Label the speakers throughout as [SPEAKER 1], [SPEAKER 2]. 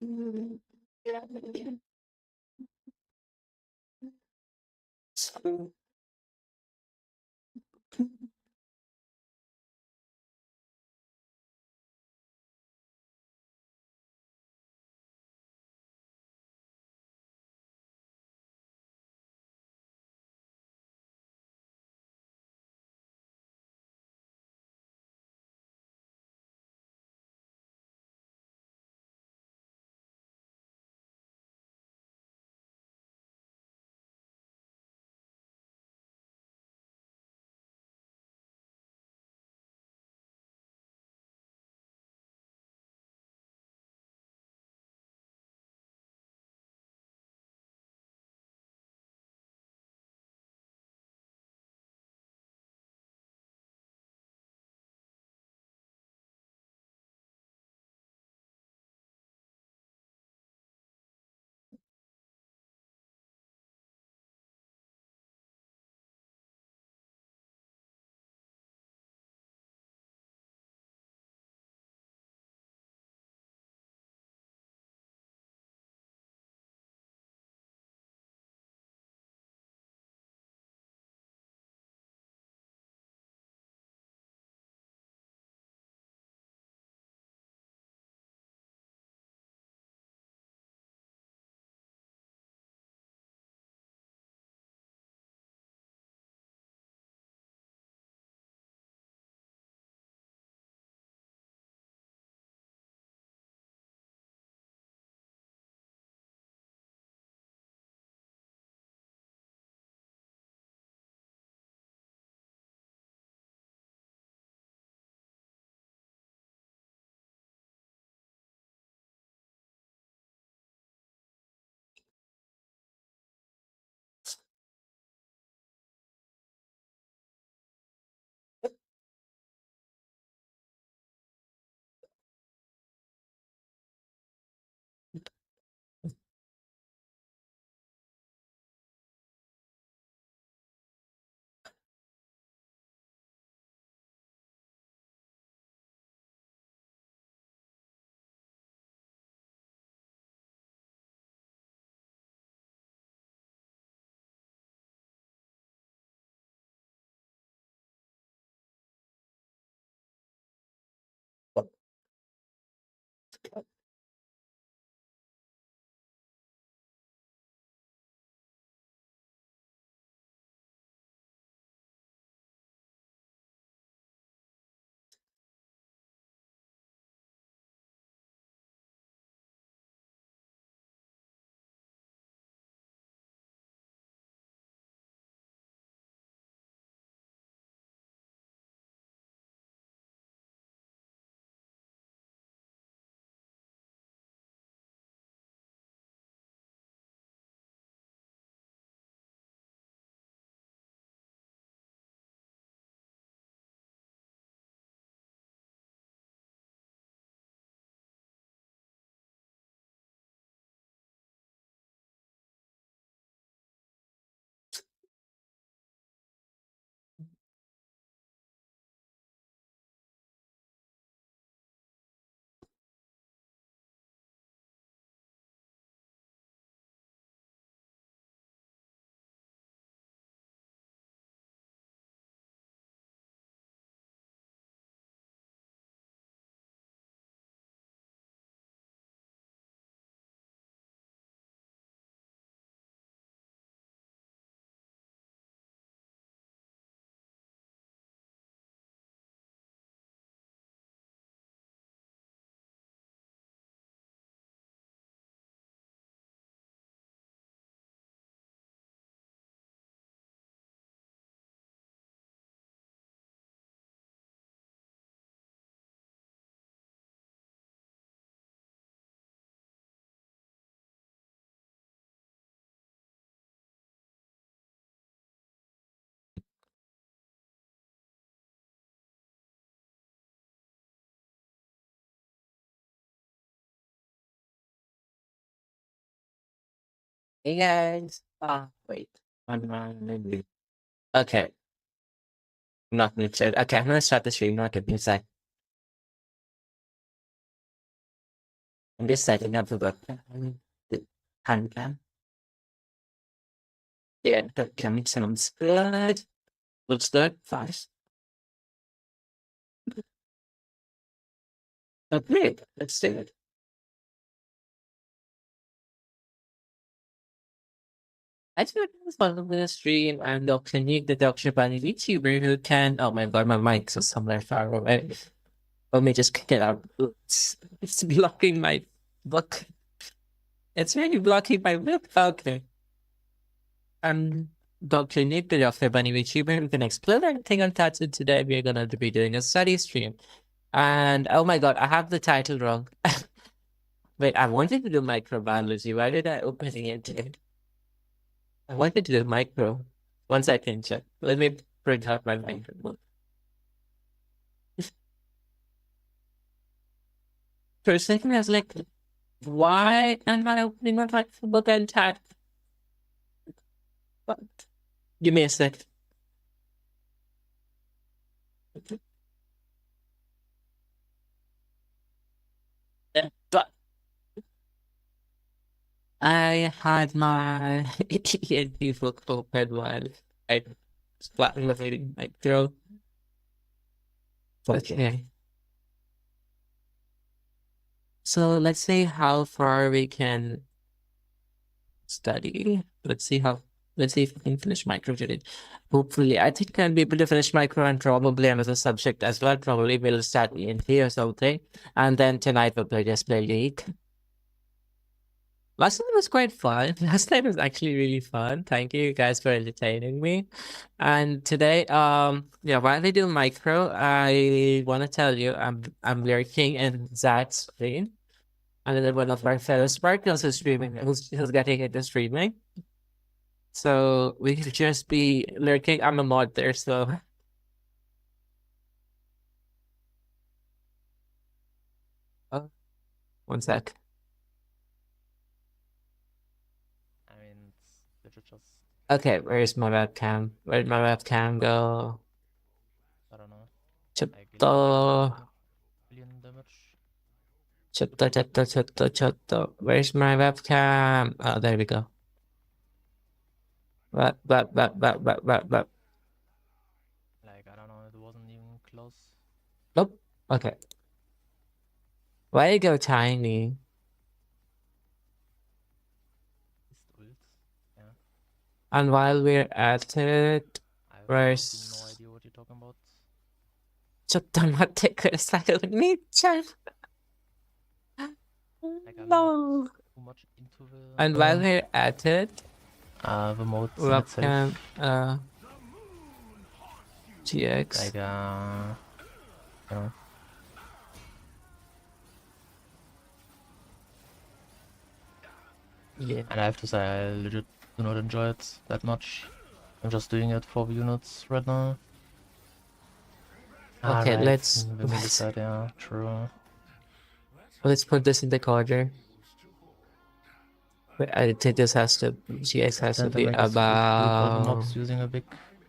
[SPEAKER 1] Hey guys. Wait. Maybe. Okay. I'm not gonna start. Okay, I'm gonna start the stream. Not give me a sec. I'm just setting up the webcam, the hand cam. Yeah, the camera sounds good. Let's start fast. Oh, great. Let's do it. I do it as one of the stream. I'm the clinic, the doctor bunny YouTuber who can. Oh my god, my mic is somewhere far away. Let me just kick it out. It's blocking my book. It's really blocking my book. Okay. Dr. Nick, the Dr. Bunny YouTuber, who can explain everything on Tatsu. Today we're gonna be doing a study stream. And oh my god, I have the title wrong. Wait, I wanted to do microbiology. Why did I open it? I wanted to do micro. One second, check. Let me print out my micro. For a second, I was like, why am I opening my book and type? But give me a sec. But I had my ENT book open while I was flattening my throat. Okay. So let's see how far we can study. Let's see if we can finish micro today. Hopefully, I think I'll be able to finish micro and probably another subject as well. Probably we'll start ENT or something. And then tonight we'll just play League. Last night was quite fun. Last night was actually really fun. Thank you guys for entertaining me. And today, yeah, while I do micro, I want to tell you I'm lurking in Zach's stream. And then one of our fellow Sparkles is streaming, who's getting into streaming. So we could just be lurking. I'm a mod there, so. Oh, one sec.
[SPEAKER 2] I mean, it's just.
[SPEAKER 1] Okay, where's my webcam? Where'd my webcam go?
[SPEAKER 2] I don't know.
[SPEAKER 1] Chatto.
[SPEAKER 2] Billion damage.
[SPEAKER 1] Chatto. Where's my webcam? Oh, there we go. What?
[SPEAKER 2] Like, I don't know, it wasn't even close.
[SPEAKER 1] Nope. Okay. Why you go tiny?
[SPEAKER 2] Yeah.
[SPEAKER 1] And while we're at it,
[SPEAKER 2] I have
[SPEAKER 1] where's...
[SPEAKER 2] no idea what you're talking about. Like, I'm
[SPEAKER 1] No.
[SPEAKER 2] not too much into the.
[SPEAKER 1] And while we're at it,
[SPEAKER 2] the modes in
[SPEAKER 1] webcam,
[SPEAKER 2] itself.
[SPEAKER 1] GX.
[SPEAKER 2] Like, you know.
[SPEAKER 1] Yeah.
[SPEAKER 2] And I have to say, I legit do not enjoy it that much. I'm just doing it for units right now.
[SPEAKER 1] Okay,
[SPEAKER 2] right.
[SPEAKER 1] let's
[SPEAKER 2] Yeah, true.
[SPEAKER 1] Let's put this in the corner. Wait, I think this has to GX has to be
[SPEAKER 2] All the mobs
[SPEAKER 1] about.
[SPEAKER 2] using a big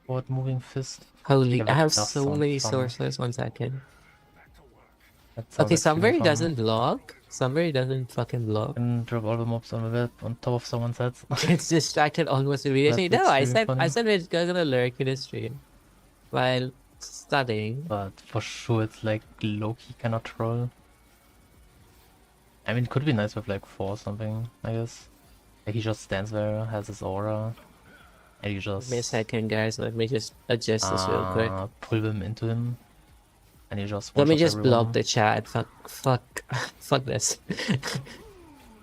[SPEAKER 2] forward moving fist.
[SPEAKER 1] Holy,
[SPEAKER 2] Yeah,
[SPEAKER 1] I have
[SPEAKER 2] that
[SPEAKER 1] so
[SPEAKER 2] sounds
[SPEAKER 1] many
[SPEAKER 2] fun.
[SPEAKER 1] sources. 1 second.
[SPEAKER 2] That sounds
[SPEAKER 1] Okay,
[SPEAKER 2] extremely
[SPEAKER 1] somebody
[SPEAKER 2] fun.
[SPEAKER 1] doesn't block. Somebody doesn't fucking block.
[SPEAKER 2] And drop all the mobs on the bed on top of someone's head.
[SPEAKER 1] It's distracted almost immediately.
[SPEAKER 2] That's
[SPEAKER 1] No, I
[SPEAKER 2] extremely
[SPEAKER 1] said
[SPEAKER 2] funny.
[SPEAKER 1] we're gonna lurk in the stream while studying.
[SPEAKER 2] But for sure, it's like low-key cannot troll. I mean, it could be nice with like 4 or something, I guess. Like he just stands there, has his aura, and you just.
[SPEAKER 1] Give me a second, guys. Let me just adjust this real quick.
[SPEAKER 2] Pull them into him, and you just.
[SPEAKER 1] Let me just
[SPEAKER 2] everyone.
[SPEAKER 1] block the chat. Fuck this.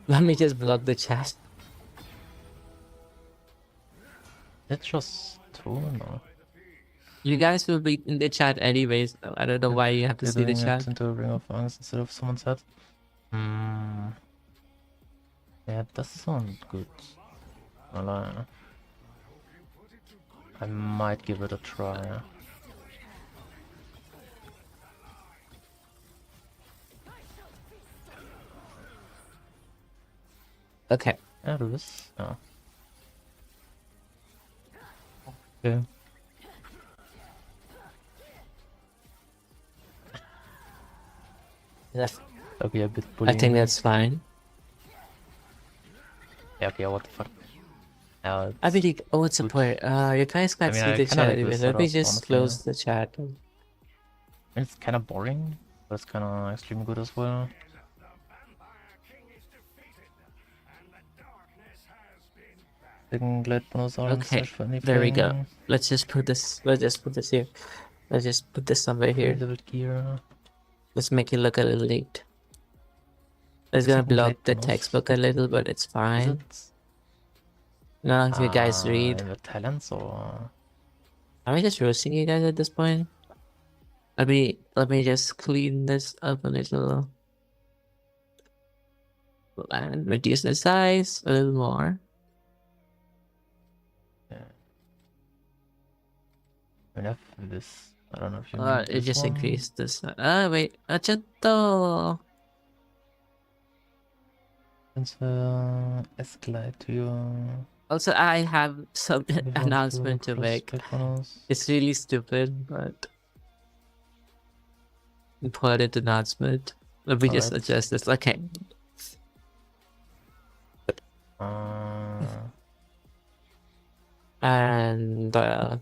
[SPEAKER 1] Let me just block the chat.
[SPEAKER 2] It's just 2, no.
[SPEAKER 1] You guys will be in the chat anyways. I don't know why you have to see the chat.
[SPEAKER 2] Into a ring of angst instead of someone's head. Yeah, that sounds good. I might give it a try.
[SPEAKER 1] Okay.
[SPEAKER 2] Yeah, do this. Oh. Okay.
[SPEAKER 1] That's
[SPEAKER 2] Okay, a bit bullying.
[SPEAKER 1] I think that's fine.
[SPEAKER 2] Yeah, okay, what the fuck? Yeah,
[SPEAKER 1] I really what's the
[SPEAKER 2] good.
[SPEAKER 1] point? You guys can't see
[SPEAKER 2] I
[SPEAKER 1] the
[SPEAKER 2] kinda
[SPEAKER 1] chat
[SPEAKER 2] like
[SPEAKER 1] even.
[SPEAKER 2] this
[SPEAKER 1] Let me
[SPEAKER 2] setup,
[SPEAKER 1] just
[SPEAKER 2] honestly.
[SPEAKER 1] close the chat.
[SPEAKER 2] I mean, it's kinda boring, but it's kinda extremely good as well. Taking glide bonus aren't
[SPEAKER 1] Okay,
[SPEAKER 2] search for anything.
[SPEAKER 1] there we go. Let's just put this. Let's just put this here. Let's just put this somewhere here.
[SPEAKER 2] Leveled gear.
[SPEAKER 1] Let's make it look a little neat. It's gonna block the textbook a little, but it's
[SPEAKER 2] Is
[SPEAKER 1] fine.
[SPEAKER 2] it?
[SPEAKER 1] None of you guys read.
[SPEAKER 2] In the talents or?
[SPEAKER 1] Am I just roasting you guys at this point? Let me just clean this up a little and reduce the size a little more.
[SPEAKER 2] Yeah. Enough of this. I don't know if you mean
[SPEAKER 1] It just
[SPEAKER 2] one.
[SPEAKER 1] increased this. Wait, chatto.
[SPEAKER 2] Escalate to your.
[SPEAKER 1] Also, I have some announcement to make. It's really stupid, but important announcement. Let me just adjust this. Okay. And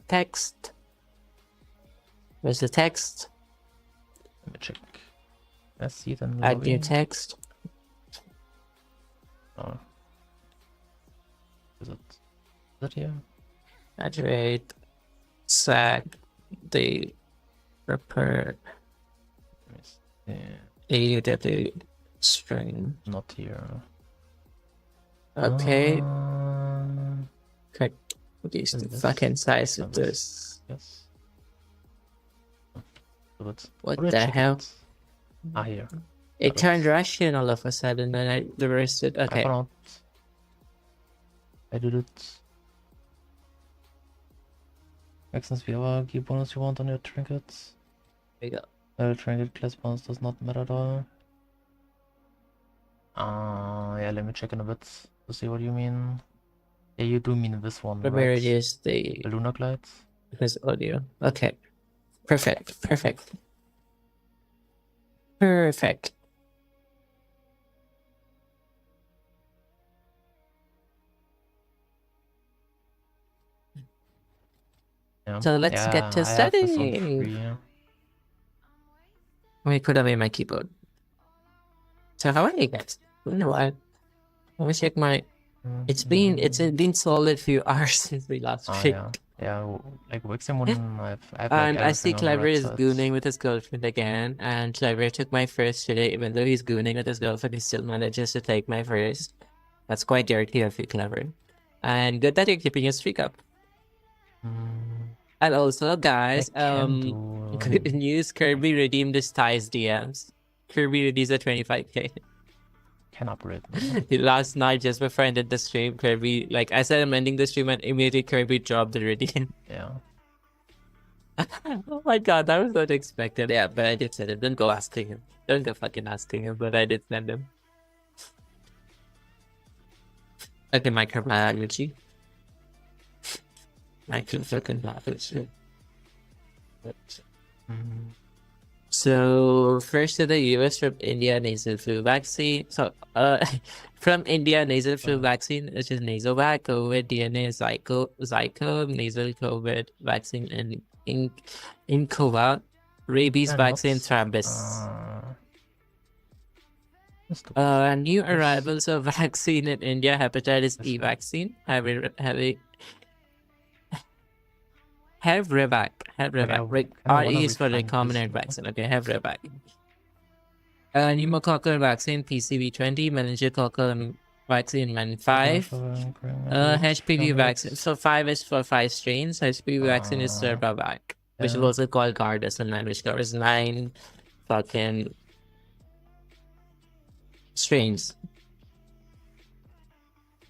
[SPEAKER 1] text. Where's the text?
[SPEAKER 2] Let me check. I see it in the
[SPEAKER 1] Add
[SPEAKER 2] lobby.
[SPEAKER 1] new text.
[SPEAKER 2] Oh. Is it here?
[SPEAKER 1] Graduate. zacktheripper. AUW string.
[SPEAKER 2] Not here.
[SPEAKER 1] Okay. Okay. Reduce the fucking size of this.
[SPEAKER 2] Yes.
[SPEAKER 1] What the hell?
[SPEAKER 2] Here.
[SPEAKER 1] It turned Russian all of a sudden, and I reversed it. Okay.
[SPEAKER 2] I did it. Actions via key bonus you want on your trinkets.
[SPEAKER 1] There you go.
[SPEAKER 2] Trinket class bonus does not matter at all. Yeah, let me check in a bit to see what you mean. Yeah, you do mean this one,
[SPEAKER 1] Let me
[SPEAKER 2] right?
[SPEAKER 1] reduce the
[SPEAKER 2] lunar glides.
[SPEAKER 1] This audio. Okay. Perfect. Perfect. Perfect.
[SPEAKER 2] Yeah.
[SPEAKER 1] So let's get to studying. Let me put away my keyboard. So how are you guys? You know what? Let me check my. It's been solid few hours since we last picked.
[SPEAKER 2] Yeah, like Wiximon, I've
[SPEAKER 1] and I see Clever is gooning with his girlfriend again, and Clever took my first today. Even though he's gooning with his girlfriend, he still manages to take my first. That's quite dirty of you, Clever. And good that you're keeping your streak up. And also, guys, good news, Kirby redeemed his ties DMs. Kirby redeems a 25k.
[SPEAKER 2] Can upgrade.
[SPEAKER 1] Last night, just before I ended the stream, Kirby, like I said, I'm ending the stream and immediately Kirby dropped the redeem.
[SPEAKER 2] Yeah.
[SPEAKER 1] Oh my god, that was not expected. Yeah, but I did send him. Don't go asking him. Don't go fucking asking him, but I did send him. Okay, microbiology. Microbiology. So first to the US from India nasal flu vaccine. So from India nasal flu vaccine, which is Nasovac, COVID DNA Zyco nasal COVID vaccine, and Incova rabies vaccine Thrabbis. New arrivals of vaccine in India, hepatitis E vaccine, Hevrevac. RE is for recombinant vaccine. Okay, Hevrevac. Pneumococcal vaccine, PCV20, meningococcal vaccine, MAN5. HPV vaccine. So 5 is for 5 strains. HPV vaccine is Cerbavac, which is also called Gardasil, which covers 9 fucking strains.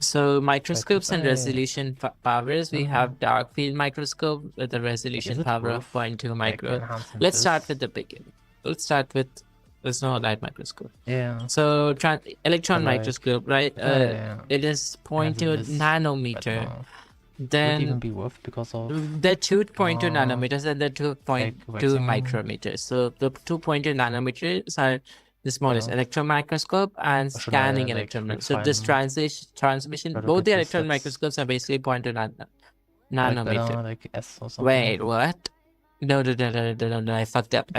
[SPEAKER 1] So microscopes and resolution powers. We have dark field microscope with a resolution power of 0.2 micro. Let's start with the beginning. Let's start with the snow light microscope.
[SPEAKER 2] Yeah.
[SPEAKER 1] So electron microscope, right? It is 0.2 nanometer. Then
[SPEAKER 2] would even be worth because of
[SPEAKER 1] the 2.2 nanometers and the 2.2 micrometers. So the 2.2 nanometers are the smallest electron microscope, and
[SPEAKER 2] Or should I,
[SPEAKER 1] scanning
[SPEAKER 2] like,
[SPEAKER 1] electron microscope. So this
[SPEAKER 2] refine-
[SPEAKER 1] transmission,
[SPEAKER 2] try to
[SPEAKER 1] both
[SPEAKER 2] get
[SPEAKER 1] the
[SPEAKER 2] the
[SPEAKER 1] electron
[SPEAKER 2] stats
[SPEAKER 1] microscopes are basically 0.2
[SPEAKER 2] like
[SPEAKER 1] nanometer.
[SPEAKER 2] better, like S or something?
[SPEAKER 1] Wait, what? No, I fucked up.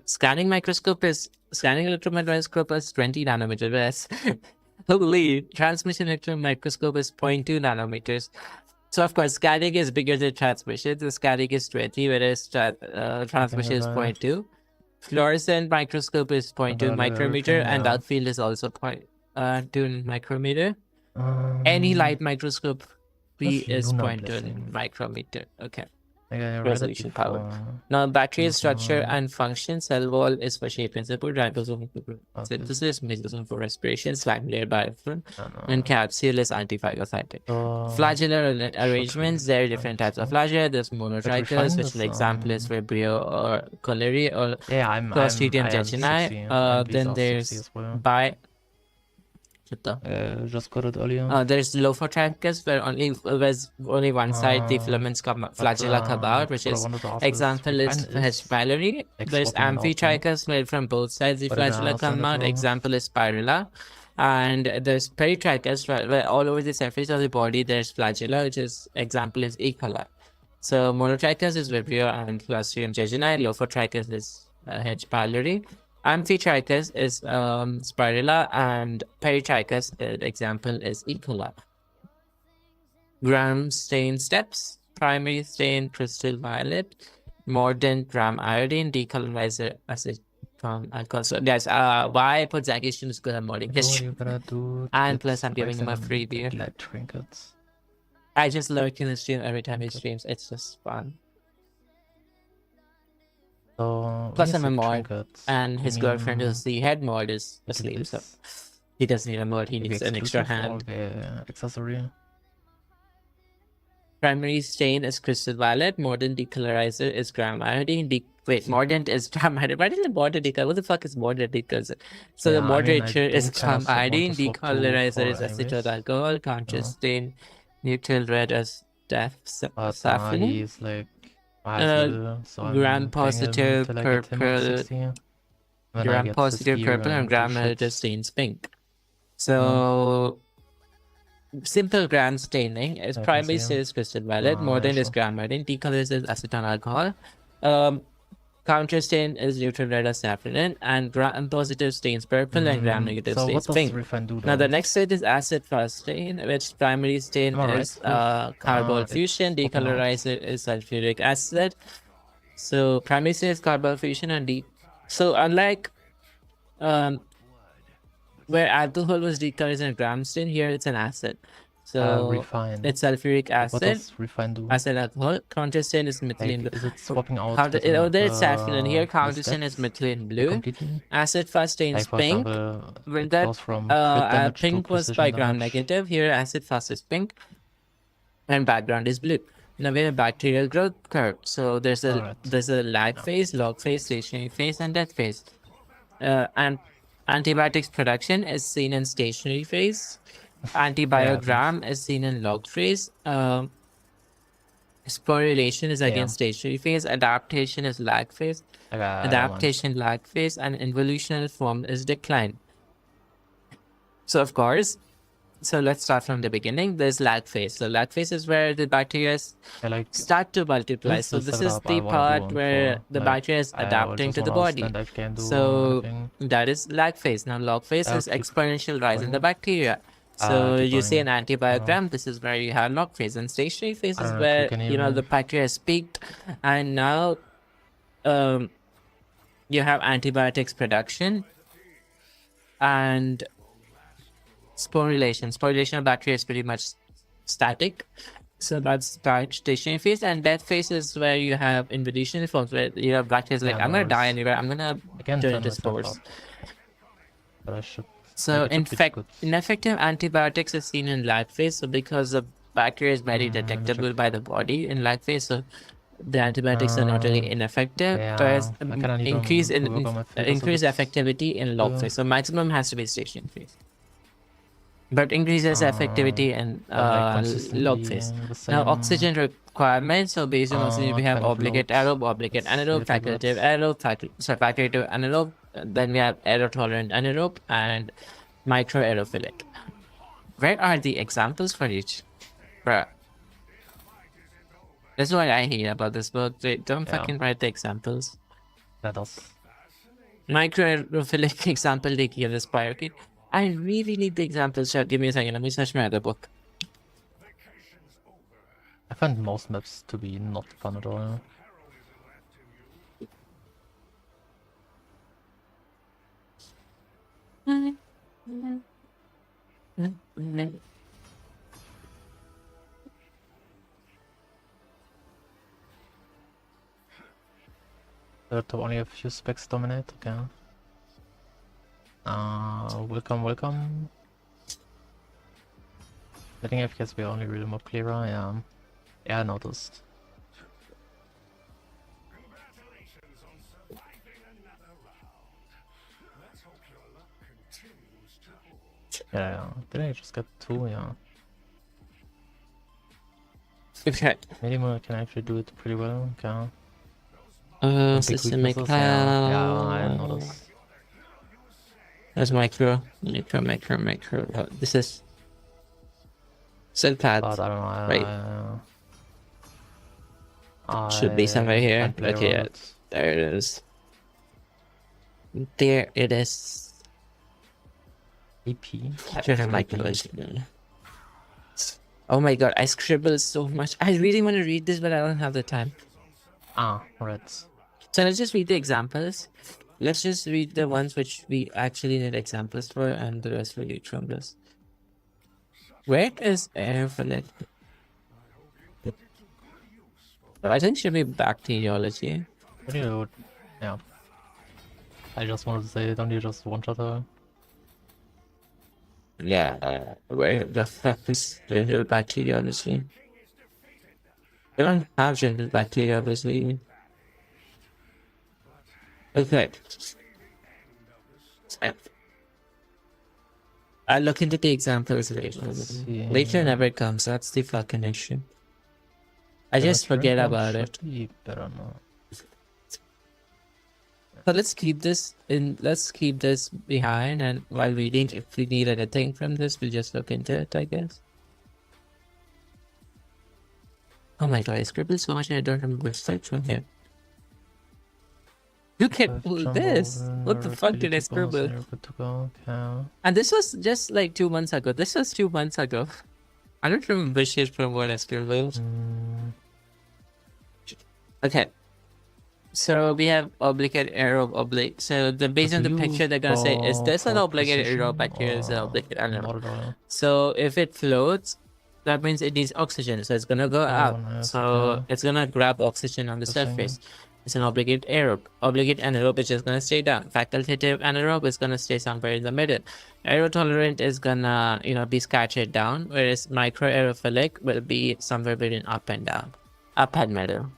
[SPEAKER 1] Scanning electron microscope is 20 nanometers. Whereas, holy, transmission electron microscope is 0.2 nanometers. So of course, scanning is bigger than transmission. The scanning is 20, whereas transmission is 0.2. Fluorescent microscope is 0.2 micrometer, and dark field is also 0.2 micrometer. Any light microscope B is 0.2 micrometer. Okay. Resolution power. Now, battery structure and function. Cell wall is for shape and support. Ribosome for synthesis. Mesosome for respiration. Slime layer biofilm. And capsule is antiphagocytic. Flagellar arrangements. There are different types of flagella. There's monotrichous, which an example is Vibrio or Coleri or Clostridium jejuni. Then there's
[SPEAKER 2] just got it earlier.
[SPEAKER 1] There's Lophotrichus, where only one side the filaments flagella come out, which is example is H. pylori. There's Amphitrichus, where from both sides the flagella come out, example is Spirula. And there's Peritrichus, where all over the surface of the body there's flagella, which is example is E. coli. So Monotrichus is Vibrio and Clostridium jejuni. Lophotrichus is H. pylori. Amphitrichus is Spirula, and Peritrichus, example is E. coli. Gram stain steps. Primary stain crystal violet. Mordant gram iodine. Decolorizer acid from alcohol. So yes, why I put Zackish is because I'm modding history. And plus I'm giving him a free beer.
[SPEAKER 2] Trinkets.
[SPEAKER 1] I just lurk in the stream every time he streams. It's just fun.
[SPEAKER 2] So
[SPEAKER 1] plus I'm a mod, and his girlfriend is the head mod is asleep, so he doesn't need a mod, he needs an extra hand.
[SPEAKER 2] Accessory.
[SPEAKER 1] Primary stain is crystal violet. Mordant decolorizer is gram iodine. Mordant is gram iodine. Why didn't the mordant decolorizer? What the fuck is mordant decolorizer? So the moderator is gram iodine. Decolorizer is acetate alcohol. Conscious stain, neutral red as death saffron.
[SPEAKER 2] He's like
[SPEAKER 1] gram positive purple. Gram positive purple and gram negative stains pink. So simple gram staining is primary stain is crystal violet. Mordant is gram iodine. Decolorizer is acetone alcohol. Counter stain is neutral red as saffron, and gram positive stains purple and gram negative stains pink. Now the next state is acid fast stain, which primary stain is carbonyl fusion. Decolorizer is sulfuric acid. So primary stain is carbonyl fusion and so unlike where alcohol was decolorized in a gram stain, here it's an acid. So
[SPEAKER 2] refined.
[SPEAKER 1] It's sulfuric acid.
[SPEAKER 2] What does refined do?
[SPEAKER 1] Acid alcohol. Counter stain is methylene blue.
[SPEAKER 2] Is it swapping out?
[SPEAKER 1] There it's saffron, and here counter stain is methylene blue.
[SPEAKER 2] Completely?
[SPEAKER 1] Acid fast stain is pink. With that, pink was by gram negative. Here acid fast is pink, and background is blue. Now we have bacterial growth curve. So there's a lag phase, log phase, stationary phase, and death phase. And antibiotics production is seen in stationary phase. Antibiogram is seen in log phase. Sporulation is again stationary phase. Adaptation is lag phase. Adaptation lag phase, and involutional form is decline. So of course, let's start from the beginning. There's lag phase. So lag phase is where the bacteria start to multiply. So this is the part where the bacteria is adapting to the body. So that is lag phase. Now log phase is exponential rise in the bacteria. So you see an antibiogram, this is where you have log phase, and stationary phase is where the bacteria is peaked, and now you have antibiotics production and sporulation. Sporulation of bacteria is pretty much static. So that's stationary phase, and death phase is where you have involutional forms, where you have bacteria like, I'm gonna die anywhere, I'm gonna turn into spores.
[SPEAKER 2] But I should.
[SPEAKER 1] So ineffective antibiotics is seen in lag phase. So because the bacteria is very detectable by the body in lag phase, so the antibiotics are not really ineffective. Whereas increase effectivity in log phase. So maximum has to be stationary phase, but increases effectivity in log phase. Now oxygen requirements. So based on mostly we have
[SPEAKER 2] Kind of
[SPEAKER 1] obligate
[SPEAKER 2] load.
[SPEAKER 1] aerobe, obligate
[SPEAKER 2] Let's
[SPEAKER 1] anaerobe,
[SPEAKER 2] see it like
[SPEAKER 1] facultative
[SPEAKER 2] that.
[SPEAKER 1] aerobe, facultative anaerobe. Then we have aero tolerant anaerobe and micro aerophilic. Where are the examples for each? Bruh. That's what I hate about this book. They don't
[SPEAKER 2] Yeah,
[SPEAKER 1] fucking write the examples.
[SPEAKER 2] that does.
[SPEAKER 1] Micro aerophilic example they give this priority. I really need the examples. Chat. Give me a second. Let me search my other book.
[SPEAKER 2] I find most maps to be not fun at all. To only a few specs dominate, okay. Welcome, welcome. Letting FPS be only real mod clearer, yeah. Yeah, I noticed. Yeah. Did I just get 2? Yeah.
[SPEAKER 1] Okay.
[SPEAKER 2] Minimum can actually do it pretty well, okay.
[SPEAKER 1] Systemic
[SPEAKER 2] yeah, I noticed.
[SPEAKER 1] That's micro. This is cell pad.
[SPEAKER 2] But I don't know,
[SPEAKER 1] Right.
[SPEAKER 2] I
[SPEAKER 1] Should be somewhere here.
[SPEAKER 2] can't play
[SPEAKER 1] Okay,
[SPEAKER 2] around
[SPEAKER 1] yeah.
[SPEAKER 2] it.
[SPEAKER 1] There it is. There it is.
[SPEAKER 2] AP.
[SPEAKER 1] Oh my god, I scribble so much. I really want to read this, but I don't have the time.
[SPEAKER 2] Right.
[SPEAKER 1] So let's just read the examples. Let's just read the ones which we actually need examples for, and the rest will read from this. Where is aerophilic? I think it should be bacteriology.
[SPEAKER 2] Yeah. I just wanted to say, don't you just one-shot her?
[SPEAKER 1] Yeah, where the fuck is general bacteriology? We don't have general bacteriology. Okay. I'll look into the examples later. Later never comes, that's the fucking issue. I just forget about it.
[SPEAKER 2] Better now.
[SPEAKER 1] So let's keep this behind, and while reading, if we need anything from this, we'll just look into it, I guess. Oh my god, I scribbled so much and I don't remember which section here. Look at this! What the fuck did I scribble? And this was just like 2 months ago. This was 2 months ago. I don't remember shit from what I scribbled. Okay. So we have obligate aerobe oblique. So based on the picture, they're gonna say, is this an obligate aerobe bacteria? Is it obligate anaerobe? So if it floats, that means it needs oxygen. So it's gonna go up. So it's gonna grab oxygen on the surface. It's an obligate aerobe. Obligate anaerobe is just gonna stay down. Facultative anaerobe is gonna stay somewhere in the middle. Aerotolerant is gonna, be scattered down, whereas micro aerophilic will be somewhere between up and down, up and middle.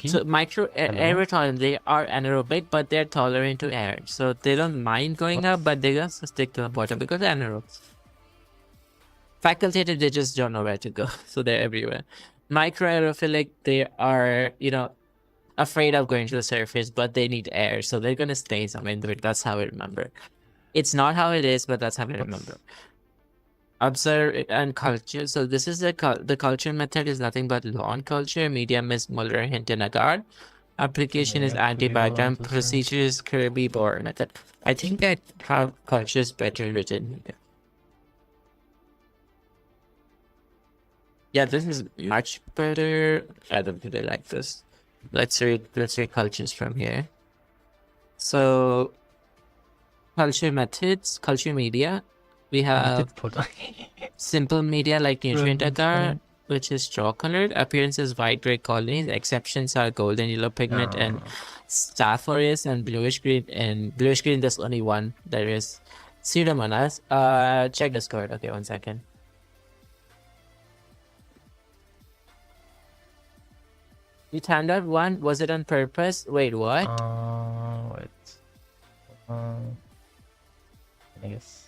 [SPEAKER 1] So micro aerotolerant, they are anaerobic, but they're tolerant to air. So they don't mind going up, but they just stick to the bottom because they're anaerobes. Facultative, they just don't know where to go. So they're everywhere. Micro aerophilic, they are, afraid of going to the surface, but they need air. So they're going to stay somewhere in the middle. That's how I remember. It's not how it is, but that's how I remember. Observe and culture. So this is the culture method is nothing but lawn culture. Medium is Muller, Hint, and Agar. Application is antibiogram. Procedure is Kirby Bohr method. I think that how culture is better written. Yeah, this is much better. I don't really like this. Let's read cultures from here. So culture methods, culture media. We have simple media like nutrient agar, which is straw colored. Appearance is white gray colonies. Exceptions are golden yellow pigment and staph aureus and bluish green. And bluish green, there's only one. There is Pseudomonas. Check Discord. Okay, 1 second. You timed out one. Was it on purpose? Wait, what?
[SPEAKER 2] I guess.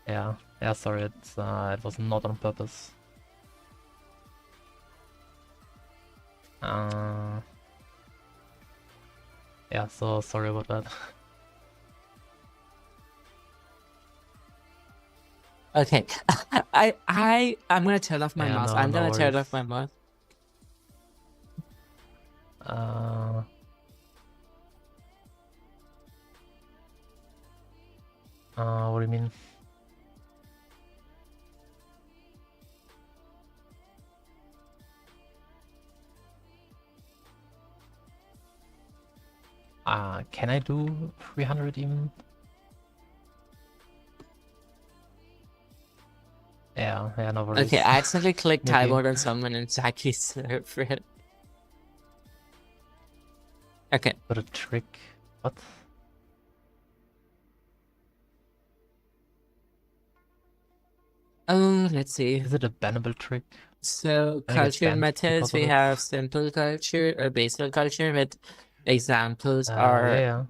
[SPEAKER 2] Yeah. Yeah, sorry, it was not on purpose. Yeah, so sorry about that.
[SPEAKER 1] Okay. I'm gonna turn off my
[SPEAKER 2] Yeah,
[SPEAKER 1] mouse.
[SPEAKER 2] no,
[SPEAKER 1] I'm
[SPEAKER 2] no
[SPEAKER 1] gonna turn off
[SPEAKER 2] worries.
[SPEAKER 1] my mouse.
[SPEAKER 2] What do you mean? Can I do 300 even? Yeah, no worries.
[SPEAKER 1] Okay, I accidentally clicked
[SPEAKER 2] Okay.
[SPEAKER 1] timeout on someone and Zacky's server. Okay.
[SPEAKER 2] Got a trick. What?
[SPEAKER 1] Let's see.
[SPEAKER 2] Is it a bannable trick?
[SPEAKER 1] So
[SPEAKER 2] I get
[SPEAKER 1] culture
[SPEAKER 2] banned
[SPEAKER 1] methods,
[SPEAKER 2] because of
[SPEAKER 1] we
[SPEAKER 2] it.
[SPEAKER 1] have simple culture or basic culture with examples are
[SPEAKER 2] Yeah.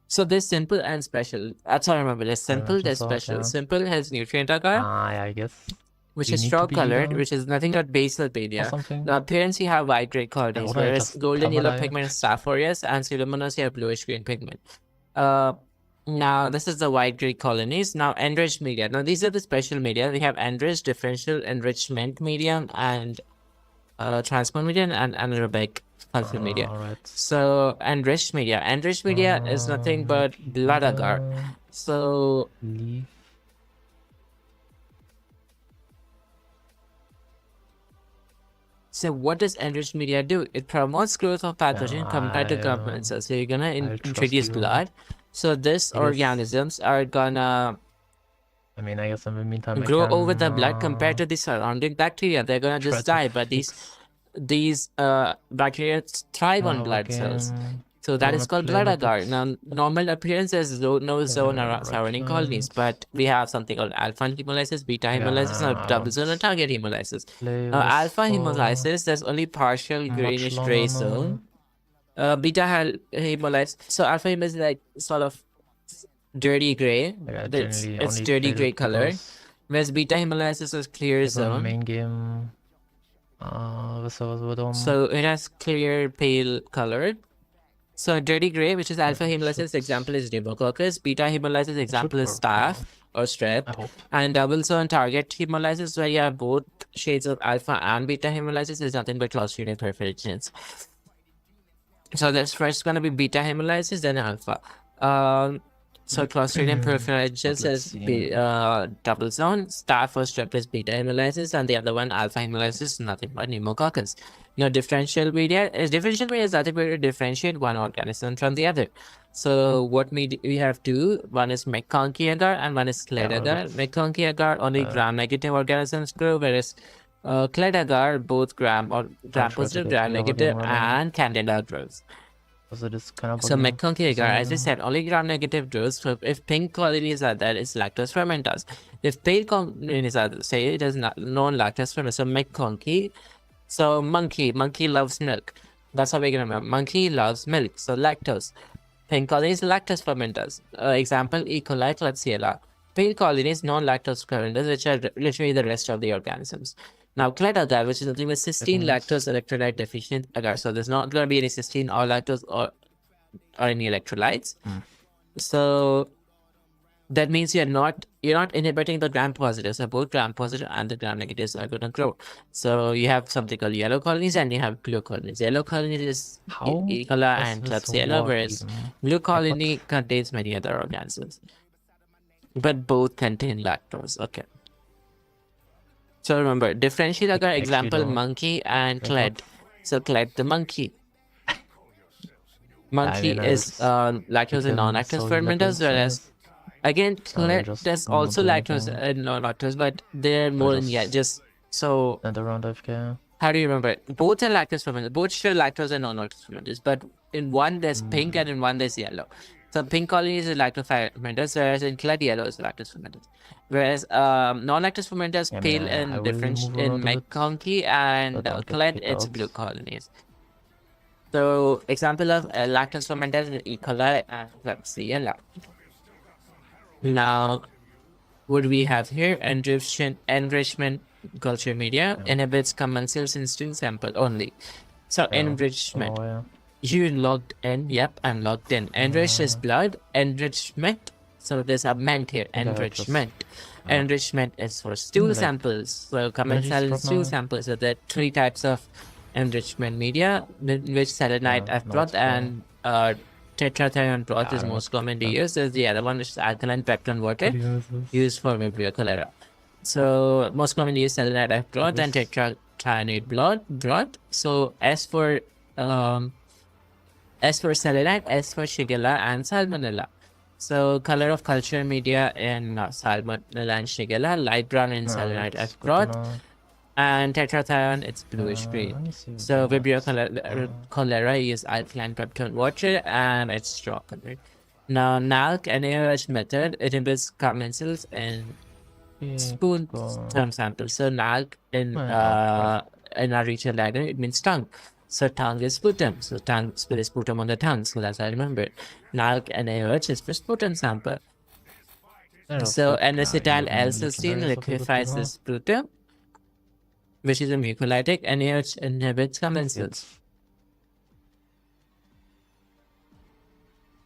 [SPEAKER 1] So there's simple and special. That's all I remember. There's simple, there's
[SPEAKER 2] Sword,
[SPEAKER 1] special.
[SPEAKER 2] yeah.
[SPEAKER 1] Simple has nutrient agar,
[SPEAKER 2] Yeah, I guess.
[SPEAKER 1] which
[SPEAKER 2] You
[SPEAKER 1] is
[SPEAKER 2] need to
[SPEAKER 1] straw
[SPEAKER 2] be
[SPEAKER 1] colored,
[SPEAKER 2] legal
[SPEAKER 1] which is nothing but basal
[SPEAKER 2] or
[SPEAKER 1] media.
[SPEAKER 2] something.
[SPEAKER 1] The appearance you have white gray colonies,
[SPEAKER 2] would I
[SPEAKER 1] whereas
[SPEAKER 2] just
[SPEAKER 1] golden yellow
[SPEAKER 2] permalite?
[SPEAKER 1] pigment is staph aureus and pseudomonas you have bluish green pigment. Now this is the white gray colonies. Now enriched media. Now these are the special media. We have enriched, differential, enrichment medium, and transport medium and anaerobic culture media.
[SPEAKER 2] Right.
[SPEAKER 1] So enriched media. Enriched media is nothing but blood agar. So
[SPEAKER 2] leaf.
[SPEAKER 1] So what does enriched media do? It promotes growth of pathogen compared to government cells. So you're gonna introduce blood. So these organisms are gonna
[SPEAKER 2] I mean, I guess in the meantime
[SPEAKER 1] grow over the blood compared to the surrounding bacteria. They're gonna just die, but these bacteria thrive on blood cells. So that is called blood agar. Now, normal appearance is no zone around surrounding colonies, but we have something called alpha hemolysis, beta hemolysis, and double zone and target hemolysis. Now, alpha hemolysis, there's only partial greenish gray zone. Beta hemolysis, so alpha hemolysis is like sort of dirty gray. It's dirty gray color. Whereas beta hemolysis is clear zone.
[SPEAKER 2] Main game.
[SPEAKER 1] So it has clear pale color. So dirty gray, which is alpha hemolysis, example is pneumococcus. Beta hemolysis, example is staph or strep. And double zone target hemolysis, where you have both shades of alpha and beta hemolysis, is nothing but Clostridium perfringens. So there's first going to be beta hemolysis, then alpha. So Clostridium perfringens is double zone, staph or strep is beta hemolysis, and the other one alpha hemolysis, nothing but pneumococcus. Now differential media is nothing but to differentiate one organism from the other. So what we have two, one is McConkey agar and one is Cled agar. McConkey agar only gram-negative organisms grow, whereas Cled agar both gram positive, gram negative, and Candida grows.
[SPEAKER 2] So this kind of
[SPEAKER 1] so McConkey agar, as I said, only gram-negative grows. So if pink colonies are there, it's lactose fermenters. If pale colonies are there, say it is not non-lactose fermenters. So McConkey. So monkey loves milk. That's how we're gonna remember. Monkey loves milk. So lactose. Pink colonies lactose fermenters. Example E. coli, Klebsiella. Pale colonies non-lactose fermenters, which are literally the rest of the organisms. Now Cled agar, which is nothing but cysteine lactose electrolyte deficient agar. So there's not gonna be any cysteine or lactose or any electrolytes. So that means you're not inhibiting the gram positives. So both gram positive and the gram negatives are going to grow. So you have something called yellow colonies and you have blue colonies. Yellow colonies is E. coli and Klebsiella, whereas blue colony contains many other organisms. But both contain lactose. Okay. So remember, differential agar, example monkey and Cled. So Cled the monkey. Monkey is lactose and non-lactose fermenters, whereas Again,
[SPEAKER 2] They just
[SPEAKER 1] there's
[SPEAKER 2] won't
[SPEAKER 1] also
[SPEAKER 2] do
[SPEAKER 1] lactose
[SPEAKER 2] anything.
[SPEAKER 1] and non-lactose, but they're
[SPEAKER 2] They
[SPEAKER 1] more in
[SPEAKER 2] just
[SPEAKER 1] just so.
[SPEAKER 2] stand around AFK.
[SPEAKER 1] How do you remember it? Both are lactose fermenters. Both share lactose and non-lactose fermenters, but in one there's pink and in one there's yellow. So pink colonies is lactose fermenters, whereas in colored yellow is lactose fermenters. Whereas non-lactose fermenters
[SPEAKER 2] Yeah, I mean,
[SPEAKER 1] pale
[SPEAKER 2] I
[SPEAKER 1] and
[SPEAKER 2] will
[SPEAKER 1] different
[SPEAKER 2] move
[SPEAKER 1] in
[SPEAKER 2] around a bit,
[SPEAKER 1] McConkey
[SPEAKER 2] so I
[SPEAKER 1] and
[SPEAKER 2] don't get
[SPEAKER 1] colored
[SPEAKER 2] kicked
[SPEAKER 1] it's
[SPEAKER 2] out.
[SPEAKER 1] blue colonies. So example of lactose fermenters in E. coli and Klebsiella. Now, what do we have here? Enrichment culture media inhibits commensal instant sample only. So
[SPEAKER 2] Yeah.
[SPEAKER 1] enrichment.
[SPEAKER 2] Oh, yeah.
[SPEAKER 1] You logged in. Yep, I'm logged in. Enriched is blood. Enrichment. So there's a ment here.
[SPEAKER 2] I just-
[SPEAKER 1] Enrichment. Enrichment is for stool
[SPEAKER 2] like,
[SPEAKER 1] samples. So commensal
[SPEAKER 2] drop
[SPEAKER 1] stool
[SPEAKER 2] now?
[SPEAKER 1] samples. So there are 3 types of enrichment media, in which selenite
[SPEAKER 2] Yeah,
[SPEAKER 1] F
[SPEAKER 2] now
[SPEAKER 1] broth
[SPEAKER 2] it's clear.
[SPEAKER 1] and tetrathione broth is
[SPEAKER 2] I don't
[SPEAKER 1] most
[SPEAKER 2] know.
[SPEAKER 1] commonly used. There's the other one, which is alkaline peptone water,
[SPEAKER 2] What even is this?
[SPEAKER 1] used for Vibrio cholera. So most commonly used selenite F broth and
[SPEAKER 2] This-
[SPEAKER 1] tetrathione broth. So S for selenite, S for Shigella, and Salmonella. So color of culture media in Salmonella and Shigella, light brown in selenite
[SPEAKER 2] that's
[SPEAKER 1] F
[SPEAKER 2] good to
[SPEAKER 1] broth,
[SPEAKER 2] know.
[SPEAKER 1] and tetrathione, it's bluish green.
[SPEAKER 2] Let me see
[SPEAKER 1] So
[SPEAKER 2] what
[SPEAKER 1] Vibrio
[SPEAKER 2] that's-
[SPEAKER 1] cholera is alkaline peptone water, and it's straw colored. Now NALC NaOH method, it inhibits commensals and spoon term samples. So NALC in our retail diagram, it means tongue. So tongue is sputum. So tongue is sputum on the tongue. So that's how I remember it. NALC NaOH is for sputum sample. So N-acetyl L-cysteine liquefies the sputum, which is a mucolytic. NaOH inhibits commensals.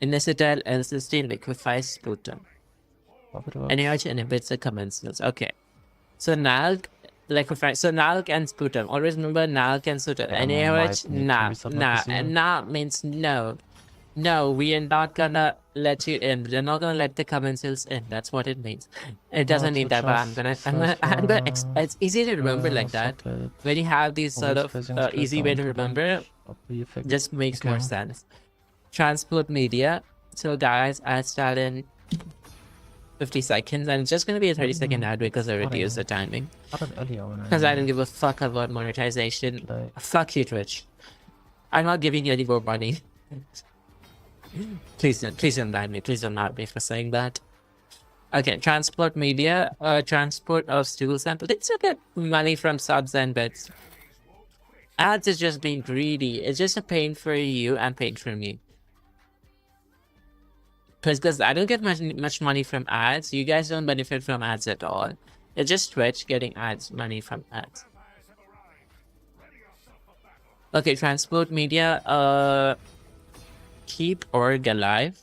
[SPEAKER 1] N-acetyl L-cysteine liquefies sputum. NaOH inhibits the commensals. Okay. So NALC liquefies. So NALC and sputum. Always remember NALC and sputum. NaOH, nah means no. No, we are not gonna let you in. We're not gonna let the commensals in. That's what it means. It doesn't mean that, but I'm gonna. It's easy to remember like that. When you have these sort of easy way to remember, just makes more sense. Transport media. So guys, I start in 50 seconds, and it's just gonna be a 30-second ad because I reduced the timing. Because I didn't give a fuck about monetization. Fuck you, Twitch. I'm not giving you any more money. Please don't ban me. Please don't ban me for saying that. Okay, transport media, transport of stool samples. They still get money from subs and bits. Ads is just being greedy. It's just a pain for you and pain for me. Because I don't get much money from ads. You guys don't benefit from ads at all. It's just Twitch getting money from ads. Okay, transport media, keep org alive.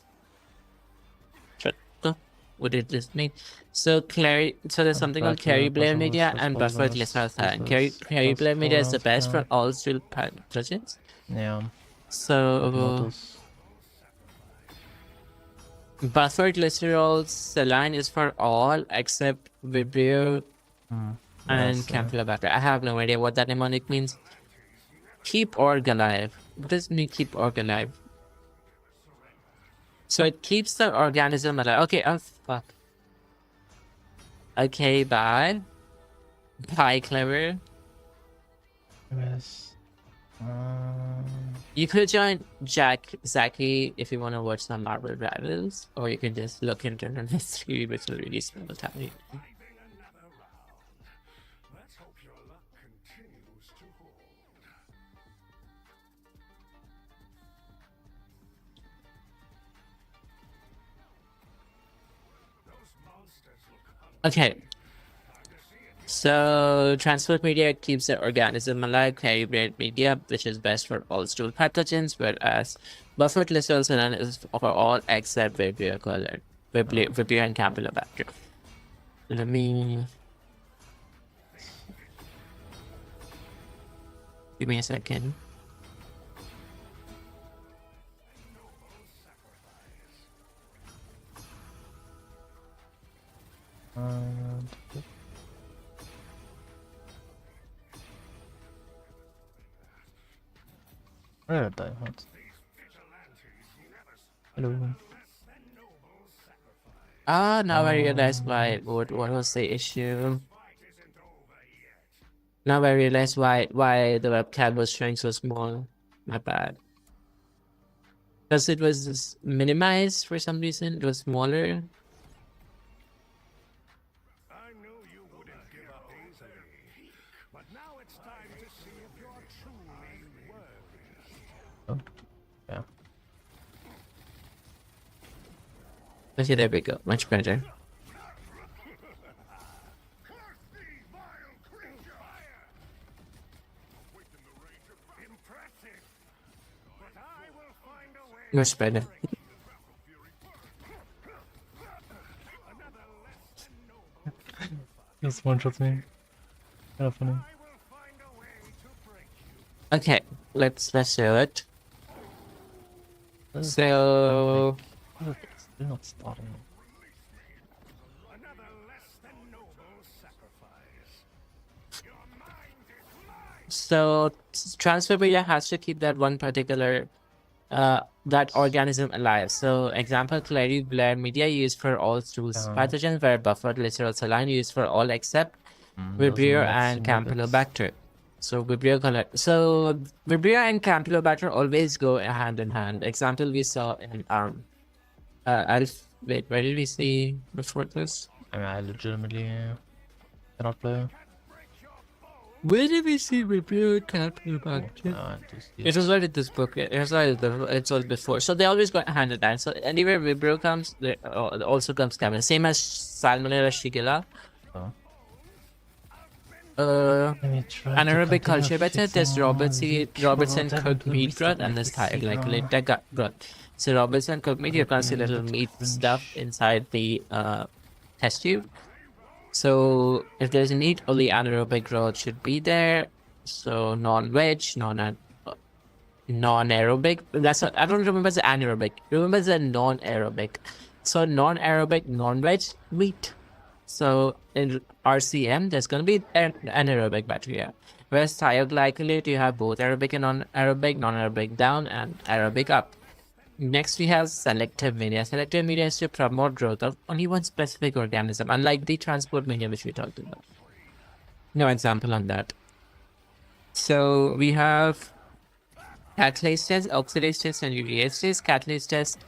[SPEAKER 1] What did this mean? So there's something called carry blare media and buffered glycerol. Carry blare media is the best for all stool pathogens.
[SPEAKER 2] Yeah.
[SPEAKER 1] So buffered glycerol saline is for all except Vibrio and Campylobacter. I have no idea what that mnemonic means. Keep org alive. What does it mean, keep org alive? So it keeps the organism alive. Okay, oh fuck. Okay, bye. Bye, Clever.
[SPEAKER 2] Yes.
[SPEAKER 1] You could join Zachy if you want to watch some Marvel Rivals, or you can just look into the history, which will really spell time. Okay. So transport media keeps the organism alive. Carry blare media, which is best for all stool pathogens, whereas buffered glycerol saline is for all except Vibrio and Campylobacter. Let me give me a second.
[SPEAKER 2] Where are diamonds? Hello.
[SPEAKER 1] Ah, now I realize what was the issue. Now I realize why the webcam was showing so small. My bad. Because it was minimized for some reason. It was smaller.
[SPEAKER 3] I knew you wouldn't give up easily, but now it's time to see if you're truly worthy.
[SPEAKER 2] Oh, yeah.
[SPEAKER 1] Okay, there we go. Much better.
[SPEAKER 3] Impressive, but I will find a way.
[SPEAKER 1] Much better.
[SPEAKER 3] Another less than noble.
[SPEAKER 2] This one shots me. Kind of funny.
[SPEAKER 3] I will find a way to break you.
[SPEAKER 1] Okay, let's do it. So
[SPEAKER 2] It's still not starting.
[SPEAKER 3] Another less than noble sacrifice. Your mind is mine.
[SPEAKER 1] so transphobia has to keep that one particular that organism alive. So example, Clary Blair media used for all stools. Pathogens were buffered literal saline used for all except Vibrio and Campylobacter. So Vibrio and Campylobacter always go hand in hand. Example we saw in wait, where did we see before this?
[SPEAKER 2] I mean, I legitimately cannot play.
[SPEAKER 1] Where did we see Vibrio and Campylobacter? It was right in this book. It was right. It was before. So they always go hand in hand. So anywhere Vibrio comes, there also comes Campylobacter. Same as Salmonella Shigella. Anaerobic culture better. There's Robertson cooked meat broth and there's thioglycolate gut broth. So Robertson cooked meat, you can see little meat stuff inside the test tube. So if there's a need, only anaerobic growth should be there. So non-veg, non-aerobic. That's what, I don't remember the anaerobic. Remember the non-aerobic. So non-aerobic, non-veg, meat. So in RCM, there's going to be an anaerobic bacteria. Whereas thioglycolate, you have both aerobic and non-aerobic, non-aerobic down and aerobic up. Next, we have selective media. Selective media is to promote growth of only one specific organism, unlike the transport media, which we talked about. No example on that. So we have catalase test, oxidase test, and urease test. Catalase test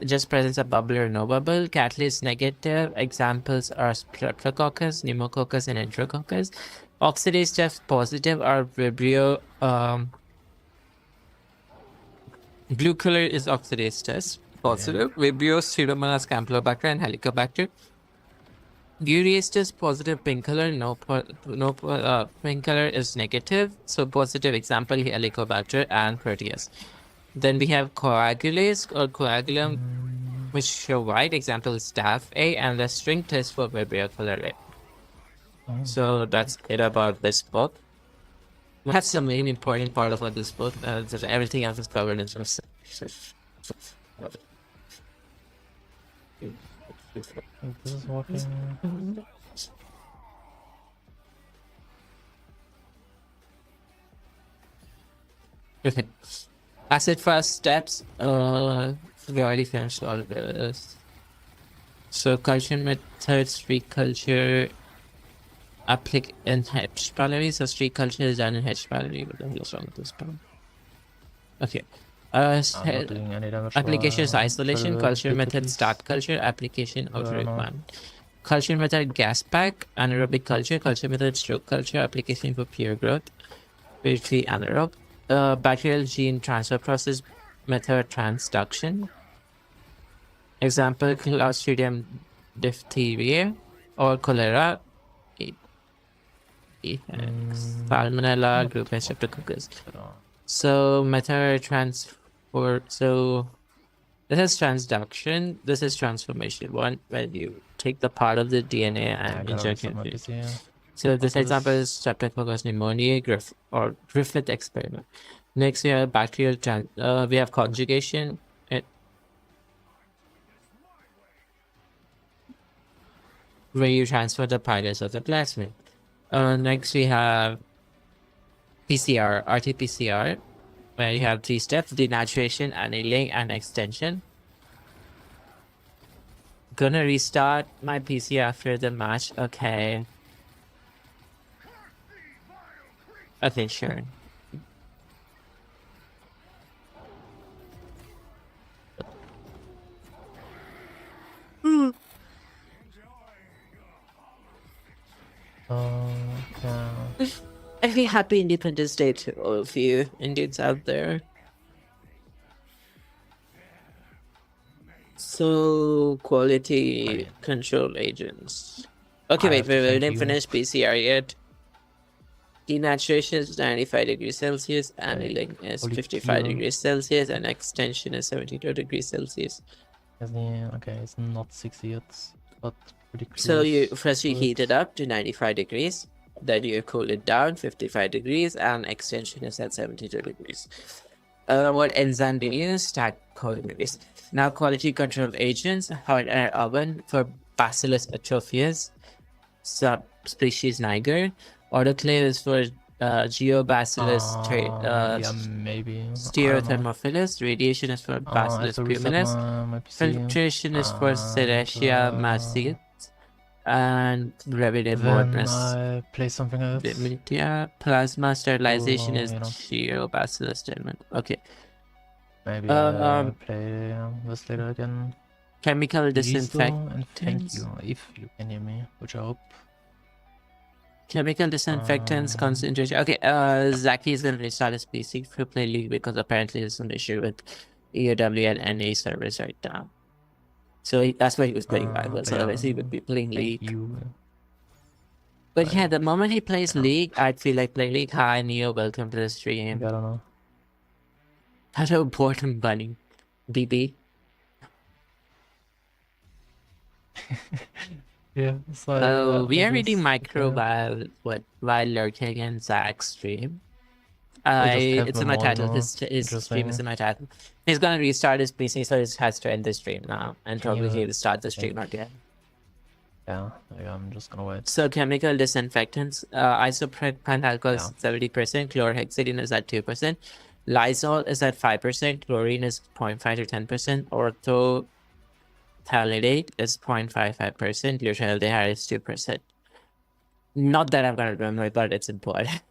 [SPEAKER 1] just presents a bubble or no bubble. Catalase negative. Examples are Streptococcus, Pneumococcus, and Enterococcus. Oxidase test positive are Vibrio. Blue color is oxidase test positive. Vibrio, Pseudomonas, Campylobacter, and Helicobacter. Urease test positive. Pink color, pink color is negative. So positive example Helicobacter and Proteus. Then we have coagulase or coagulum, which show white. Example is Staph A, and the string test for Vibrio cholerae. So that's it about this book. That's the main important part of this book. Everything else is covered in sort of.
[SPEAKER 2] This is working.
[SPEAKER 1] Okay. Acid fast steps. We already finished all of this. So culture methods, street culture, in hedge gallery. So street culture is done in hedge gallery, but what's wrong with this part? Okay. Application is isolation, culture method start culture, application outer requirement. Culture method gas pack, anaerobic culture method stroke culture, application for pure growth, briefly anaerobe. Bacterial gene transfer process method transduction. Example Clostridium diphtheria or cholera. Salmonella group and Streptococcus. So method transfer. So this is transduction. This is transformation. One where you take the part of the DNA and inject it. So this example is Streptococcus pneumoniae Griffith experiment. Next we have bacterial we have conjugation. Where you transfer the pilus of the plasmid. Next we have PCR, RT-PCR, where you have 3 steps: denaturation, annealing, and extension. Gonna restart my PC after the match. Okay. Okay, sure.
[SPEAKER 2] Yeah.
[SPEAKER 1] I feel happy Independence Day to all of you Indians out there. So quality control agents. Okay, wait, we didn't finish PCR yet. Denaturation is 95 degrees Celsius, annealing is 55 degrees Celsius, and extension is 72 degrees Celsius.
[SPEAKER 2] Okay, it's not 60 yet, but pretty close.
[SPEAKER 1] So you first heat it up to 95 degrees, then you cool it down 55 degrees, and extension is at 72 degrees. What enzyme do you use? Stack degrees. Now, quality control agents, hot air oven for Bacillus atrophius, subspecies niger. Autoclave is for Geobacillus
[SPEAKER 2] yeah, maybe.
[SPEAKER 1] stereothermophilus. Radiation is for Bacillus pulmonis. Filtration is for Serratia marcescens. And Revenant
[SPEAKER 2] Then I play something else.
[SPEAKER 1] Yeah, plasma sterilization is Geobacillus diamond. Okay.
[SPEAKER 2] Maybe I play this later again.
[SPEAKER 1] Chemical
[SPEAKER 2] And
[SPEAKER 1] disinfectant.
[SPEAKER 2] thank you, if you can hear me, which I hope.
[SPEAKER 1] Chemical disinfectants, concentration. Okay, Zaki is going to restart his PC for Play League because apparently there's an issue with EOW and NA servers right now. So that's why he was playing Bible, so otherwise he would be playing League. But yeah, the moment he plays League, I'd feel like playing League. Hi, Neo, welcome to the stream.
[SPEAKER 2] I don't know.
[SPEAKER 1] Hello, important bunny. BB.
[SPEAKER 2] Yeah, so
[SPEAKER 1] we are reading micro while lurking in Zach's stream. It's in my title. His stream is in my title. He's gonna restart his PC, so he has to end the stream now, and probably he will start the stream again.
[SPEAKER 2] Yeah, I'm just gonna wait.
[SPEAKER 1] So chemical disinfectants, isopropyl alcohol is 70%, chlorhexidine is at 2%, Lysol is at 5%, chlorine is 0.5 to 10%, orthothalidate is 0.55%, glutaraldehyde is 2%. Not that I'm gonna remember, but it's important.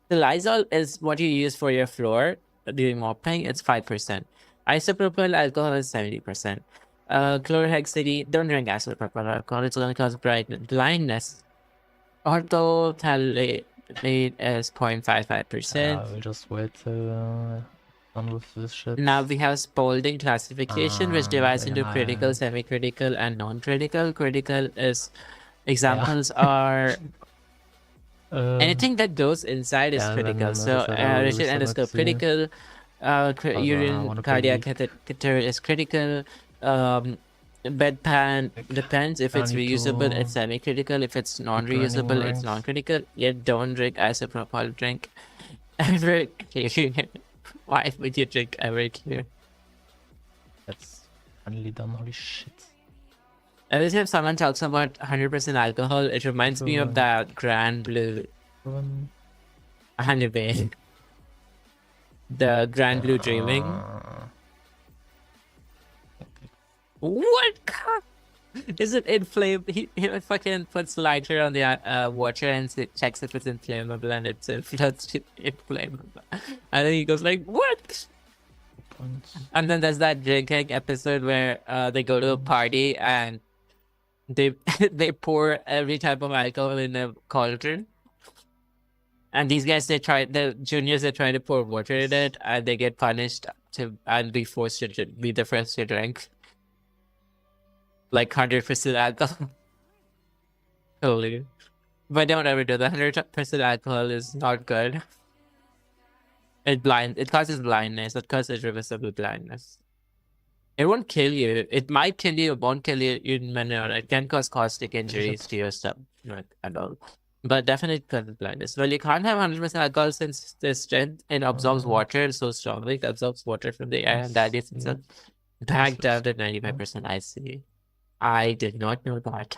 [SPEAKER 1] The Lysol is what you use for your floor during mopping. It's 5%. Isopropyl alcohol is 70%. Chlorhexidine, don't drink isopropyl alcohol. It's going to cause blindness. Orthothalate is 0.55%.
[SPEAKER 2] We'll just wait on with this shit.
[SPEAKER 1] Now we have Spalding classification, which divides into critical, semi-critical, and non-critical. Critical is examples are anything that goes inside is critical. So rigid endoscope critical, urine cardiac catheter is critical. Bedpan depends. If it's reusable, it's semi-critical. If it's non-reusable, it's non-critical. Yet don't drink isopropyl drink. Why would you drink Everclear?
[SPEAKER 2] That's finally done. Holy shit.
[SPEAKER 1] Every time someone talks about 100% alcohol, it reminds me of that Grand Blue anime. The Grand Blue Dreaming. What? Is it inflamed? He fucking puts lighter on the water and checks if it's inflammable, and it's inflammable. And then he goes like, what? And then there's that drinking episode where they go to a party and they pour every type of alcohol in a cauldron. And these guys, the juniors, they're trying to pour water in it, and they get punished and be forced to be the first to drink. Like 100% alcohol. Totally. But don't ever do that. 100% alcohol is not good. It causes blindness. It causes irreversible blindness. It won't kill you. It might kill you. It won't kill you in manner. It can cause caustic injuries to your stomach and all. But definitely causes blindness. Well, you can't have 100% alcohol since the strength it absorbs water so strongly. It absorbs water from the air, and that is itself backed down to 95%. I see. I did not know that.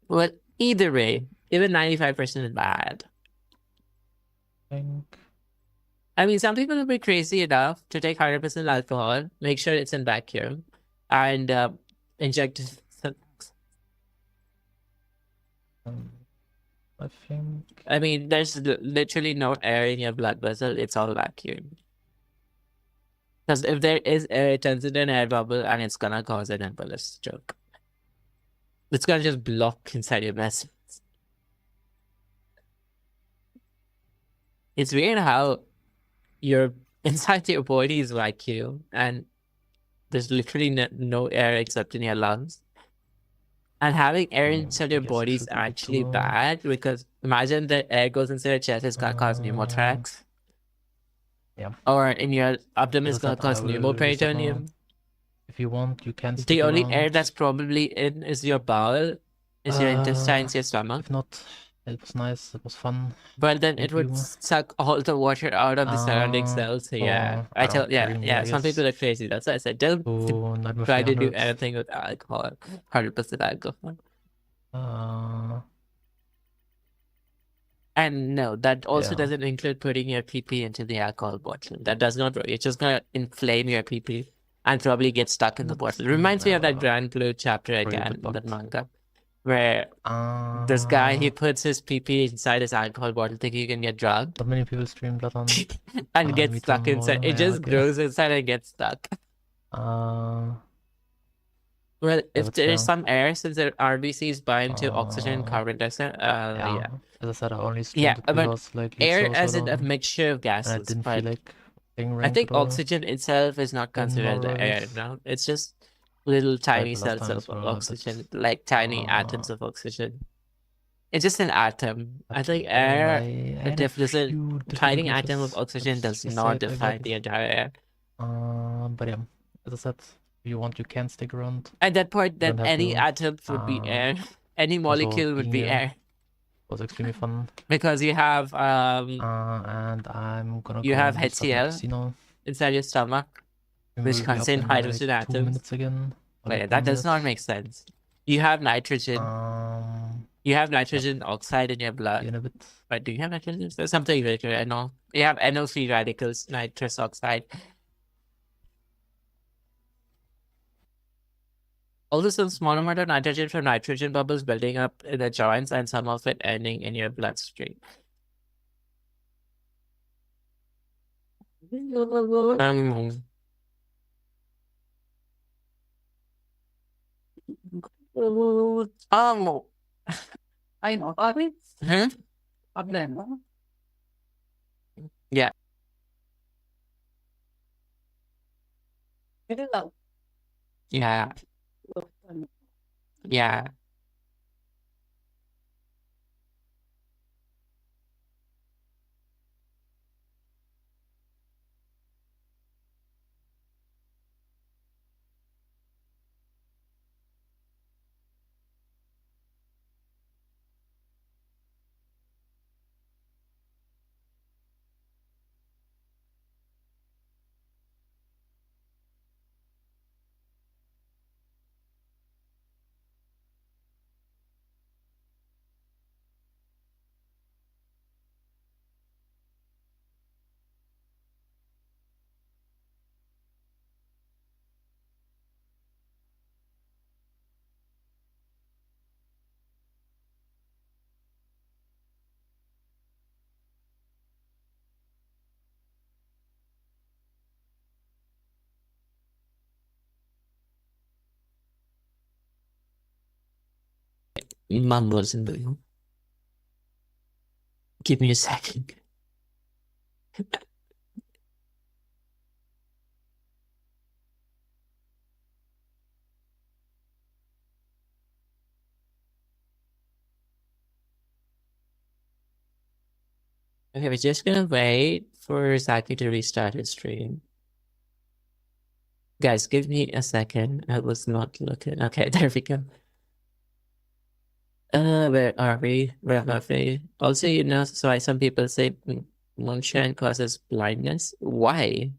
[SPEAKER 1] Well, either way, even 95% is bad. I mean, some people will be crazy enough to take 100% alcohol, make sure it's in vacuum, and inject.
[SPEAKER 2] I think.
[SPEAKER 1] I mean, there's literally no air in your blood vessel. It's all vacuum. Because if there is air, it turns into an air bubble, and it's gonna cause an embolus stroke. It's gonna just block inside your vessels. It's weird how your inside your body is vacuum, and there's literally no air except in your lungs. And having air inside
[SPEAKER 2] I
[SPEAKER 1] your
[SPEAKER 2] guess
[SPEAKER 1] body
[SPEAKER 2] it
[SPEAKER 1] is
[SPEAKER 2] should be
[SPEAKER 1] actually
[SPEAKER 2] visible.
[SPEAKER 1] bad, because imagine the air goes into your chest, it's gonna cause pneumothorax.
[SPEAKER 2] Yeah.
[SPEAKER 1] Or in your abdomen,
[SPEAKER 2] As
[SPEAKER 1] it's
[SPEAKER 2] I
[SPEAKER 1] gonna
[SPEAKER 2] said,
[SPEAKER 1] cause
[SPEAKER 2] I will reset now.
[SPEAKER 1] pneumoperitoneum.
[SPEAKER 2] If you want, you can stick
[SPEAKER 1] The only air
[SPEAKER 2] around.
[SPEAKER 1] that's probably in is your bowel, is your intestines, your stomach.
[SPEAKER 2] If not, it was nice. It was fun.
[SPEAKER 1] But then it
[SPEAKER 2] Thank
[SPEAKER 1] would
[SPEAKER 2] you.
[SPEAKER 1] suck all the water out of the surrounding cells. Yeah,
[SPEAKER 2] I don't carry me, I
[SPEAKER 1] Some
[SPEAKER 2] guess.
[SPEAKER 1] people are crazy. That's why I said don't
[SPEAKER 2] To Nightmare
[SPEAKER 1] try to do
[SPEAKER 2] 300.
[SPEAKER 1] anything with alcohol. 100% alcohol. And no, that also
[SPEAKER 2] Yeah.
[SPEAKER 1] doesn't include putting your pee into the alcohol bottle. That does not work. It's just gonna inflame your pee and probably get stuck in the bottle. Reminds me of that Grand Blue chapter again in that manga, where this guy, he puts his pee inside his alcohol bottle thinking you can get drugged.
[SPEAKER 2] Not many people stream that on.
[SPEAKER 1] And gets stuck inside. It just grows inside and gets stuck. Well, if there is some air, since the RBCs bind to oxygen, carbon dioxide, yeah.
[SPEAKER 2] As I said, I only streamed it
[SPEAKER 1] but
[SPEAKER 2] because like
[SPEAKER 1] air
[SPEAKER 2] Lisa
[SPEAKER 1] as
[SPEAKER 2] was
[SPEAKER 1] in a
[SPEAKER 2] on,
[SPEAKER 1] mixture of
[SPEAKER 2] and
[SPEAKER 1] gases.
[SPEAKER 2] I didn't
[SPEAKER 1] but
[SPEAKER 2] feel like being
[SPEAKER 1] I
[SPEAKER 2] ranked
[SPEAKER 1] think
[SPEAKER 2] at all.
[SPEAKER 1] oxygen itself is not considered the air, no? It's just little tiny
[SPEAKER 2] the last
[SPEAKER 1] cells
[SPEAKER 2] time
[SPEAKER 1] of
[SPEAKER 2] as well,
[SPEAKER 1] oxygen, like tiny atoms of oxygen. It's just an atom. I think air,
[SPEAKER 2] Anyway,
[SPEAKER 1] a tiny atom of oxygen does not define the entire air.
[SPEAKER 2] But yeah, as I said, if you want, you can stick around.
[SPEAKER 1] At that point, then
[SPEAKER 2] don't have
[SPEAKER 1] any
[SPEAKER 2] to.
[SPEAKER 1] atom would be air. Any molecule would be
[SPEAKER 2] being here
[SPEAKER 1] air.
[SPEAKER 2] Was extremely fun.
[SPEAKER 1] Because you have
[SPEAKER 2] and I'm gonna
[SPEAKER 1] you
[SPEAKER 2] go
[SPEAKER 1] have
[SPEAKER 2] and restart my
[SPEAKER 1] HCl
[SPEAKER 2] PC now.
[SPEAKER 1] inside your stomach,
[SPEAKER 2] We
[SPEAKER 1] which
[SPEAKER 2] will be up
[SPEAKER 1] contain
[SPEAKER 2] in
[SPEAKER 1] hydrogen
[SPEAKER 2] like 2
[SPEAKER 1] atoms.
[SPEAKER 2] minutes again. or
[SPEAKER 1] Wait,
[SPEAKER 2] like
[SPEAKER 1] that
[SPEAKER 2] 1
[SPEAKER 1] does
[SPEAKER 2] minute.
[SPEAKER 1] not make sense. You have nitrogen. You have nitrogen oxide in your blood.
[SPEAKER 2] In a bit.
[SPEAKER 1] But do you have nitrogen? There's something later, I know. You have NO3 radicals, nitrous oxide. Also, some small amount of nitrogen from nitrogen bubbles building up in the joints, and some of it ending in your bloodstream. I know. Huh? Yeah. Yeah. Yeah. Mumbles in the room. Give me a second. Okay, we're just gonna wait for Zaki to restart his stream. Guys, give me a second. I was not looking. Okay, there we go. Where are we? Where are we? Also, you know, so some people say moonshine causes blindness. Why?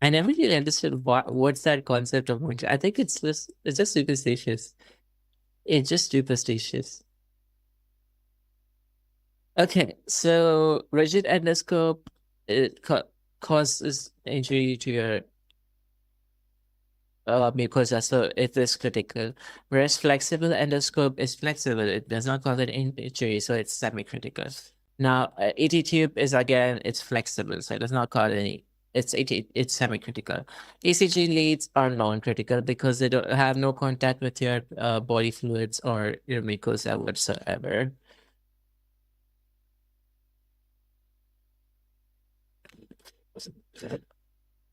[SPEAKER 1] I never really understood what's that concept of moonshine. I think it's just superstitious. It's just superstitious. Okay, so rigid endoscope, it causes injury to your mucosa, so it is critical. Whereas flexible endoscope is flexible; it does not cause an injury, so it's semi-critical. Now, ET tube is again it's flexible, so it does not cause any. It's semi-critical. ECG leads are non-critical because they don't have no contact with your body fluids or your mucosa whatsoever.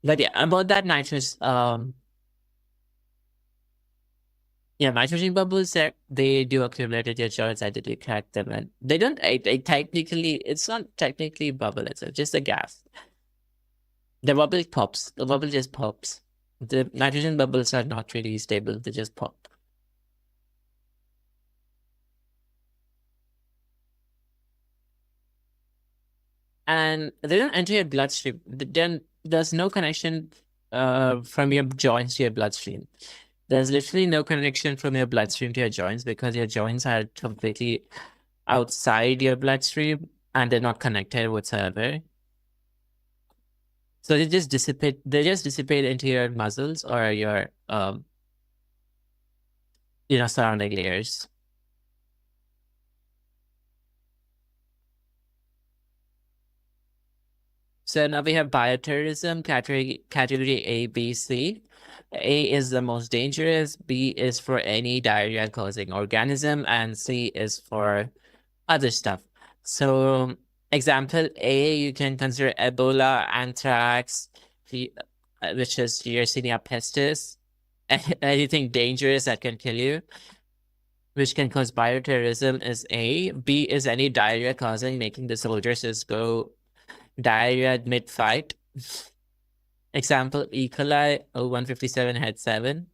[SPEAKER 1] But yeah, about that nitrous, nitrogen bubbles they do accumulate at your joints. I did crack them, and they don't. They technically, it's not technically bubble. It's just a gas. The bubble pops. The bubble just pops. The nitrogen bubbles are not really stable. They just pop. And they don't enter your bloodstream. Then there's no connection from your joints to your bloodstream. There's literally no connection from your bloodstream to your joints because your joints are completely outside your bloodstream and they're not connected whatsoever. So they just dissipate. They just dissipate into your muscles or your surrounding layers. So now we have bioterrorism, category A, B, C. A is the most dangerous, B is for any diarrhea-causing organism, and C is for other stuff. So, example A, you can consider Ebola, anthrax, which is Yersinia pestis, anything dangerous that can kill you, which can cause bioterrorism is A. B is any diarrhea causing, making the soldiers just go diarrhea mid-fight. Example, E. coli, O157 head 7.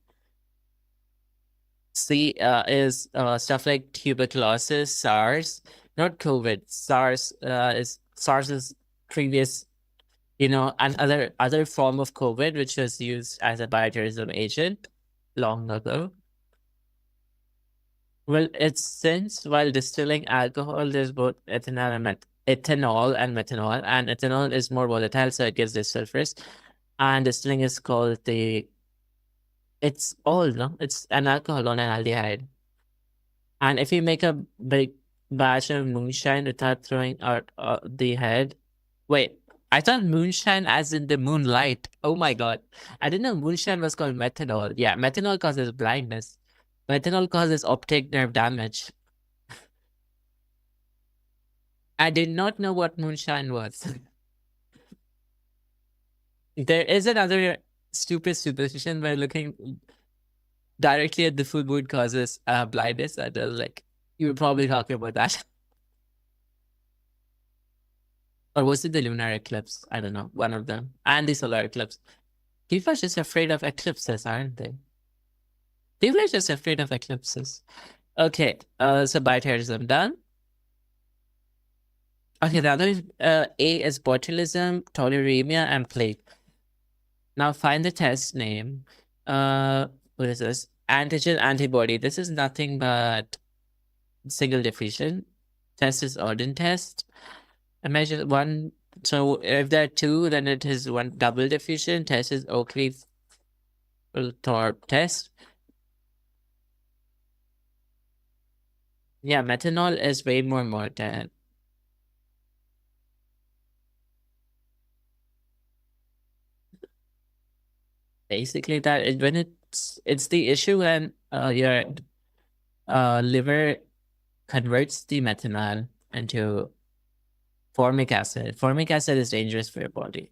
[SPEAKER 1] C is stuff like tuberculosis, SARS, not COVID. SARS is previous, other form of COVID, which was used as a bioterrorism agent long ago. Well, it's since while distilling alcohol, there's both ethanol and methanol, and ethanol is more volatile, so it gets distilled first. And distilling is called it's an alcohol on an aldehyde. And if you make a big batch of moonshine without throwing out the head, wait, I thought moonshine as in the moonlight. Oh my God. I didn't know moonshine was called methanol. Yeah, methanol causes blindness. Methanol causes optic nerve damage. I did not know what moonshine was. There is another stupid superstition by looking directly at the full moon causes blindness. And like, you were probably talking about that. Or was it the lunar eclipse? I don't know. One of them. And the solar eclipse. People are just afraid of eclipses, aren't they? People are just afraid of eclipses. Okay, so bioterrorism done. Okay, the other A is botulism, tularemia, and plague. Now find the test name. What is this? Antigen antibody. This is nothing but single diffusion. Test is Odin test. Imagine one. So if there are two, then it is one double diffusion. Test is Oakley-Thorpe test. Yeah, methanol is way more important. Basically, when it's the issue when your liver converts the methanol into formic acid. Formic acid is dangerous for your body.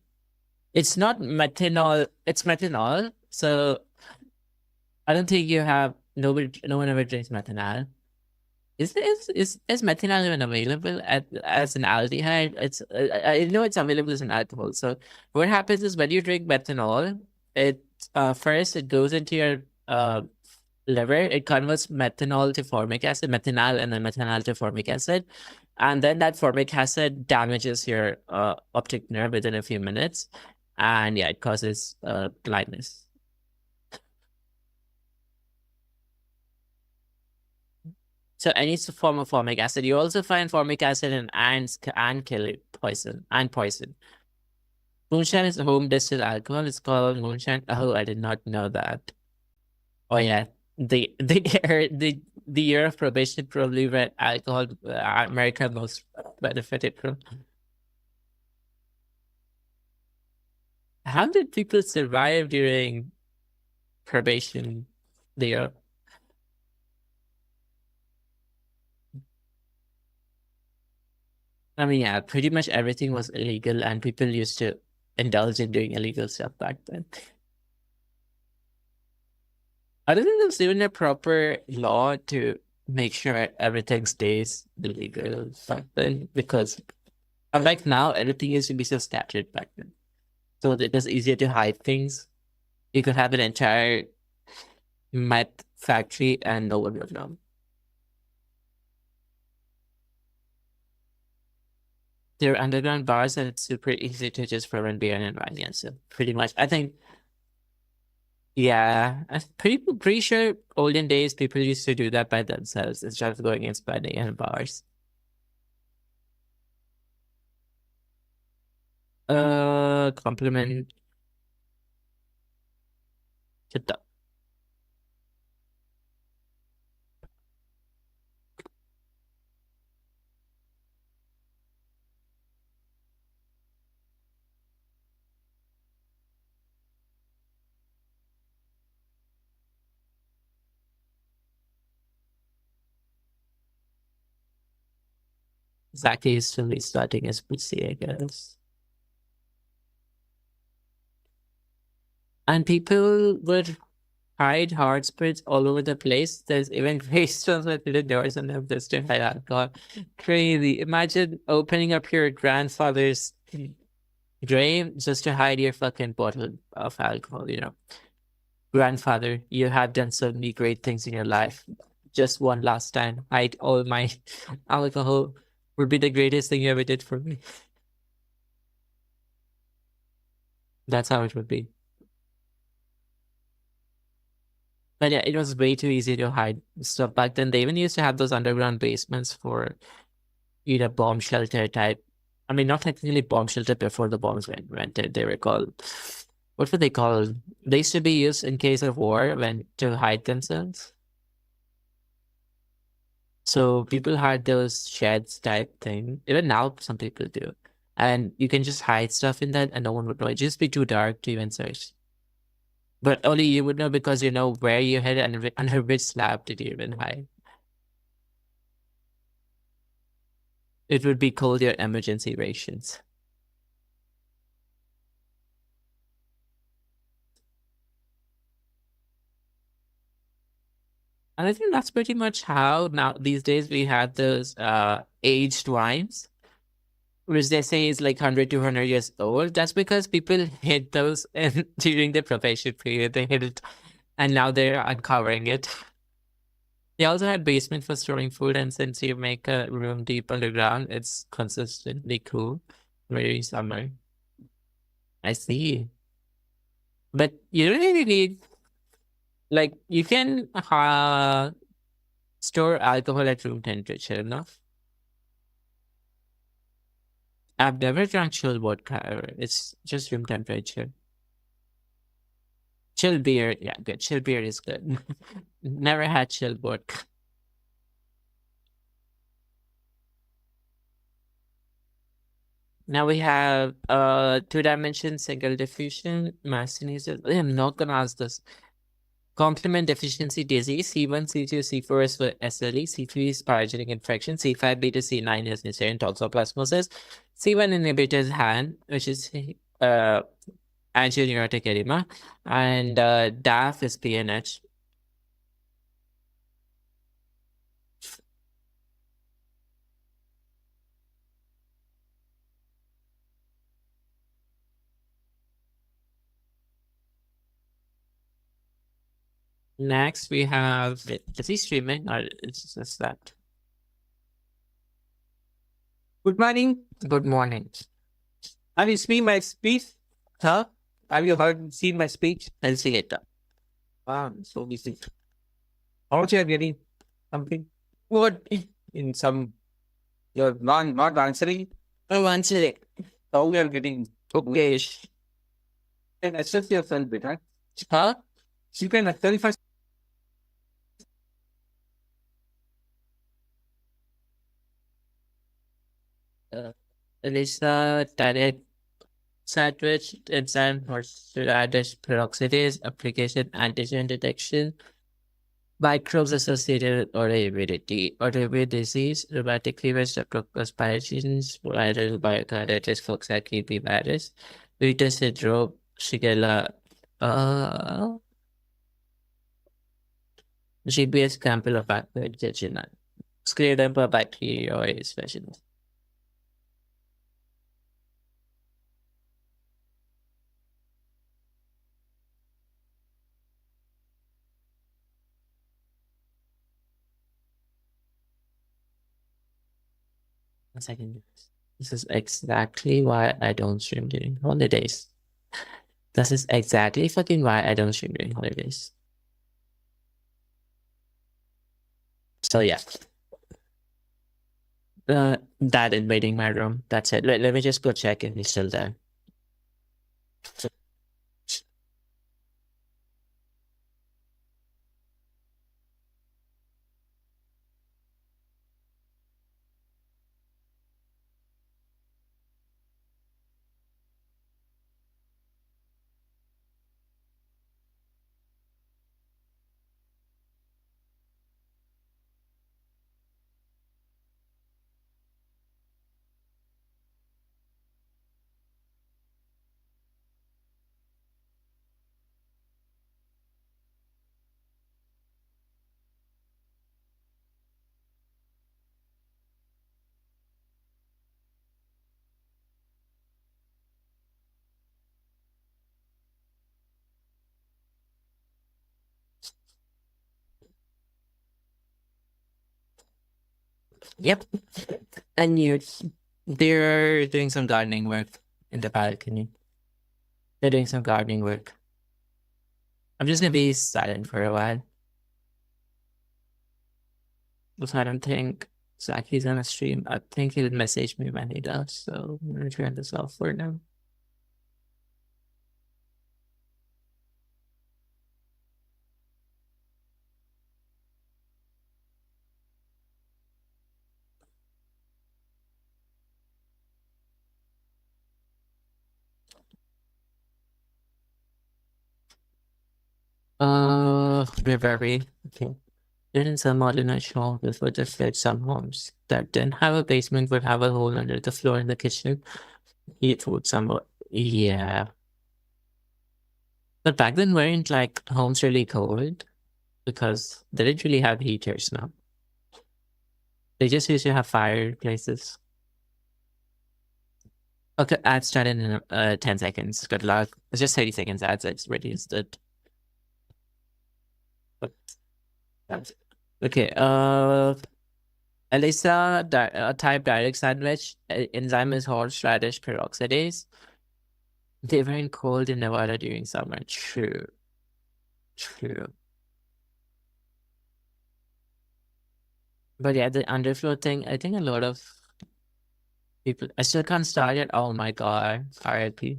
[SPEAKER 1] It's not methanol. It's methanol. So I don't think no one ever drinks methanol. Is methanol even available as an aldehyde? I know it's available as an alcohol. So what happens is when you drink methanol, it first it goes into your liver. It converts methanol to formic acid, methanol, and then methanol to formic acid, and then that formic acid damages your optic nerve within a few minutes, and yeah, it causes blindness. So any form of formic acid. You also find formic acid in ants and poison. Moonshine is a home distilled alcohol. It's called moonshine. Oh, I did not know that. Oh yeah, the year of probation probably where alcohol America most benefited from. How did people survive during probation there? I mean, yeah, pretty much everything was illegal, and people used to indulge in doing illegal stuff back then. I don't think there's even a proper law to make sure everything stays illegal back then, because unlike now, everything used to be so scattered back then. So it was easier to hide things. You could have an entire meth factory and no one would know. There are underground bars and it's super easy to just ferment beer and wine. Yeah, so pretty much, I think, yeah, I'm pretty sure olden days people used to do that by themselves instead of going and spending in bars. Compliment. Zach is still starting his PC, I guess. And people would hide hard spirits all over the place. There's even gravestones with little doors on them just to hide alcohol. Crazy. Imagine opening up your grandfather's grave just to hide your fucking bottle of alcohol, you know. Grandfather, you have done so many great things in your life. Just one last time, hide all my alcohol would be the greatest thing you ever did for me. That's how it would be. But yeah, it was way too easy to hide stuff back then. They even used to have those underground basements for, you know, bomb shelter type. I mean, not technically bomb shelter before the bombs were invented. They were called, what were they called? They used to be used in case of war when to hide themselves. So people had those sheds type thing. Even now, some people do. And you can just hide stuff in that and no one would know. It'd just be too dark to even search. But only you would know because you know where you hid and under which slab did you even hide. It would be called your emergency rations. And I think that's pretty much how now these days we have those aged wines, which they say is like 100, 200 years old. That's because people hid those during the probation period. They hid it and now they're uncovering it. They also had basement for storing food, and since you make a room deep underground, it's consistently cool. Very summer. I see. But you don't really need, like, you can store alcohol at room temperature enough. I've never drank chilled vodka ever. It's just room temperature. Chilled beer, yeah, good. Chilled beer is good. Never had chilled vodka. Now we have two-dimension single diffusion mastinesis. I'm not gonna ask this. Complement deficiency disease, C1, C2, C4 is for SLE, C3 is pyrogenic infection, C5 beta C9 is Neisseria toxoplasmosis, C1 inhibitors HAN, which is angioneuritic edema, and DAF is PNH. Next, we have, is he streaming or is just that?
[SPEAKER 4] Good morning.
[SPEAKER 1] Good morning.
[SPEAKER 4] Have you seen my speech?
[SPEAKER 1] Huh?
[SPEAKER 4] Have you seen my speech?
[SPEAKER 1] I'll see it.
[SPEAKER 4] Wow, so busy. How much you are getting something? What in some you're not answering?
[SPEAKER 1] Oh, answer it.
[SPEAKER 4] How you are getting
[SPEAKER 1] Okay.
[SPEAKER 4] and assess yourself better.
[SPEAKER 1] Huh?
[SPEAKER 4] You can clarify.
[SPEAKER 1] Elisa direct sandwich enzyme horseradish peroxidase application antigen detection. Microbes associated with autoimmune disease, rheumatic fever, streptococcus pyogenes, viral myocarditis, Coxsackie virus, Reader syndrome, Shigella, uh, GBS Campylobacter jejuni, Scleroderma bacteria specialist. One second. This is exactly why I don't stream during holidays. This is exactly fucking why I don't stream during holidays. So yeah. Dad invading my room. That's it. Let me just go check if he's still there. Yep. And they're doing some gardening work in the balcony. They're doing some gardening work. I'm just gonna be silent for a while. Because I don't think Zaki's gonna stream. I think he'll message me when he does, so I'm gonna turn this off for now. We're very okay. Didn't some modernized home before just like some homes that didn't have a basement would have a hole under the floor in the kitchen. Heat would somewhat, yeah. But back then weren't like homes really cold because they didn't really have heaters now. They just used to have fireplaces. Okay, ads started in 10 seconds. Good luck. It's just 30 seconds ads. It's reduced it. But that's it. Okay, Elisa type direct sandwich. Enzyme is horseradish peroxidase. They weren't cold in Nevada during summer. True. True. But yeah, the underflow thing, I think a lot of people, I still can't start it. Oh my god. RIP.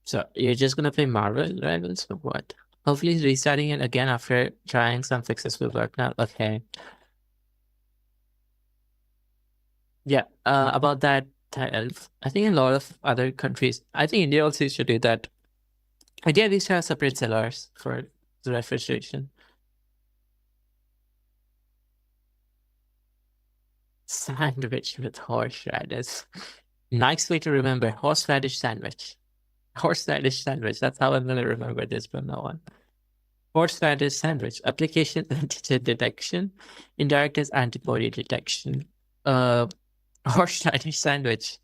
[SPEAKER 1] So you're just gonna play Marvel Rivals or what? Hopefully he's restarting it again after trying some fixes will work now. Okay. Yeah, about that, I think a lot of other countries, I think India also should do that. India needs to have separate cellars for the refrigeration. Sandwich with horseradish. Nice way to remember. Horseradish sandwich. Horseradish sandwich. That's how I'm gonna remember this from now on. Horseradish sandwich. Application antigen detection. Indirect is antibody detection. Horseradish sandwich.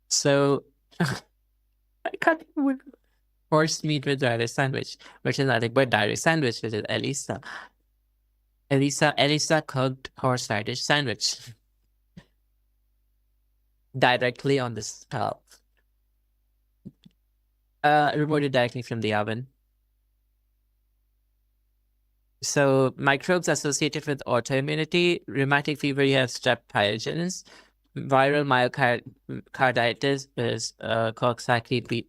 [SPEAKER 1] So I can't remember. Horse meat with radish sandwich, which is nothing but direct sandwich, which is Elisa. Elisa cooked horseradish sandwich directly on the stove. Reported directly from the oven. So microbes associated with autoimmunity, rheumatic fever, you have strep pyogenes. Viral myocarditis is Coxsackie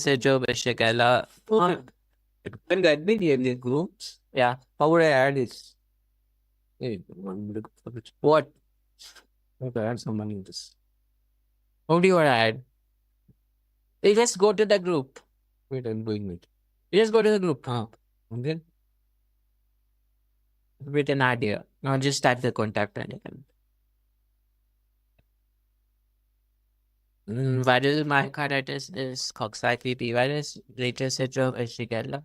[SPEAKER 1] syndrome, Shigella.
[SPEAKER 4] When the admin in the groups,
[SPEAKER 1] Yeah.
[SPEAKER 4] how would I add this? Hey, what? Okay, add some money in this.
[SPEAKER 1] Who do you want to add? You just go to the group.
[SPEAKER 4] Wait, I'm doing it.
[SPEAKER 1] You just go to the group
[SPEAKER 4] And then
[SPEAKER 1] with an idea. Or just type the contact and viral myocarditis is coxsackie B virus, later syndrome is Shigella,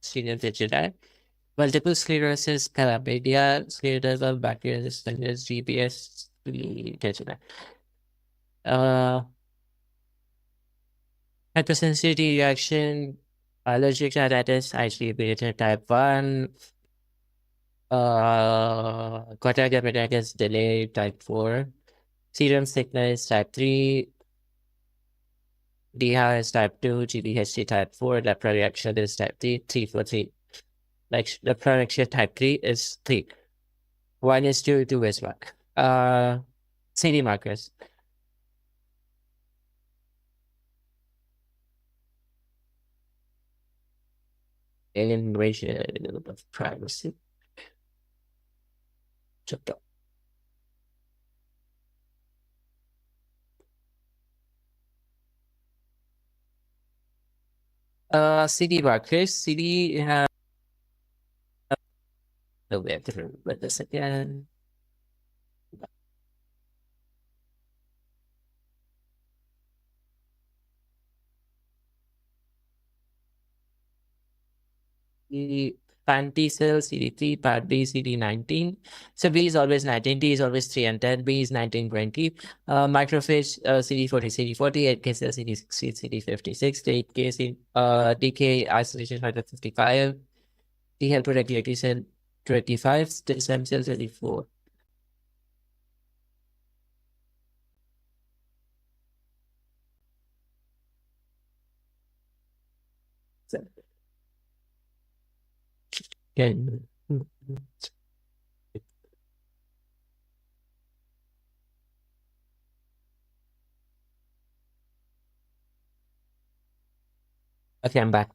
[SPEAKER 1] senior digital. Multiple sclerosis, chlamydia, scleroderma, bacterial resistance, GBS, digital. Hypersensitivity reaction, allergic rhinitis, IgE type 1, cardiac appendicitis delay type 4, serum sickness type 3, DHA is type 2, GBHD type 4, lepra reaction is type 3, 3 for 3. Like lepra reaction type 3 is 3. 1 is 2, 2 is 1. CD markers. Invasion of privacy. Chapter. CD markers. CD have. Oh, we have to remember this again. The Panty cell CD3, part B, CD19. So B is always 19, D is always 3 and 10, B is 19, 20. Microphage CD40, CD40, 8K cell CD60, CD56, 8K DK isolation factor 55, T helper regulatory cell 25, stem cell 34. So, again. Okay, I'm back.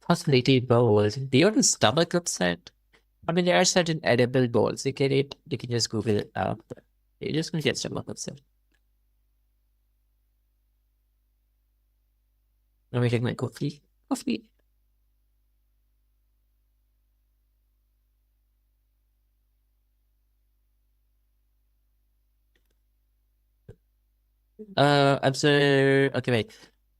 [SPEAKER 1] Possibility bowls. Do you have a stomach upset? I mean, there are certain edible bowls you can eat. You can just Google it up. You're just gonna get stomach upset. Let me take my coffee. Coffee. Observe. Okay, wait.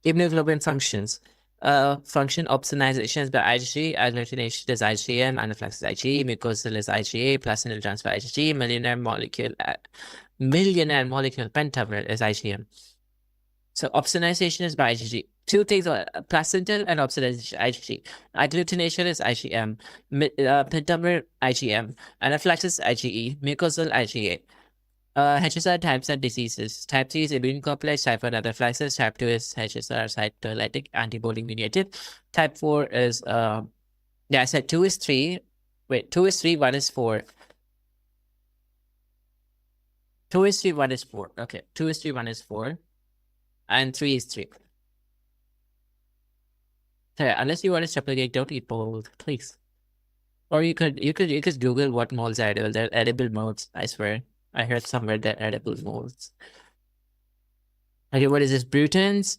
[SPEAKER 1] Immunoglobulin functions. Function opsonizations by IgG, agglutination is IgM, anaphylaxis IgE, mucosal is IgA, placental transfer IgG, millionaire molecule pentamer is IgM. So opsonization is by IgG. Two things are placental and opsonization IgG. Agglutination is IgM, pentamer IgM, anaphylaxis IgE, mucosal IgA. HSR types and diseases. Type 3 is immune complex, type 1 anaphylaxis, type 2 is HSR cytolytic antibody mediated. Type 4 is yeah, I said 2 is 3. Wait, 2 is 3, 1 is 4. 2 is 3, 1 is 4. Okay, 2 is 3, 1 is 4. And 3 is 3. So, unless you want to supplicate, don't eat bold, please. Or you could Google what molds are edible. They're edible molds, I swear. I heard somewhere they're edible molds. Okay, what is this? Brutans,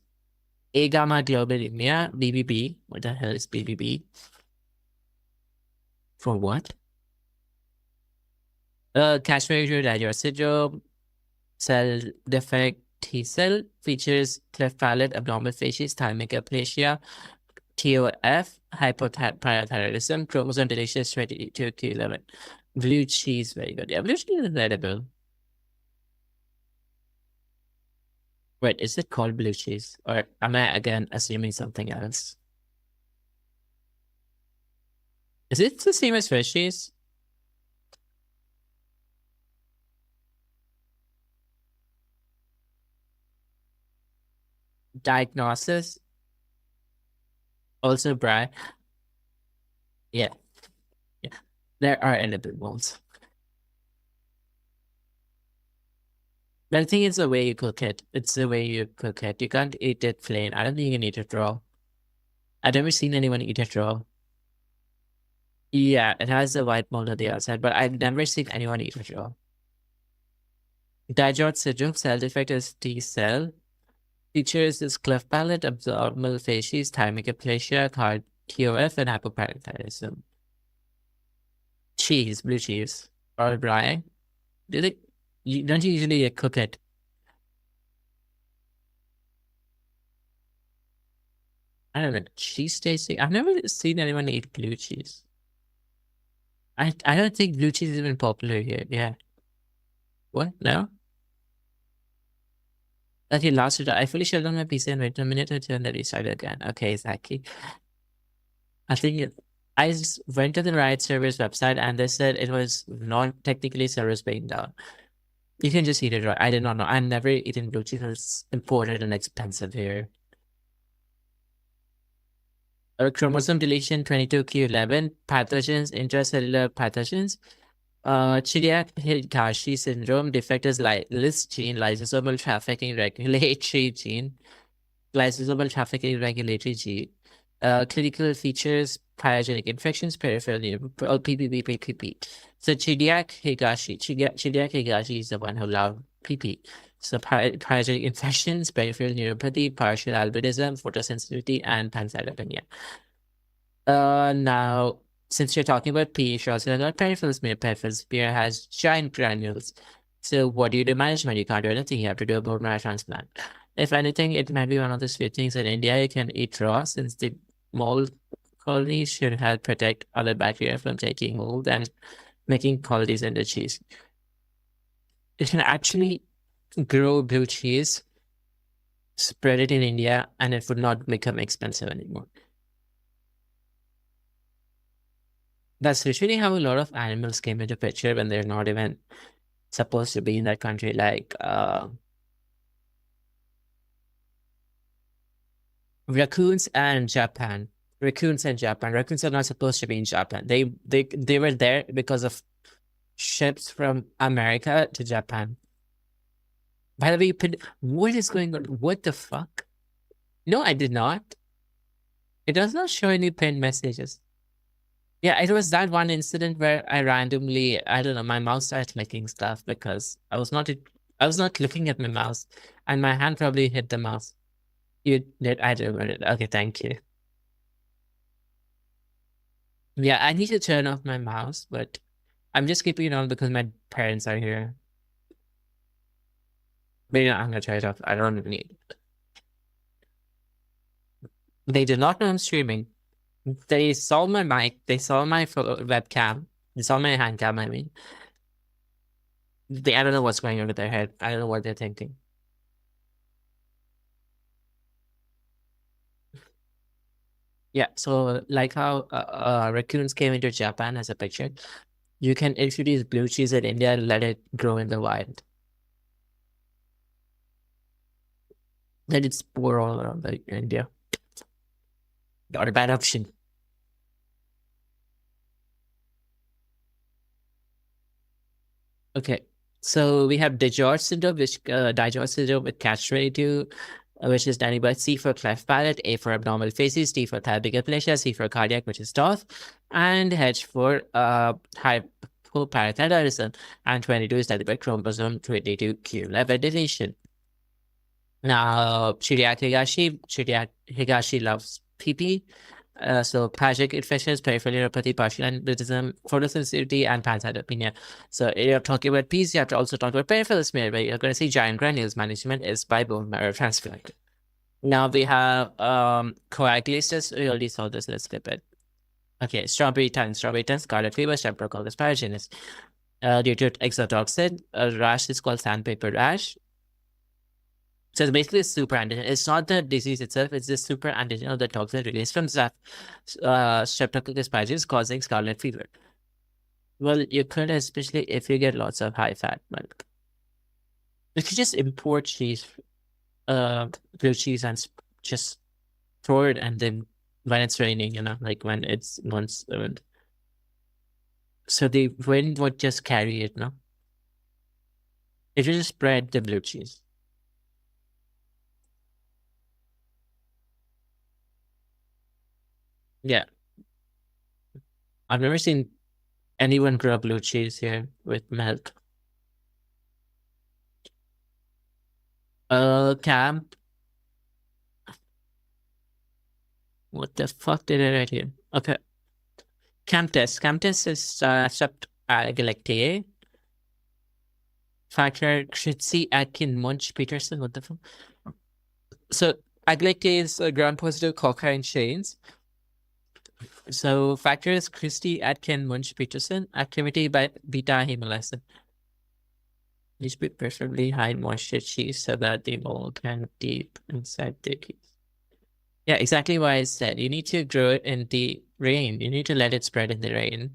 [SPEAKER 1] A gamma globulinemia, BBB. What the hell is BBB? For what? Kashmir syndrome, cell defect, T cell, features cleft palate, abnormal facies, thymic aplasia, TOF, hypoparathyroidism, chromosome deletions 22 to 11. Blue cheese, very good. Yeah, blue cheese is edible. Wait, is it called blue cheese? Or am I again assuming something else? Is it the same as fish cheese? Diagnosis? Also Bry. Yeah. Yeah. There are edible ones. But I think it's the way you cook it. It's the way you cook it. You can't eat it plain. I don't think you can eat it raw. I've never seen anyone eat it raw. Yeah, it has the white mold on the outside, but I've never seen anyone eat it raw. Digeorge syndrome, cell defect is T cell. Features is cleft palate, abnormal facies, thymic aplasia, card TOF, and hypoparathyroidism. Cheese, blue cheese, or dry. Don't you usually cook it? I don't know, cheese tasting. I've never seen anyone eat blue cheese. I don't think blue cheese is even popular here. Yeah. What? No? Okay, last I fully shut down my PC and wait a minute or two and then restart again. Okay, exactly. I think I just went to the Riot server's website and they said it was not technically servers being down. You can just eat it raw. I did not know. I've never eaten blue cheese. It's imported and expensive here. Chromosome deletion 22q11, pathogens, intracellular pathogens. Chidiac-Higashi syndrome, defect is list gene, lysosomal trafficking regulatory gene, lysosomal trafficking regulatory gene. Clinical features, pyogenic infections, peripheral PPP. So Chidiac-Higashi is the one who loved PP. So pyogenic infections, peripheral neuropathy, partial albinism, photosensitivity, and pancytopenia. Now, since you're talking about pH, you're also about peripheral smear. Peripheral smear has giant granules. So what do you do management? You can't do anything. You have to do a bone marrow transplant. If anything, it might be one of those few things in India you can eat raw, since the mold colonies should help protect other bacteria from taking mold and making colonies into cheese. You can actually grow blue cheese, spread it in India, and it would not become expensive anymore. That's literally how a lot of animals came into picture when they're not even supposed to be in that country, like raccoons and Japan. Raccoons are not supposed to be in Japan. They were there because of ships from America to Japan. By the way, what is going on? What the fuck? No, I did not. It does not show any pinned messages. Yeah, it was that one incident where I randomly, I don't know, my mouse started clicking stuff because I was not looking at my mouse, and my hand probably hit the mouse. You did? I did it. Okay, thank you. Yeah, I need to turn off my mouse, but I'm just keeping it on because my parents are here. But yeah, I'm gonna turn it off. I don't need it. They do not know I'm streaming. They saw my mic, they saw my webcam, they saw my hand cam, I mean. I don't know what's going on with their head. I don't know what they're thinking. Yeah, so like how raccoons came into Japan as a picture, you can introduce blue cheese in India and let it grow in the wild. Let it spore all around India. Not a bad option. Okay, so we have DiGeorge syndrome, with catch-22, which is done by C for cleft palate, A for abnormal facies, T for thymic aplasia, C for cardiac, which is TOF, and H for hypoparathyroidism, and 22 is done by chromosome 22q11 deletion. Now, Higashi loves PP. So pyogenic infections, peripheral neuropathy, partial albinism, photosensitivity, and pancytopenia. So you're talking about P's, you have to also talk about peripheral smear, where you're going to see giant granules. Management is by bone marrow transplant. Now we have coagulatus. We already saw this. Let's skip it. Okay, strawberry tongue, scarlet fever, streptococcus pyogenes. Due to exotoxin, a rash is called sandpaper rash. So it's basically a super antigen. It's not the disease itself, it's the super antigen of the toxin released from streptococcus pyogenes causing scarlet fever. Well, you could, especially if you get lots of high-fat milk. You could just import cheese, blue cheese, and just throw it, and then when it's raining, like when it's monsoon. So the wind would just carry it, no? It will spread the blue cheese. Yeah. I've never seen anyone grow blue cheese here with milk. Camp. What the fuck did I write here? Okay. Camtest. Camtest is sub galactea. Factor Kritzi Atkin Munch Peterson. What the fuck? So galactea is gram-positive cocaine chains. So factors Christie Atkin Munch Peterson. Activity by beta hemolysis. These be preferably high moisture cheese so that the mold can deep inside the cheese. Yeah, exactly what I said. You need to grow it in the rain. You need to let it spread in the rain.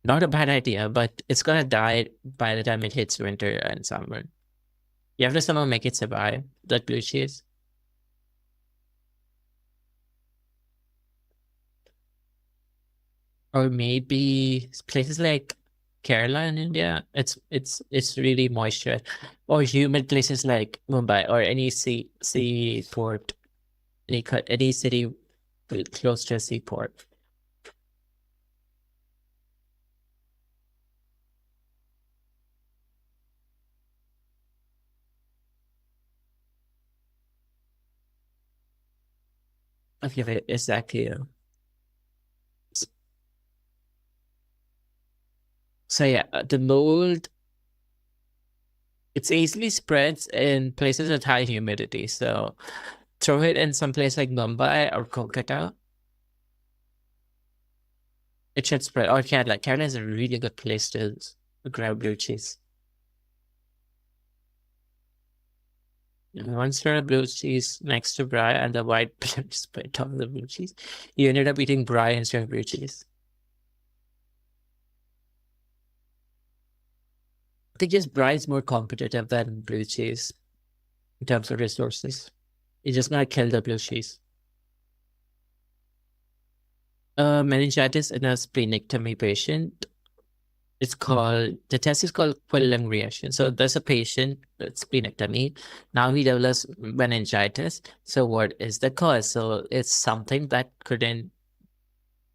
[SPEAKER 1] Not a bad idea, but it's gonna die by the time it hits winter and summer. You have to somehow make it survive, that blue cheese. Or maybe places like Kerala in India, it's really moisture. Or humid places like Mumbai or any seaport, any city close to a seaport. Okay, exactly. So yeah, the mold, it's easily spreads in places with high humidity. So throw it in some place like Mumbai or Kolkata. It should spread. Or Kerala. Kerala is a really good place to grow blue cheese. Once you're a blue cheese next to brie and the white spread on the blue cheese, you ended up eating brie instead of blue cheese. I think just brie is more competitive than blue cheese in terms of resources. It's just gonna kill the blue cheese. Meningitis in a splenectomy patient. It's called, the test is called Quilling reaction. So there's a patient with splenectomy. Now he develops meningitis. So what is the cause? So it's something that couldn't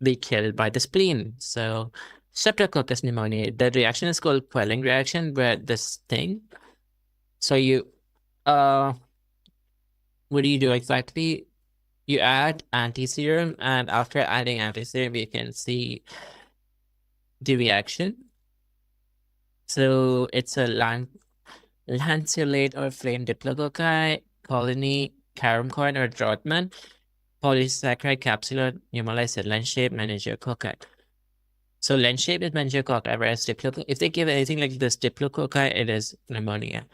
[SPEAKER 1] be killed by the spleen. So Streptococcus pneumoniae, the reaction is called Quilling reaction, where this thing. So you, what do you do exactly? You add antiserum, and after adding antiserum, you can see the reaction. So it's a lanceolate or flame diplococci, colony, carum-corn or Drottman, polysaccharide capsular, pneumolysate, lens shape, meningococci. So lens shape is meningococci, whereas diplococci, if they give anything like this diplococci, it is pneumonia.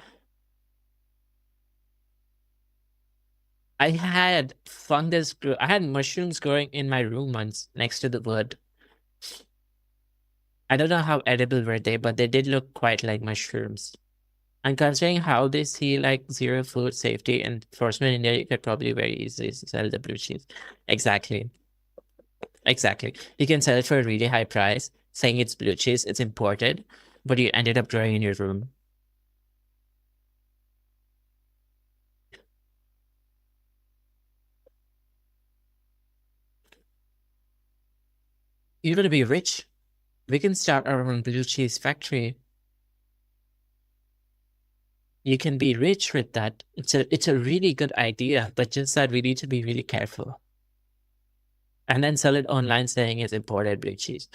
[SPEAKER 1] I had fungus, I had mushrooms growing in my room once next to the wood. I don't know how edible were they, but they did look quite like mushrooms. And considering how they see like zero food safety enforcement in India, you could probably very easily sell the blue cheese. Exactly. Exactly. You can sell it for a really high price, saying it's blue cheese, it's imported, but you ended up growing in your room. You're gonna be rich. We can start our own blue cheese factory. You can be rich with that. It's a really good idea, but just that we need to be really careful. And then sell it online saying it's imported blue cheese.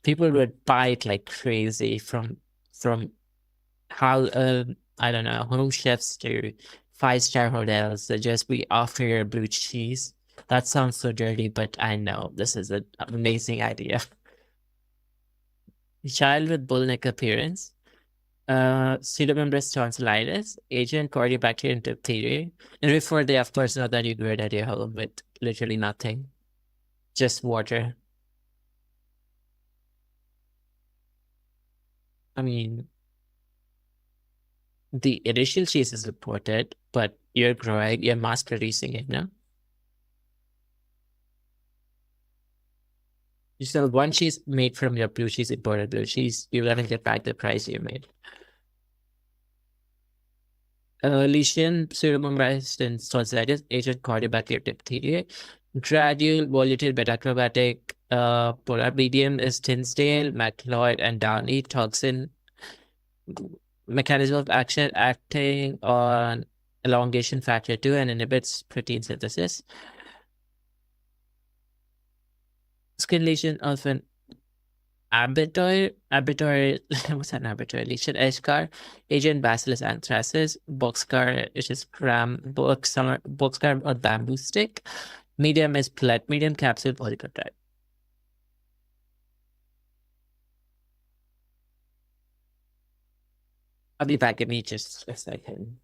[SPEAKER 1] People would buy it like crazy from how I don't know, home chefs to 5-star hotels that just we offer your blue cheese. That sounds so dirty, but I know this is an amazing idea. Child with bull neck appearance, pseudomembranous tonsillitis, agent Corynebacterium and diphtheria. And before they, of course, know that you grew it at your home with literally nothing, just water. I mean, the initial cheese is imported, but you're growing, you're mass producing it, no? You sell one cheese made from your blue cheese, imported blue cheese, you're gonna get back the price you made. Lesion, pseudomonas, and tonsillitis, agent cardiobacterial diphtheria. Gradual, volatile, betacrobatic, polar medium is Tinsdale, macloid, and Downey. Toxin, mechanism of action acting on elongation factor 2 and inhibits protein synthesis. Skin lesion of an abertoir, what's an abertoir lesion? Eschar, agent Bacillus anthracis, boxcar, which is boxcar or bamboo stick. Medium is medium capsule polypeptide. I'll be back. Give me just a second.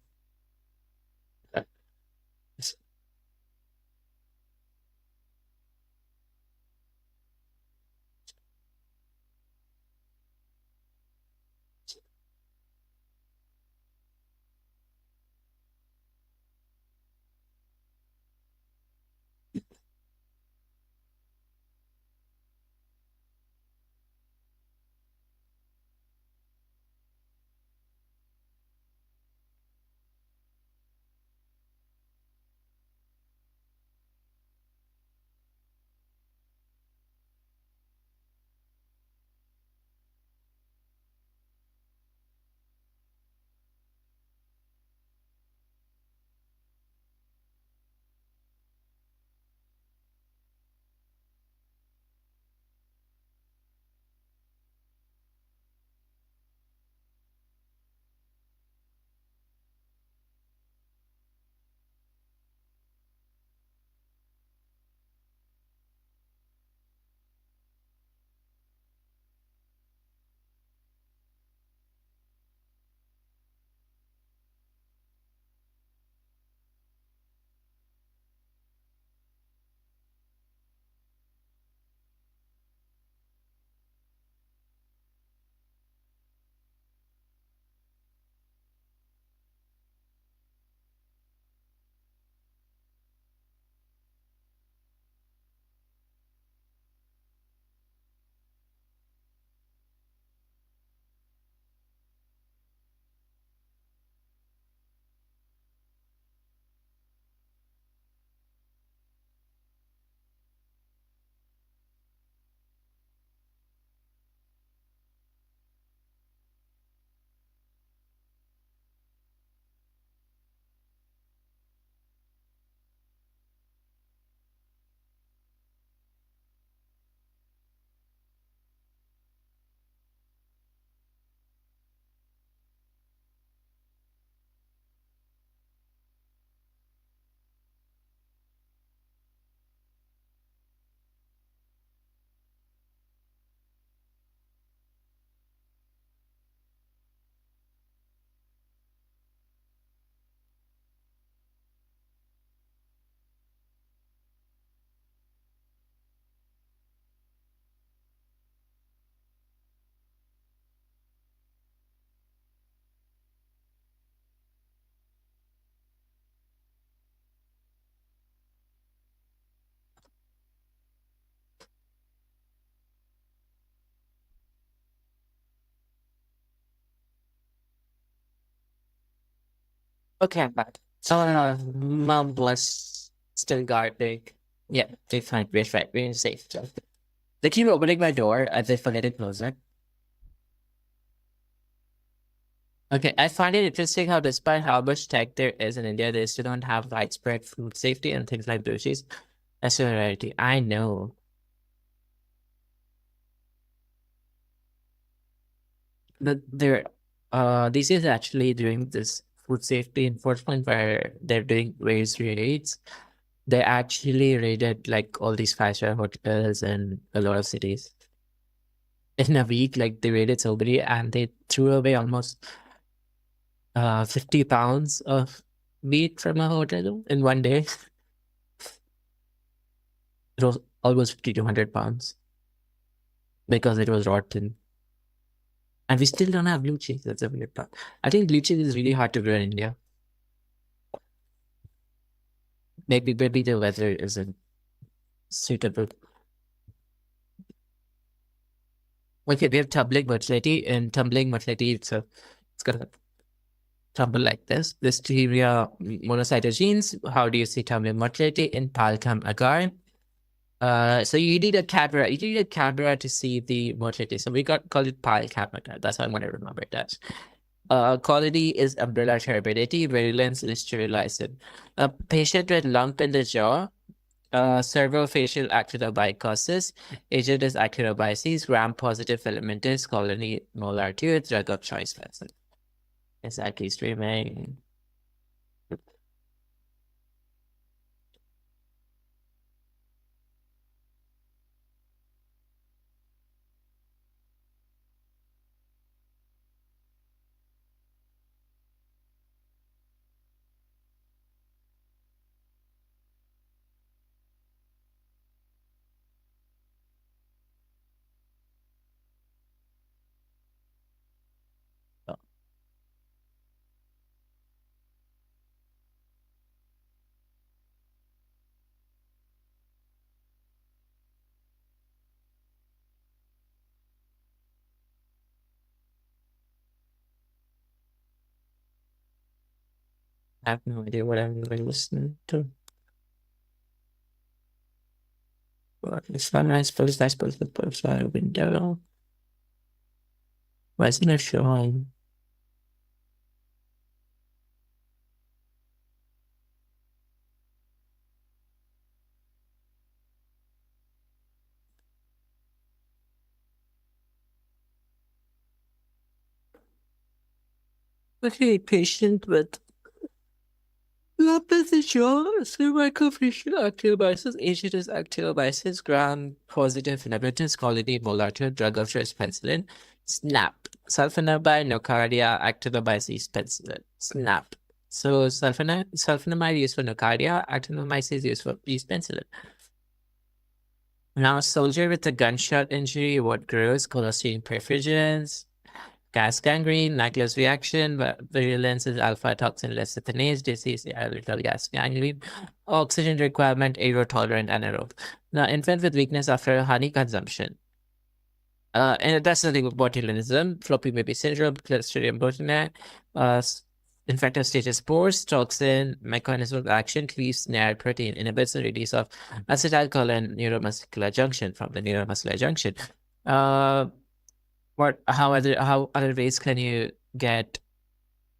[SPEAKER 1] Okay, I'm back. So, mom was still guarding. Yeah, they find we're right. We're safe. So. They keep opening my door as if I let it close it. Okay, I find it interesting how despite how much tech there is in India, they still don't have widespread food safety and things like bushes. That's a rarity. I know. But this is actually doing this food safety enforcement where they're doing various raids. They actually raided like all these 5-star hotels and a lot of cities. In a week, like they raided so many and they threw away almost 50 pounds of meat from a hotel in one day. It was almost 50 to 100 pounds because it was rotten. And we still don't have blue cheese. That's a weird part. I think blue cheese is really hard to grow in India. Maybe the weather isn't suitable. Okay, we have tumbling motility. In tumbling motility, it's gonna tumble like this. Listeria monocytogenes. How do you see tumbling motility in palcam agar? So you need a camera. You need a camera to see the motility. So we call it palcam agar. That's how I'm gonna remember it as. Quality is umbrella turbidity. Virulence is sexualized. A patient with lump in the jaw. Servofacial actinoblycosis. Agent is actinoblyces. Gram-positive filamentous colony molar 2. Drug of choice vessel. Exactly, streaming. I have no idea what I'm really listening to. But it's fun. I suppose the profile window. Why isn't it showing? Okay, patient with lupus is your cervical-facial actinoblysis. Agent is actinoblysis. Gram-positive filamentous colony molar 2. Drug of choice penicillin. SNAP. Sulfonamide, nocardia, actinoblysis, penicillin. SNAP. So sulfonamide used for nocardia, actinomyces used for penicillin. Now, soldier with a gunshot injury, what grows? Colostomy perfusions, gas gangrene, Naegele's reaction, virulence is alpha toxin lecithinase, disease, little gas gangrene, oxygen requirement, aerotolerant, anaerobe. Now, infant with weakness after honey consumption. And that's the thing with botulism, floppy baby syndrome, Clostridium botulinum, infective status spores, toxin, mechanism of action, cleaves snare protein, inhibits the release of acetylcholine neuromuscular junction from the neuromuscular junction. How other ways can you get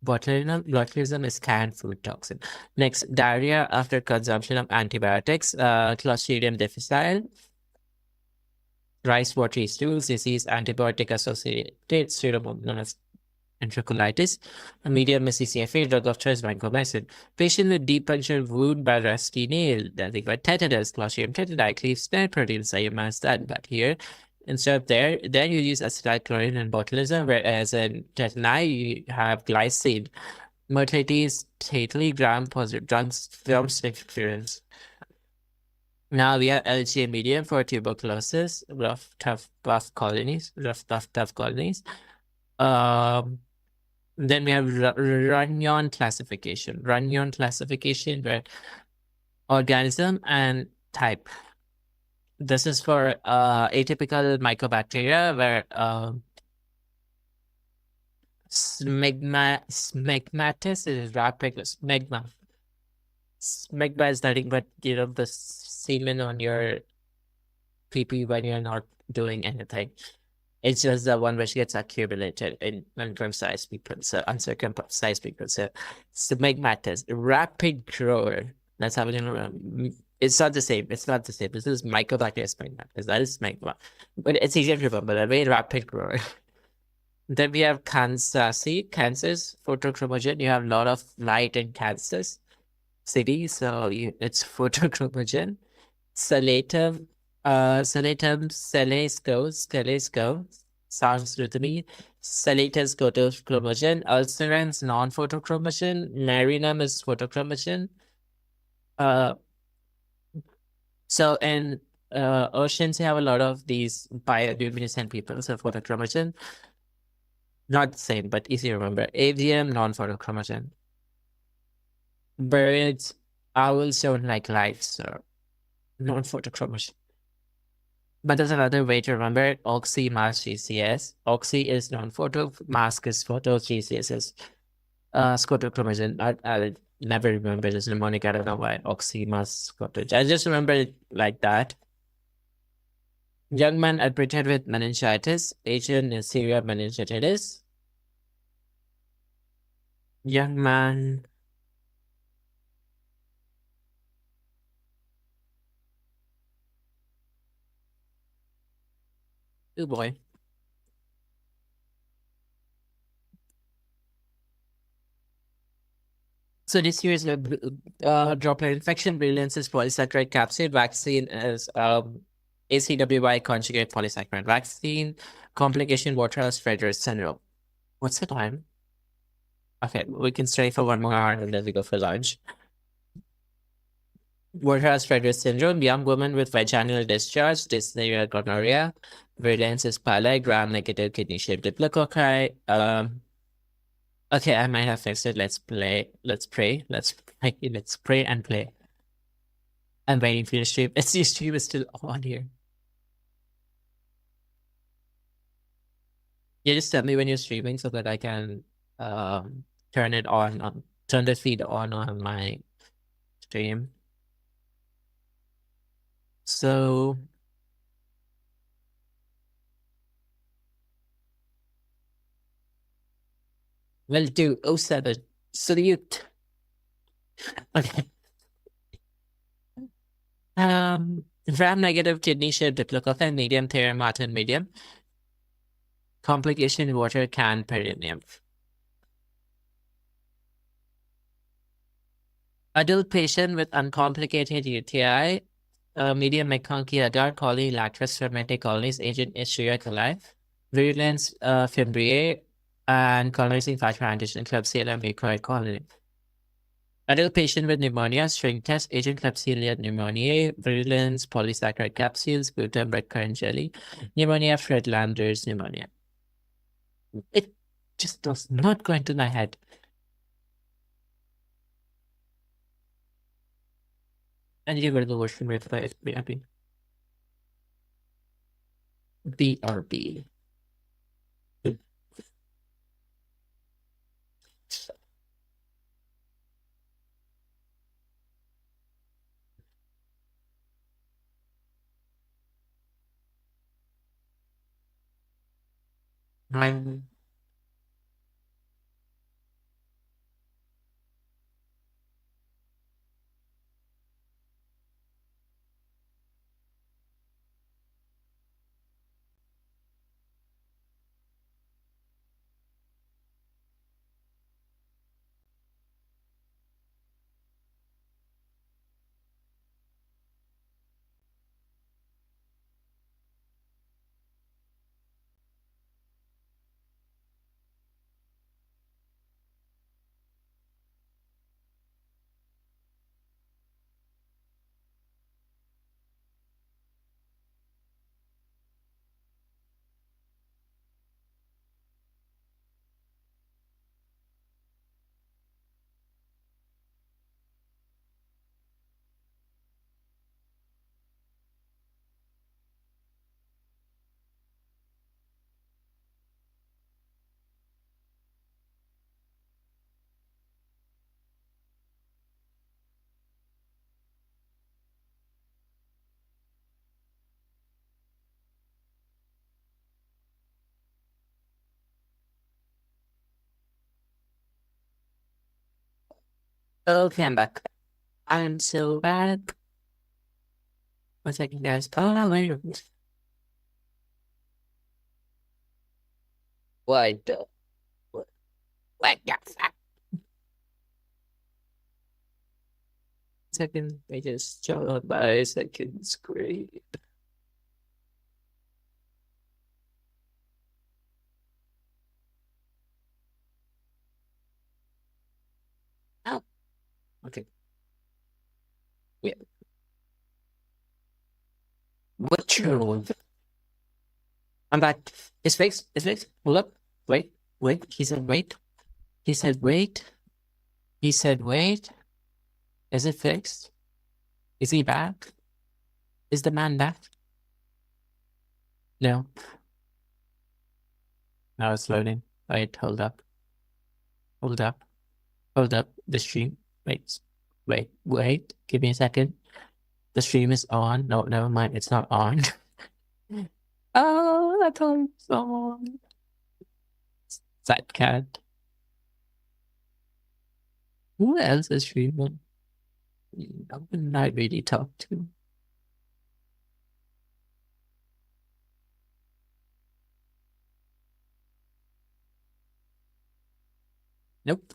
[SPEAKER 1] botulism? Botulism is canned food toxin. Next, diarrhea after consumption of antibiotics, Clostridium difficile. Rice watery stools, disease, antibiotic associated pseudomonas known as enterocolitis, a medium CCFA, drug of choice, vancomycin. Patient with deep punctured wound by rusty nail, then they got tetanus, Clostridium tetani, cleave snare protein, that. But here, instead of there, then you use acetylcholine and botulism, whereas in tetani, you have glycine. Motility is tatally gram-positive drugs from experience. Now we have LGA medium for tuberculosis, rough, tough colonies. Then we have Runyon classification. Runyon classification where organism and type. This is for atypical mycobacteria where smegmatis is rapid smegma. Smegma is nothing but the semen on your pee when you're doing anything. It's just the one which gets accumulated in uncircumcised people, so uncircumcised people. So smegmatis, rapid grower. That's how we know. It's not the same. It's not the same. This is Mycobacterium smegmatis. That is smegma, but it's easier to remember. A very rapid grower. Then we have Kansas photochromogen. You have a lot of light in Kansas City, so it's photochromogen. Salatum, Celesco, sounds good to me. Salatus photochromogen, ulcerans non-photochromogen, marinum is photochromogen. So in oceans, you have a lot of these bioluminescent people, so photochromogen. Not the same, but easy to remember. Avium, non-photochromogen. Birds, owls don't like light, so non-photochromogen. But there's another way to remember it. Oxy mask GCS. Oxy is non-photo, mask is photo, GCS is scotochromazine. I never remember this mnemonic. I don't know why. Oxy mask scotch. I just remember it like that. Young man admitted with meningitis. Asian is severe meningitis. Young man. Oh boy. So this here is a droplet infection. Virulence is polysaccharide capsid. Vaccine is ACWY conjugate polysaccharide vaccine. Complication Waterhouse Frederick syndrome. What's the time? Okay, we can stay for 1 more hour and then we go for lunch. Waterhouse Frederick syndrome. Young woman with vaginal discharge. Dyspnea, gonorrhea. Virulence is pali. Gram-negative kidney-shaped diplococci. Okay, I might have fixed it. Let's play. Let's pray. Let's pray and play. I'm waiting for your stream. Your stream is still on here. Yeah, just tell me when you're streaming so that I can turn it on, turn the feed on my stream. So we'll do 07. Salute. Okay. Gram-negative kidney-shaped diplococci, medium, theorem, Martin, medium. Complication water can perineum. Adult patient with uncomplicated UTI, medium McConkey, dark colony, lactose fermented colonies, agent Escherichia coli, virulence fimbriae, and colonizing factor antigen Klebsiella mucoid colony. Adult patient with pneumonia, string test, agent Klebsiella pneumoniae, virulence, polysaccharide capsules, gluten, bread currant jelly, pneumonia, Fred-Landers pneumonia. It just does not go into my head. And you go to the version with the BRB. BRB. I'm okay, I'm back. I'm so bad. 1 second, guys. Oh, wait. What the? What the fuck? Second, I just showed by second screen. Oh, okay. Yeah. What you? I'm back. It's fixed. It's fixed. Hold up. Wait. Wait. He said wait. He said wait. He said wait. Is it fixed? Is he back? Is the man back? No. Now it's loading. Wait, hold up. Hold up. Hold up. The stream. Wait. Give me a second. The stream is on. No, never mind. It's not on. Oh, that time's on. That cat. Who else is streaming? I would not really talk to. Nope.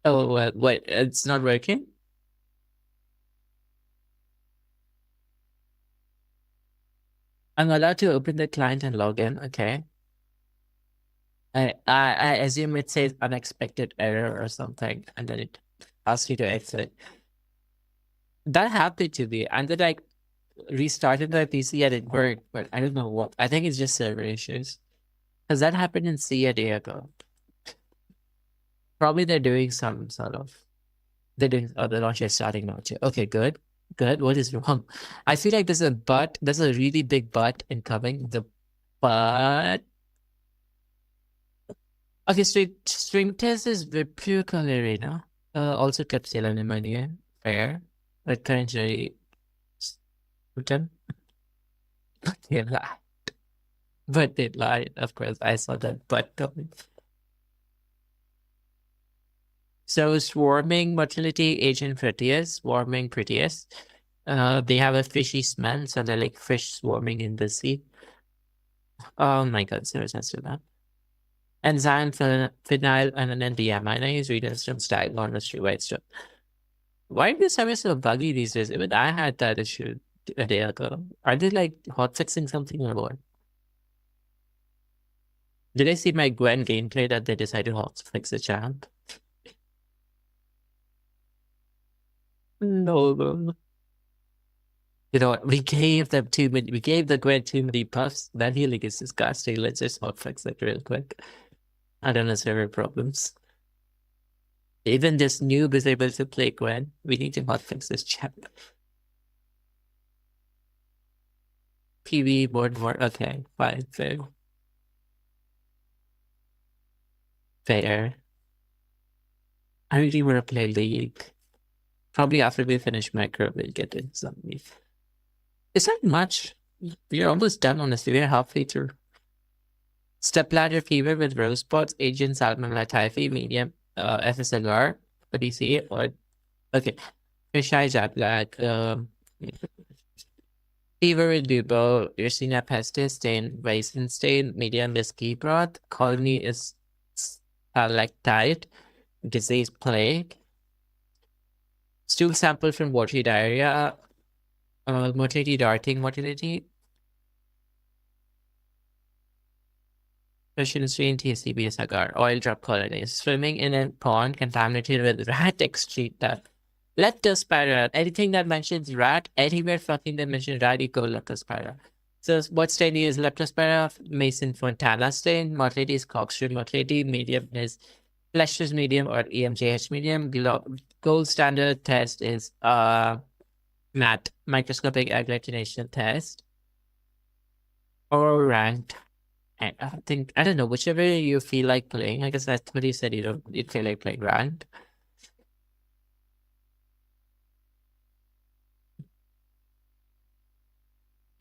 [SPEAKER 1] Oh, well, wait, it's not working? I'm allowed to open the client and log in, okay. I assume it says unexpected error or something, and then it asks you to exit. That happened to me, and then I restarted my PC and it worked, but I don't know what. I think it's just server issues. Because that happened in San Diego. Probably they're doing some sort of... they're not just starting now too. Okay, good. Good. What is wrong? I feel like there's a really big but incoming. The but... Okay, stream test is pure arena. Also kept selling in money. Fair. But currently written. But they lied. But they lied. Of course, I saw that but coming. So swarming motility agent prettiest, swarming prettiest. They have a fishy smell, so they're like fish swarming in the sea. Oh my god, so that's to that. Enzyme, phenyl, and then deamine is readers from style on the streetwide stuff. Why is this service so buggy these days? Even I had that issue a day ago. Are they like hot fixing something or what? Did I see my Gwen gameplay that they decided to hot fix the champ? No. You know what? We gave the Gwen too many buffs. That healing is disgusting. Let's just hotfix it real quick. I don't know server problems. Even this noob is able to play Gwen. We need to hotfix this chap. PV board more. Okay, fine, fair. Fair. I really want to play League. Probably after we finish macro, we'll get in some League. Is that much? We're almost done, honestly. We're halfway through. Stepladder fever with rose spots, agent salmonella typhi, medium, FSLR. What do you see? Or okay, fish eye jet black. Fever with bubo, Yersinia pestis stain, raisin stain, medium whiskey broth. Colony is stalactite, disease plague. Stool sample from watery diarrhea. Motility darting motility. Russian strain TSCBS agar. Oil drop colonies. Swimming in a pond contaminated with rat excreta. Leptospira. Anything that mentions rat, anywhere fucking that mentions rat, you go leptospira. So what stain is leptospira? Mason Fontana stain. Motility is Cockstream motility. Medium is Flesch's medium or EMJH medium. Gold standard test is MAT, microscopic agglutination test. Or ranked. I don't know, whichever you feel like playing. I guess that's what you said, you feel like playing ranked.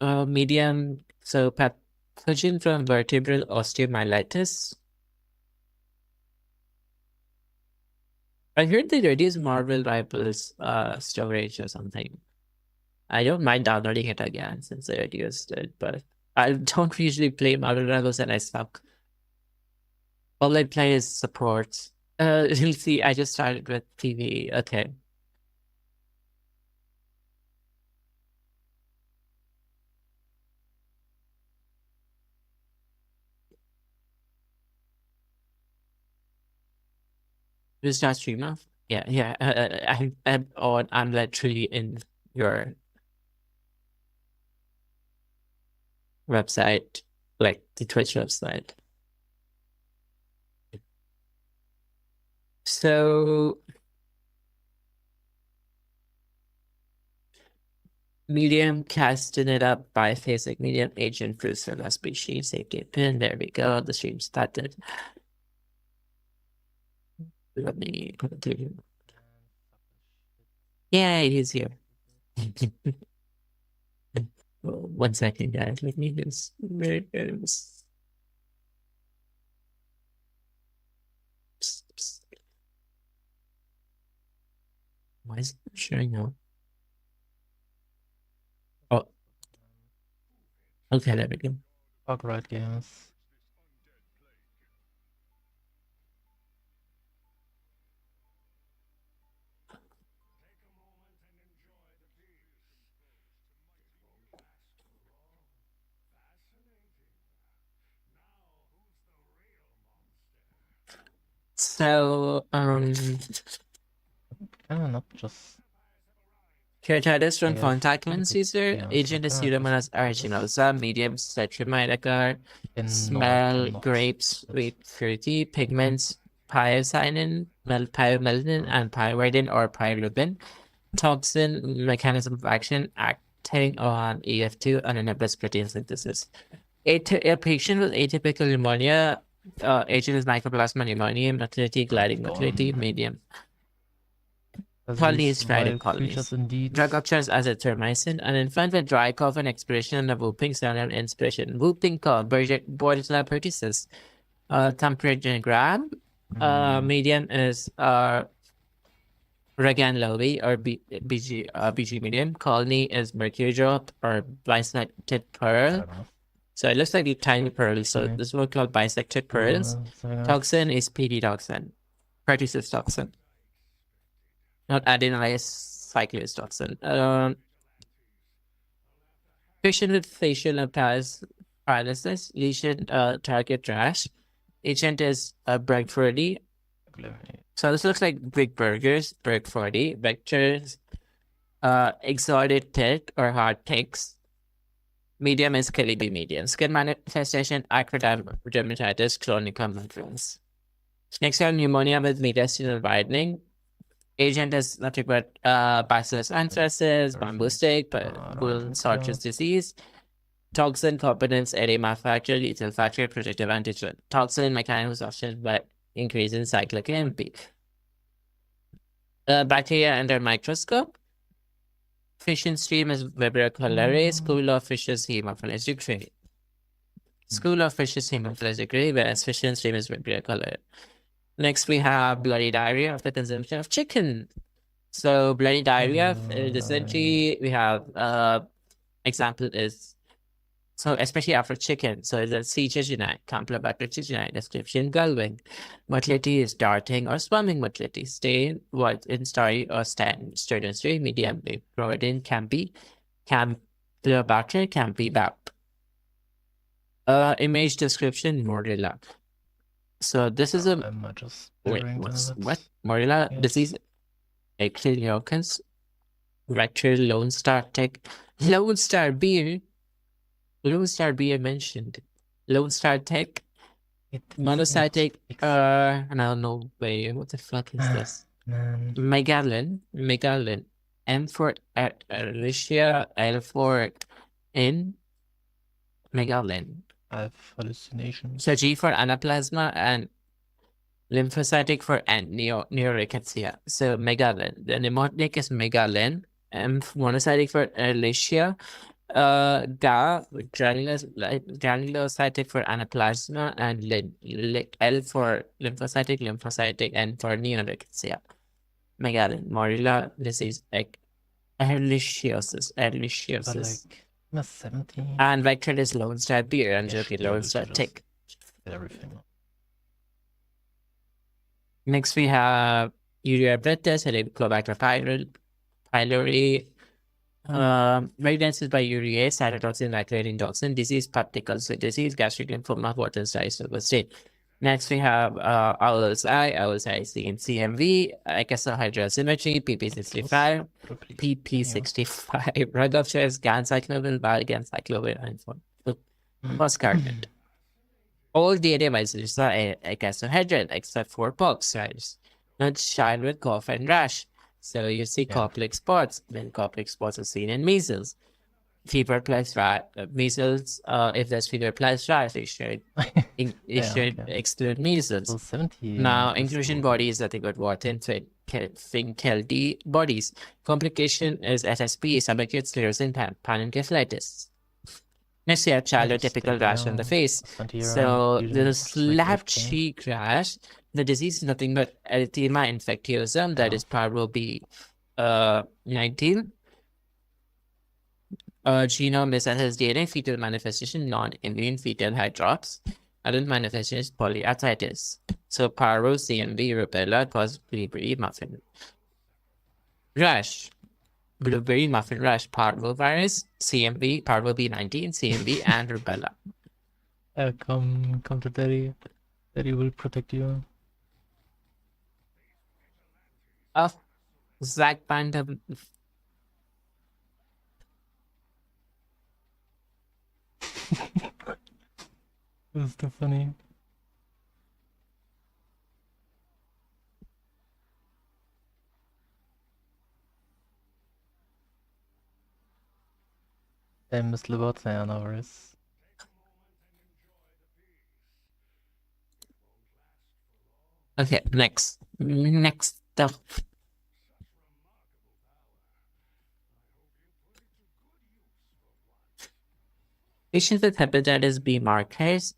[SPEAKER 1] Medium, so pathogen from vertebral osteomyelitis. I heard they reduce Marvel Rivals storage or something. I don't mind downloading it again since I reduced it, but I don't usually play Marvel Rivals and I suck. All I play is support. You'll see, I just started with PvE. Okay. Just not streamer? Yeah. I'm literally in your website, like the Twitch website. So Medium, casting it up by phasic medium, agent fruits for the species, safety pin. There we go. The stream started. Let me put it through. Yay, he's here. Well, 1 second, guys. Let me just make this. Why is it showing up? Oh. Okay, there we go.
[SPEAKER 2] Fuck right games.
[SPEAKER 1] So,
[SPEAKER 2] Not just
[SPEAKER 1] keratitis from
[SPEAKER 2] guess
[SPEAKER 1] contact
[SPEAKER 2] a
[SPEAKER 1] lens
[SPEAKER 2] bit,
[SPEAKER 1] user.
[SPEAKER 2] yeah,
[SPEAKER 1] Agent is
[SPEAKER 2] something like
[SPEAKER 1] Pseudomonas aeruginosa. Medium, Cetramidacar. Smell, grapes, sweet fruity. Pigments, pyocyanin, pyomelanin, and pyruvidin or pyruvin. Toxin, mechanism of action, acting on EF2 and enables protein synthesis. A patient with atypical pneumonia, agent is Mycoplasma pneumoniae, motility, gliding motility, medium. Colonies, Friday colonies. Drug occurs as azithromycin. An infant with dry cough and expiration and a whooping sound and inspiration. Whooping cough, Bordetella pertussis. Temperature gram. Medium is Regan Lowy or BG medium. Colony is mercury drop or bisected pearl. So it looks like a tiny pearl. So this one called bisected pearls. Toxin is PD toxin. Pertussis toxin. Not adenylyl cyclase toxin. Patient with facial paralysis, lesion, target rash. Agent is Bragfordy. So this looks like big burgers, Bragfordy. Vectors, exotic tick or hard ticks. Medium is Calibi medium. Skin manifestation, acrodermatitis, clonica monstrans. Next one, pneumonia with mediastinal widening. Agent is nothing but Bacillus anthracis, bamboo stick, Bull-Sartre's disease. Toxin, competence, edema factor, lethal factor, protective antigen. Toxin, mechanism of action by increasing cyclic AMP. Bacteria under microscope. Fission stream is Vibrio cholerae. School of fish is Haemophilus degree. School of fish is Haemophilus degree, whereas fission stream is Vibrio cholerae. Next, we have bloody diarrhea of the consumption of chicken. So bloody diarrhea, dysentery, we have example is, so especially after chicken. So the C-chiginite, Campylobacter chiginite, description, gullwing. Motility is darting or swarming motility. Stain, white in starry or sternum stray, medium. Protein can be Campylobacter, can be BAP. Image description, Morilla. So this is a what? Morilla disease, Echinocans, rectal Lone Star tick, Lone Star beer mentioned, Lone Star tick, monocytic. I don't know. Wait, what the fuck is this? Megalin, M for Alicia, L for in Megalin.
[SPEAKER 2] I have hallucinations.
[SPEAKER 1] So G for anaplasma and lymphocytic for neorickettsia. So megalin. The mnemonic is megalin. M monocytic for Alicia. Granulocytic for anaplasma and L for lymphocytic, N for neorickettsia. Megalin. Morilla disease. Ehrlichiosis.
[SPEAKER 2] Like 17.
[SPEAKER 1] And vector is Lone Star beer and Lone Star tick.
[SPEAKER 2] Everything.
[SPEAKER 1] Next we have urea blood test, Helicobacter pylori. Evidences by urea, cytotoxin, nitrating toxin, disease particles with disease, gastric lymphoma, water silver state. Next we have OLSI, CMV, icosahydrosymmetry, PP65, PP65, rug of shares, gancyclovir, valgancyclovir, and postcarded. All DNA viruses are icosahedral except for pox virus, not child with cough and rash. So you see
[SPEAKER 2] Yeah.
[SPEAKER 1] complex spots. Then complex spots are seen in measles. Fever plus measles. If there's fever plus rash, it should
[SPEAKER 2] Okay.
[SPEAKER 1] exclude measles.
[SPEAKER 2] So 70.
[SPEAKER 1] Now,
[SPEAKER 2] is
[SPEAKER 1] inclusion
[SPEAKER 2] good.
[SPEAKER 1] bodies that they got Wharton, Finkeldy bodies. Complication is SSP, subacute sclerosis, and pancreatitis. Next, you have childhood
[SPEAKER 2] Nice,
[SPEAKER 1] typical
[SPEAKER 2] thank you.
[SPEAKER 1] rash on the face.
[SPEAKER 2] 20
[SPEAKER 1] So
[SPEAKER 2] usually
[SPEAKER 1] the
[SPEAKER 2] it's like
[SPEAKER 1] slap
[SPEAKER 2] 8K.
[SPEAKER 1] cheek rash, the disease is nothing but erythema infectiosum, that
[SPEAKER 2] Yeah.
[SPEAKER 1] is parvo B19. Genome missense DNA, fetal manifestation, non-immune fetal hydrops. Adult manifestation is polyarthritis. So parvo, CMV, rubella cause blueberry muffin rash. Blueberry muffin rash, parvovirus, CMV, parvo B19, CMV, and rubella.
[SPEAKER 2] Come to Daddy. Daddy will protect you.
[SPEAKER 1] Zack Panda.
[SPEAKER 2] This is too funny. Hey, Miss Libot, yeah, no worries.
[SPEAKER 1] Okay, next stuff. Patients with hepatitis B markers.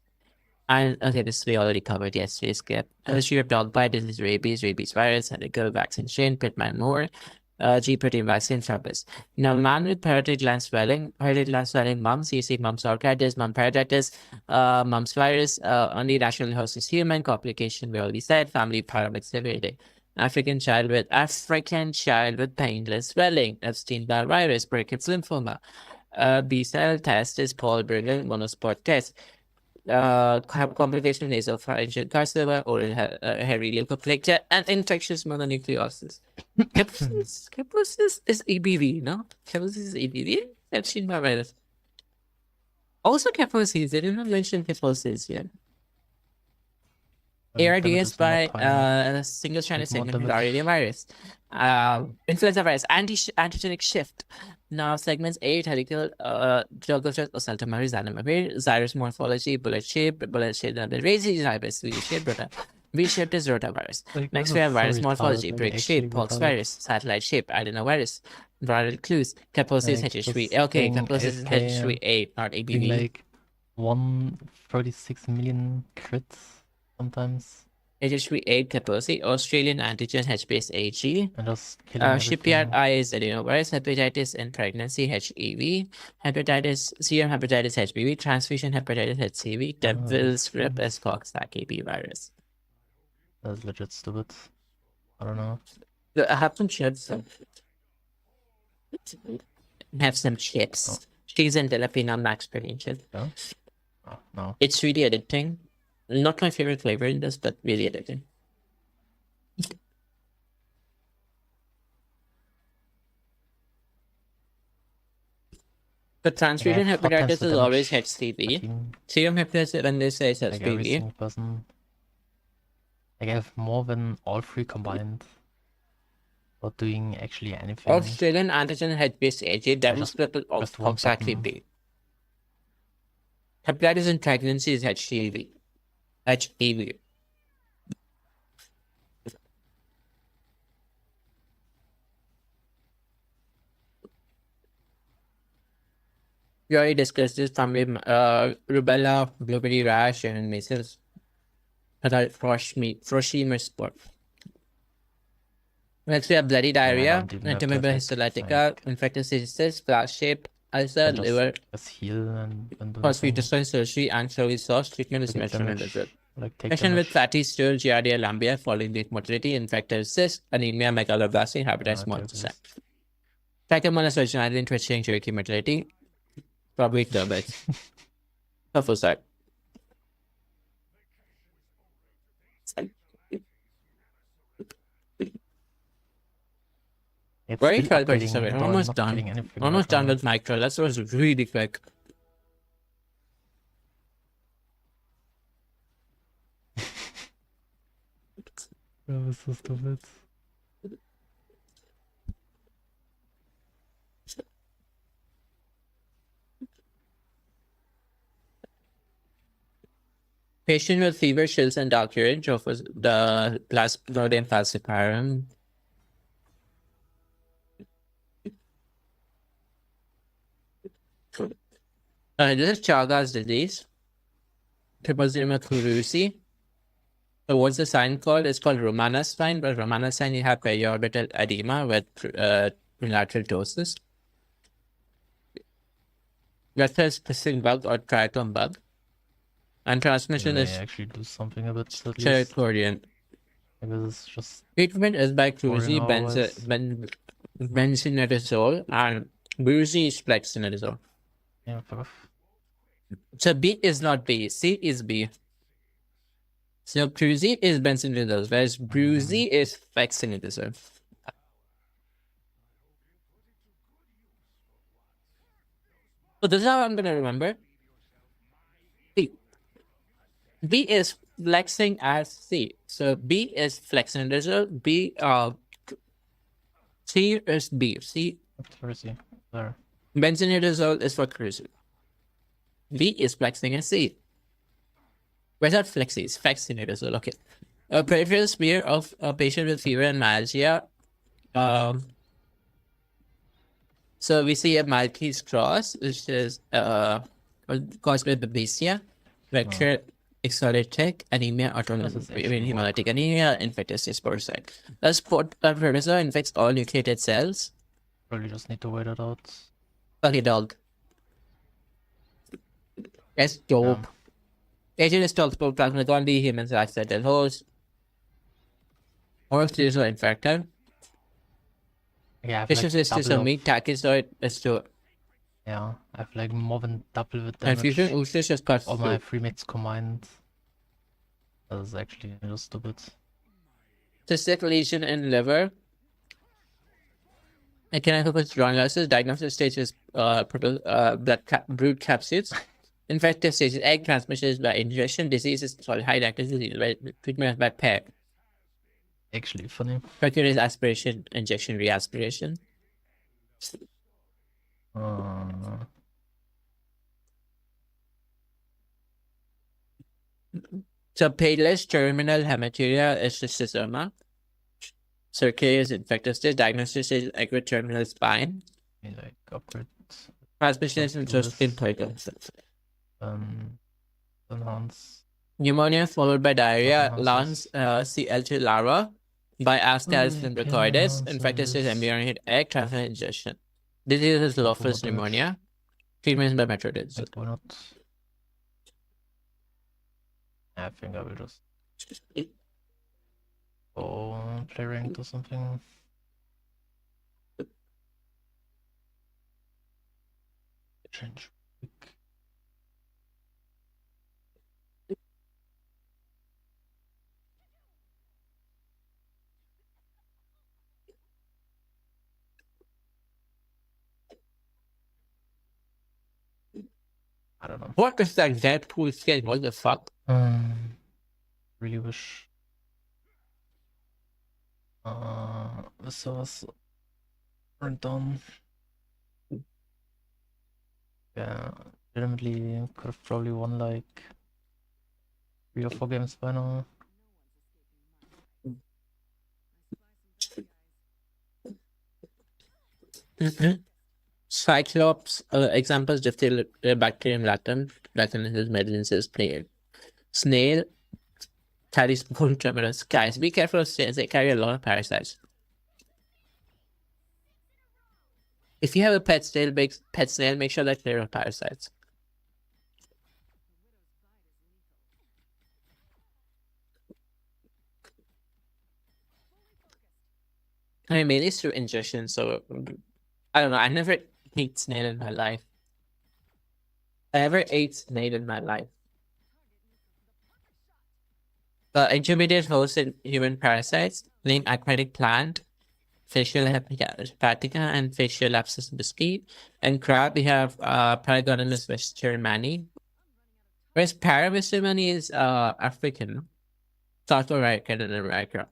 [SPEAKER 1] And okay, this we already covered yesterday. Skip. History of dog bite, disease, rabies virus, and a go vaccine strain, Pittman Moore, G protein vaccine purpose. Now, man with parotid gland swelling, mumps, you see mumps orchitis, mum paratitis, mumps virus, only rational host is human, complication we already said, family paramedic severity. African child with painless swelling, Epstein-Barr virus, Burkitt's lymphoma. B-cell test is Paul Berger monosport test. Complication of nasopharyngeal carcinoma, oral hairy leukoplakia, and infectious mononucleosis. Capsulosis is EBV, no? Capsulosis is EBV? Epstein-Barr virus. Also capsulosis, they didn't mention capsulosis yet. ARDS by single-stranded segment RNA virus. Influenza virus, antigenic shift. Now segments 8, helical, Jogostra, Oseltamari, Zanamavir, Xyrus morphology, bullet shape, raising Xyrus, V-shaped, V-shaped is rotavirus.
[SPEAKER 2] Like,
[SPEAKER 1] Next
[SPEAKER 2] this
[SPEAKER 1] we
[SPEAKER 2] is
[SPEAKER 1] have
[SPEAKER 2] so
[SPEAKER 1] virus
[SPEAKER 2] retarded,
[SPEAKER 1] morphology,
[SPEAKER 2] like,
[SPEAKER 1] brick
[SPEAKER 2] actually
[SPEAKER 1] shape, pox
[SPEAKER 2] retarded.
[SPEAKER 1] virus, satellite shape, adenovirus, viral clues, Kaposis
[SPEAKER 2] Like,
[SPEAKER 1] HH3.
[SPEAKER 2] just
[SPEAKER 1] Okay,
[SPEAKER 2] getting
[SPEAKER 1] Kaposis is
[SPEAKER 2] 8K
[SPEAKER 1] HH3A, not
[SPEAKER 2] Being
[SPEAKER 1] ABV.
[SPEAKER 2] like 136 million crits sometimes.
[SPEAKER 1] HH3A Kaposi, Australian antigen HBs AG.
[SPEAKER 2] And just killing
[SPEAKER 1] Shipyard
[SPEAKER 2] everything.
[SPEAKER 1] eye is adenovirus, hepatitis in pregnancy HEV, hepatitis, serum hepatitis HBV, transfusion hepatitis HCV, devil's grip is Coxsackie virus.
[SPEAKER 2] That's legit stupid. I don't know.
[SPEAKER 1] I have some chips. Have some chips.
[SPEAKER 2] Oh.
[SPEAKER 1] Cheese and jalapeno max protein.
[SPEAKER 2] No? Oh, no.
[SPEAKER 1] It's really addicting. Not my favorite flavor in this, but really addicting. The transfusion
[SPEAKER 2] Like, I have 4 times
[SPEAKER 1] hepatitis
[SPEAKER 2] the
[SPEAKER 1] is
[SPEAKER 2] damage
[SPEAKER 1] always
[SPEAKER 2] per
[SPEAKER 1] HCV.
[SPEAKER 2] team.
[SPEAKER 1] Serum hepatitis when they say it's
[SPEAKER 2] Like every
[SPEAKER 1] HCV.
[SPEAKER 2] single person. Like I have more than all 3 combined. Not doing actually anything.
[SPEAKER 1] Australian antigen HBs AG, devil's grip is
[SPEAKER 2] pressed one
[SPEAKER 1] Coxsackie
[SPEAKER 2] button.
[SPEAKER 1] B. Hepatitis in pregnancy is HCV. HEV. We already discussed this family, rubella, blueberry rash, and measles. Adult froshima sport. Next we have bloody diarrhea,
[SPEAKER 2] don't even have to
[SPEAKER 1] intermittent
[SPEAKER 2] have, like,
[SPEAKER 1] histolytica, infectious cysts, flash shape, ulcer,
[SPEAKER 2] Just
[SPEAKER 1] liver,
[SPEAKER 2] just heal and do
[SPEAKER 1] hospital surgery, and surgery sauce. Treatment is
[SPEAKER 2] Take
[SPEAKER 1] mentioned in
[SPEAKER 2] damage.
[SPEAKER 1] the
[SPEAKER 2] Like take
[SPEAKER 1] patient with
[SPEAKER 2] damage.
[SPEAKER 1] fatty stool, giardia, lambia, following late motility, infected cyst, anemia, megaloblastic, hepatitis
[SPEAKER 2] Okay,
[SPEAKER 1] 1%. Trichomonas vaginalis, twitching, jerky motility, probably turbid. Helpful side.
[SPEAKER 2] It's
[SPEAKER 1] Very
[SPEAKER 2] still
[SPEAKER 1] 12:37.
[SPEAKER 2] updating, though I'm
[SPEAKER 1] Almost
[SPEAKER 2] not
[SPEAKER 1] done.
[SPEAKER 2] getting anything
[SPEAKER 1] Almost
[SPEAKER 2] right
[SPEAKER 1] done
[SPEAKER 2] now.
[SPEAKER 1] with micro. That was really quick.
[SPEAKER 2] That was so stupid.
[SPEAKER 1] Patient with fever, chills, and dark urine offers the plasmodium falciparum. This is Chagas disease. Trypanosoma cruzi. So what's the sign called? It's called Romanes sign, but Romanes sign you have periorbital edema with unilateral ptosis. That's a specific bug or trichome bug. And transmission
[SPEAKER 2] They
[SPEAKER 1] is
[SPEAKER 2] actually do something a bit at least.
[SPEAKER 1] territorial.
[SPEAKER 2] Maybe it's just
[SPEAKER 1] Treatment is by cruzi,
[SPEAKER 2] boring otherwise.
[SPEAKER 1] benzinidazole, and bruzi is flexinidazole.
[SPEAKER 2] Yeah, fuck off.
[SPEAKER 1] So B is not B, C is B. So cruzi is benzinidazole, whereas bruzi is flexinidazole. So this is how I'm gonna remember. B. B is flexing as C. So B is flexinidazole. C is B. C
[SPEAKER 2] Cruzi. There.
[SPEAKER 1] benzinidazole is for cruzi. B is flexing as C. Where's that flexi? It's flexinidazole. Okay. A peripheral smear of a patient with fever and myalgia. So we see a Maltese cross, which is caused by babesia, vector exolytic anemia, autonomous hemolytic anemia, infectious sporicide. The sport predator infects all nucleated cells.
[SPEAKER 2] Probably just need to wait it out.
[SPEAKER 1] Okay, dog. That's dope. Agent is toxic plasma only humans accidental host. Or is infected.
[SPEAKER 2] Yeah, I have
[SPEAKER 1] Vicious
[SPEAKER 2] like
[SPEAKER 1] is to
[SPEAKER 2] double
[SPEAKER 1] meat, tachyzoid is to
[SPEAKER 2] yeah, I have like more than double the
[SPEAKER 1] confusion,
[SPEAKER 2] damage.
[SPEAKER 1] Ustish is cuts
[SPEAKER 2] All my
[SPEAKER 1] through.
[SPEAKER 2] free mates combined. That is actually just stupid.
[SPEAKER 1] Cystic lesion in liver. And can I help with diagnosis? Diagnosis stage is brood capsules. Infective stage is egg transmission is by ingestion. Disease is high active disease. Treatment is by PEG.
[SPEAKER 2] Actually funny.
[SPEAKER 1] Mercury is aspiration, injection, reaspiration. So painless terminal hematuria is schistosoma. Circulatory is infective stage. Diagnosis is acute terminal spine.
[SPEAKER 2] Like upgrade.
[SPEAKER 1] Transmission is just in places.
[SPEAKER 2] Enhance.
[SPEAKER 1] Pneumonia followed by diarrhea, lungs, CL2 larva, by Ascaris lymphocoides, infected stage embryonic egg, transfer ingestion. Disease is Lophus pneumonia. Treatment is by metrodins.
[SPEAKER 2] Like, why not? I think I will just go play ranked or something. Change. I don't know.
[SPEAKER 1] What is that Deadpool skin? What the fuck?
[SPEAKER 2] Really wish this was burnt down. Yeah, legitimately could have probably won like 3 or 4 games by now.
[SPEAKER 1] Cyclops, examples, bacterium latum, Latin is medicine says snail. Snail carries bone tremors. Guys, be careful of snails, they carry a lot of parasites. If you have a pet snail, make sure that clear of parasites. I mean, mainly through ingestion, so I don't know. I never ate snail in my life. I never ate snail in my life. Intermediate host in human parasites, name aquatic plant, facial hepatica, and facial abscess biscuit. And crab, we have Paragonymous westermani. Whereas Parawestermani is African, South American, and America.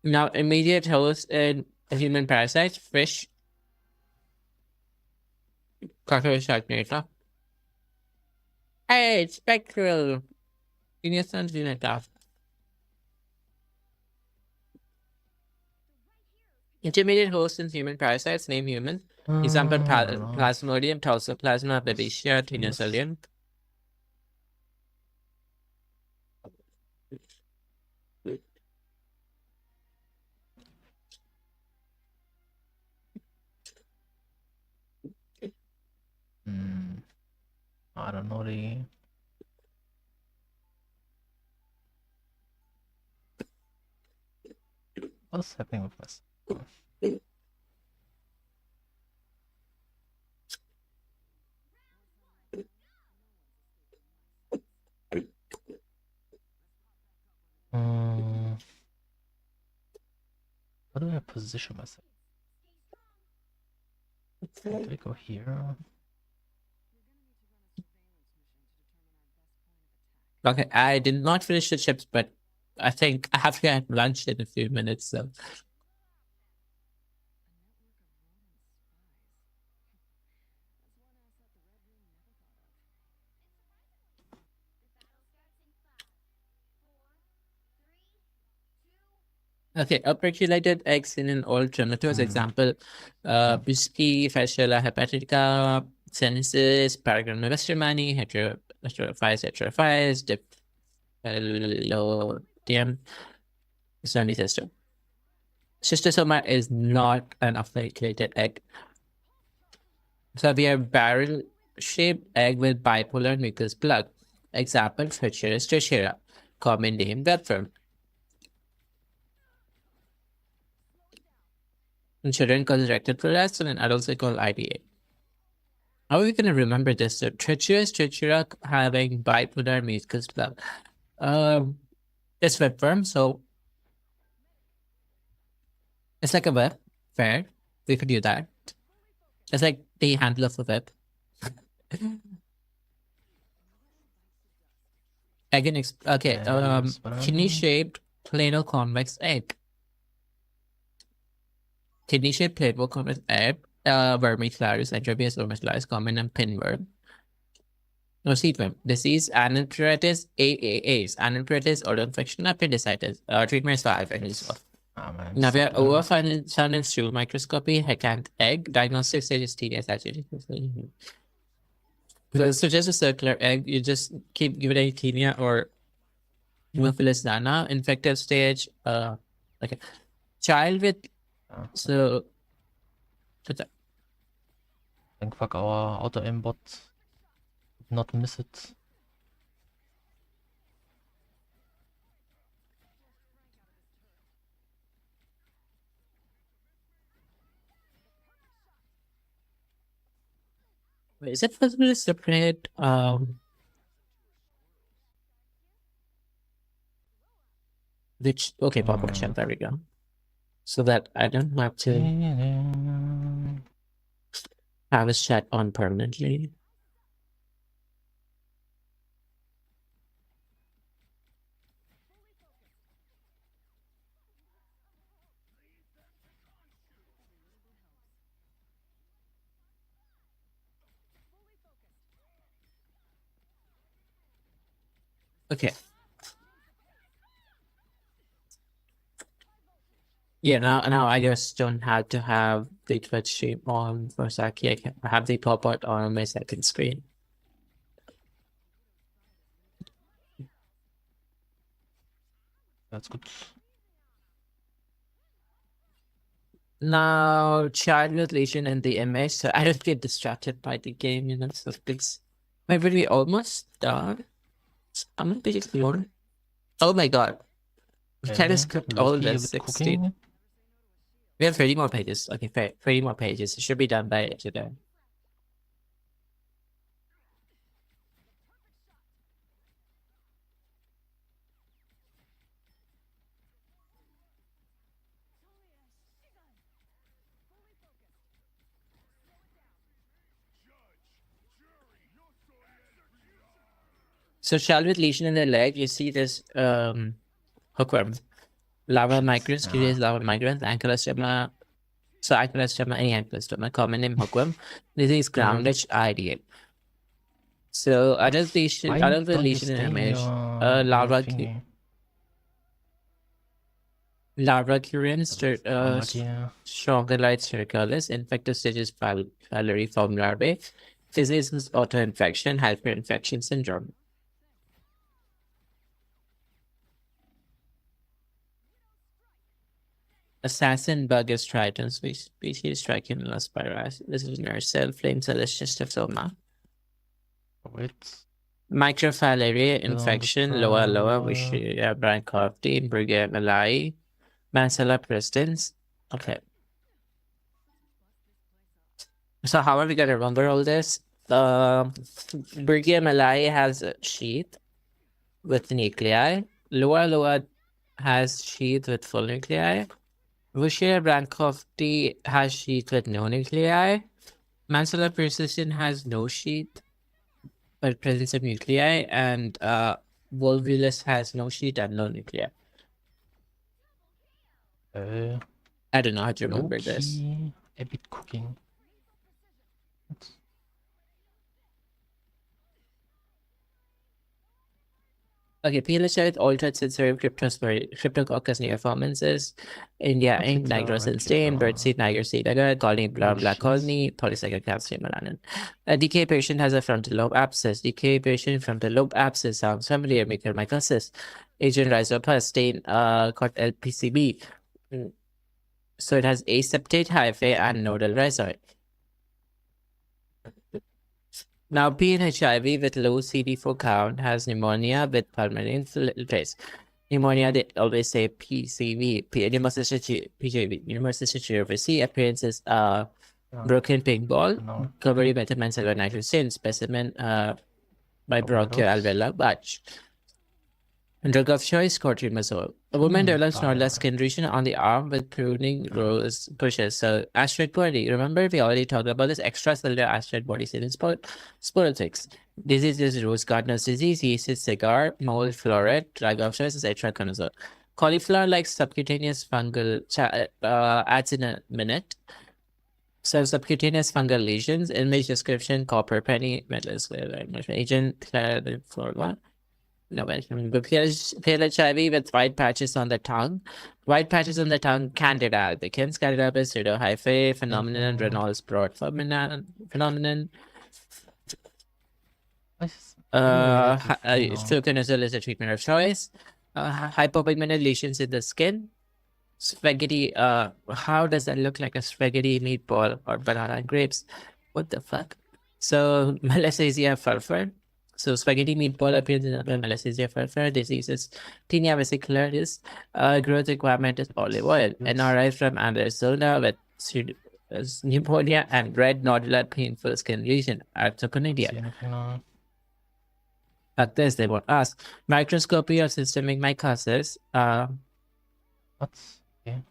[SPEAKER 1] Now, immediate host in human parasites, fish, cockroach, sharknado. Hey, spectral. Innocent unit of intermediate hosts in human parasites. Name human. Example: Plasmodium, Toxoplasma, Babesia, Tenosolium.
[SPEAKER 2] I don't know the. What's happening with this? How do I position myself? Do I go here?
[SPEAKER 1] Okay, I did not finish the chips, but I think I have to have lunch in a few minutes. So, okay, upregulated eggs in an old tomatoes. Example: Biscuit, Fasciola hepatica, Senesis, Paragon westermani, heterophyes, Diplodium, Sony system. Schistosoma is not an upregulated egg. So we have barrel-shaped egg with bipolar mucus plug. Example: Trichuris trichura. Common name: webworm. In children called rectal prolapse, and in adults they call IDA. How are we going to remember this? So Trichuris trichura having bipolar mucus plug. It's webworm, so it's like a web. Fair. We could do that. It's like the handle of a web. Again, okay. Kidney-shaped plano convex egg. Kidney-shaped plano convex egg. Vermicularis, Entropius vermicularis, common and pinworm. No, seedworm. Disease: anenteritis, AAAs. Anenteritis, oral infection, appendicitis. Treatment is 5 and is off. Now we have overfund in stool microscopy, hecant egg. Diagnostic stage is TDS actually. So just a circular egg, you just keep giving it tinea or Haemophilus nana. Infective stage, okay. Child with so
[SPEAKER 2] I think fuck our auto aimbot did not miss it.
[SPEAKER 1] wait, is it possible to separate which population? There we go. So that I don't have to have a chat on permanently. Okay. Yeah, now I just don't have to have the Twitch stream on for Saki. I can have the pop-out on my second screen.
[SPEAKER 2] That's good.
[SPEAKER 1] Now, child with lesion in the image, so I don't get distracted by the game, you know, so it's maybe we almost done. I'm gonna be exploring. Oh my god. We kind of skipped all of this 16. We have 30 more pages. Okay, 30 more pages. It should be done by today. So child with lesion in the leg, you see this hookworm. Larva migrans, curious larva migrans, ankylostoma. So ankylostoma, any ankylostoma, common name hookworm. This is grounded IDA. So adult lesion image, larva current, stronger light circulus, infective stages Fowleri form larvae, disease is autoinfection, hyperinfection syndrome. Assassin bug is Triton species, Trichinella spiras. This is Nercell, flame celestistosoma.
[SPEAKER 2] Wait.
[SPEAKER 1] Microfilaria infection, lower, Wischiria branchofti, Brugge malai, Mancella persistens. Okay. So how are we gonna remember all this? Brugge malai has a sheath with nuclei. Lower has sheath with full nuclei. Wischiria branchofti has sheath with no nuclei. Mancella persistens has no sheath but presence of nuclei, and volvulus has no sheath and no nuclei. I don't know how to remember this.
[SPEAKER 2] A bit cooking.
[SPEAKER 1] Okay, PLHI with altered sensory cryptococcus neoformensis, India ink, nigrosin stain, birdseed, niger seed agar, colony, black colony, polycyclic calcium melanin. A DK patient has a frontal lobe abscess. DK patient frontal lobe abscess sounds familiar, mucormycosis. Agent rhizopus stain called LPCB. So it has aseptate hyphae and nodal rhizoid. Now, PNHIV with low CD4 count has pneumonia with pulmonary infiltrates. Pneumonia, they always say PCV, pneumocystic appearances broken pink ball, covered by methyl nitrogen, specimen by bronchial alveolar batch. Drug of choice, cortisol. A woman develops normal skin lesion on the arm with pruning rose pushes. So asteroid body. Remember, we already talked about this extracellular asteroid body seen in sporulatics. Disease is rose gardener's disease, yeast is cigar, mold, floret, drug of choice is itraconazole. Cauliflower like subcutaneous fungal adds in a minute. So subcutaneous fungal lesions, image description, copper penny, metal agent, flora. No, PLHIV with white patches on the tongue. White patches on the tongue, Candida albicans, Candida albicans, pseudohyphae, phenomenon, Reynolds broad phenomenon. Fluconazole is a treatment of choice. Hypopigmented lesions in the skin. Spaghetti, how does that look like a spaghetti meatball or banana and grapes? What the fuck? So, Malassezia furfur. So spaghetti meatball appears in Malassezia furfur. Disease is tinea vesicularis. Growth requirement is olive oil. NRI from Arizona with pneumonia and red nodular painful skin lesion. Arthroponidia. Like this, they won't ask. Microscopy of systemic mycosis.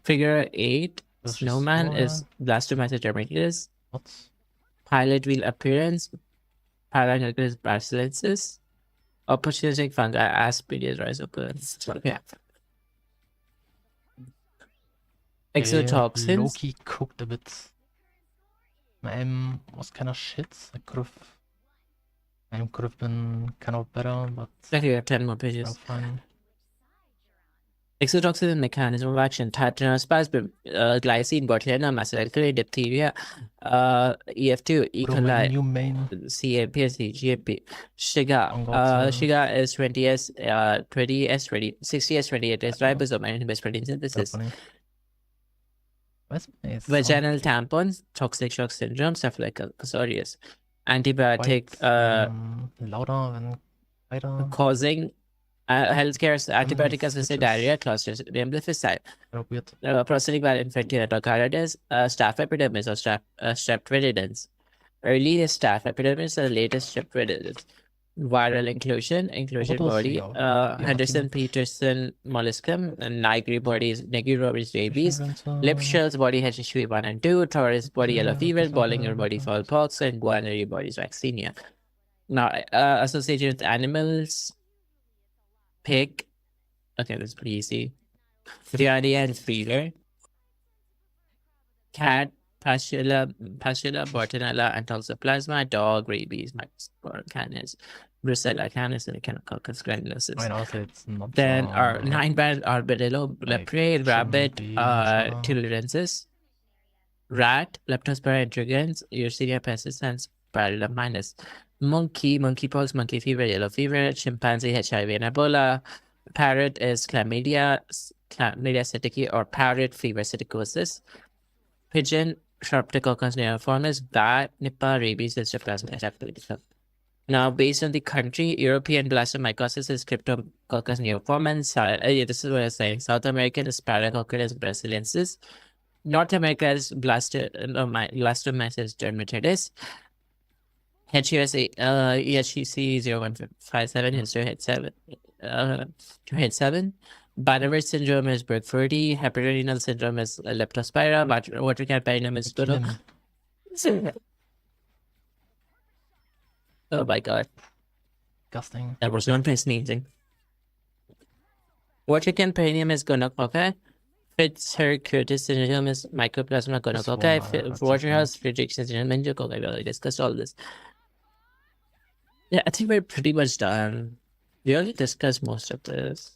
[SPEAKER 1] Figure 8. Snowman is blastomyces dermatitis. Pilot wheel appearance. Paranucleus basilensis, opportunistic fungi, Aspidius rhizopus. Okay. Exotoxins.
[SPEAKER 2] Loki cooked a bit. My aim was kind of shit. My aim could have been kind of better, but
[SPEAKER 1] Okay, we have 10 more pages.
[SPEAKER 2] fine.
[SPEAKER 1] Exotoxin mechanism of action: tetanus-spasm, glycine, Botulina, macellary, diphtheria, EF2, E. coli,
[SPEAKER 2] New main.
[SPEAKER 1] CAPSC, GFP, Shiga. Shiga is 20S, 20S, 60S, 28S ribosome and inhibits protein synthesis. Vaginal tampons, toxic shock syndrome, Staphylococcus aureus. Antibiotic
[SPEAKER 2] Louder than weiter.
[SPEAKER 1] causing healthcare antibiotic associated diarrhea, Clostridium difficile. Prosthetic viral infected endocarditis, staph epidermis or strep rididens. Early staph epidermis, the latest strep rididens. Viral inclusion body, Henderson-Peterson molluscum, Nigri bodies, Negroris rabies, Lipschitz body HHV1 and 2, Taurus body yellow fever, Bollinger body foulpox, and Guaneri bodies vaccinia. Now, associated with animals, pig. Okay, that's pretty easy. Giardia and Feeler. Cat, pastula, Bartonella, and toxoplasma, dog, rabies, canis, brucella canis, and echinococcus granulosus.
[SPEAKER 2] I mean, honestly, it's not
[SPEAKER 1] Then our 9-band armadillo,
[SPEAKER 2] like,
[SPEAKER 1] leprae, rabbit,
[SPEAKER 2] shouldn't be sure.
[SPEAKER 1] tularensis, rat, Leptospira intrigans, Yersinia pestis, and Spirilla minus. Monkeypox, monkey fever, yellow fever, chimpanzee, HIV, and Ebola. Parrot is chlamydia psittaci, or parrot fever psittacosis. Pigeon, Streptococcus neoformis. Bat, Nipah, rabies, and Streptococcus. Now, based on the country, European blastomycosis is Cryptococcus neoformans. This is what I was saying. South American is Paracoccus brasiliensis. North America is Blastomyces dermatitis. HUSA, EHEC 0157 is to hit 7. Barnabas syndrome is Burke-Furdy. Hepatorenal syndrome is Leptospira. Water campaign is Dodo. Oh my god.
[SPEAKER 2] Disgusting.
[SPEAKER 1] That was one place sneezing. Water campaign is Gonococcus. Fitzhugh-Curtis syndrome is Mycoplasma gonococci. Waterhouse Friedrich syndrome, meningococci. We already discussed all this. Yeah, I think we're pretty much done. We already discussed most of this.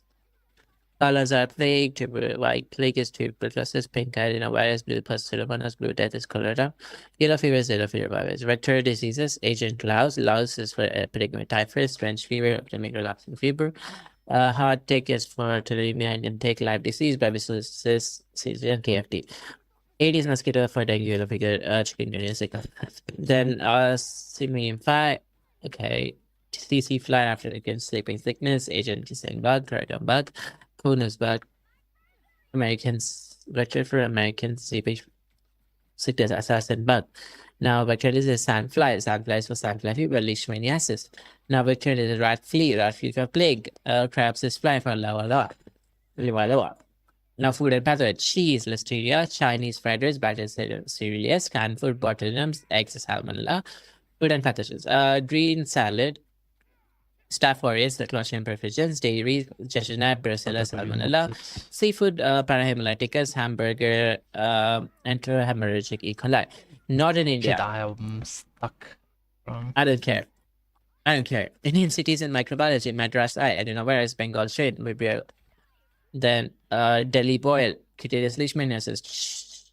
[SPEAKER 1] Colors are plague, white plague is tuberculosis, pink adenovirus, blue pseudomonas, blue death is cholera, yellow fever is yellow fever virus. Vector diseases, agent Laos. Laos is for epidemic typhus, French fever, epidemic relapsing fever. Heart tick is for tularemia and intake, live disease, babesiosis, and KFT. Aedes mosquito for dengue, yellow fever, chikungunya, Zika. Then simian fly, okay. CC fly after against sleeping sickness, agent kissing bug, corridon bug, Conus bug, Americans vector for American sleeping sickness assassin bug. Now bacteria is sandfly. Sandfly is for sandfly fever, leishmaniasis. Now bacteria is rat flea for plague. Crabs is fly for loa. Now food and pathogen: cheese, listeria, Chinese fried rice, Bacillus cereus, canned food, botulinums, eggs, salmonella. Food and pathogens: green salad, Staph aureus, the Clostridium perfringens, dairy, Jejunum, Brucella, salmonella. Seafood, Parahemolyticus, hamburger, enterohemorrhagic E. coli. Not in India.
[SPEAKER 2] Shit, I am stuck.
[SPEAKER 1] I don't care. Indian cities in microbiology: Madras I don't know where is Bengal strain, maybe. Then Delhi boil, cutaneous leishmaniasis,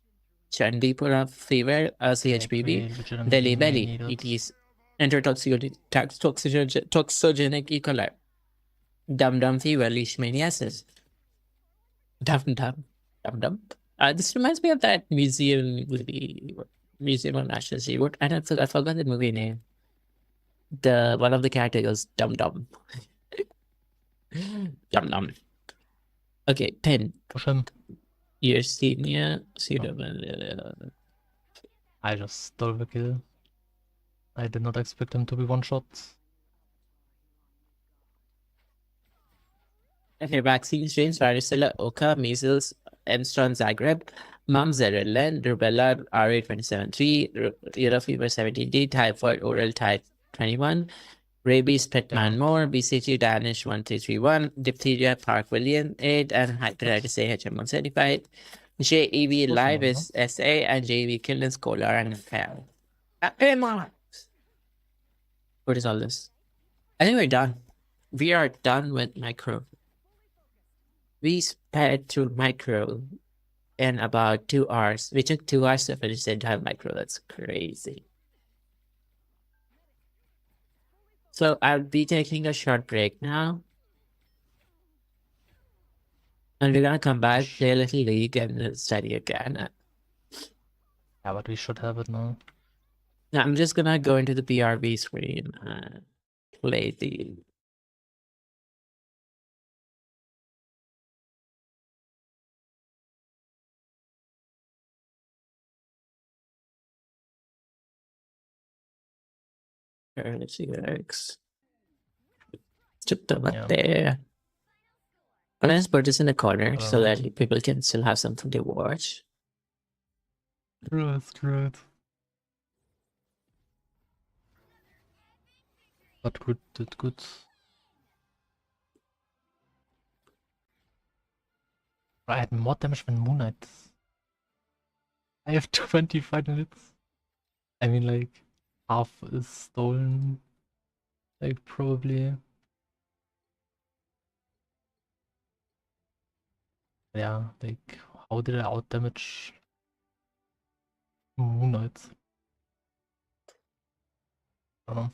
[SPEAKER 1] Chandipura fever, CHPV, Delhi belly, it is enterotoxigenic E. coli, dum fever, leishmaniasis, dum. This reminds me of that museum movie, Museum of National Seafood, and I forgot the movie name. The one of the characters goes dum. Okay, pen. Yersinia pseudomonas.
[SPEAKER 2] I just stole the kill. I did not expect him to be one shot.
[SPEAKER 1] Okay, vaccine strains: varicella, Oka, measles, Emstron, Zagreb, mumps, Zerelin, rubella, RA273, yellow fever 17D, typhoid, oral type 21, rabies, Pittman Moore, BCG, Danish 1331, diphtheria, Park William 8, and hepatitis A HM1 certified. JEV live is SA, and JEV kill is Kolar and Fail. What is all this? I think we're done. We are done with micro. We sped through micro in about 2 hours. We took 2 hours to finish the entire micro. That's crazy. So I'll be taking a short break now. And we're gonna come back, play a little league, and study again.
[SPEAKER 2] Yeah, but we should have it now.
[SPEAKER 1] Now I'm just gonna go into the BRB screen and play the... Let's see the X. Took them up there. I'm gonna put this in the corner so that people can still have something to watch.
[SPEAKER 2] That's great. But good, did good. I had more damage than Moon Knight. I have 25 minutes. I mean, like, half is stolen. Like, probably. Yeah, like, how did I outdamage Moon Knight? I don't know.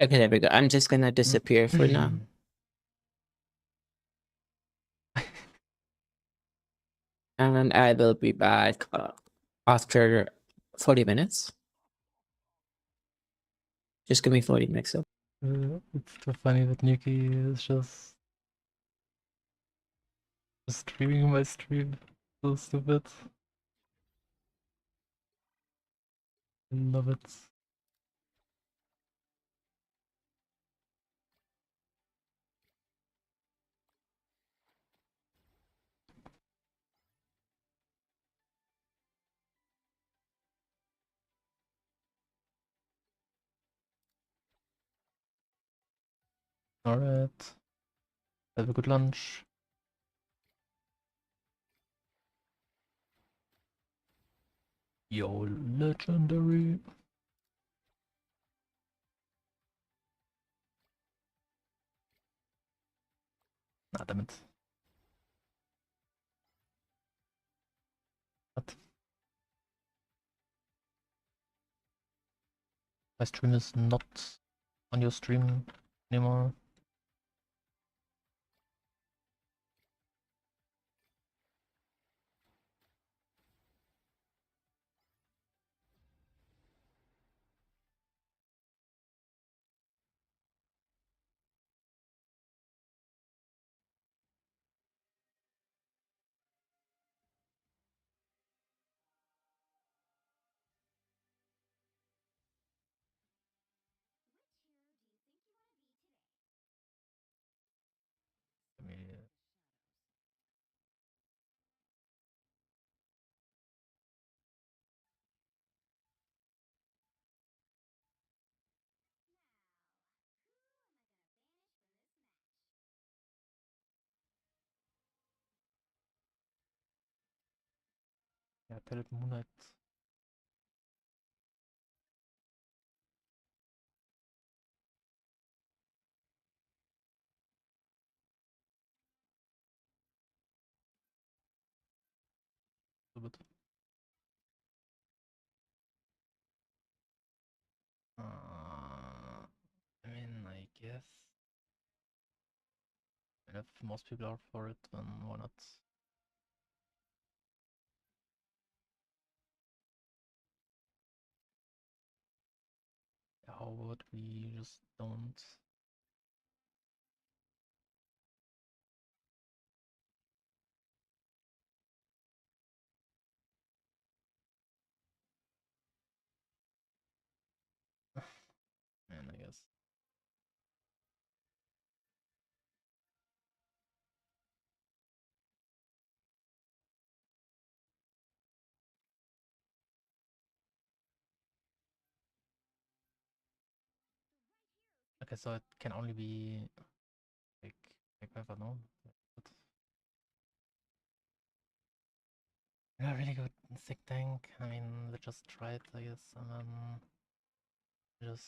[SPEAKER 1] Okay, there we go. I'm just gonna disappear for now. And I will be back after 40 minutes. Just give me 40 minutes. So.
[SPEAKER 2] It's so funny that Nuki is just streaming my stream. So stupid. I love it. Alright. Have a good lunch. Yo, legendary. Ah, damn it. What? My stream is not on your stream anymore. Let me... Yeah, tell it Moonlight. Stupid. I mean, I guess. And if most people are for it, then why not? How about we just don't? Man, I guess. Okay, so it can only be like whatever, no? But yeah, really good sick tank. I mean, we just tried, I guess, and then just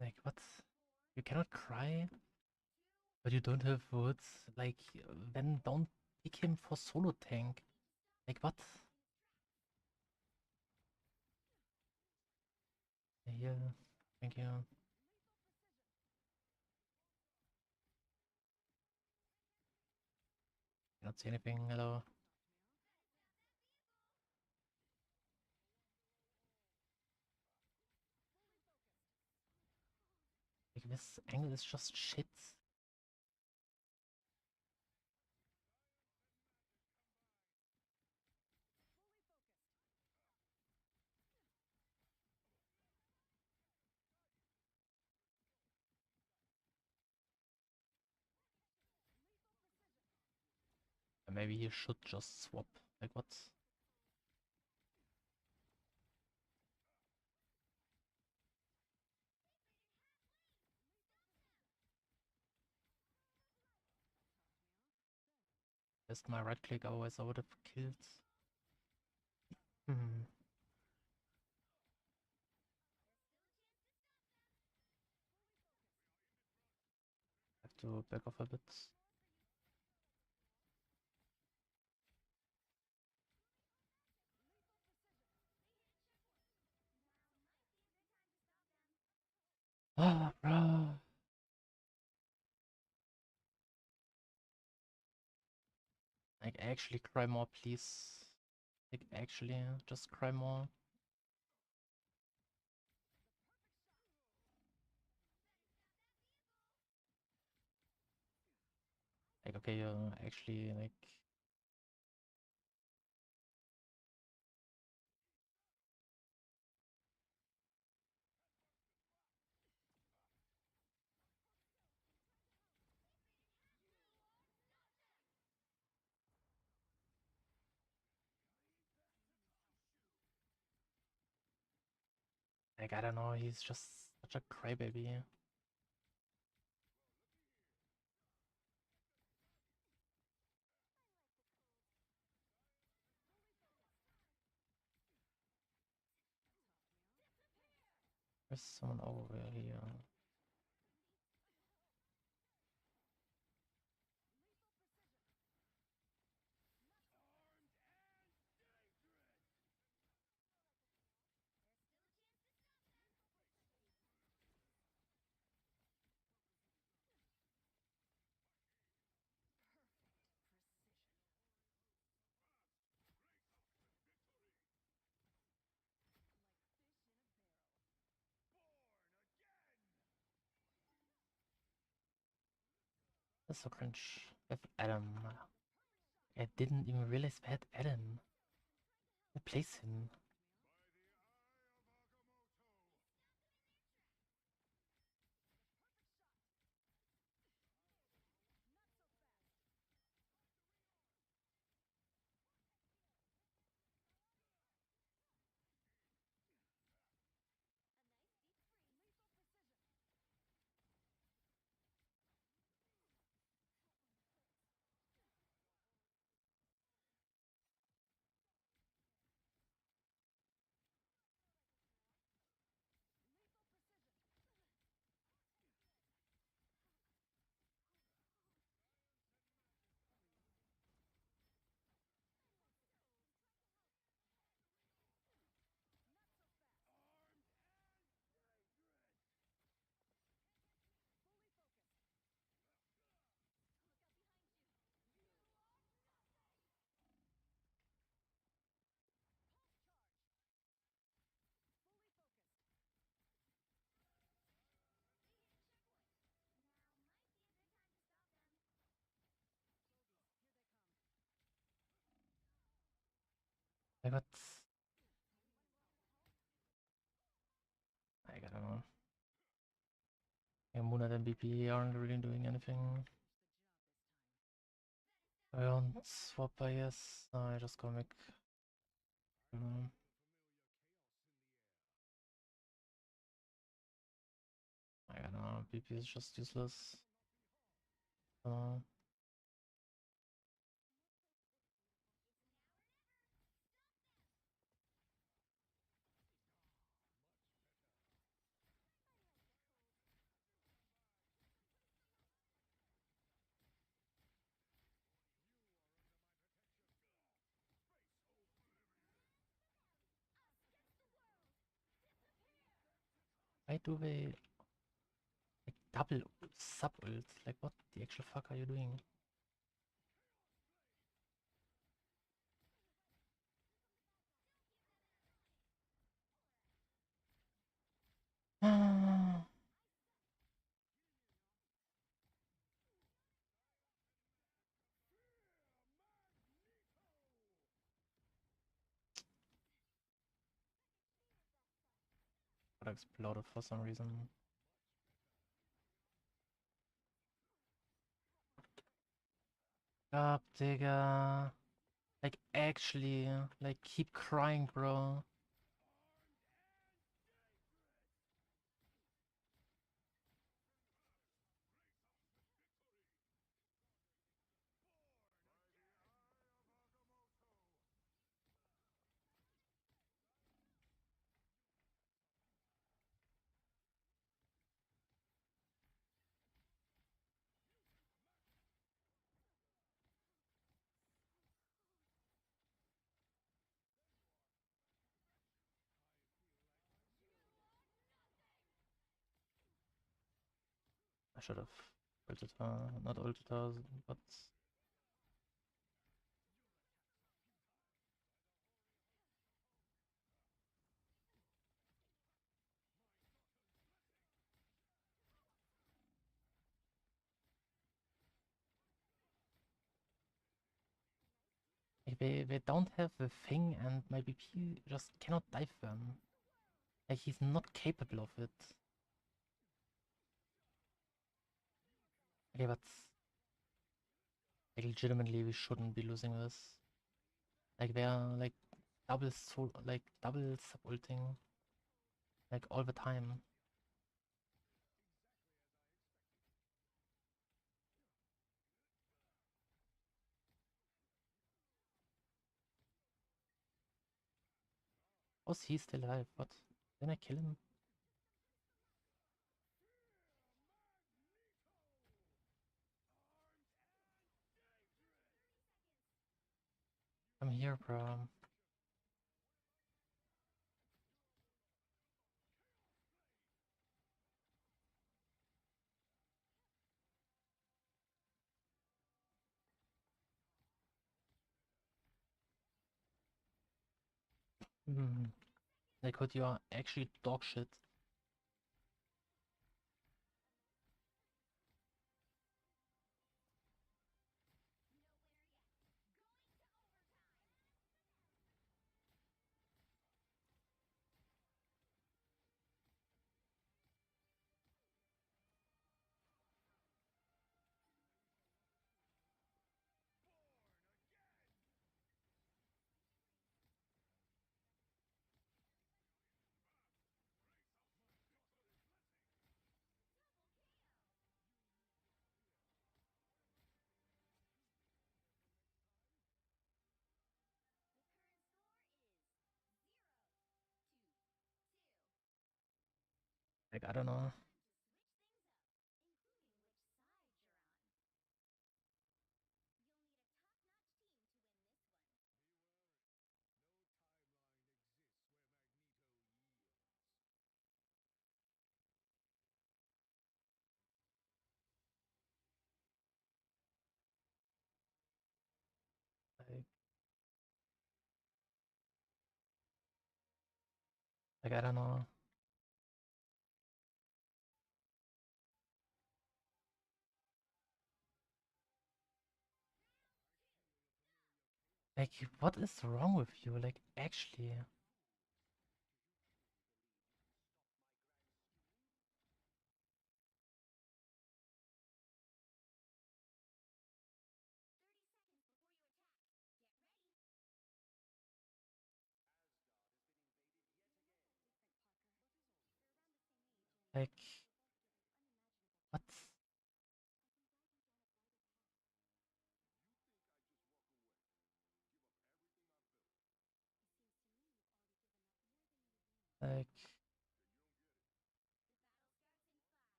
[SPEAKER 2] like what? You cannot cry? But you don't have woods. Like, then don't pick him for solo tank. Like, what? Yeah, thank you. Cannot see anything, hello. Like, this angle is just shit. Maybe he should just swap. Like, what? Just my right click, otherwise I would have killed. Hmm. Have to back off a bit. Ah, bro. Like, actually cry more, please. Like, actually, just cry more. Like, okay, actually, like... Like, I don't know, he's just such a crybaby. There's someone over here. That's so cringe. We have Adam. I didn't even realize we had Adam. Replace him. Like, what? Like, I don't know. Yeah, Moonlight and BP aren't really doing anything. I don't swap, I guess. No, I just go make... I don't know. I don't know, BP is just useless. Uh, Why do they like double sub ult? Like what the actual fuck are you doing? Got exploded for some reason. Up, Digga. Like actually, like keep crying, bro. I should have ulted her, not ulted her, but like, they don't have the thing and my BP just cannot dive them. Like he's not capable of it. Okay, but like legitimately we shouldn't be losing this. Like they're like double sub ulting like all the time. How's he still alive? What? Didn't I kill him? I'm here, bro. Like what, you are actually dog shit. Like I don't know. Like I don't know. Like what is wrong with you? Like actually. Like what?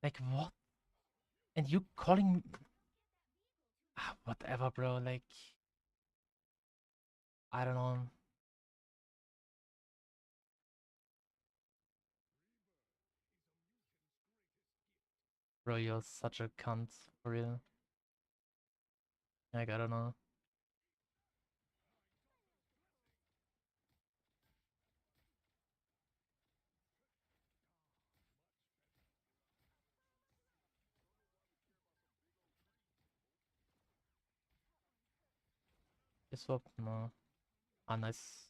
[SPEAKER 2] Like what? And you calling whatever, bro. Like I don't know. Bro, you're such a cunt, for real. Like, I don't know. You swap? No. Ah, nice.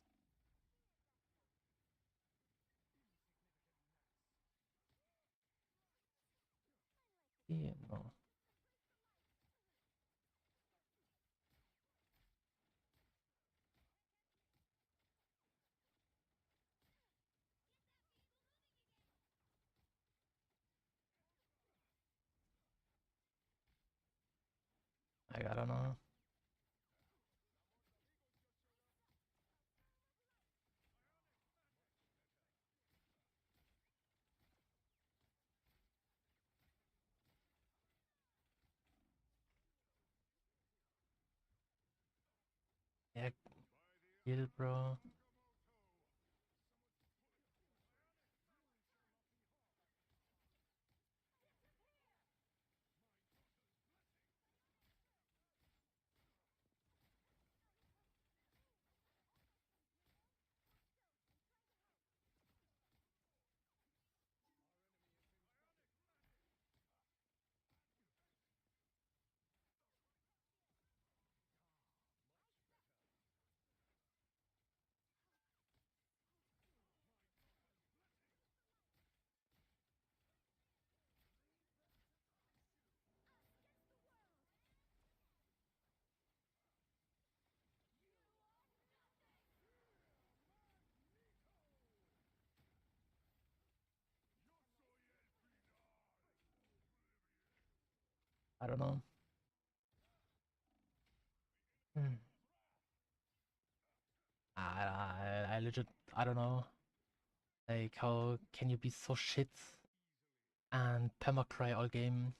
[SPEAKER 2] Yeah, no. Like, I don't know. Yeah, kill, bro. I don't know. Hmm. I legit, I don't know. Like, how can you be so shit and permacry all game?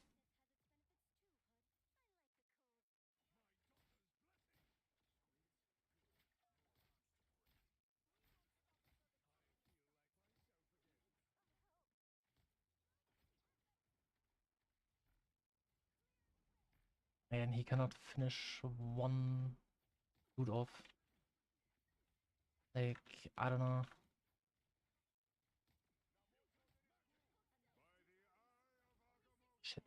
[SPEAKER 2] And he cannot finish one dude off. Like, I don't know. Shit.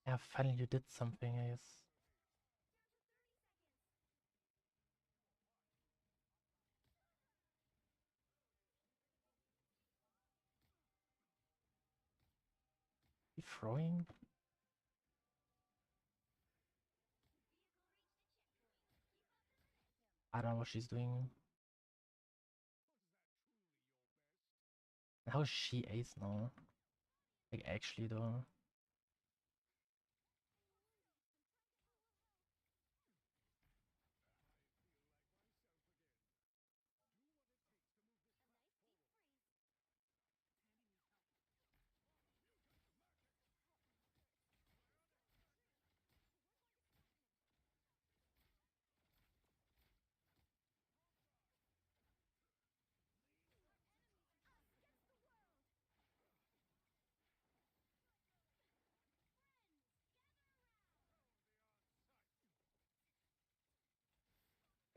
[SPEAKER 2] Yeah, finally you did something, I guess. You throwing? I don't know what she's doing. How is she ace now? Like, actually, though.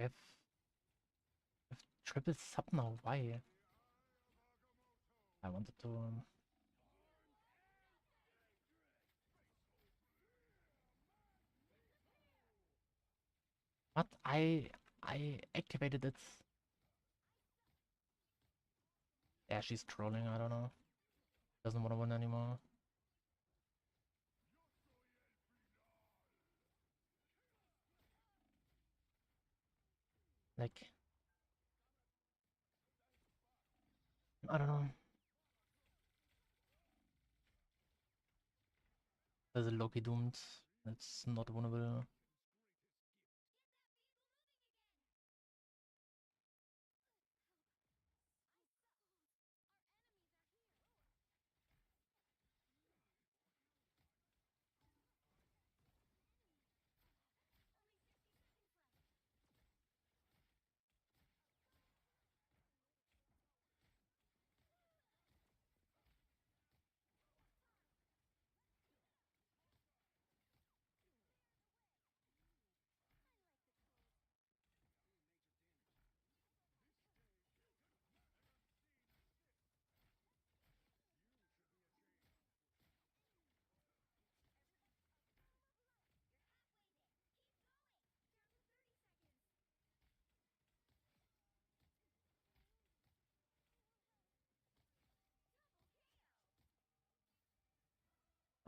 [SPEAKER 2] I have triple sub now. Why? I wanted to. What? I activated it. Yeah, she's trolling. I don't know. Doesn't want to win anymore. Like, I don't know. There's a Loki doomed. It's not winnable.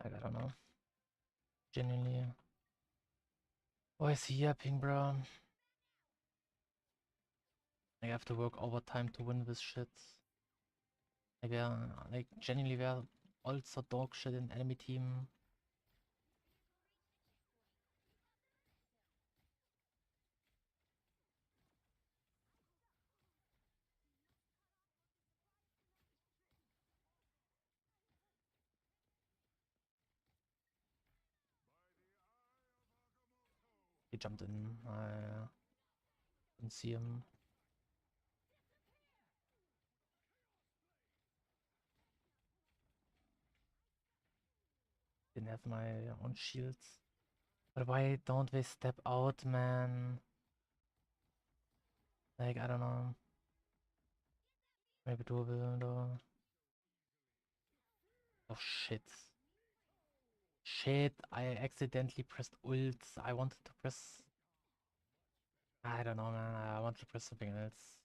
[SPEAKER 2] Like, I don't know. Genuinely. Why is he yapping, bro? I have to work overtime to win this shit. Like, genuinely, we're also dog shit in enemy team. He jumped in. I didn't see him. Didn't have my own shields. But why don't they step out, man? Like, I don't know. Maybe doable though. Oh shit. Shit, I accidentally pressed ult. I wanted to press... I don't know, man. I wanted to press something else.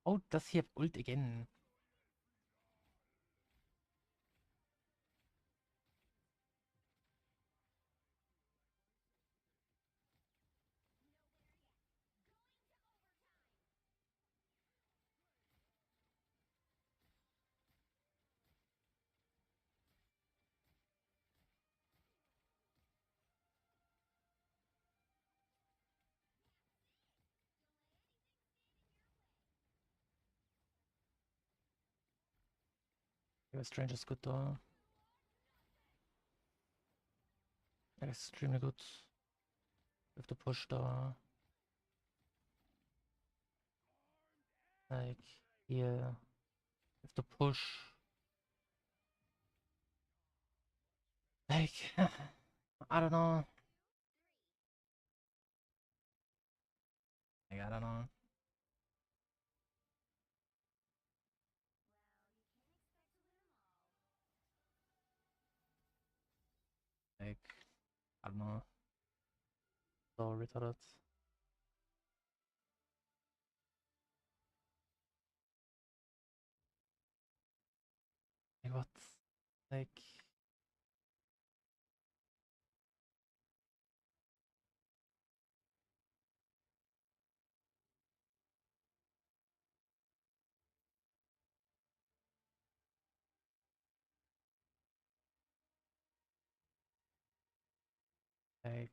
[SPEAKER 2] Oh, does he have ult again? Yeah, Strange is good though. Extremely good. We have to push the... Like, here. We have to push. Like, I don't know. Like, I don't know. Like, I don't know. So retarded. Like, what? Like... Like...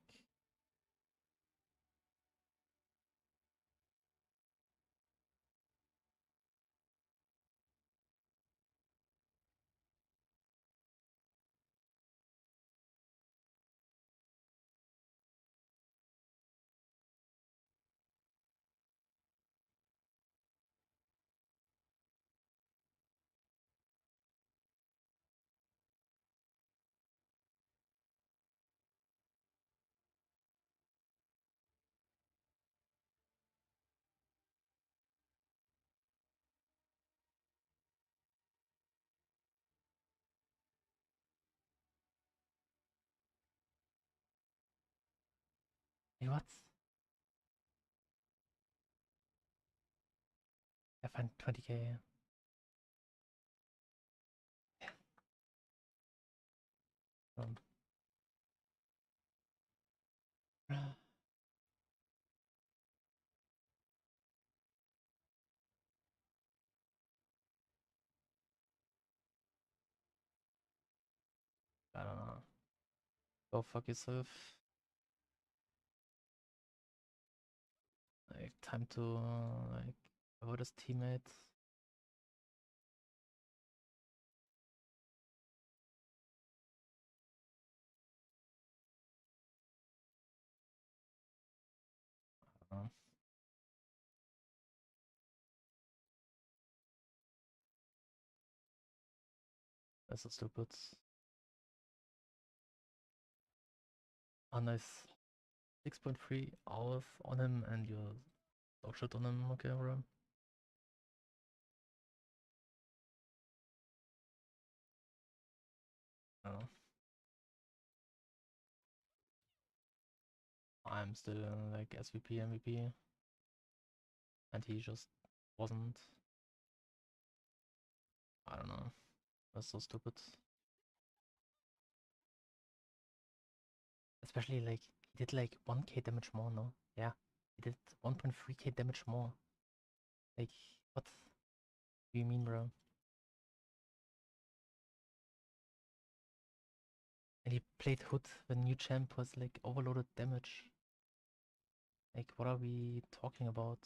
[SPEAKER 2] Hey, what? I find 20k. Um, I don't know. Go fuck yourself. Like, time to, like, avoid his teammate. I don't know. That's so stupid. Oh, nice. 6.3 hours on him and you're dog shit on him. Okay, alright. I don't know. I'm still like SVP, MVP. And he just wasn't. I don't know. That's so stupid. Especially like he did like 1k damage more, no? Yeah. He did 1.3k damage more. Like, what do you mean, bro? And he played Hood when new champ was like overloaded damage. Like, what are we talking about?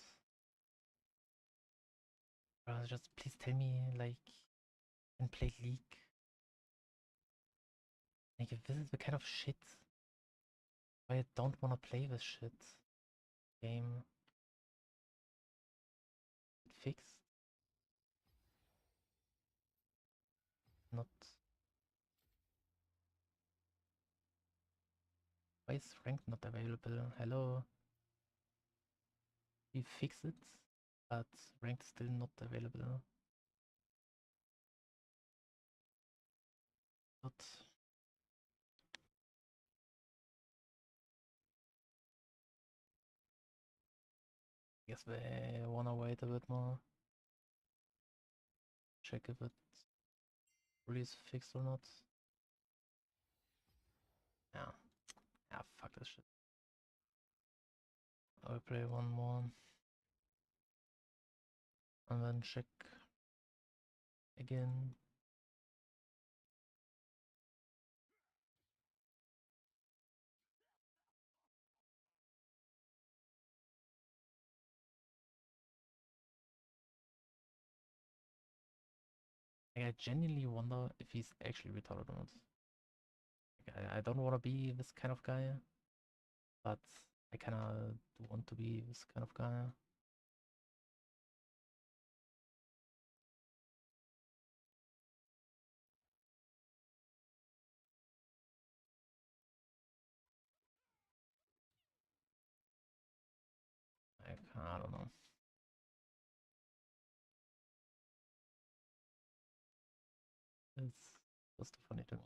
[SPEAKER 2] Bro, just please tell me, like, and play League. Like, if this is the kind of shit, why I don't wanna play this shit game. Fixed? Not. Why is ranked not available? Hello? We fix it, but ranked still not available. But I guess they wanna wait a bit more. Check if it really is fixed or not. Yeah. Yeah, fuck this shit. I will play one more. And then check again. Like, I genuinely wonder if he's actually retarded or not. Like, I don't want to be this kind of guy, but I kinda do want to be this kind of guy. Like, I don't know. It's just funny to me.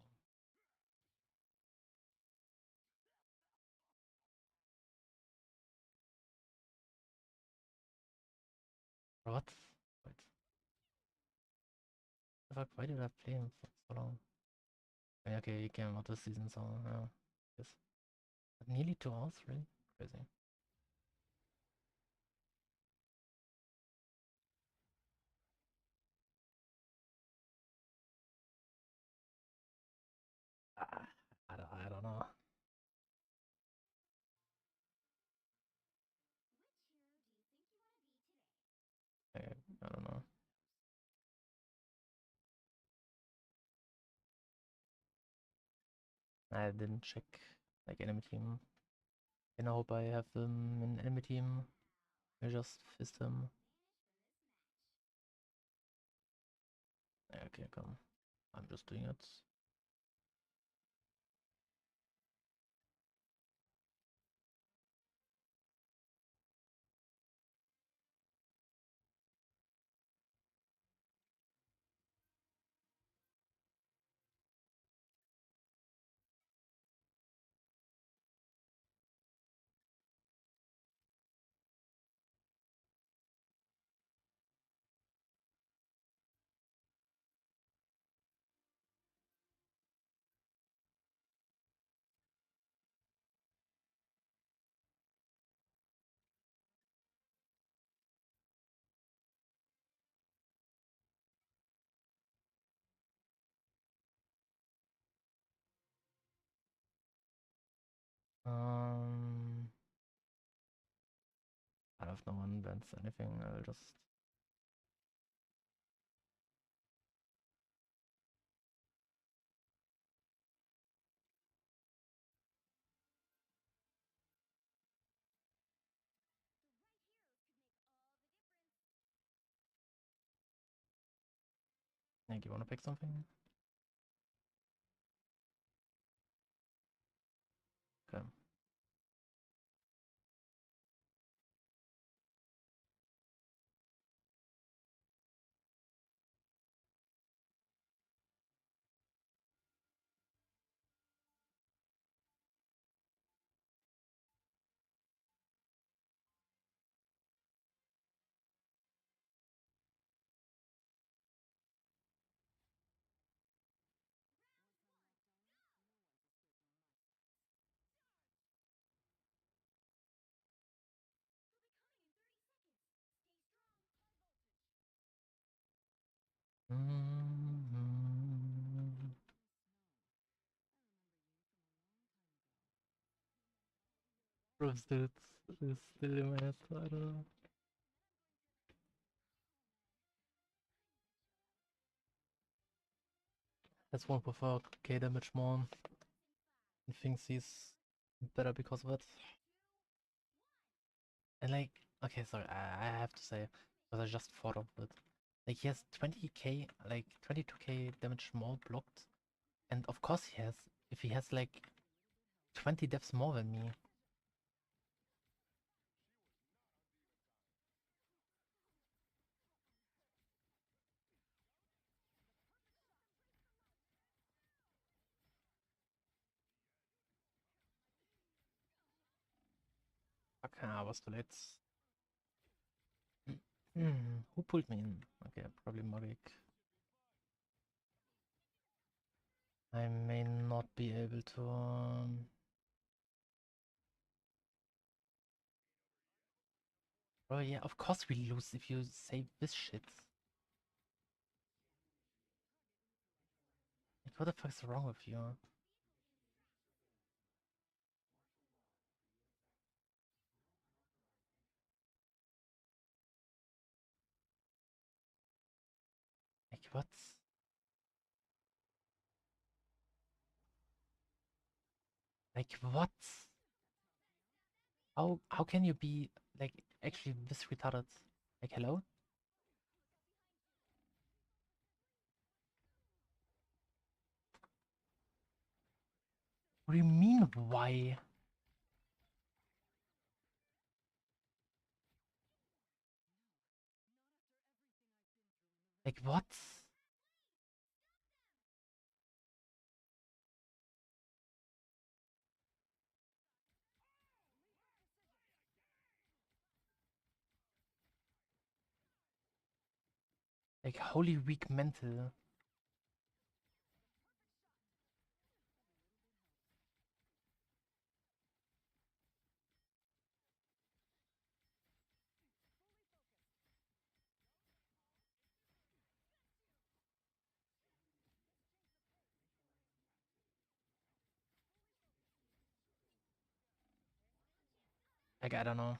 [SPEAKER 2] What? Wait. The fuck, why did I play him for so long? Yeah, okay, he came out this season, so yeah. Yes. But nearly 2 hours, really? Crazy. I don't know. I don't know. I didn't check like enemy team. And I hope I have them in enemy team. I just fist him. Yeah, okay, come. I'm just doing it. Um, I don't know if no one bans anything. I'll just. Nick, you wanna pick something? Okay. Mm-hmm. Proves that it's still in my head, I don't know. That's one without K damage more. And thinks he's better because of it. And like, okay, sorry, I have to say, because I just thought of it. Like, he has 20k, like 22k damage more blocked. And of course he has, if he has like 20 deaths more than me. Okay, I was too late. Who pulled me in? Okay, probably Magic. I may not be able to. Oh yeah, of course we lose if you say this shit. Like, what the fuck's wrong with you? Like, what? Like, what? How can you be, like, actually this retarded? Like, hello? What do you mean, why? Like, what? Like, holy weak mental. Like, I don't know.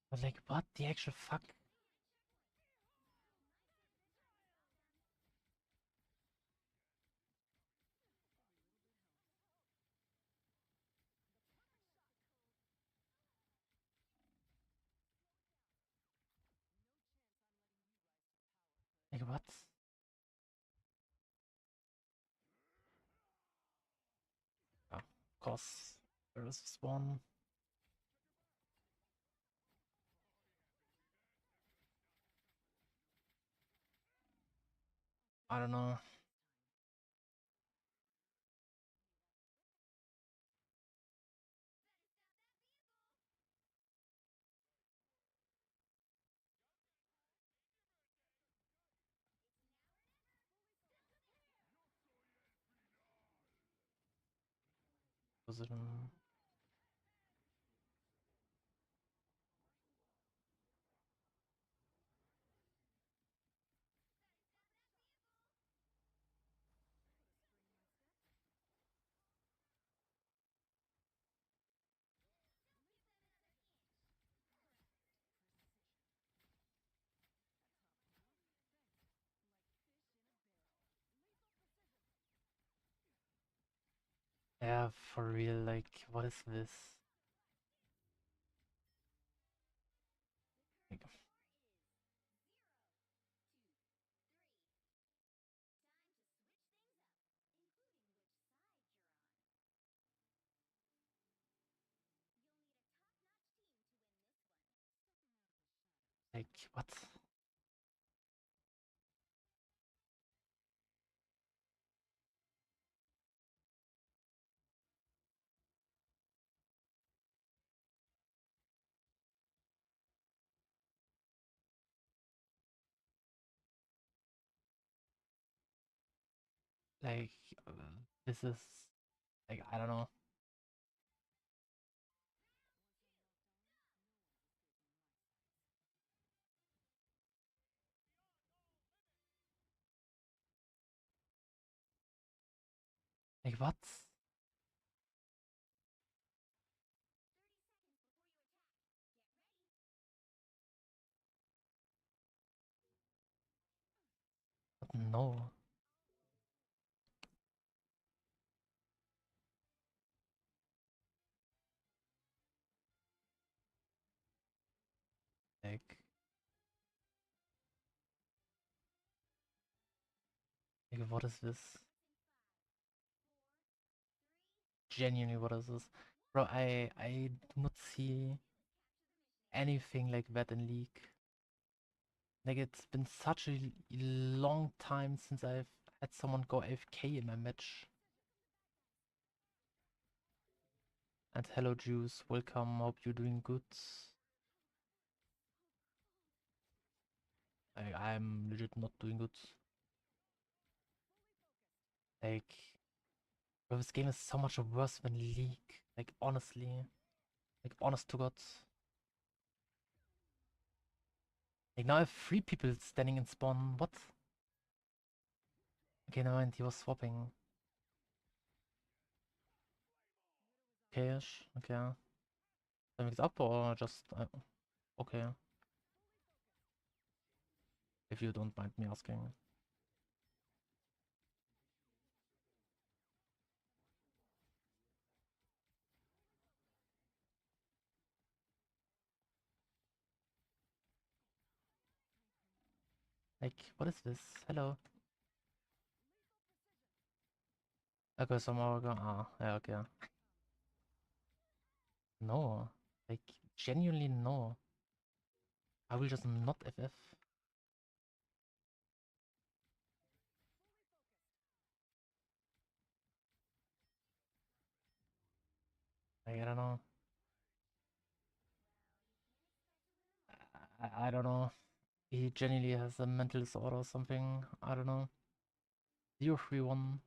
[SPEAKER 2] But, like, what the actual fuck? Like, what? Oh, of course. There is spawn. I don't know. Position. Yeah, for real, like, what is this? Like, what? Like, this is like, I don't know. Like, what? But no. Like, what is this? Genuinely, what is this? Bro, I do not see anything like that in League. Like, it's been such a long time since I've had someone go AFK in my match. And hello, Juice. Welcome. Hope you're doing good. I'm legit not doing good. Like, bro, this game is so much worse than League. Like, honestly. Like, honest to God. Like, now I have 3 people standing in spawn. What? Okay, never mind. He was swapping. Okay-ish. Okay. Something's up or just... okay. If you don't mind me asking. Like, what is this? Hello. Okay, somehow go. Ah, yeah, okay. No. Like, genuinely no. I will just not FF. Like, I don't know. I don't know. He genuinely has a mental disorder or something. I don't know. 031.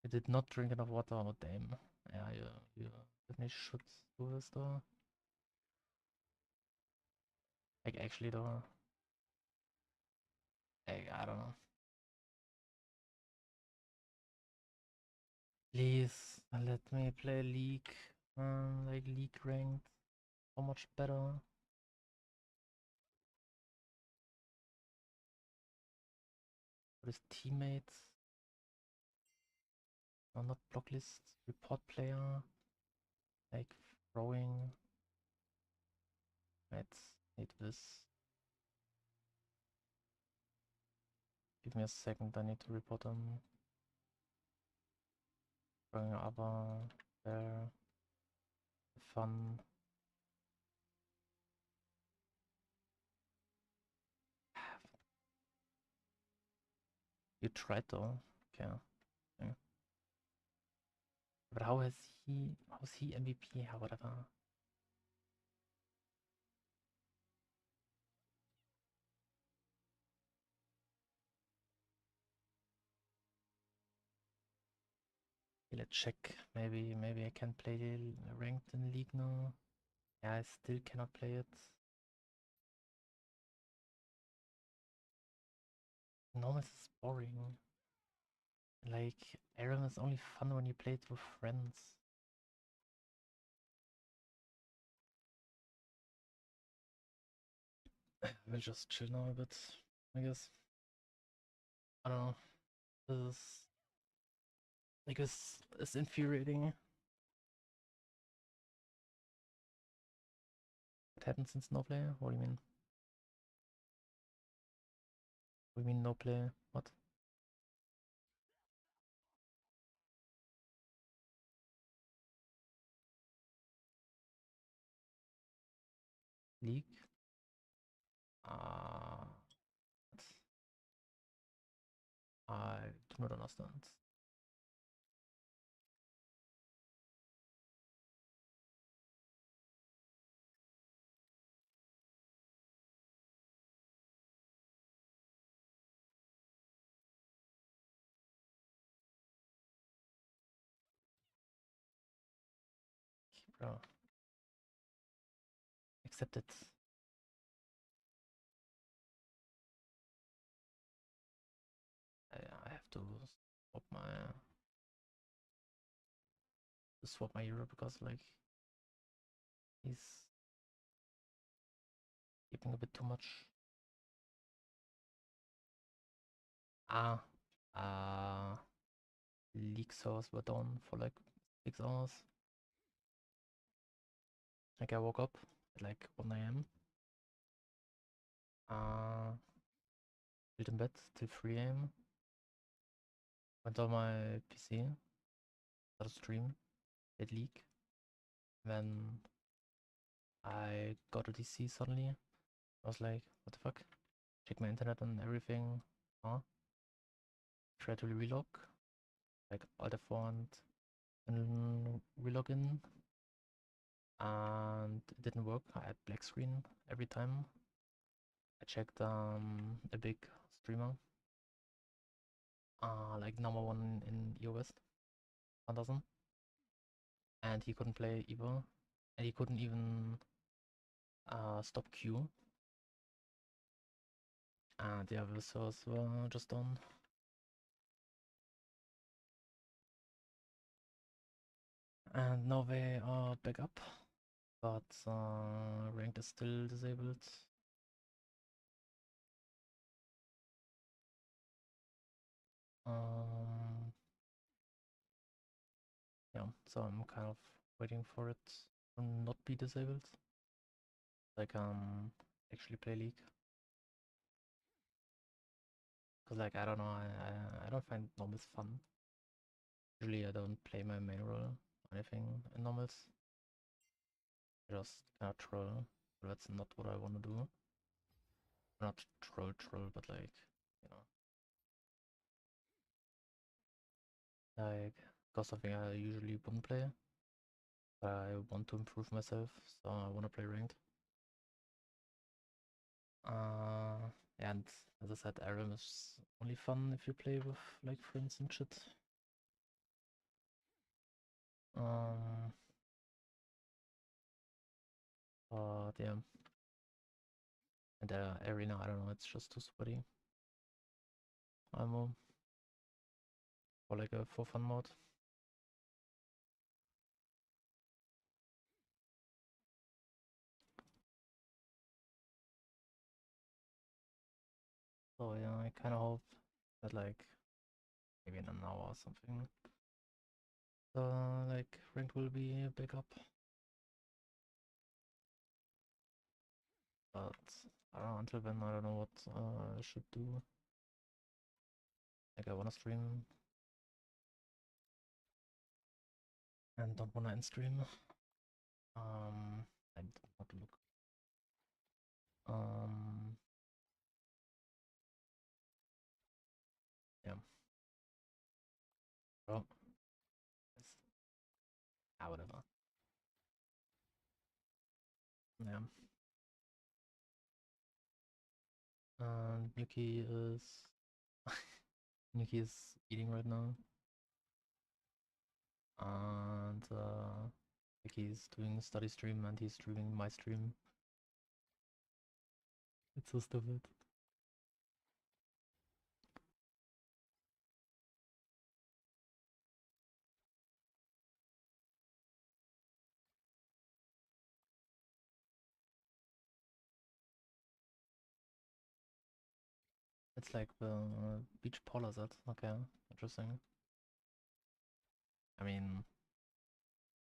[SPEAKER 2] I did not drink enough water. Oh, damn. Yeah, you definitely should do this though. Like, actually though. Like, I don't know. Please let me play League. Like League ranked. So much better. For his teammates. No, not block list. Report player. Like throwing. Let's need this. Give me a second. I need to report them. Throwing other. There. Fun. You tried though. Okay. Okay. But how's he MVP? How whatever. Let's check. Maybe I can play the ranked in League now. Yeah, I still cannot play it. Normal is boring. Like, Aram is only fun when you play it with friends. We'll just chill now a bit, I guess. I don't know. This is like it's infuriating. What happened since no play? What do you mean? What do you mean no play? What? League? What? I do not understand. Bro. Accept it. I have to swap my hero because like he's keeping a bit too much. Leak servers were down for like 6 hours. Like I woke up at like 1 a.m. Chilled in bed till 3 a.m. Went on my PC, started stream, played League. Then I got a DC suddenly. I was like, what the fuck? Check my internet and everything. Huh? Try to relog, like Alt F1 and relog in. And it didn't work. I had black screen every time. I checked a big streamer, like #1 in EOS, 1000, and he couldn't play either, and he couldn't even stop Q. And the other servers were just done. And now they are back up, but ranked is still disabled. Yeah, so I'm kind of waiting for it to not be disabled. Like actually play League. Cause like I don't know, I don't find normals fun. Usually I don't play my main role or anything in normals. I just kind of troll, but that's not what I want to do. Not troll, but like, you know, like got something I usually wouldn't play. But I want to improve myself, so I want to play ranked. And as I said, RM is only fun if you play with like friends and shit. But yeah. And the arena, I don't know, it's just too sweaty. I'm for like a for fun mode. So yeah, I kind of hope that like maybe in an hour or something, like ranked will be back up. But I don't know, until then I don't know what I should do. Like I wanna stream and don't wanna end stream. I did not look. Yeah. Well, whatever. Yeah. Yuki is Yuki is eating right now. And like he's doing study stream and he's streaming my stream. It's so stupid. It's like the beach polar set. Okay, interesting. I mean,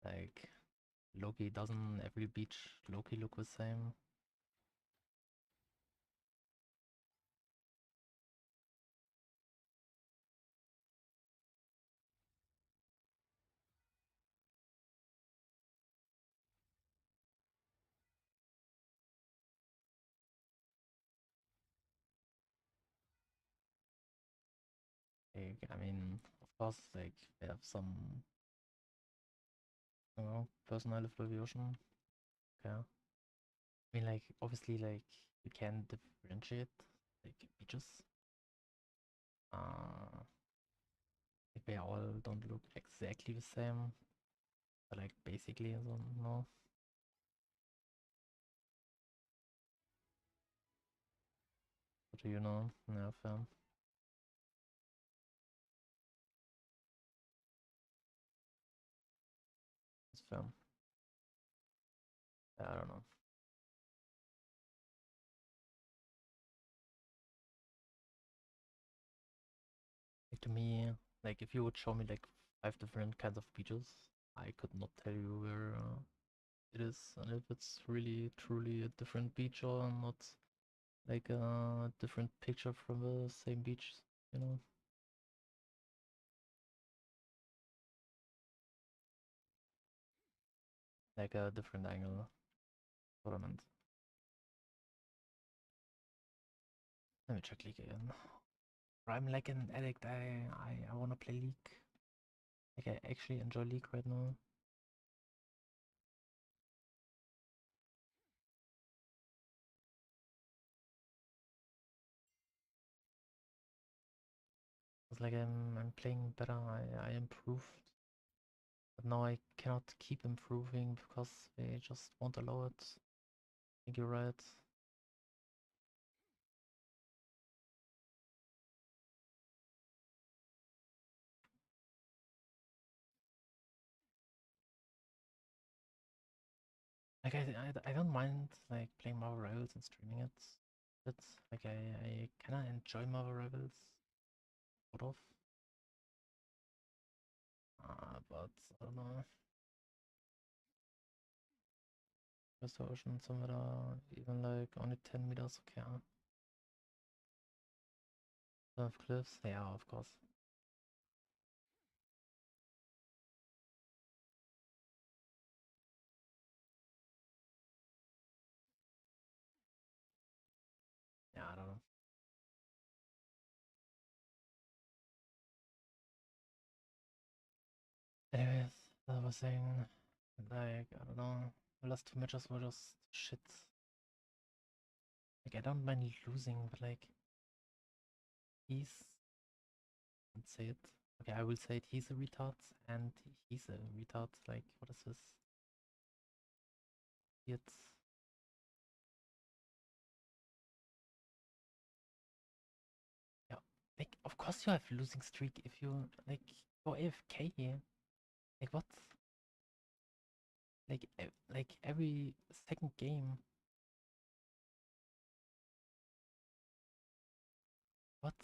[SPEAKER 2] like Loki, doesn't every beach Loki look the same? Like, I mean, of course, like, we have some, you know, personal evaluation. Yeah. I mean, like, obviously, like, you can differentiate, like, beaches. Like, they all don't look exactly the same, but, like, basically, so, no. What do you know? Yeah, fair. It's fair. Yeah, I don't know. Like, to me, like, if you would show me, like, 5 different kinds of beaches, I could not tell you where it is, and if it's really, truly a different beach or not, like a different picture from the same beach, you know? Like a different angle, what I meant. Let me check League again. I'm like an addict, I wanna play League. Like, I actually enjoy League right now. It's like I'm playing better, I improved. But now I cannot keep improving because they just won't allow it. I think you're right. Like, I don't mind like playing Marvel Rivals and streaming it. It's like I kinda enjoy Marvel Rivals, sort of. But I don't know. Just the ocean somewhere even like only 10 meters, okay. Of cliffs, yeah, of course. Yeah, I don't know. Anyways, as I was saying, like, I don't know, the last 2 matches were just shit. Like, I don't mind losing, but like, he's, let's say it. Okay, I will say it, he's a retard, and he's a retard. Like, what is this? It's, yeah, like, of course you have losing streak if you, like, go AFK here. Like, what? Like, every second game. What?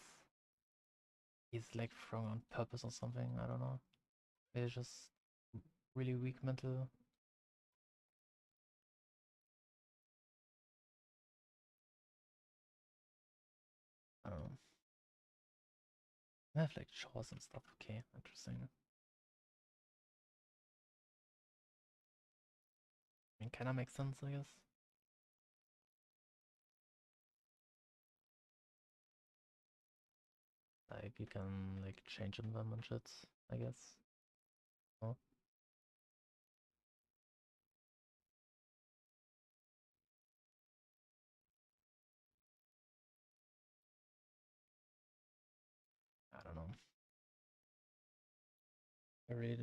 [SPEAKER 2] He's like throwing on purpose or something, I don't know. It's just really weak mental. I don't know. I have like chores and stuff. Okay, interesting. I mean, kinda makes sense, I guess. Like, you can like change them and shit, I guess. Oh, I don't know. I really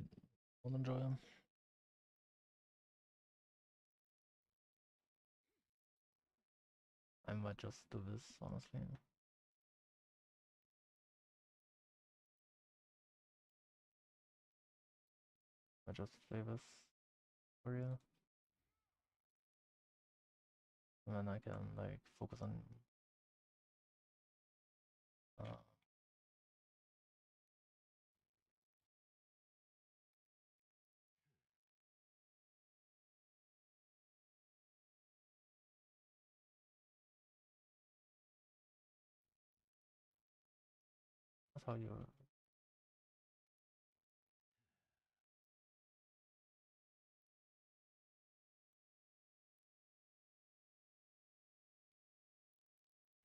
[SPEAKER 2] don't enjoy them. I might just do this, honestly. I just play this for you. And then I can like focus on uh, that's how you.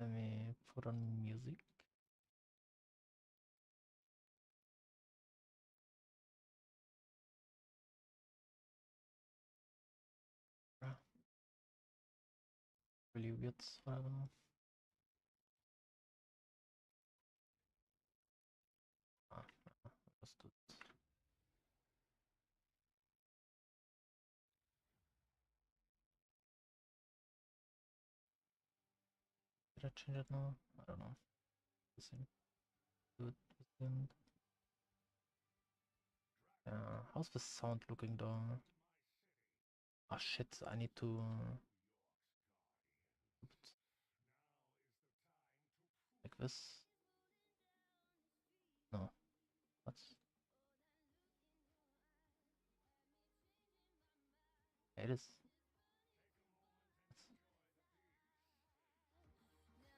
[SPEAKER 2] Let me put on music. really weird. Whatever. Just do it. Did I change it now? I don't know. The same. Do it again. How's the sound looking though? Oh shit, I need to like this. No, what's it is.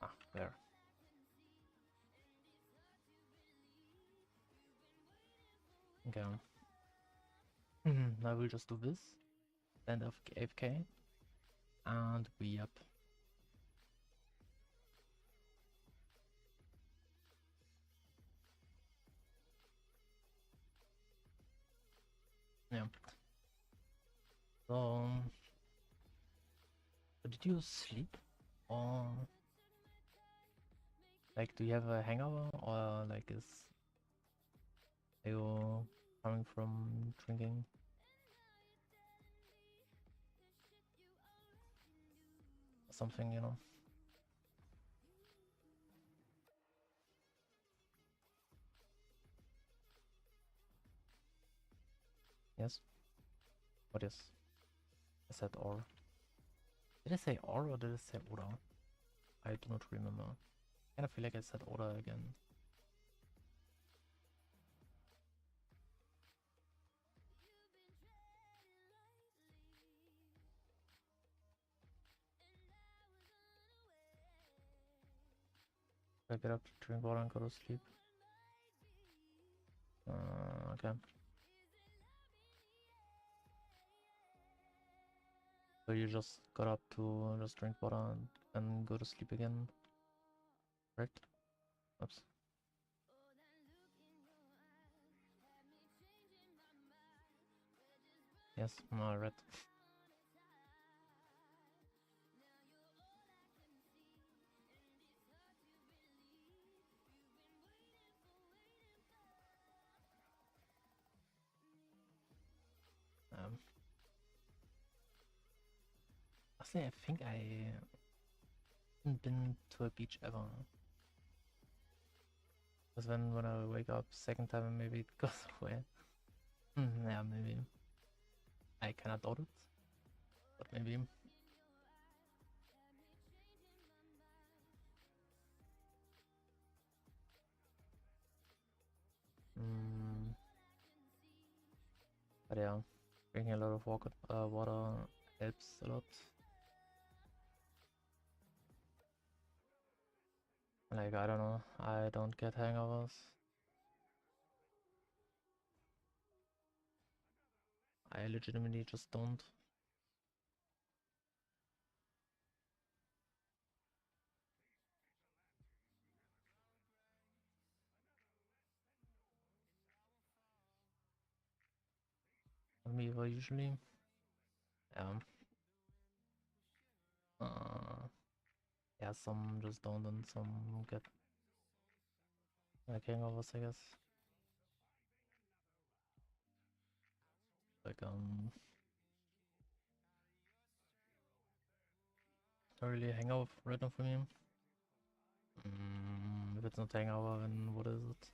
[SPEAKER 2] Ah, there. Okay. Now we'll just do this. Stand of AFK. And we up. Yeah. So did you sleep? Or like do you have a hangover? Or like are you coming from drinking? Something, you know? Yes? What is? I said or. Did I say or did I say oder? I do not remember. I kind of feel like I said oder again. I get up, drink water, and go to sleep. Okay. So you just got up to just drink water and go to sleep again, right? Oops. Yes, right. Honestly, I think I haven't been to a beach ever. Because when I wake up second time, maybe it goes away. Yeah, maybe. I cannot doubt it, but maybe. But yeah, drinking a lot of water helps a lot. Like, I don't know, I don't get hangovers. I legitimately just don't. Me, usually. Yeah. Yeah, some just don't and some get like hangovers, I guess. Like, not really a hangover right now for me. If it's not hangover, then what is it?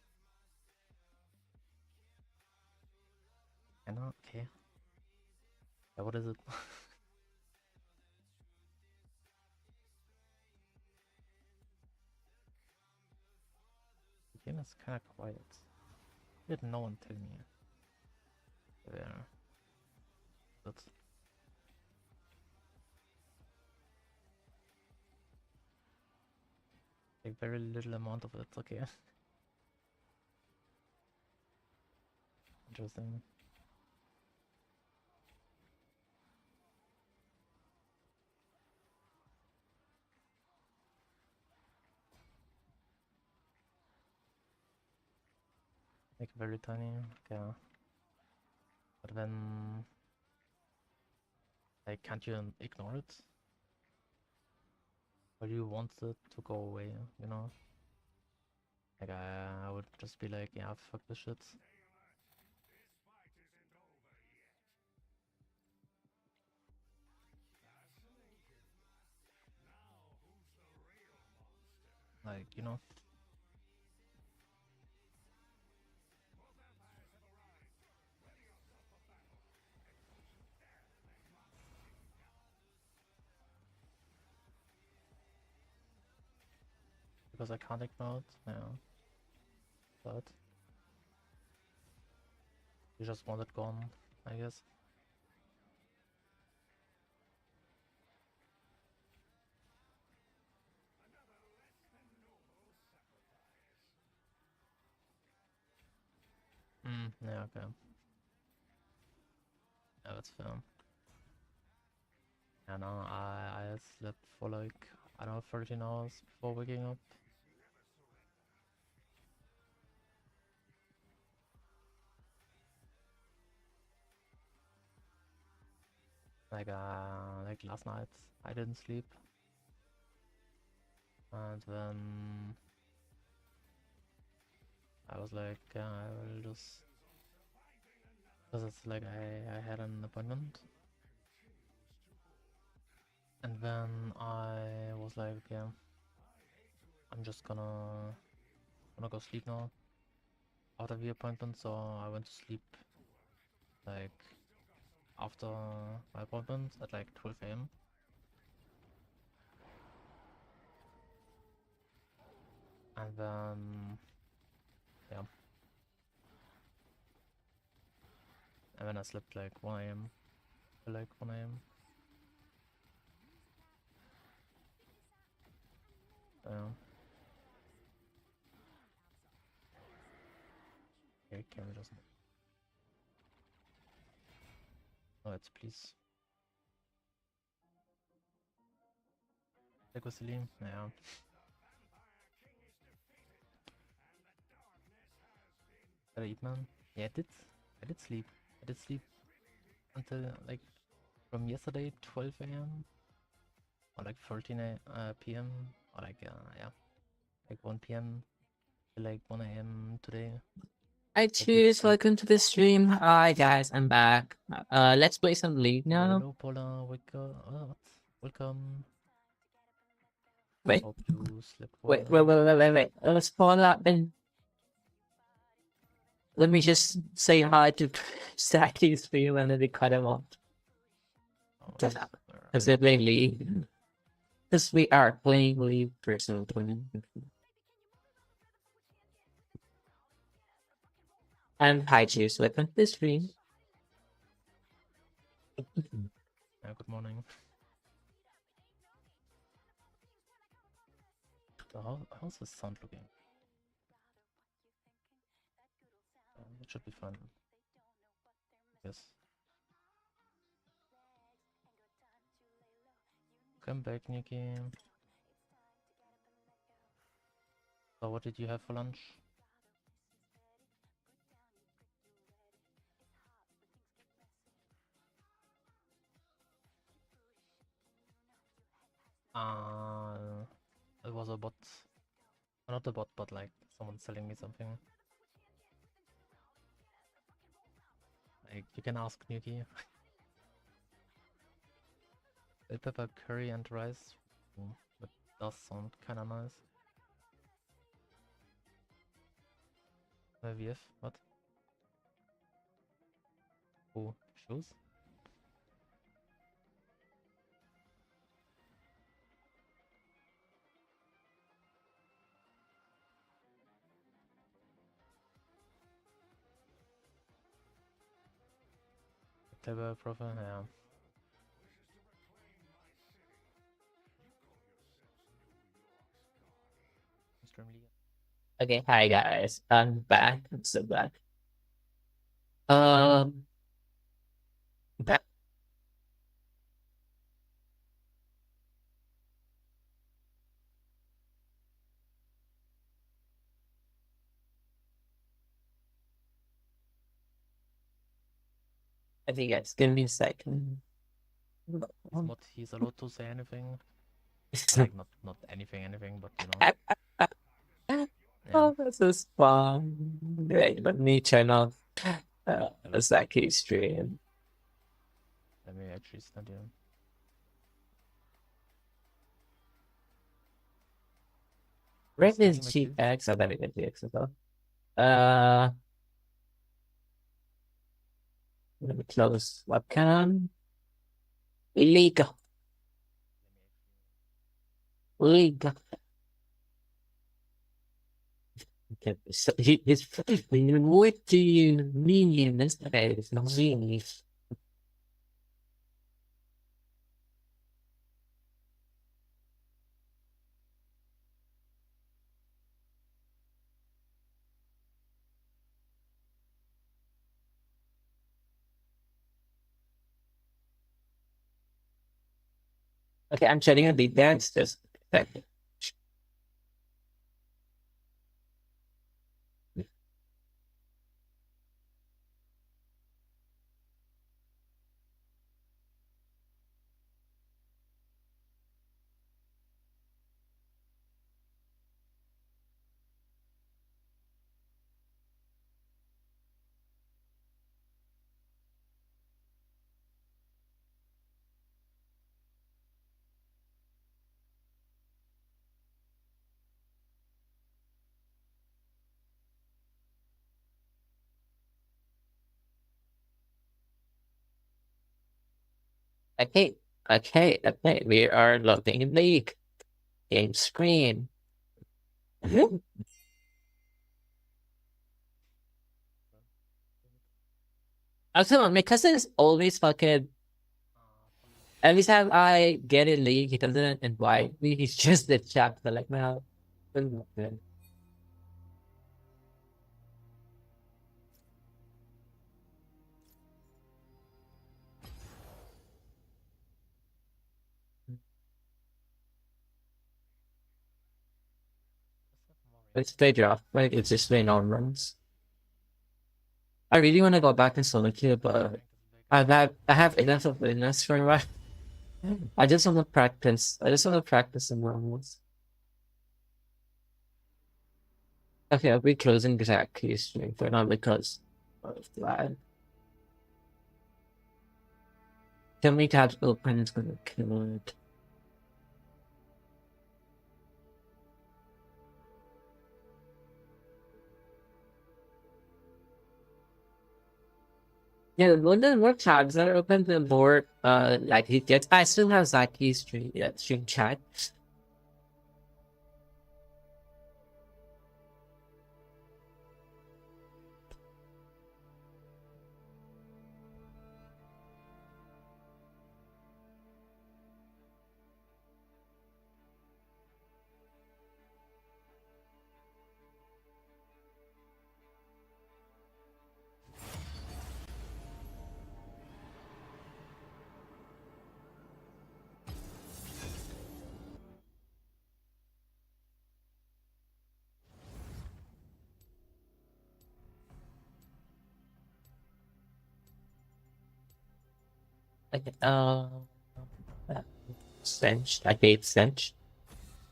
[SPEAKER 2] I know, okay. Yeah, what is it? The game is kinda quiet. Did no one tell me? Yeah. That's like very little amount of it, okay. Interesting. Like very tiny, okay. But then, like, can't you ignore it? Or you want it to go away, you know? Like I would just be like, yeah, fuck this shit. Like, you know? Because I can't ignore it, yeah. But you just want it gone, I guess. Yeah, okay. Yeah, that's fair. Yeah, no, I slept for like, I don't know, 13 hours before waking up. Like last night, I didn't sleep. And then I was like, I will just, because it's like I had an appointment. And then I was like, yeah, I'm just gonna go sleep now after the appointment. So I went to sleep like after my appointment at like 12 a.m. And then, yeah, and then I slept like 1 a.m. till like 1 a.m. Yeah. Okay, can we just... Oh, it's please. Like Celine? Yeah. Did I eat, man? Yeah, I did sleep. I did sleep until like from yesterday 12 a.m. or like 13 p.m. or like yeah, like 1 p.m. to like 1 a.m. today.
[SPEAKER 1] Hi, cheers. Welcome to the stream. Hi, guys. I'm back. Let's play some League now.
[SPEAKER 2] Hello, Paula. What? Welcome.
[SPEAKER 1] Wait,
[SPEAKER 2] Hope you slept
[SPEAKER 1] wait,
[SPEAKER 2] well.
[SPEAKER 1] wait. Let's pull up and let me just say hi to Zacky's stream and then we cut him off.
[SPEAKER 2] Oh,
[SPEAKER 1] Because they're playing League. Because we are playing League personal tournament. And hi, cheers. Welcome to the stream.
[SPEAKER 2] yeah, good morning. So how's the sound looking? It should be fun. Yes. Come back, Nikki. So what did you have for lunch? It was a bot. Not a bot, but like someone selling me something. Like you can ask Nuki. Bell pepper curry and rice. That does sound kinda nice. VF, what? Oh, shoes? Clever profile, yeah.
[SPEAKER 1] Okay, hi guys. I'm back. I'm so back. Um, back. I think guys, give me a second.
[SPEAKER 2] He's allowed to say anything. Like not anything, but you know. Yeah.
[SPEAKER 1] Oh, this is fun. Wait, let me turn off Zaki stream.
[SPEAKER 2] Let me actually send you.
[SPEAKER 1] Where
[SPEAKER 2] Speaking
[SPEAKER 1] is
[SPEAKER 2] with you.
[SPEAKER 1] GX? Oh, let me get GX as well. Uh, let me close webcam. Legal. Legal. Okay, so he's what do you mean? This guy is not really. Okay, I'm chatting a beat dance. Just okay, okay. We are loading in the game screen. Also, my cousin is always fucking. Every time I get in league, he doesn't invite me. He's just the chat. But like, now, it's play draft. Like, it's just playing on runs. I really want to go back in solo queue, but I have enough of illness for a while. I just want to practice. I just want to practice some runs. Okay, I'll be closing Zacky's stream for now because of that. Too many tabs open is gonna kill it. Yeah, the more tabs that are open, the more like he gets. I still have Zacky's stream chat. Like, Stench. I hate Stench.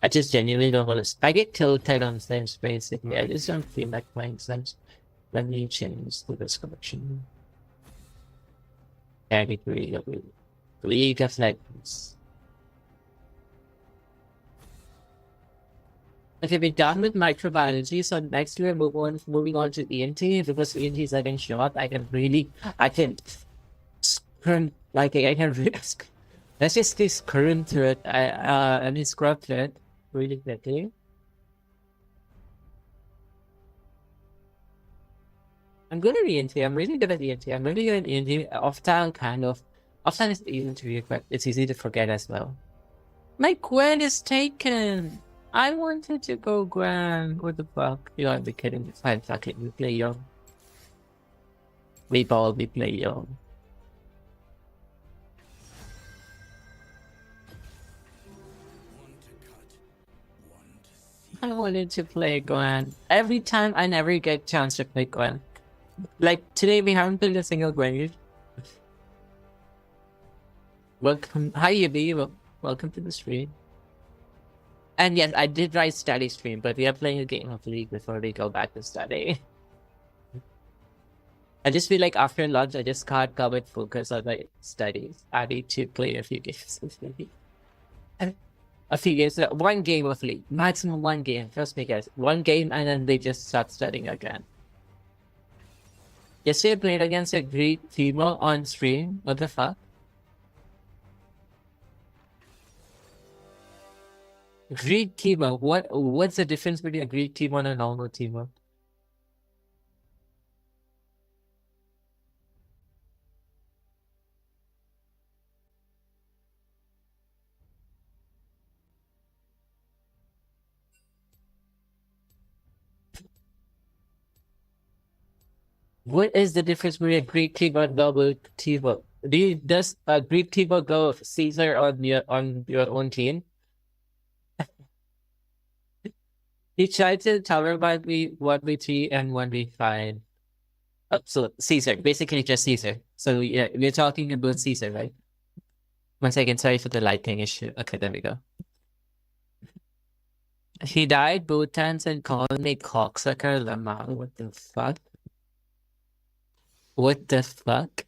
[SPEAKER 1] I just genuinely don't want to. I get tilted on Stench basically. I just don't feel like playing Stench. Let me change to this collection. Category of League of Legends. Okay, we're done with microbiology, so next we're moving on to ENT because ENT is like in short. I can current like I can risk. Let's just this current thread. And it's scrub thread really quickly. I'm good at ENT. I'm really good at ENT. I'm really good at ENT. Often it's easy to read, but it's easy to forget as well. My Gwen is taken. I wanted to go Gwen. What the fuck? You gotta be kidding me. Fine, fuck it. We play young. We play young. I wanted to play Gwen. Every time I never get a chance to play Gwen. Like today we haven't played a single Gwen yet. Welcome. Hi Yubi. Welcome to the stream. And yes, I did write study stream, but we are playing a game of League before we go back to study. I just feel like after lunch, I just can't come and focus on my studies. I need to play a few games of League. A few games, one game of League, maximum one game. Trust me, guys, one game, and then they just start studying again. Yesterday, I played against a Greek Timo on stream. What the fuck? Greek Timo. What's the difference between a Greek Timo and a normal Timo? What is the difference between a Greek Timo and normal Timo? Does a Greek Timo go Caesar on your own team? He tried to cover by me 1v3 and 1v5. Oh, so Caesar, basically just Caesar. So yeah, we're talking about Caesar, right? 1 second, sorry for the lighting issue. Okay, there we go. He died both times and called me cocksucker Lamar. What the fuck? What the fuck?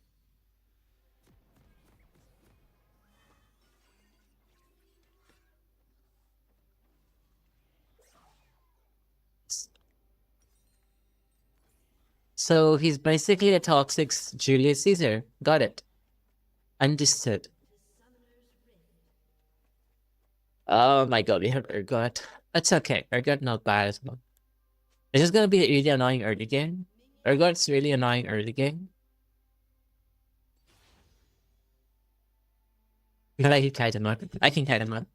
[SPEAKER 1] So he's basically a toxic Julius Caesar. Got it. Understood. Oh my god, we have Urgot. That's okay. Urgot not bad as well. It's just gonna be really annoying early game. Urgot's really annoying early game. But I can kite him up. I can kite him up.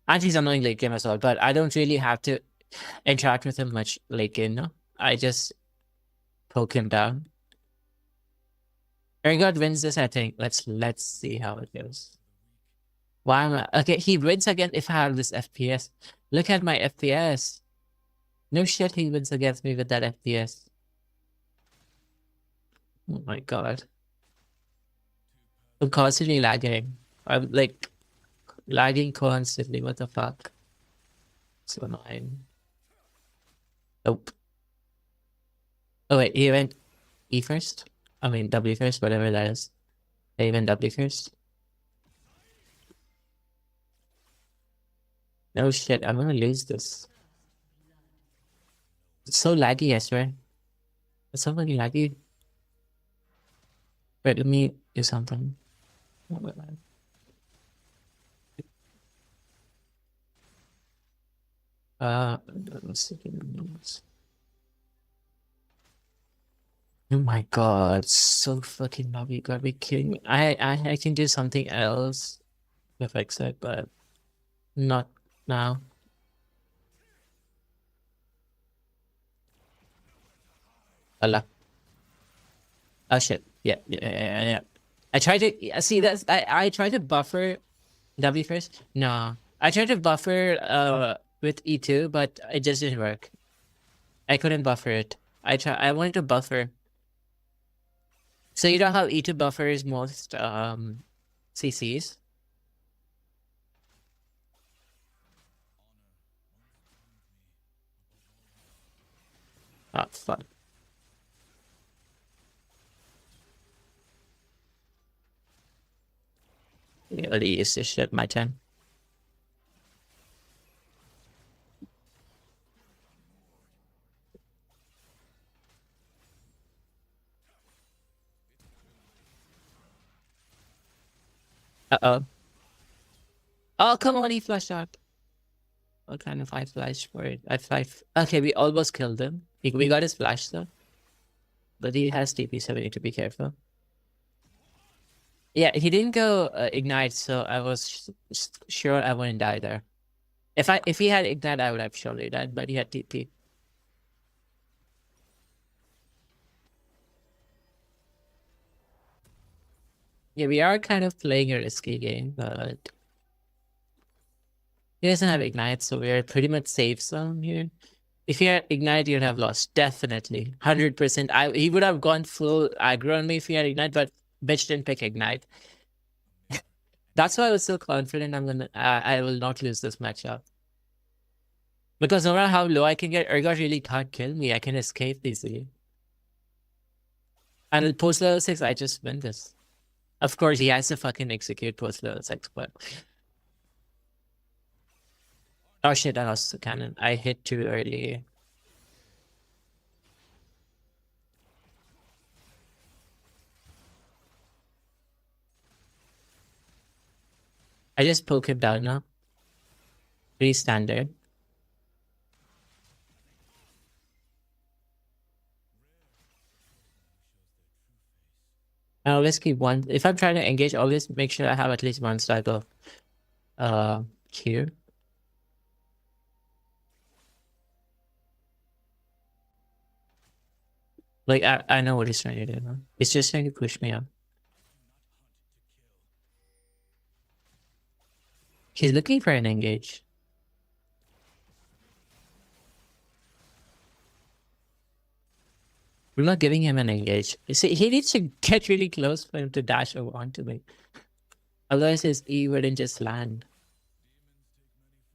[SPEAKER 1] And he's annoying late game as well, but I don't really have to interact with him much late game, no? I just poke him down. Urgot wins this, I think. Let's see how it goes. Why am I okay? He wins again if I have this FPS. Look at my FPS. No shit, he wins against me with that FPS. Oh my god. I'm constantly lagging. I'm like lagging constantly. What the fuck? So annoying. Nope. Oh wait, he went E first? I mean W first, whatever that is. He went W first. No shit, I'm gonna lose this. It's so laggy, I swear. It's so fucking laggy. Wait, let me do something. Oh, wait, wait. Let's see. Oh my god, so fucking laggy. You gotta be kidding me. I can do something else to fix it, but not now. Allah. Oh shit. Yeah. I tried to see that's I tried to buffer W first. No. I tried to buffer with E2, but it just didn't work. I couldn't buffer it. I wanted to buffer. So you know how E2 buffers most CCs? Oh fuck. Yeah, let me use this shit my turn. Uh-oh. Oh, come on, he flashed out. What kind of I flash for it? Okay, we almost killed him. We got his flash though. But he has TP, so we need to be careful. Yeah, he didn't go ignite, so I was sure I wouldn't die there. If he had ignite, I would have surely died, but he had TP. Yeah, we are kind of playing a risky game, but he doesn't have ignite, so we're pretty much safe zone here. If he had ignite, you'd have lost, definitely, 100%. He would have gone full aggro on me if he had ignite, but bitch didn't pick ignite. That's why I was so confident I will not lose this matchup. Because no matter how low I can get, Urgot really can't kill me. I can escape easily. And at post level 6, I just win this. Of course, he has to fucking execute post level 6, but... Oh shit, I lost the cannon. I hit too early. I just poke him down now. Pretty standard. I always keep one. If I'm trying to engage, always make sure I have at least one stack of Q. Like I know what he's trying to do now. He's just trying to push me up. He's looking for an engage. We're not giving him an engage. You see, he needs to get really close for him to dash over onto me. Otherwise his E wouldn't just land.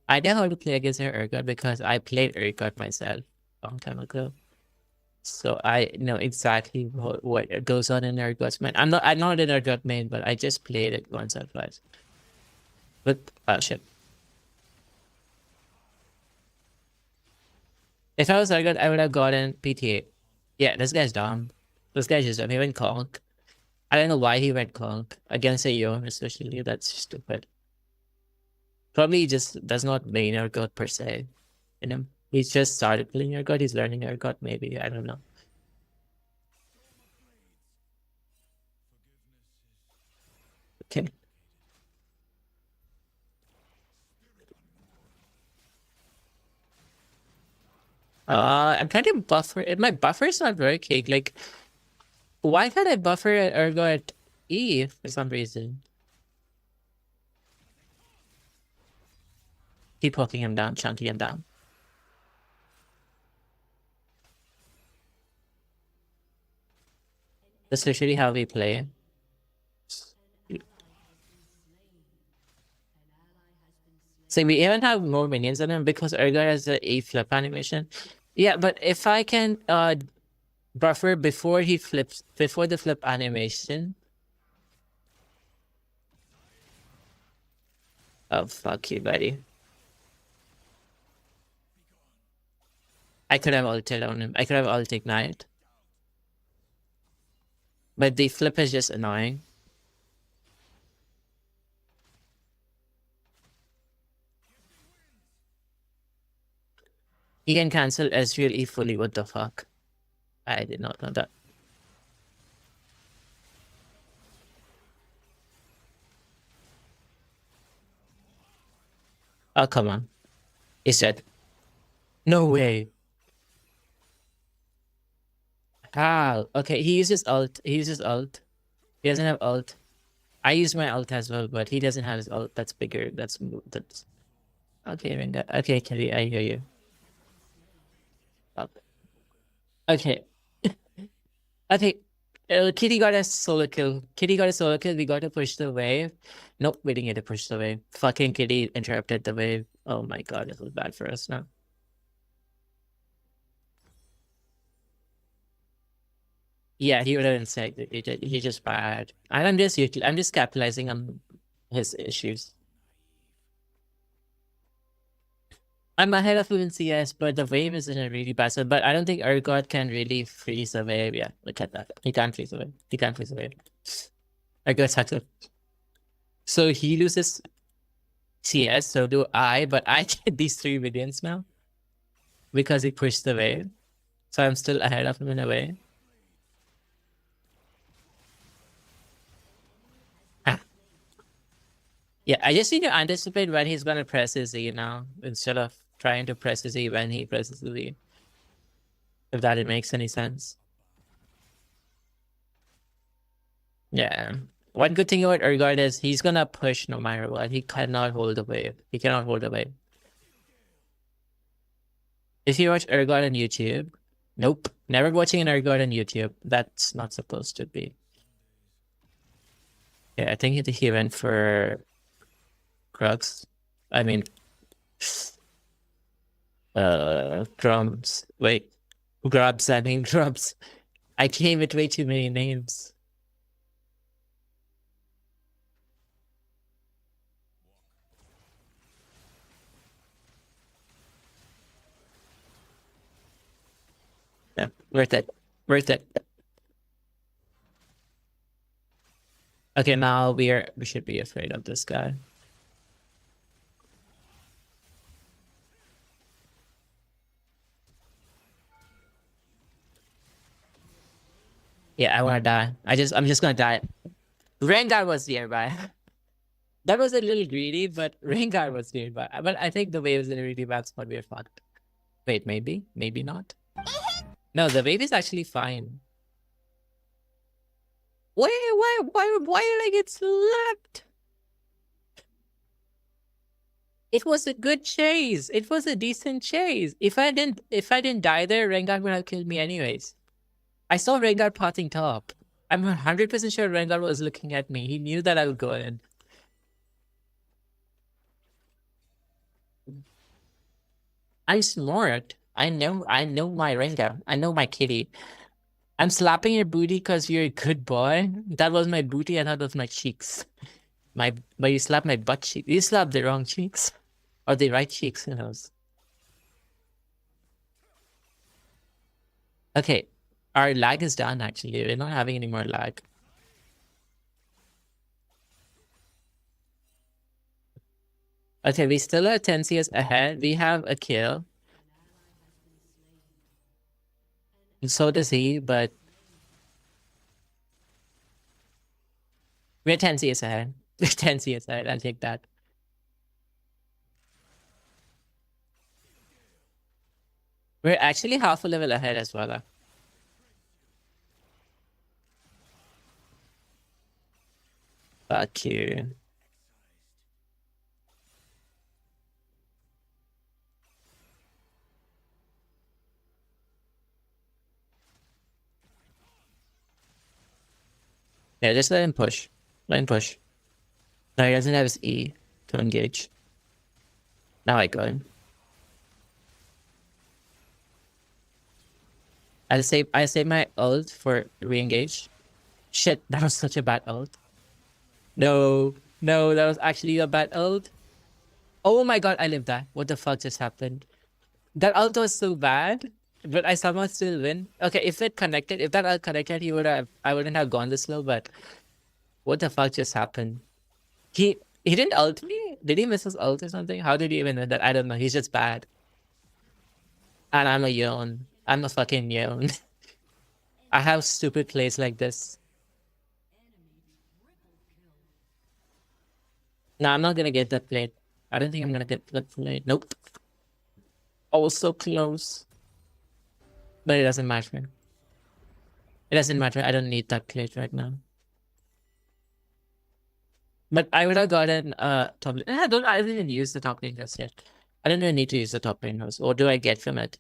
[SPEAKER 1] I know how to play against her Urgot because I played Urgot myself a long time ago. So I know exactly what goes on in Urgot's main. I'm not an Urgot main, but I just played it once or twice. But oh shit. If I was Urgot, I would have gotten PTA. Yeah, this guy's dumb. This guy's just dumb. He went conk. I don't know why he went conk against a Yom, especially. That's stupid. Probably he just does not main Urgot per se in him. He's just started playing Urgot. He's learning Urgot, maybe. I don't know. Okay. I'm trying to buffer it. My buffer is not working. Like, why can't I buffer Urgot E for some reason? Keep poking him down, chunking him down. That's literally how we play. So we even have more minions than him because Urgot has the A flip animation. Yeah, but if I can buffer before he flips, before the flip animation. Oh, fuck you, buddy. I could have ulted on him. I could have ult ignite. But the flip is just annoying. He can cancel Ezreal E fully. What the fuck? I did not know that. Oh, come on. He's dead. No way. Ah, okay. He uses ult. He uses ult. He doesn't have ult. I use my ult as well, but he doesn't have his ult. That's bigger. That's okay, Ringa. Okay, Kelly, I hear you. Okay. Okay. Kitty got a solo kill. Kitty got a solo kill. We got to push the wave. Nope, we didn't get to push the wave. Fucking Kitty interrupted the wave. Oh my god, this was bad for us now. Yeah, he would have been sick. He just bad. And I'm just capitalizing on his issues. I'm ahead of him in CS, but the wave is in a really bad spot. But I don't think Urgot can really freeze the wave. Yeah, look at that. He can't freeze the wave. He can't freeze the wave. Urgot's had to. So he loses CS, so do I, but I get these 3 minions now. Because he pushed the wave. So I'm still ahead of him in a way. Yeah, I just need to anticipate when he's gonna press his E now, instead of trying to press his E when he presses the E. If that makes any sense. Yeah. One good thing about Urgot is he's gonna push no matter what. He cannot hold the wave. He cannot hold the wave. If you watch Urgot on YouTube, nope. Never watching an Urgot on YouTube. That's not supposed to be. Yeah, I think he went for Crux. I mean, Crumbs. Wait. Grubs, I mean grubs. I came with way too many names. Yeah, worth it. Worth it. Okay, now we should be afraid of this guy. Yeah, I wanna die. I'm just gonna die. Rengar was nearby. That was a little greedy, but Rengar was nearby. But I think the wave is in a really bad spot. We're fucked. Wait, maybe? Maybe not? No, the wave is actually fine. Why did I get slapped? It was a good chase. It was a decent chase. If I didn't die there, Rengar would have killed me anyways. I saw Rengar potting top. I'm 100% sure Rengar was looking at me. He knew that I would go in. I'm smart. I know my Rengar. I know my kitty. I'm slapping your booty because you're a good boy. That was my booty. I thought it was my cheeks. But you slapped my butt cheek. You slapped the wrong cheeks. Or the right cheeks, who knows? Okay. Our lag is done, actually. We're not having any more lag. Okay, we still are 10 CS ahead. We have a kill. And so does he, but we're 10 CS ahead. We're 10 CS ahead. I'll take that. We're actually half a level ahead as well. Fuck you. Yeah, just let him push. Let him push. No, he doesn't have his E to engage. Now I go in. I save my ult for re-engage. Shit, that was such a bad ult. No, that was actually a bad ult. Oh my god, I lived that. What the fuck just happened? That ult was so bad, but I somehow still win. Okay, if that ult connected, I wouldn't have gone this low, but what the fuck just happened? He didn't ult me? Did he miss his ult or something? How did he even win that? I don't know. He's just bad. And I'm a yawn. I'm a fucking yawn. I have stupid plays like this. No, I'm not gonna get that plate. I don't think I'm gonna get that plate. Nope. Oh, so close. But it doesn't matter. It doesn't matter. I don't need that plate right now. But I would have gotten top lane. I didn't even use the top lane just yet. I don't even need to use the top lane house. What do I get from it?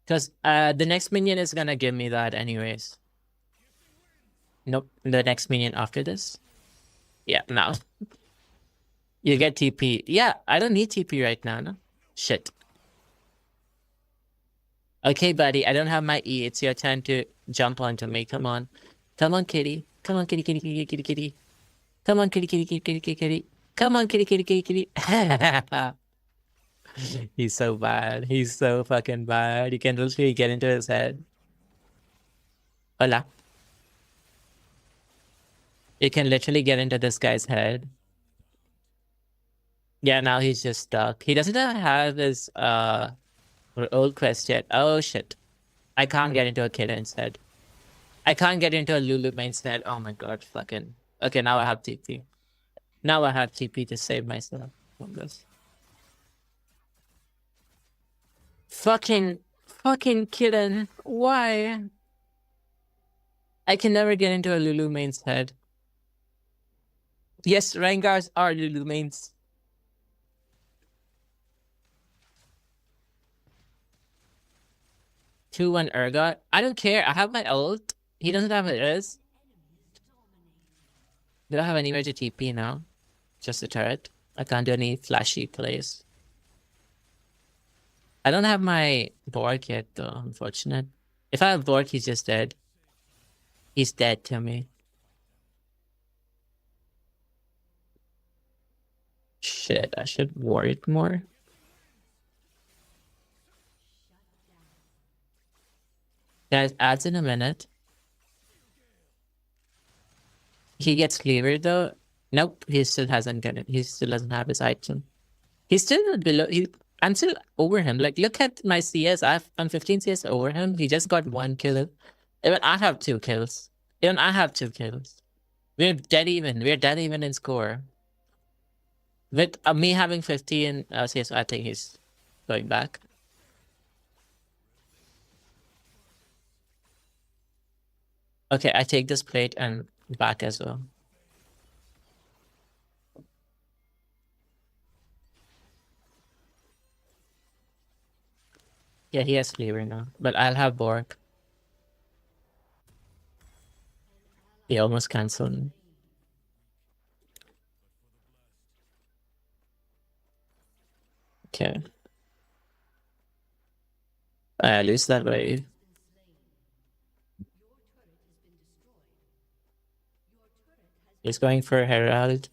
[SPEAKER 1] Because the next minion is gonna give me that anyways. Nope. The next minion after this? Yeah, now. You get TP. Yeah, I don't need TP right now, no? Shit. Okay, buddy, I don't have my E. It's your turn to jump onto me. Come on. Come on, kitty. Come on, kitty, kitty, kitty, kitty, kitty. Come on, kitty, kitty, kitty, kitty, kitty, kitty. Come on, kitty, kitty, kitty, kitty. He's so bad. He's so fucking bad. You can literally get into his head. Hola. You can literally get into this guy's head. Yeah, now he's just stuck. He doesn't have his old quest yet. Oh shit. I can't get into a kid instead. I can't get into a Lulu instead. Oh my god, fucking. Okay, now I have TP. Now I have TP to save myself from this. Fucking kitten. Why? I can never get into a Lulu main's head. Yes, Rengars are Lulu mains. 2-1 Urgot. I don't care. I have my ult. He doesn't have his. Do I have anywhere to TP now? Just a turret. I can't do any flashy plays. I don't have my Borg yet, though. Unfortunate. If I have Borg, he's just dead. He's dead to me. Shit, I should worry it more. Guys, adds in a minute. He gets cleaver though. Nope, he still hasn't got it. He still doesn't have his item. He's still below. I'm still over him. Like, look at my CS. I'm 15 CS over him. He just got 1 kill. Even I have 2 kills. Even I have 2 kills. We're dead even. We're dead even in score. With me having 15 CS, I think he's going back. Okay, I take this plate and back as well. Yeah, he has flavor now, but I'll have Bork. He almost cancelled me. Okay. I lose that wave. He's going for Herald.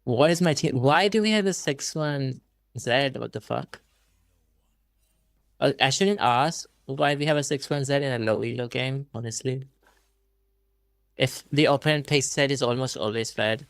[SPEAKER 1] What is my team? Why do we have a 6-1 Z? What the fuck? I shouldn't ask why we have a 6-1 Z in a low elo game, honestly. If the opponent pace Z is almost always fed.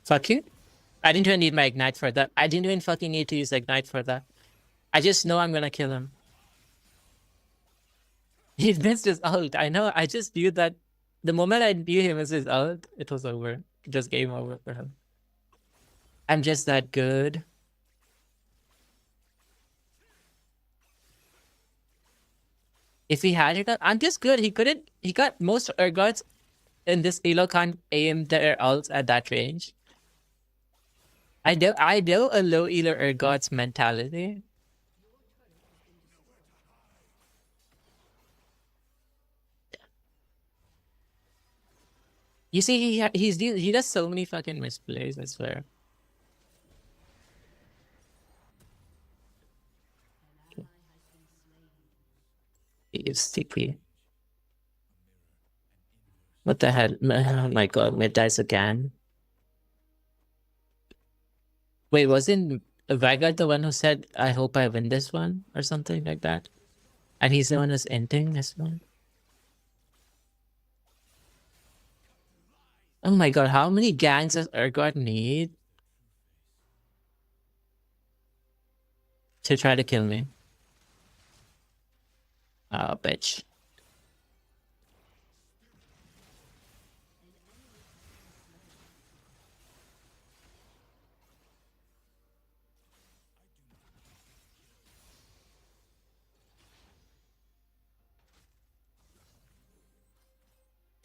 [SPEAKER 1] Fuck you. I didn't even need my ignite for that. I didn't even fucking need to use ignite for that. I just know I'm gonna kill him. He missed his ult. I know. I just knew that the moment I knew he missed his ult, it was over. Just game over for him. I'm just that good. If he had it, I'm just good. He couldn't. He got most Urgots in this elo can't aim their ults at that range. I know a low elo Urgot's mentality. You see, he does so many fucking misplays, I swear. He is TP. What the hell? Oh my god, mid dies again. Wait, wasn't Vanguard the one who said, I hope I win this one? Or something like that? And he's the one who's ending this one? Oh my god, how many gangs does Urgot need to try to kill me? Oh, bitch.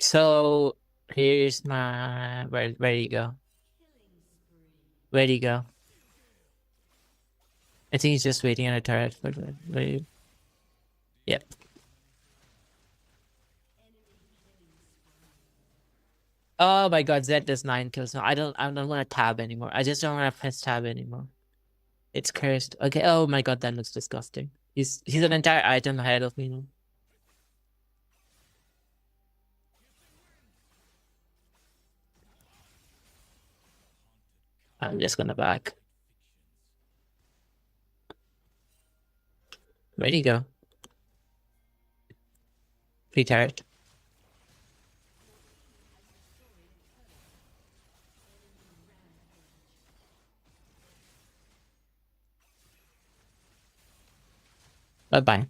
[SPEAKER 1] So here's my where do you go? Where do you go? I think he's just waiting on a turret for the wave. Yep. Oh my god, Zed does 9 kills now. I don't want to tab anymore. I just don't want to press tab anymore. It's cursed. Okay, oh my god, that looks disgusting. He's an entire item ahead of me now. I'm just gonna back. Where'd he go? Free turret. Bye-bye.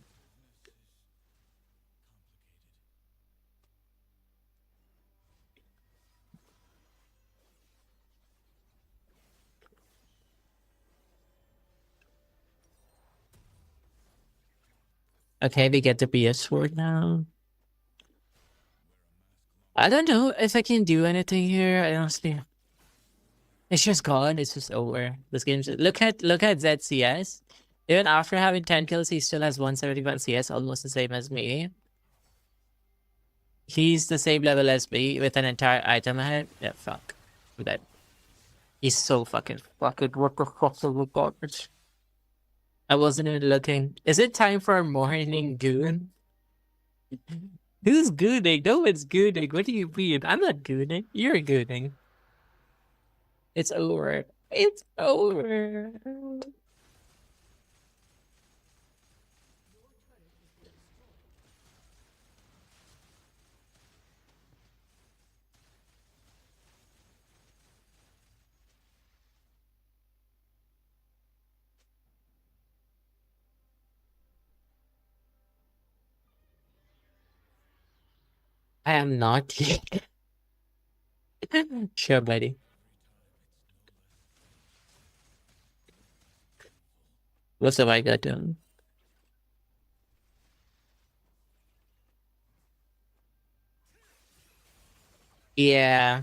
[SPEAKER 1] Okay, we get the PS4 now. I don't know if I can do anything here. I honestly, it's just gone. It's just over. This game's look at ZCS. Even after having 10 kills, he still has 171 CS, almost the same as me. He's the same level as me with an entire item ahead. Yeah, fuck. I'm dead. He's so fucking what the fuck is the garbage? I wasn't even looking. Is it time for a morning goon? Who's gooning? No one's gooning. What do you mean? I'm not gooning. You're gooning. It's over. It's over. I am not. Sure, buddy. What's have I got done? Yeah.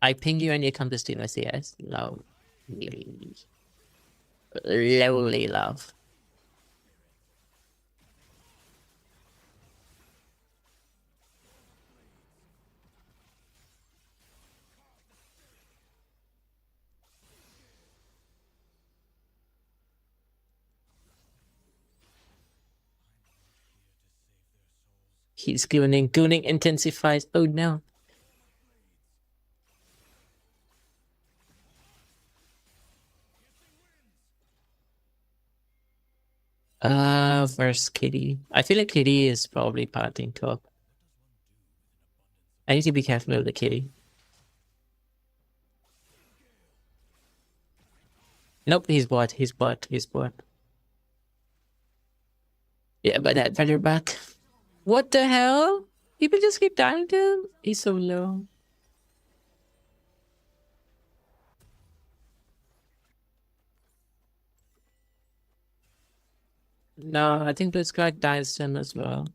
[SPEAKER 1] I ping you and you come to Steam CS. No. Lowly love. He's gooning. Gooning intensifies. Oh no. Versus Kitty. I feel like Kitty is probably parting top. I need to be careful of the Kitty. Nope, he's bot. He's bot. He's bot. Yeah, but that better back. What the hell? People just keep dying to him? He's so low. No, I think Blitzcrank dies to him as well.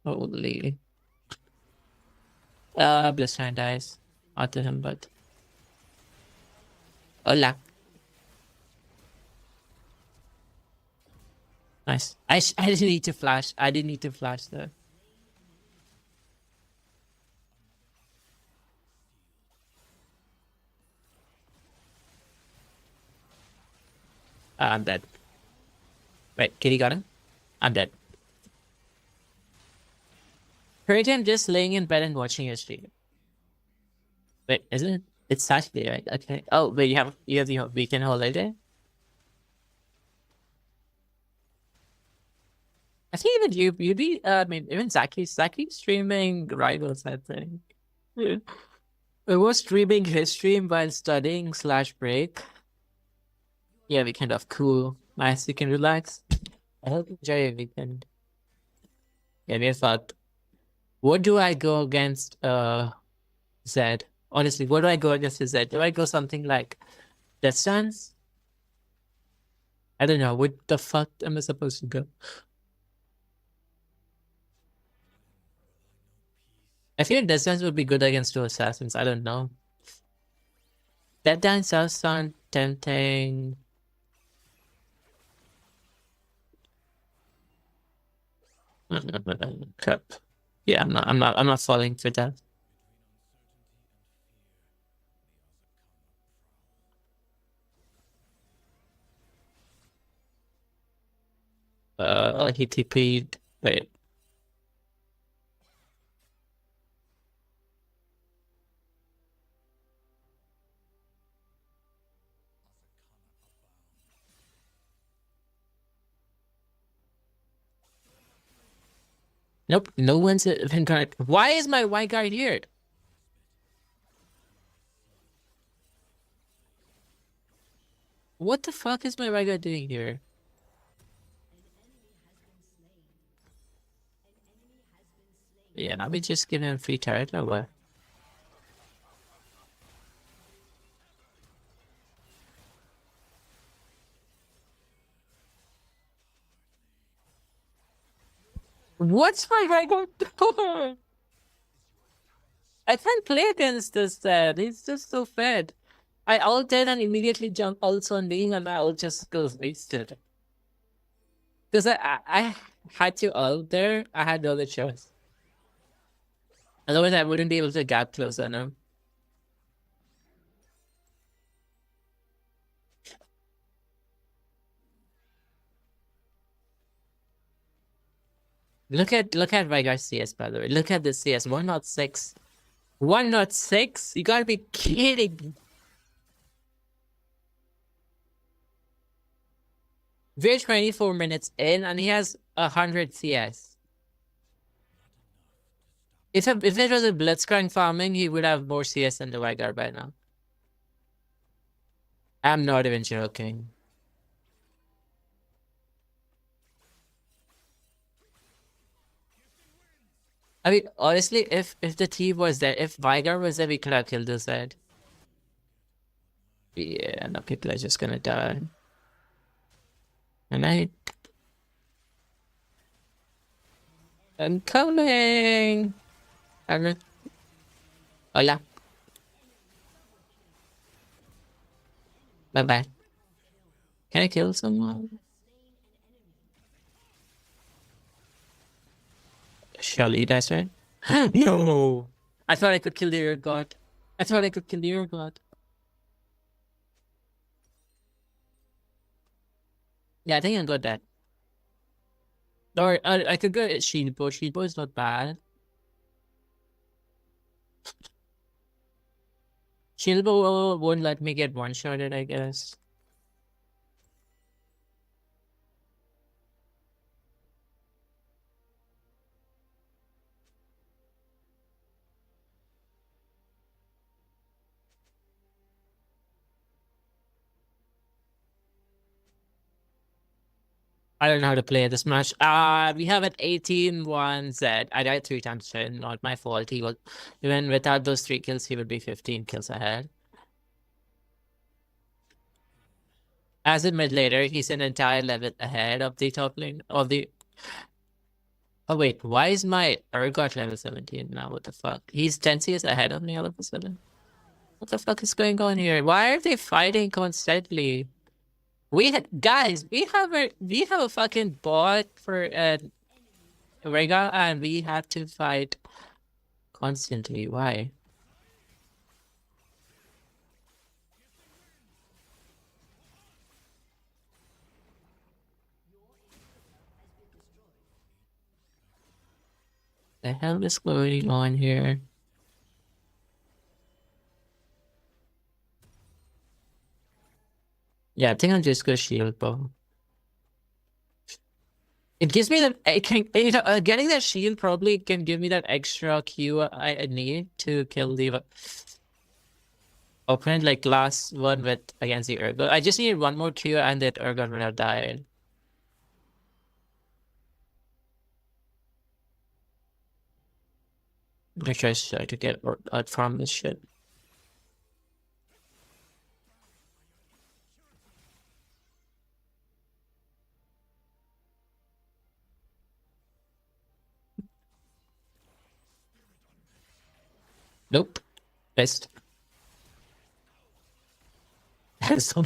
[SPEAKER 1] Holy. Blitzcrank dies. Not to him, but. Hola. Nice. I didn't need to flash. I didn't need to flash though. I'm dead. Wait, Kitty got him? I'm dead. Currently, I'm just laying in bed and watching your stream. Wait, isn't it? It's Saturday, right? Okay. Oh, wait, you have the weekend holiday? I think even you'd be, I mean, even Zacky's streaming Rivals, I think. Yeah. I was streaming his stream while studying / break. Yeah, weekend off. Cool. Nice, you can relax. I hope you enjoy your weekend. Yeah, we thought, what do I go against, Zed? Honestly, what do I go against Zed? Do I go something like Death Stance? I don't know. What the fuck am I supposed to go? I feel Death Stance would be good against 2 assassins. I don't know. That dance does sound tempting. Cup. Yeah, I'm not falling for that. He TP'd. Wait. Nope, no one's been guard. Why is my white guard here? What the fuck is my white guard doing here? Yeah, now we just give him free turret or what? What's my regular doing? I can't play against this set. He's just so fed. I ulted and immediately jump also on Ling and my ult just goes wasted. Because I had to ult there. I had no other choice. Otherwise I wouldn't be able to gap close on him. Look at Vygar's CS, by the way. Look at the CS. 106. 106? You gotta be kidding me. We're 24 minutes in and he has 100 CS. If it was a Blitzcrank farming, he would have more CS than the Vygar by now. I'm not even joking. I mean, honestly, if the team was there, if Vygar was there, we could have killed this head. Yeah, no, people are just gonna die. And I'm coming. Hola. Bye bye. Can I kill someone? Surely that's right. No! I thought I could kill the Earth God. I thought I could kill the Earth God. Yeah, I think I got that. Or I could go Shield Bow. Shield Bow is not bad. Shield Bow won't let me get one-shotted, I guess. I don't know how to play this match. We have an 18-1 Z. I died 3 times, not my fault. He was, even without those 3 kills, he would be 15 kills ahead. As in mid later, he's an entire level ahead of the top lane of the. Oh wait, why is my Urgot level 17 now? What the fuck? He's 10 CS ahead of me all of a sudden. What the fuck is going on here? Why are they fighting constantly? Guys, we have a fucking bot for Rega and we have to fight constantly. Why? The hell is going on here? Yeah, I think I'll just go shield bow. It gives me that getting that shield probably can give me that extra Q I need to kill the opponent, like last one with against the Urgot. I just needed one more Q and that Urgot would have died. I'm try to get out from this shit. Nope. Best. So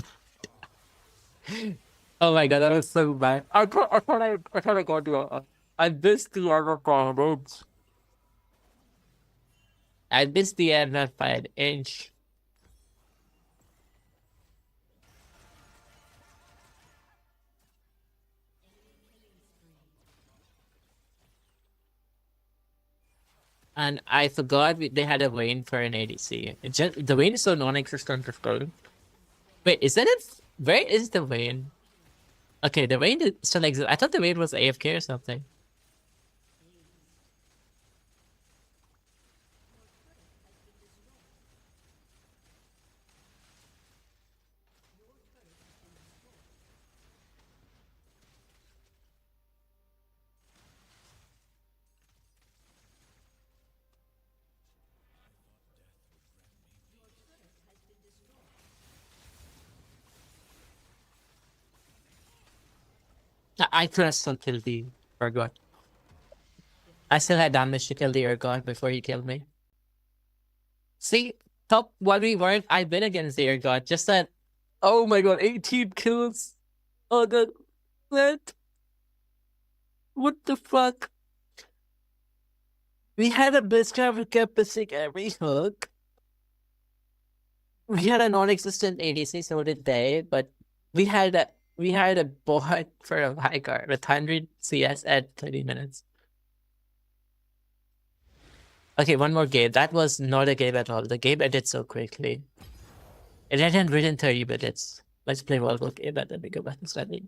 [SPEAKER 1] oh my god, that was so bad. I thought I got you. I missed the other combos. I missed the end by an inch. And I forgot they had a Vayne for an ADC. The Vayne is so non-existent. Wait, isn't it? Where is the Vayne? Okay, the Vayne still exists. I thought the Vayne was AFK or something. I could have still killed the Urgot. I still had damage to kill the Urgot before he killed me. See, top 1v1, I win against the Urgot. Just that, oh my god, 18 kills. Oh god, what the fuck? We had a Blitzcrank who kept missing every hook. We had a non-existent ADC, so did they, but we had a bot for a high card with 100 CS at 30 minutes. Okay, one more game. That was not a game at all. The game ended so quickly. It ended within 30 minutes. Let's play one more game and then we go back to studying.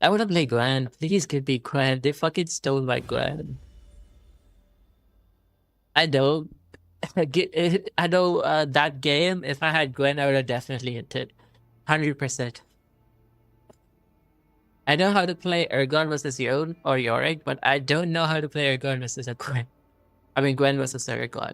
[SPEAKER 1] I wanna play Gwen. Please give me Gwen. They fucking stole my Gwen. I know. I know that game, if I had Gwen, I would have definitely hit it. 100%. I know how to play Ergon versus Yone or Yorick, but I don't know how to play Ergon versus a Gwen. I mean, Gwen versus Ergon.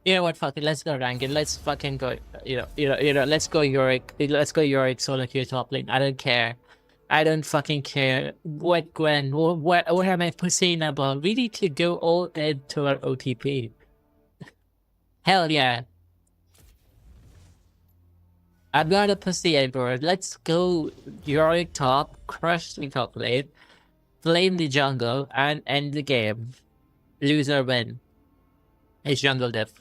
[SPEAKER 1] You know what? Fuck it. Let's go rank it. Let's fucking go. Let's go Yorick. Let's go Yorick solo queue top lane. I don't care. I don't fucking care. What Gwen? What am I pushing about? We need to go all into our OTP. Hell yeah. I'm not a pussy anymore. Let's go Yorick top, crush the top lane, flame the jungle, and end the game. Loser win. It's jungle diff.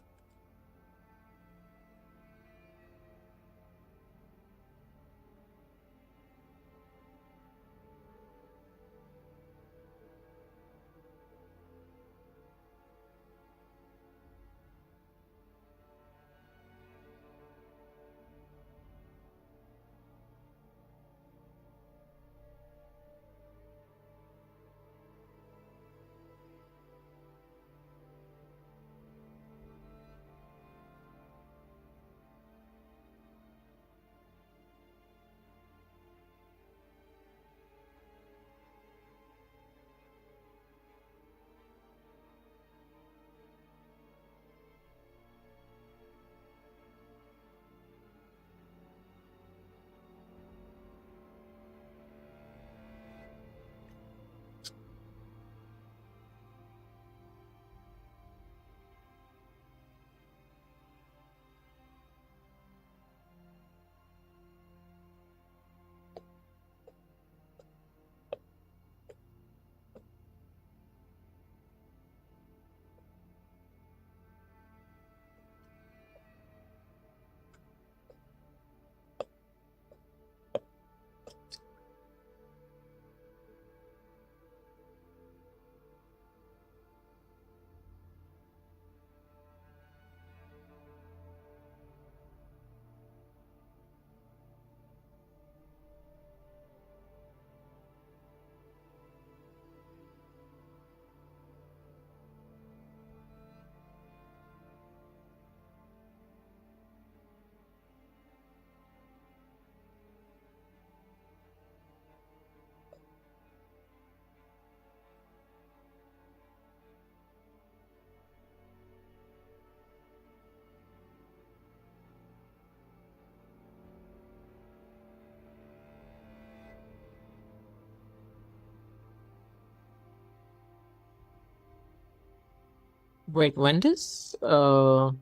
[SPEAKER 1] Wait, when does oh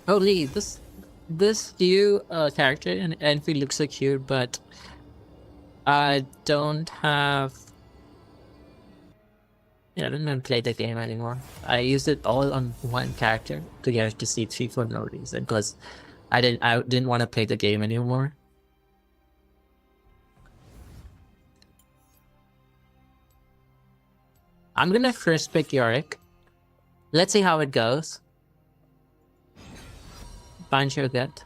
[SPEAKER 1] Lee, this new character in Envy looks so cute, but I don't have. Yeah, I don't even play the game anymore. I used it all on one character to get to C3 for no reason because I didn't want to play the game anymore. I'm gonna first pick Yorick. Let's see how it goes. Punch your gut.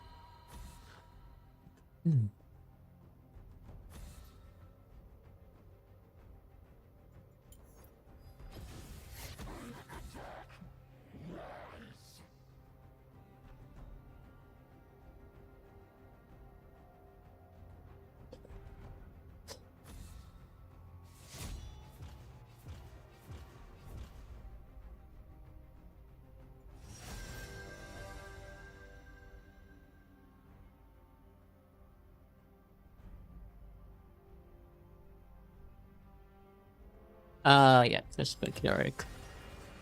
[SPEAKER 1] Yeah, first pick Yorick.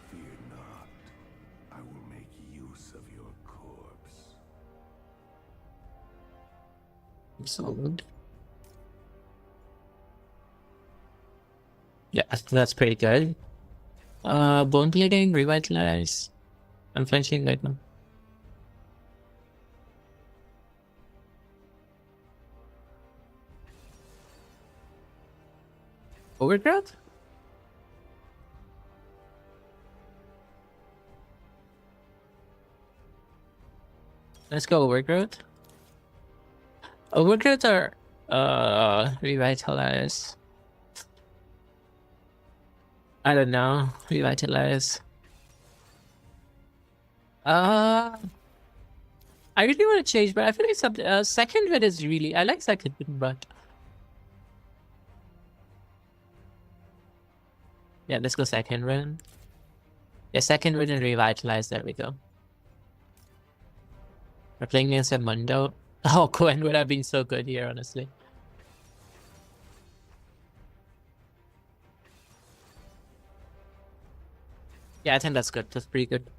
[SPEAKER 3] Fear not. I will make use of your corpse.
[SPEAKER 1] Solid. Yeah, that's pretty good. Bone bleeding, revitalize. I'm flinching right now. Overgrowth? Let's go overgrowth. Overgrowth are revitalize. I don't know. Revitalize. I really want to change, but I feel like something second wind is really I like second wind, but yeah, let's go second wind. Yeah, second wind and revitalize, there we go. We're playing against a Mundo. Oh, Gwen would have been so good here, honestly. Yeah, I think that's good. That's pretty good.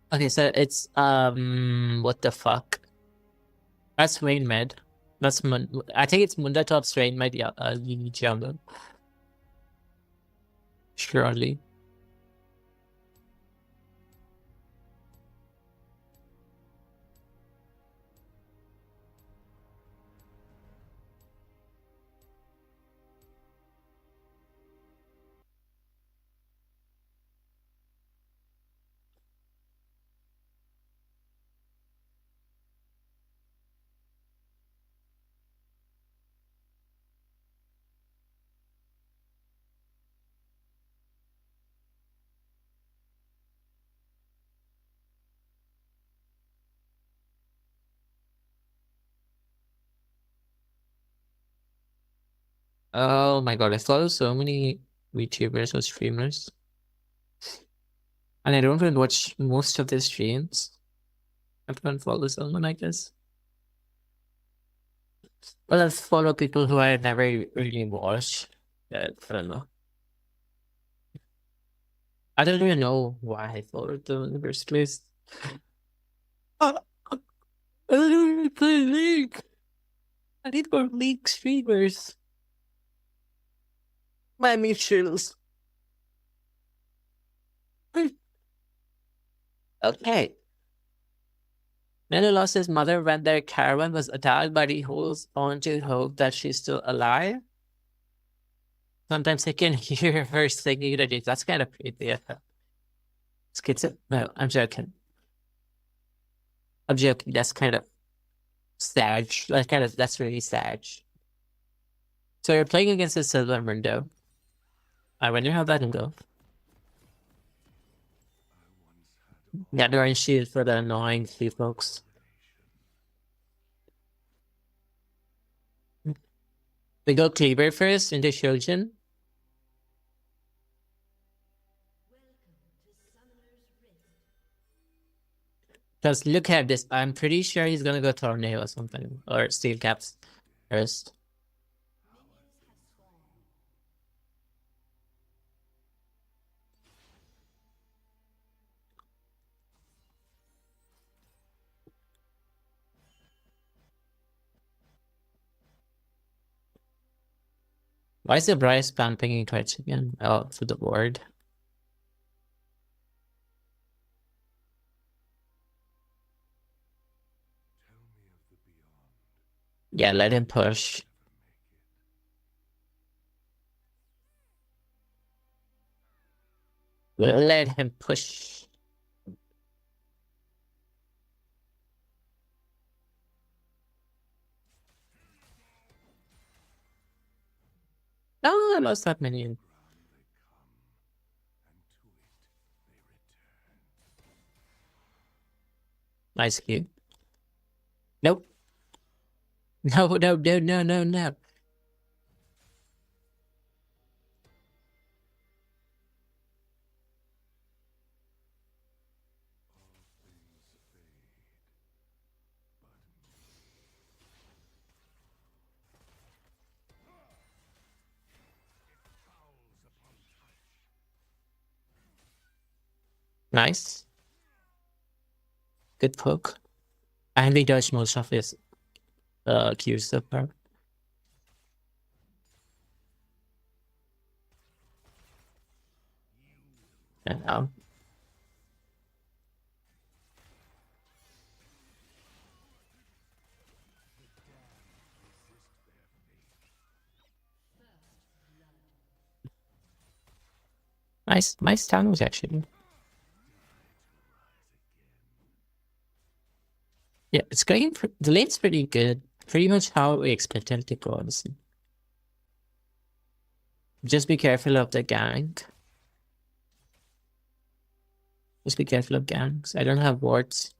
[SPEAKER 1] Okay, so it's what the fuck? That's Rain Med. That's I think it's Munda top Rain Med, yeah, jungle. Surely. Oh my god, I follow so many VTubers or streamers. And I don't even watch most of their streams. I don't follow someone, I guess. Well, I follow people who I never really watch. Yeah, I don't know. I don't even know why I followed them in the first place. I don't even play League. I need more League streamers. My mutuals. Okay. Melo lost his mother when their caravan was attacked, but he holds on to hope that she's still alive. Sometimes he can hear her singing the That's kind of creepy. Yeah. No, I'm joking. I'm joking. That's kind of sad. That's really sad. So you're playing against the Silver Mundo. I wonder how that can go. Yeah, they're in shield for the annoying three folks. We go Cleaver first into Shojin. Because look at this. I'm pretty sure he's gonna go Tornado or something. Or Steel Caps first. Why is the Bryce spam pinging twice again? Oh, to the board. Yeah, let him push. We'll let him push. Oh, I lost that minion. Nice cue. Nope. No, no, no, no, no, no. Nice. Good poke. And we dodged most of his cues so far. And now. Nice town was actually. Yeah, it's going. The lane's pretty good. Pretty much how we expected it to go, honestly. Just be careful of the gank. Just be careful of ganks. I don't have wards.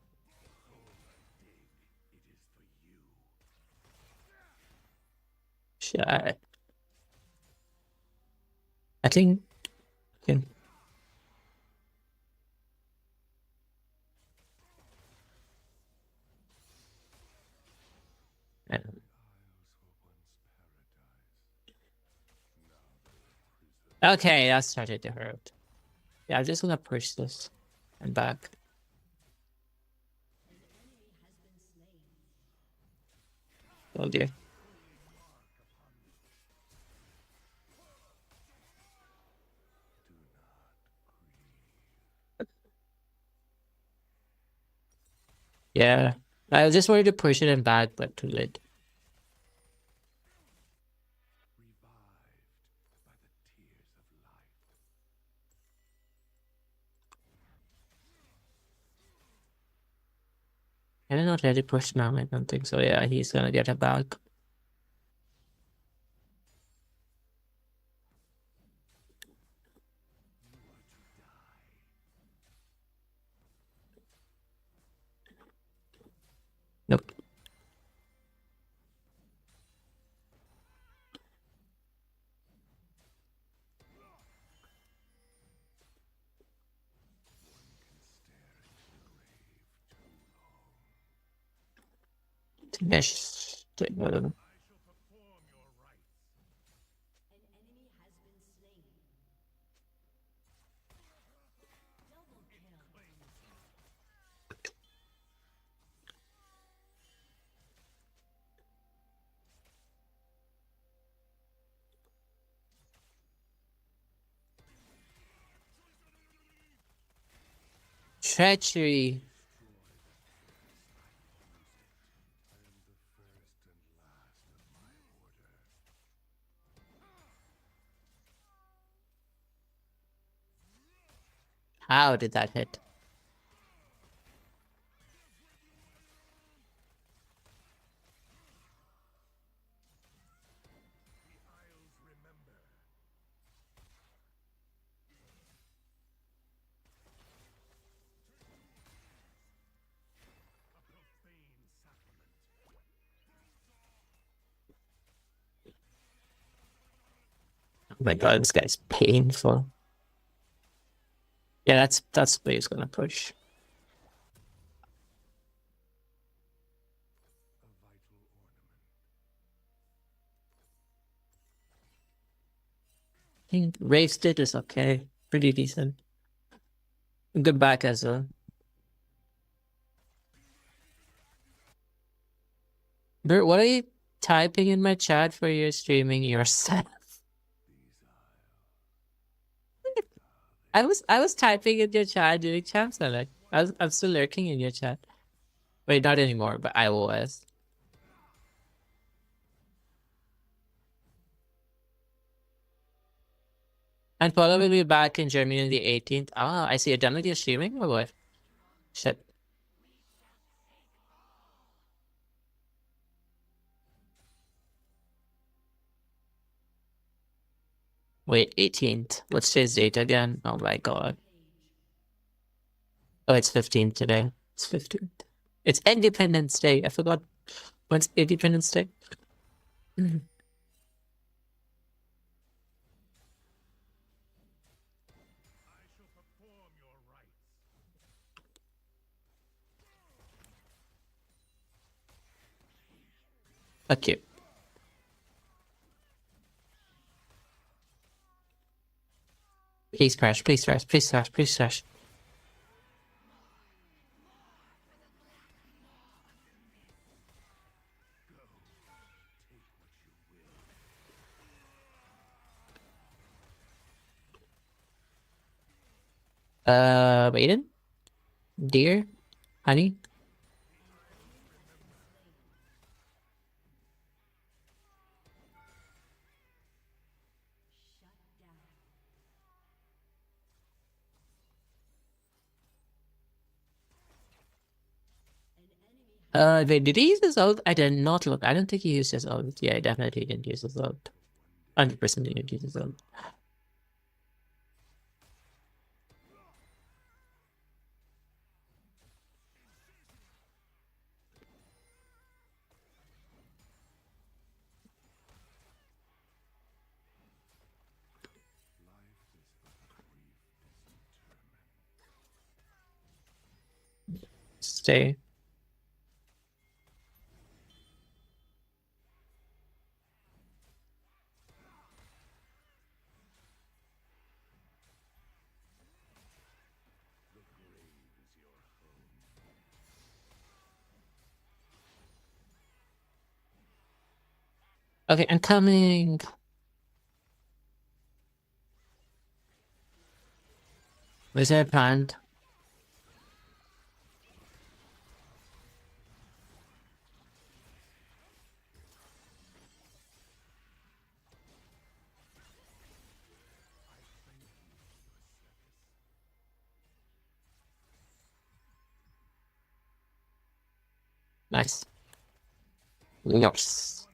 [SPEAKER 1] Shit. I think. Okay. Okay, that started to hurt. Yeah, I'm just gonna push this and back. Oh dear. Yeah, I just wanted to push it and back, but too late. Can I not let it push now? I don't think so. Yeah, he's gonna get it back. Nope. Yes. Treachery. How did that hit? Oh my god, this guy's painful. Yeah, that's where he's gonna push. I think Rave's did is okay. Pretty decent. Good back as well. Bert, what are you typing in my chat for your streaming yourself? I was typing in your chat doing champ select. I'm still lurking in your chat. Wait, not anymore, but I was. And Paula will be back in Germany on the 18th. Ah, I see. You're done with your streaming or what? Shit. Wait, 18th. What's today's date again? Oh my god. Oh, it's 15th today. It's 15th. It's Independence Day. I forgot. When's Independence Day? Fuck you. Please crash, please crash, please crash, please crash. Maiden? Dear? Honey? Wait, did he use his ult? I did not look. I don't think he used his ult. Yeah, he definitely didn't use his ult. 100% didn't use his ult. Stay. Okay, I'm coming. Was there a plant? Nice. Yes.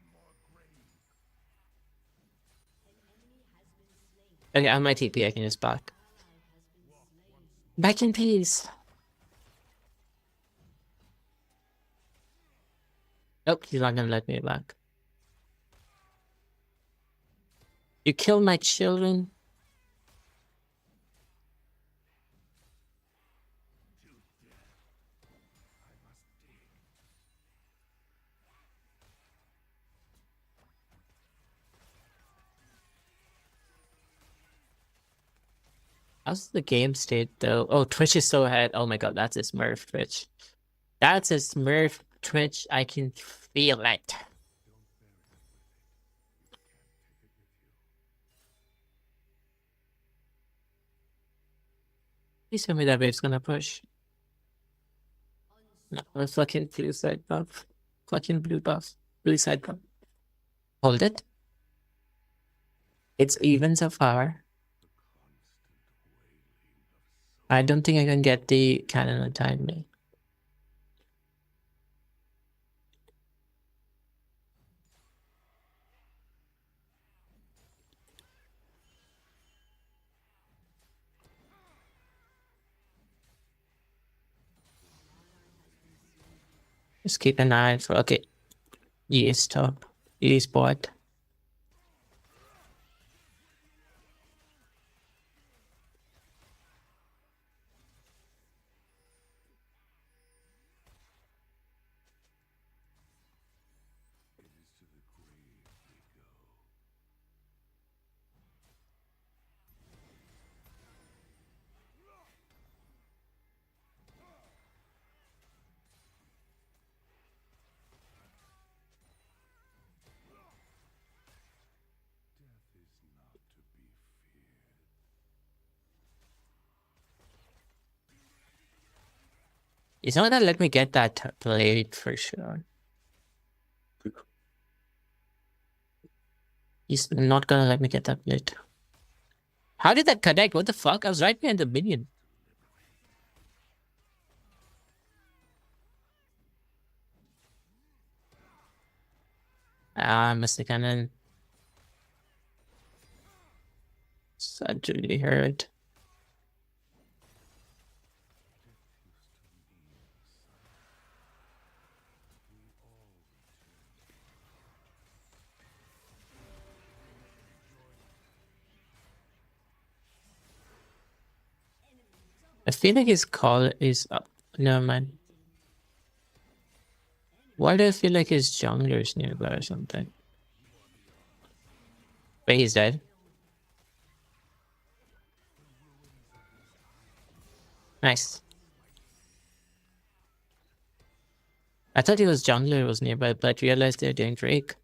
[SPEAKER 1] Okay, on my TP, I can just back. Back in peace. Nope, he's not gonna let me back. You killed my children. How's the game state though? Oh, Twitch is so ahead. Oh my god, that's a Smurf Twitch. That's a Smurf Twitch. I can feel it. Please tell me that wave's gonna push. No, a fucking blue side buff. Fucking blue buff. Blue side buff. Hold it. It's even so far. I don't think I can get the cannon on time now. Just keep an eye for okay. He is top. He is bot. It's not gonna let me get that plate for sure. He's not gonna let me get that plate. How did that connect? What the fuck? I was right behind the minion. Ah, I missed the cannon. That really hurt. I feel like his call is up. No, man. Why do I feel like his jungler is nearby or something? Wait, he's dead? Nice. I thought he was jungler was nearby, but realized they're doing Drake.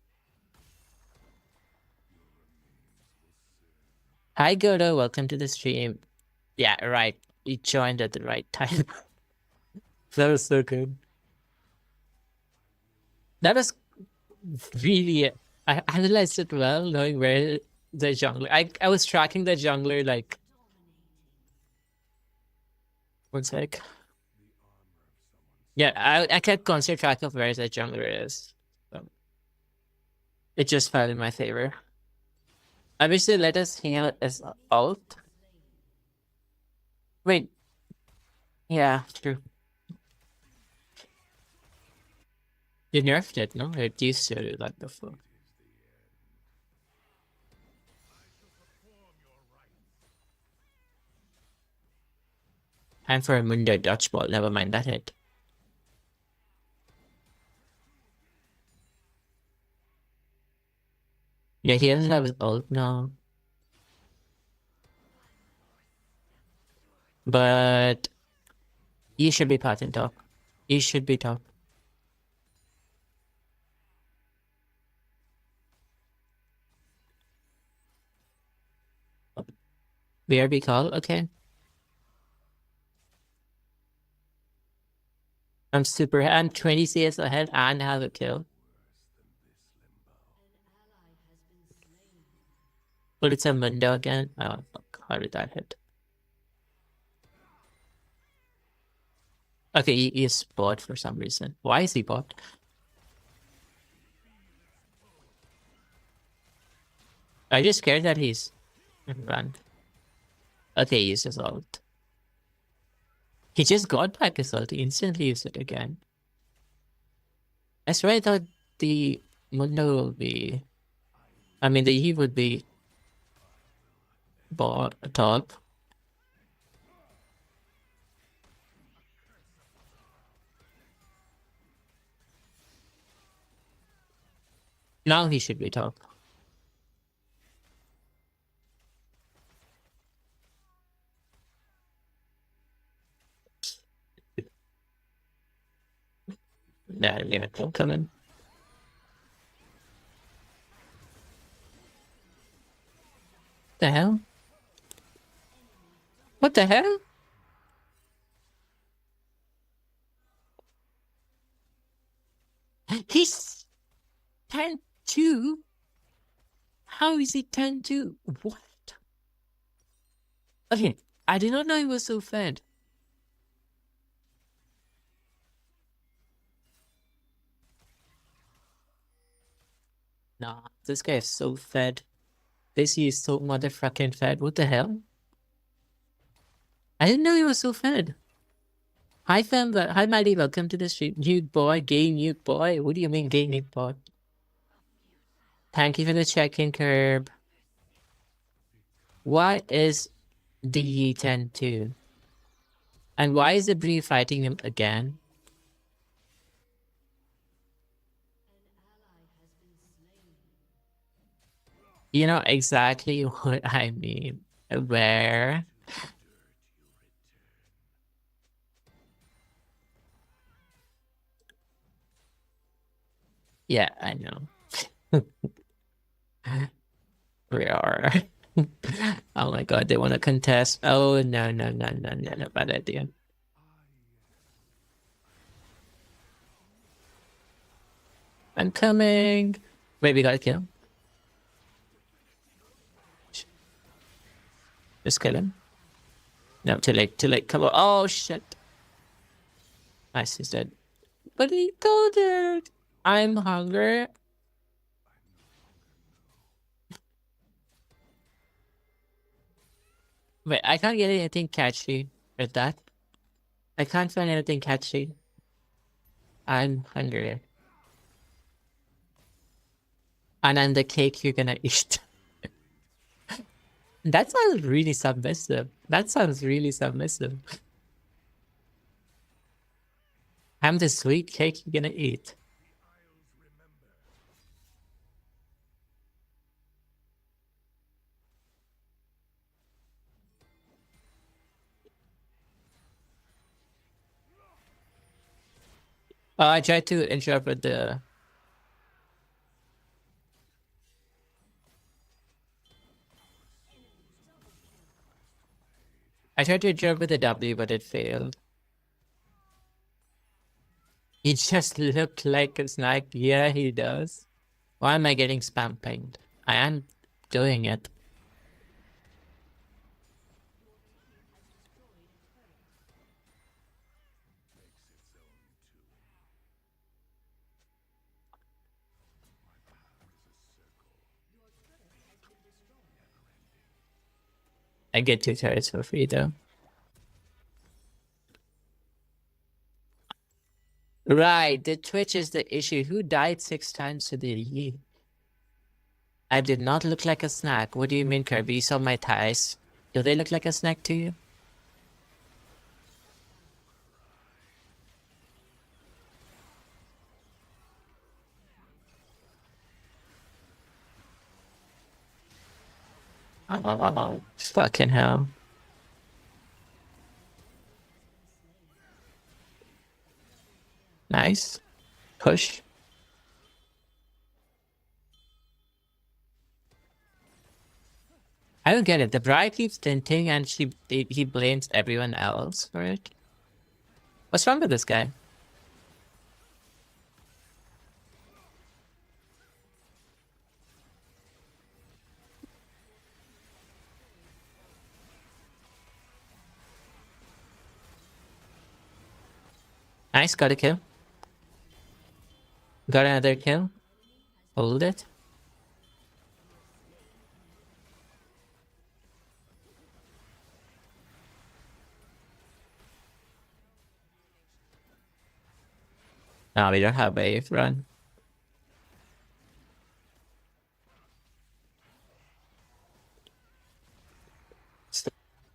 [SPEAKER 1] Hi, Godo. Welcome to the stream. Yeah, right. You joined at the right time. That was so good. That was really... I analyzed it well, knowing where the jungler... I was tracking the jungler, like... One sec. Yeah, I kept constant track of where the jungler is. So it just fell in my favor. I wish they let us heal as ult. Wait. Yeah, true. You nerfed it, no? It used to do that before. Time for a Mundo dodgeball. Never mind that hit. Yeah, he doesn't have his ult now. But you should be pattern top. You should be top. BRB call, okay. I'm 20 CS ahead and have a kill. But it's a Mundo again. Oh fuck, how did that hit? Okay, he is bot for some reason. Why is he bot? I'm just scared that he's run. Okay, he used his ult. He just got back his ult. He instantly used it again. I swear I thought the Mundo will be... I mean, the Eve would be bot top. Now he should be top. Nah, yeah, don't come in. The hell? What the hell? He's 10-2? How is he 10-2? What? Okay, I did not know he was so fed. Nah, this guy is so fed. This is so motherfucking fed. What the hell? I didn't know he was so fed. Hi fam, hi Maddie, welcome to the stream. Nuke boy, gay nuke boy. What do you mean gay nuke boy? Thank you for the check-in, Curb. Why is DE 10-2? And why is the Bree fighting him again? You know exactly what I mean. Where? Yeah, I know. We are. Oh my god, they want to contest. Oh, no, bad idea. I'm coming. Wait, we got a kill. Just kill him. No, too late, too late. Come on. Oh, shit. Nice, he's dead. But he told it. I'm hungry. Wait, I can't get anything catchy with that. I can't find anything catchy. I'm hungry. And I'm the cake you're gonna eat. That sounds really submissive. That sounds really submissive. I'm the sweet cake you're gonna eat. I tried to interpret the... I tried to interpret the W, but it failed. He just looked like a snack. Yeah, he does. Why am I getting spam pinged? I am doing it. I get 2 turrets for free though. Right, the Twitch is the issue. Who died 6 times to the E? I did not look like a snack. What do you mean, Kirby? You saw my thighs. Do they look like a snack to you? Oh, fucking hell. Nice. Push. I don't get it. The bride keeps tinting and he blames everyone else for it. What's wrong with this guy? Nice, got a kill. Got another kill. Hold it. No, we don't have wave. Run.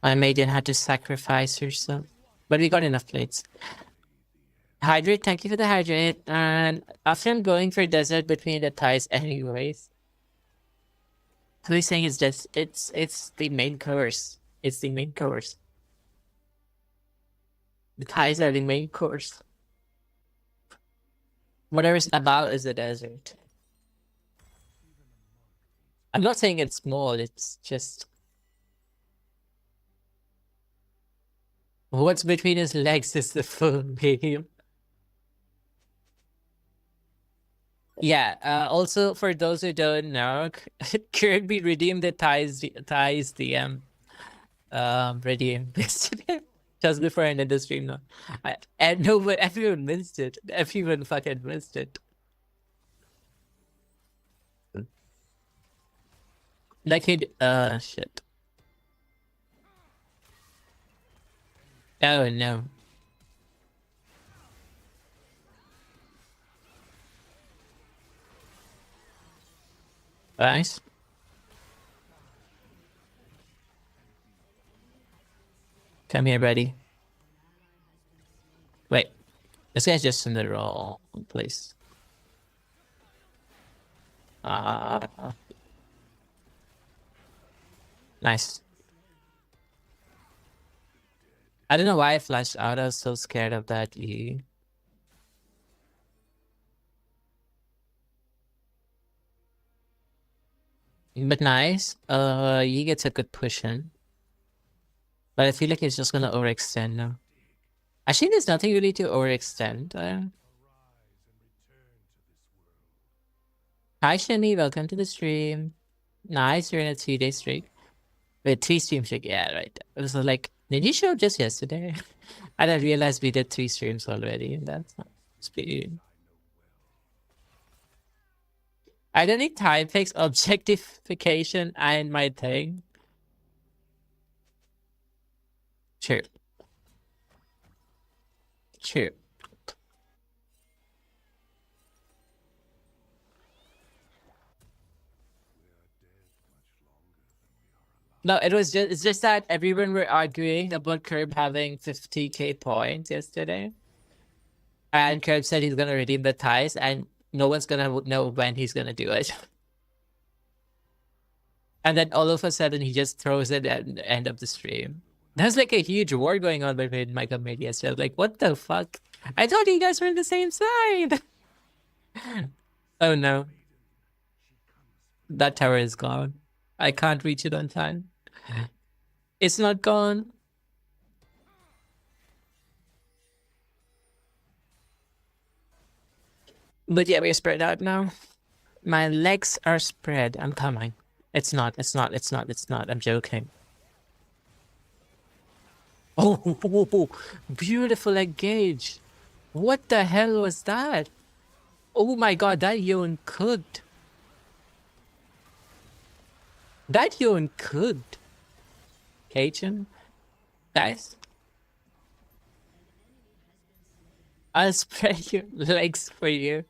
[SPEAKER 1] My maiden had to sacrifice herself. But we got enough plates. Hydrate, thank you for the hydrate. And after I'm going for desert between the thighs anyways. Who is saying it's just it's the main course. It's the main course. The thighs are the main course. Whatever's about is the desert. I'm not saying it's small, it's just what's between his legs is the full game. Yeah, also for those who don't know, Kirby redeemed the thighs DM redeem yesterday. Just before I ended the stream now. And no, but everyone missed it. Everyone fucking missed it. Like shit. Oh no. Nice. Come here, buddy. Wait. This guy's just in the wrong place. Nice. I don't know why I flashed out. I was so scared of that E. But nice. He gets a good push in. But I feel like he's just gonna overextend now. Actually, there's nothing really to overextend. Hi, Shani. Welcome to the stream. Nice. You're in a 3-day streak. Wait, 3 stream streak. Yeah, right. It was like, did you show up just yesterday? I didn't realize we did 3 streams already. That's not speed. I don't need time fix objectification and my thing. True. True. No, it's just that everyone were arguing about Curb having 50k points yesterday. And Curb said he's gonna redeem the ties and no one's gonna know when he's gonna do it. And then all of a sudden he just throws it at the end of the stream. There's like a huge war going on between my committee yesterday. Like, what the fuck? I thought you guys were on the same side. Oh no. That tower is gone. I can't reach it on time. It's not gone. But yeah, we're spread out now. My legs are spread. I'm coming. It's not. I'm joking. Oh, beautiful engage. What the hell was that? Oh my god, that Yoon cooked. That Yoon cooked. Cajun? Guys? I'll spread your legs for you.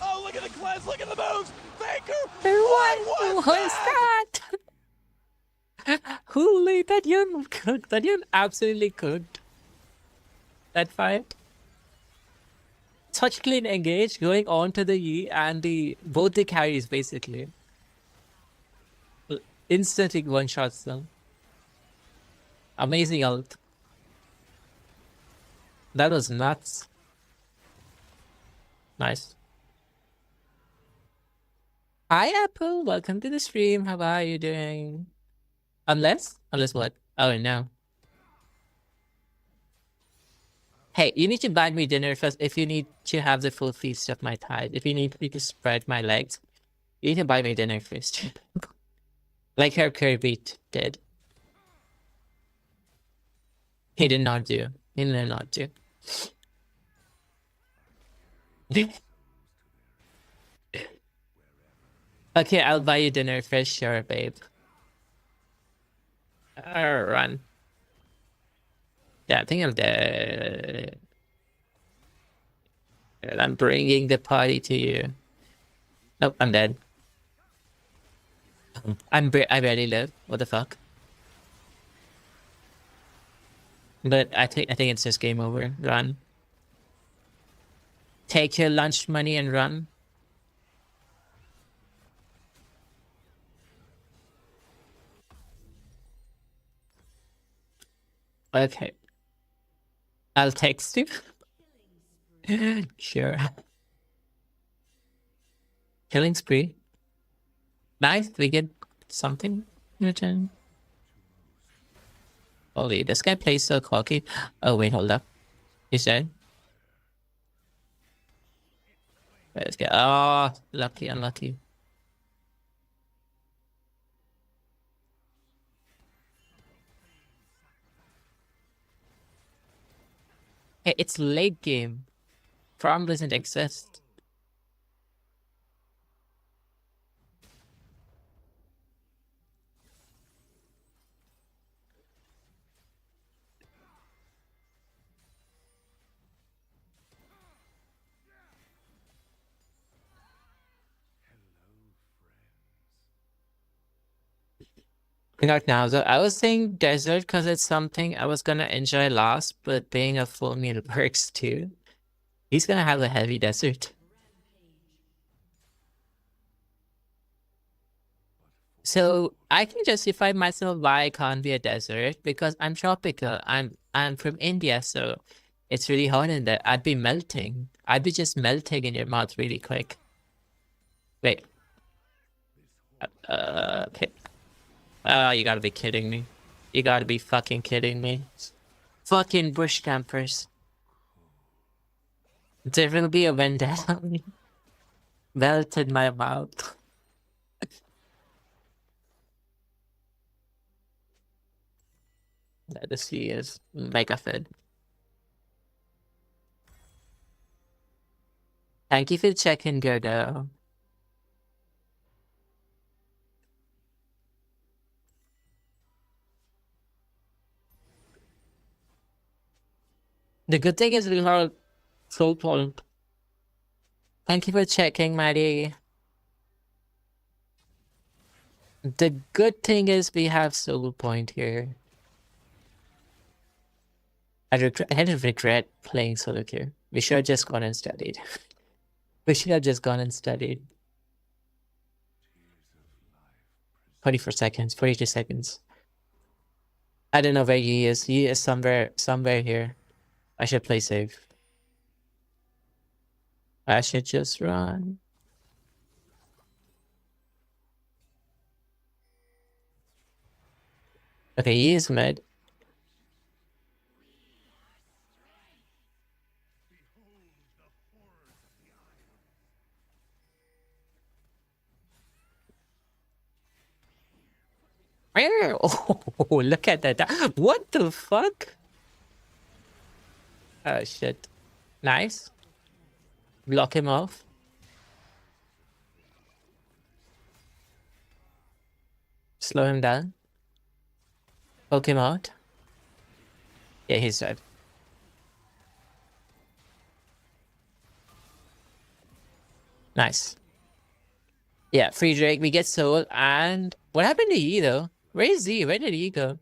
[SPEAKER 3] Oh, look at the cleanse, look at the moves! Thank you!
[SPEAKER 1] What was that? Holy, that Yoon cooked. That Yoon absolutely cooked. That fight. Such clean engage going on to the Yi and both the carries basically. Instantly one shots them. Amazing ult. That was nuts. Nice. Hi Apple, welcome to the stream. How are you doing? Unless what? Oh no. Hey, you need to buy me dinner first if you need to have the full feast of my tide. If you need me to spread my legs, you need to buy me dinner first. Like her Kirby did. He did not do. He did not do. Okay, I'll buy you dinner for sure, babe. Run. Yeah, I think I'm dead. I'm bringing the party to you. Nope, I'm dead. I barely live. What the fuck? But I think it's just game over. Run. Take your lunch money and run. Okay. I'll text you. Sure. Killing spree. Nice, we get something in return. Holy, this guy plays so cocky. Oh wait, hold up. He's dead. Let's get. Oh, lucky, unlucky. Hey, it's late game. Farm doesn't exist. Not now, though. I was saying desert because it's something I was gonna enjoy last, but being a full meal works too. He's gonna have a heavy desert. So I can justify myself why I can't be a desert because I'm tropical. I'm from India, so it's really hot in there. I'd be melting. I'd be just melting in your mouth really quick. Wait. Okay. Oh, you gotta be kidding me. You gotta be fucking kidding me. Fucking bush campers. There will be a vendetta. melted my mouth. The sea is mega fed. Thank you for checking, Gerdo. The good thing is we are so tall. Thank you for checking, Maddie. The good thing is we have solo point here. I had to regret playing solo queue. We should have just gone and studied. We should have just gone and studied. 24 seconds, 42 seconds. I don't know where he is. He is somewhere here. I should play safe. I should just run. Okay, he is mid. Oh, look at that. What the fuck? Oh, shit. Nice. Block him off. Slow him down. Poke him out. Yeah, he's dead. Nice. Yeah, free Drake. We get soul. And what happened to Yi, though? Where is he? Where did he go?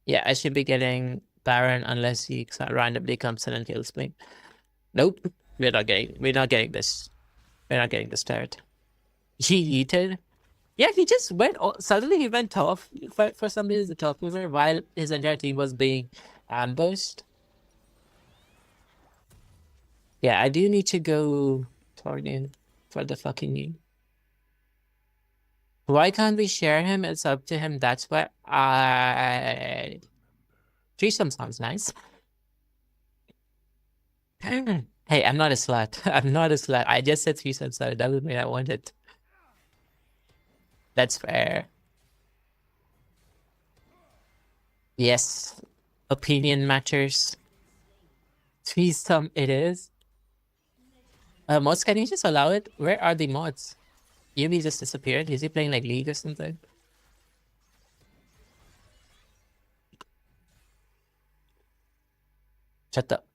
[SPEAKER 1] Yeah, I should be getting Baron unless he randomly comes in and kills me. Nope. We're not getting this. We're not getting this turret. He yeeted. Yeah, he just went. Suddenly he went off for some reason, the top mover, while his entire team was being ambushed. Yeah, I do need to go toward in for the fucking knee. Why can't we share him? It's up to him. That's why I. Threesome sounds nice. Hey, I'm not a slut. I'm not a slut. I just said threesome, so that doesn't mean I want it. That's fair. Yes. Opinion matters. Threesome it is. Mods, can you just allow it? Where are the mods? Yubi just disappeared. Is he playing like League or something? Shut up.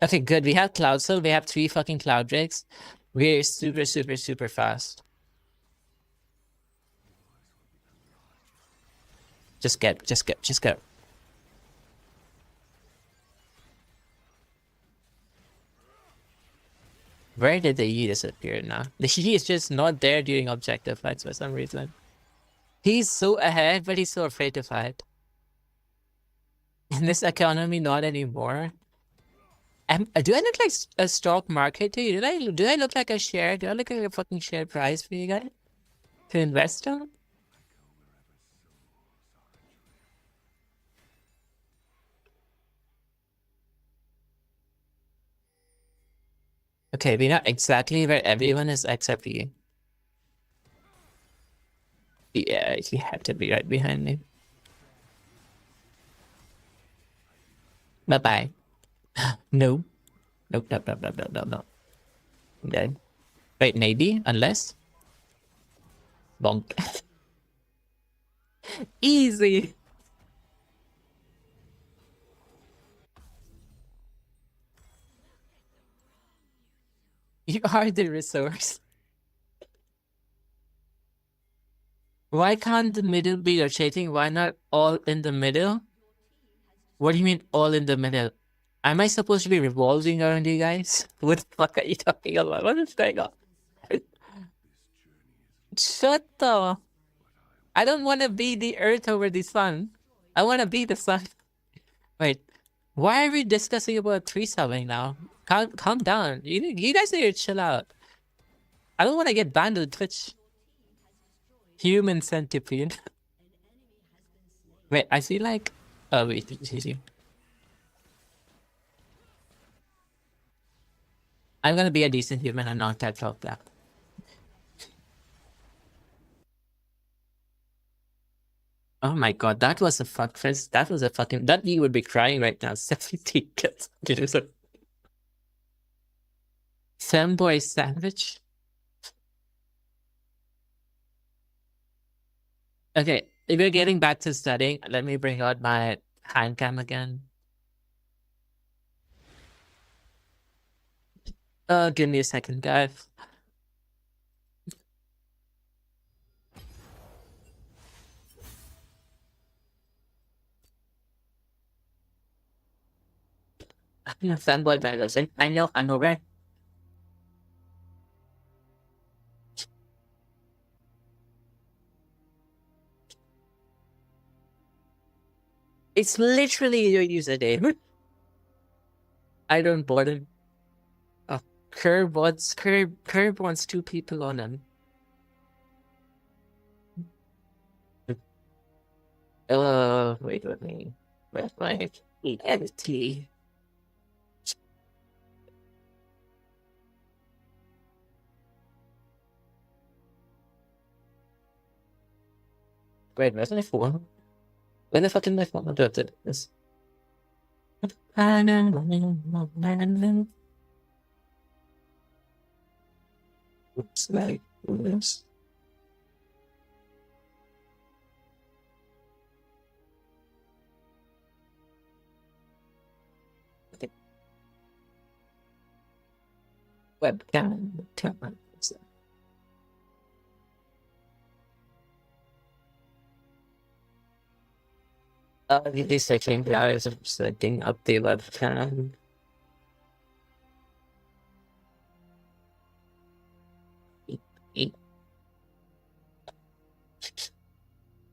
[SPEAKER 1] Okay, good. We have Cloud Soul. We have 3 fucking Cloud Drakes. We're super, super, super fast. Just go. Where did the E disappear now? The E is just not there during objective fights for some reason. He's so ahead, but he's so afraid to fight. In this economy, not anymore. Do I look like a stock market to you? Do I look like a share? Do I look like a fucking share price for you guys to invest on? Okay, we're not exactly where everyone is except you. Yeah, you have to be right behind me. Bye-bye. No. Nope. I'm dead. Wait, maybe? Unless? Bonk. Easy. You are the resource. Why can't the middle be rotating? Why not all in the middle? What do you mean all in the middle? Am I supposed to be revolving around you guys? What the fuck are you talking about? What is going on? Shut the... I don't want to be the earth over the sun. I want to be the sun. Wait, why are we discussing about threesomeing now? Calm down. You guys need to chill out. I don't want to get banned on Twitch. Human centipede. Wait, I see like. Oh wait, it's you. I'm gonna be a decent human and not that felt that. Oh my god, that was a fuck fest. That was a fucking. That you would be crying right now. 70 kids. Femboy sandwich. Okay, if you're getting back to studying, let me bring out my hand cam again. Give me a second, guys. Fanboy magazine. I know, right? It's literally your username. I don't bother. Oh, Curb wants 2 people on him. Wait with me. Where's my ENT? Wait, where's my phone? When the fuck did my phone do this? Oops, like this. Webcam. These searching guys are setting up the webcam.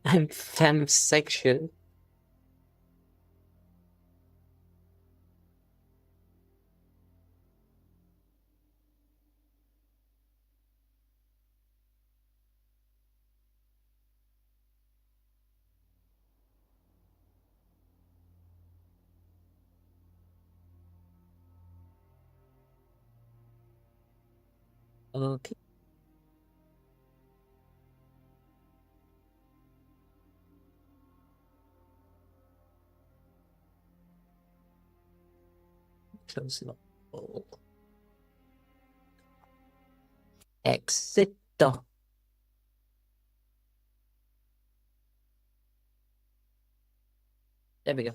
[SPEAKER 1] I'm femsexual. Okay. Close it up. Exit. There we go.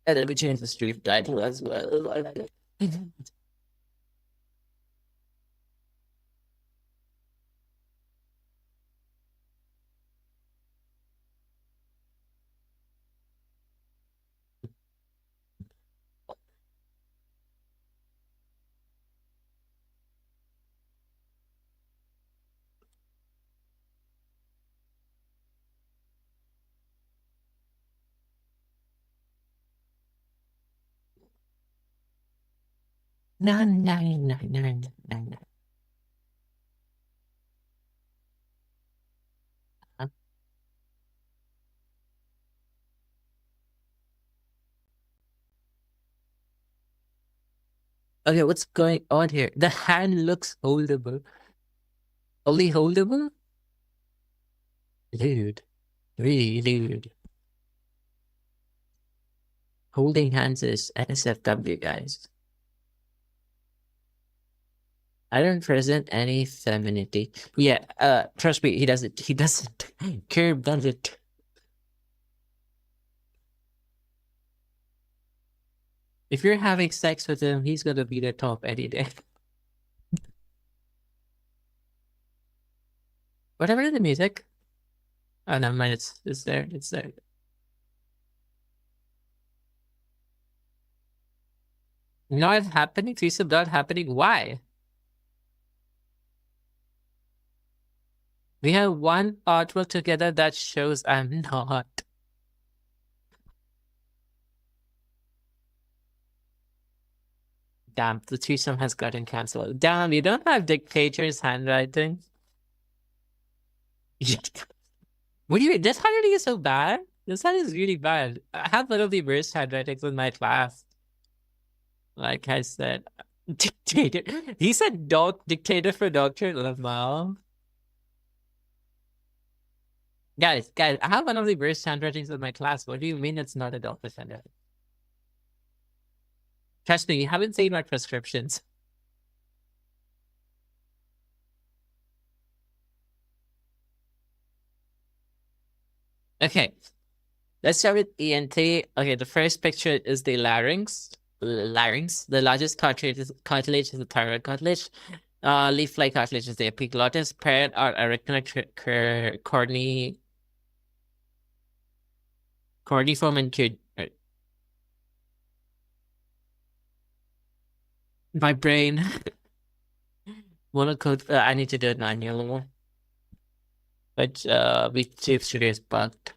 [SPEAKER 1] And then we change the stream title as well. No. Okay, what's going on here? The hand looks holdable. Only holdable? Dude. Really, dude. Holding hands is NSFW, guys. I don't present any femininity. Yeah, trust me, he doesn't. He doesn't. Curb doesn't. If you're having sex with him, he's gonna be the top any day. Whatever the music. Oh, never mind. It's there. It's there. Not happening. Threesome not happening. Why? We have one artwork together that shows I'm not. damn, the threesome has gotten cancelled. Damn, you don't have dictator's handwriting. What do you mean? This handwriting is so bad? This handwriting is really bad. I have one of the worst handwritings in my class. Like I said, dictator. He said dictator for Dr. Lamau. Guys, I have one of the worst handwritings in my class. What do you mean it's not a doctor's handwriting? Trust me, you haven't seen my prescriptions. Okay, let's start with ENT. Okay, the first picture is the larynx. The largest cartilage is the thyroid cartilage. Leaf-like cartilage is the epiglottis. Parent or corniform and my brain. Monocode. I need to do it manually. But we Chief Studio is bugged.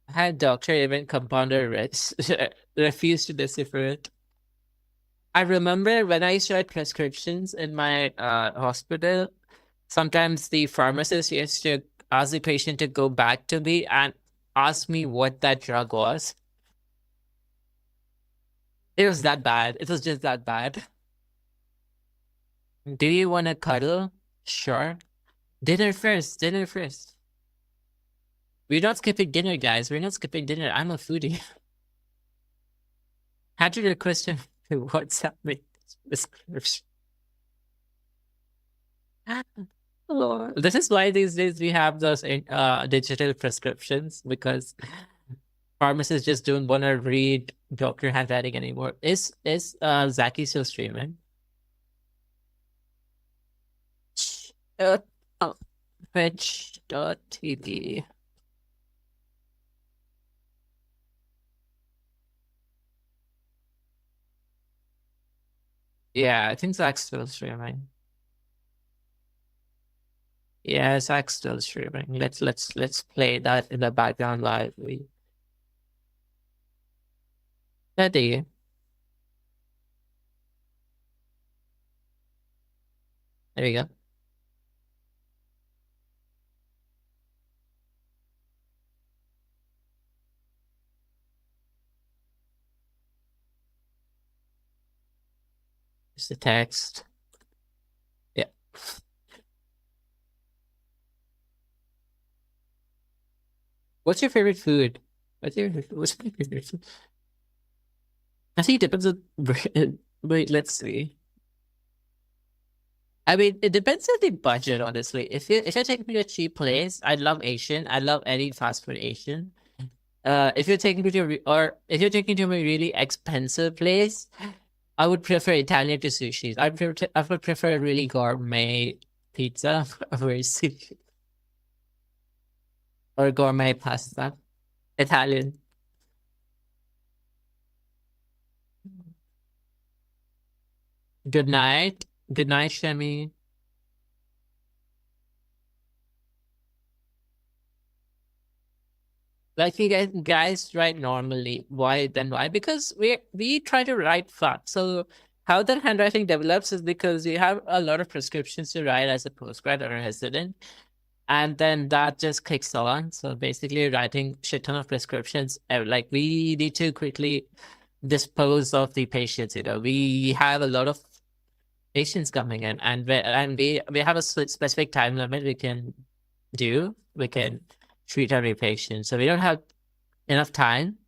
[SPEAKER 1] Had doctor even compounder refused to decipher it. I remember when I used to write prescriptions in my hospital, sometimes the pharmacist used to ask the patient to go back to me and ask me what that drug was. It was that bad. It was just that bad. Do you want to cuddle? Sure. Dinner first. We're not skipping dinner, guys. We're not skipping dinner. I'm a foodie. Had to request him to WhatsApp me prescription. This is why these days we have those digital prescriptions, because pharmacists just don't want to read doctor handwriting anymore. Is Zaki still streaming? Twitch.tv. Yeah, I think Zach's still streaming. Yeah, Zach's still streaming. Let's play that in the background live. Ready? There we go. It's the text. Yeah. What's your favorite food? What's my favorite food? I think it depends on. Wait, let's see. I mean, it depends on the budget, honestly. If you take me to a cheap place, I love Asian. I love any fast food Asian. If you're taking me to if you're taking to a really expensive place, I would prefer Italian to sushi. I would prefer a really gourmet pizza over sushi or gourmet pasta. Italian. Good night. Good night, Shemi. Like you guys write normally. Why? Because we try to write fast. So how that handwriting develops is because you have a lot of prescriptions to write as a postgrad or a resident, and then that just kicks on. So basically, writing shit ton of prescriptions. Like we need to quickly dispose of the patients. We have a lot of patients coming in, and we have a specific time limit we can treat every patient. So we don't have enough time.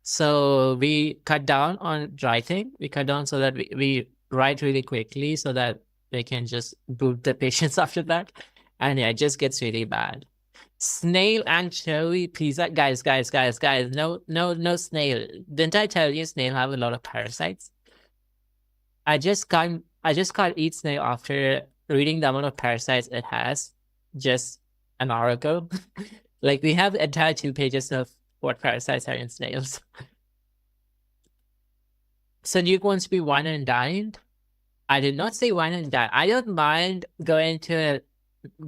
[SPEAKER 1] So we cut down on writing. We cut down so that we write really quickly so that they can just boot the patients after that. And yeah, it just gets really bad. Snail anchovy pizza. Guys. No snail. Didn't I tell you snail have a lot of parasites? I just can't eat snail after reading the amount of parasites it has just an hour ago. Like we have entire 2 pages of what parasites are in snails. So Nuke wants to be wine and dined. I did not say wine and dine. I don't mind going to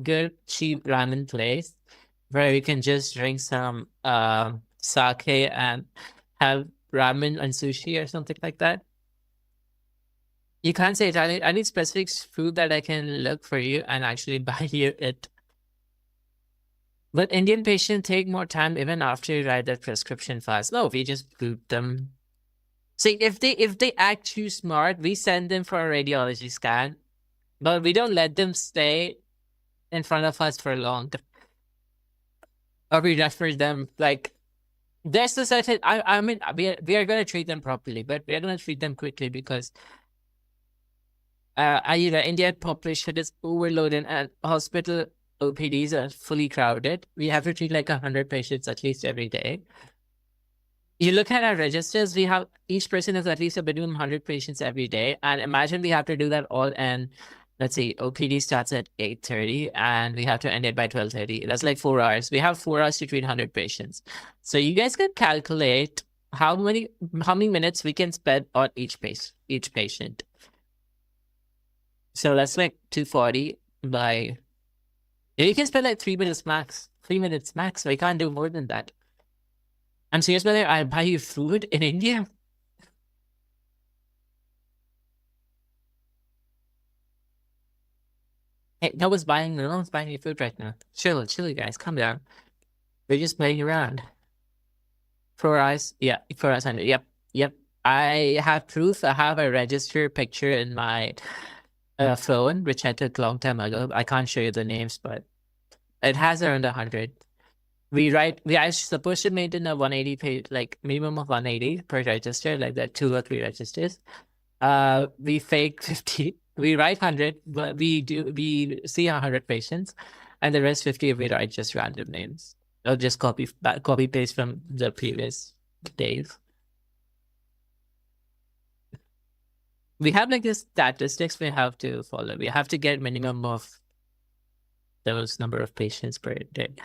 [SPEAKER 1] good cheap ramen place where you can just drink some sake and have ramen and sushi or something like that. You can't say it. I need specific food that I can look for you and actually buy you it. But Indian patients take more time even after you write that prescription fast. No, we just boot them. See, if they act too smart, we send them for a radiology scan, but we don't let them stay in front of us for long. Or we refer them like there's a certain. I mean we are gonna treat them properly, but we are gonna treat them quickly because Indian population is overloaded and hospital OPDs are fully crowded. We have to treat like 100 patients at least every day. You look at our registers, we have each person has at least a minimum 100 patients every day. And imagine we have to do that all and let's see, OPD starts at 8:30 and we have to end it by 12:30. That's like 4 hours. We have 4 hours to treat 100 patients. So you guys can calculate how many minutes we can spend on each patient. So that's like 240 by you can spend like 3 minutes max. 3 minutes max. So I can't do more than that. I'm serious, brother. I'll buy you food in India. Hey, no one's buying you food right now. Chill, guys. Calm down. We're just playing around. 4 hours. Yeah, 4 hours. Yep. I have proof. I have a register picture in my phone, which I took a long time ago. I can't show you the names, but it has around 100. We are supposed to maintain a 180 page, like minimum of 180 per register, like that 2 or 3 registers. We fake 50. We write 100, but we see 100 patients, and the rest 50 we write just random names. Or just copy paste from the previous days. We have like this statistics we have to follow. We have to get minimum of those number of patients per day.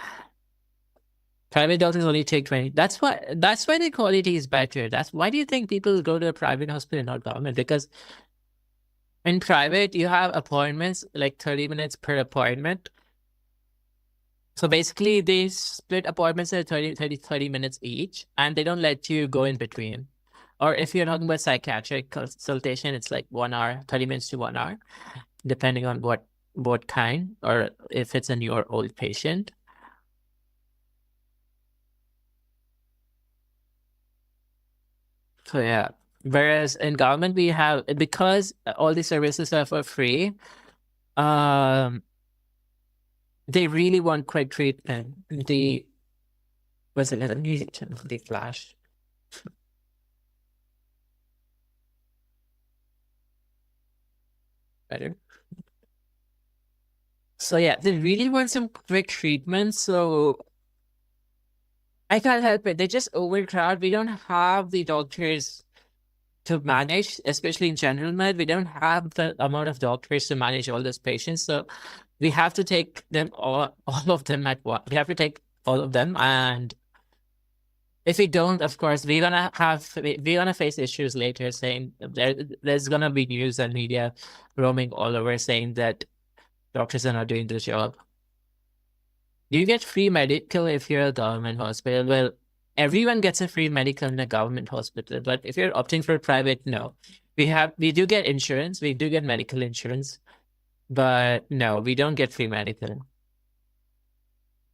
[SPEAKER 1] Private doctors only take 20. That's why the quality is better. That's why do you think people go to a private hospital and not government? Because in private, you have appointments like 30 minutes per appointment. So basically, they split appointments at 30 minutes each, and they don't let you go in between. Or if you're talking about psychiatric consultation, it's like 1 hour, 30 minutes to 1 hour, depending on what kind, or if it's a new or old patient. So yeah, whereas in government we have, because all these services are for free, they really want quick treatment. The flash. Better. So yeah, they really want some quick treatment. So I can't help it. They just overcrowd. We don't have the doctors to manage, especially in general med. We don't have the amount of doctors to manage all those patients. So we have to take them all of them at once. We have to take all of them, and if we don't, of course, we're gonna face issues later. Saying there's gonna be news and media roaming all over saying that doctors are not doing the job. You get free medical if you're a government hospital. Well, everyone gets a free medical in a government hospital, but if you're opting for private, no. We do get insurance. We do get medical insurance, but no, we don't get free medical.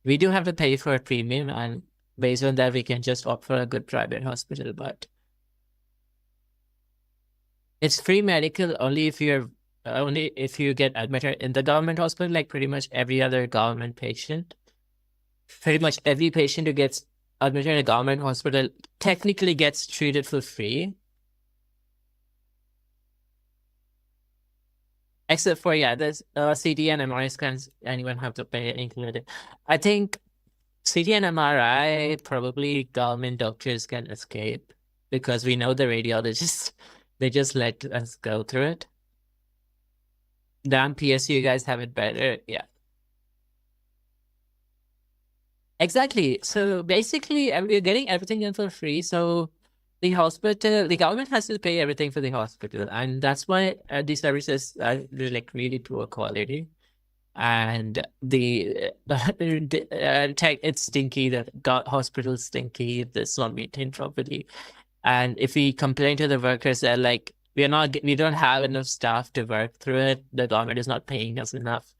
[SPEAKER 1] We do have to pay for a premium, and based on that, we can just opt for a good private hospital. But it's free medical only if you get admitted in the government hospital, like pretty much every other government patient. Pretty much every patient who gets admitted in a government hospital technically gets treated for free. Except for, there's CT and MRI scans, anyone have to pay included. I think CT and MRI, probably government doctors can escape because we know the radiologists, they just let us go through it. Damn, PSU, you guys have it better. Yeah. Exactly. So basically, we're getting everything done for free. So the government has to pay everything for the hospital, and that's why these services are like really poor quality. and it's stinky. The hospital's stinky. It's not maintained properly. And if we complain to the workers, they're like, we don't have enough staff to work through it. The government is not paying us enough.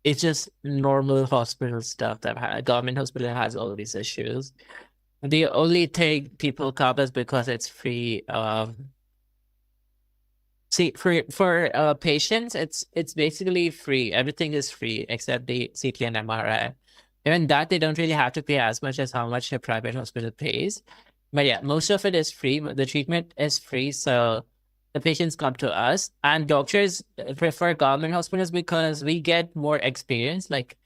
[SPEAKER 1] It's just normal hospital stuff that government hospital has all these issues. The only thing people come is because it's free. See, for patients, it's basically free. Everything is free except the CT and MRI. Even that, they don't really have to pay as much as how much a private hospital pays. But yeah, most of it is free. The treatment is free, so the patients come to us. And doctors prefer government hospitals because we get more experience. Like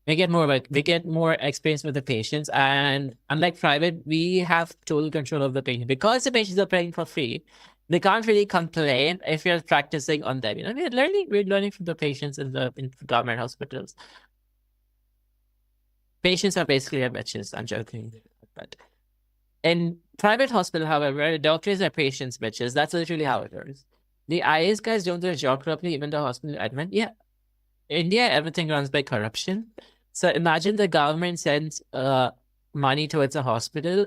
[SPEAKER 1] we get more experience with the patients. And unlike private, we have total control of the patient because the patients are paying for free. They can't really complain if you're practicing on them. We're learning from the patients in government hospitals. Patients are basically bitches. I'm joking, but in private hospital, however, doctors are patients bitches. That's literally how it works. The IAS guys don't do their job properly, even the hospital admin. Yeah, India, everything runs by corruption. So imagine the government sends money towards a hospital.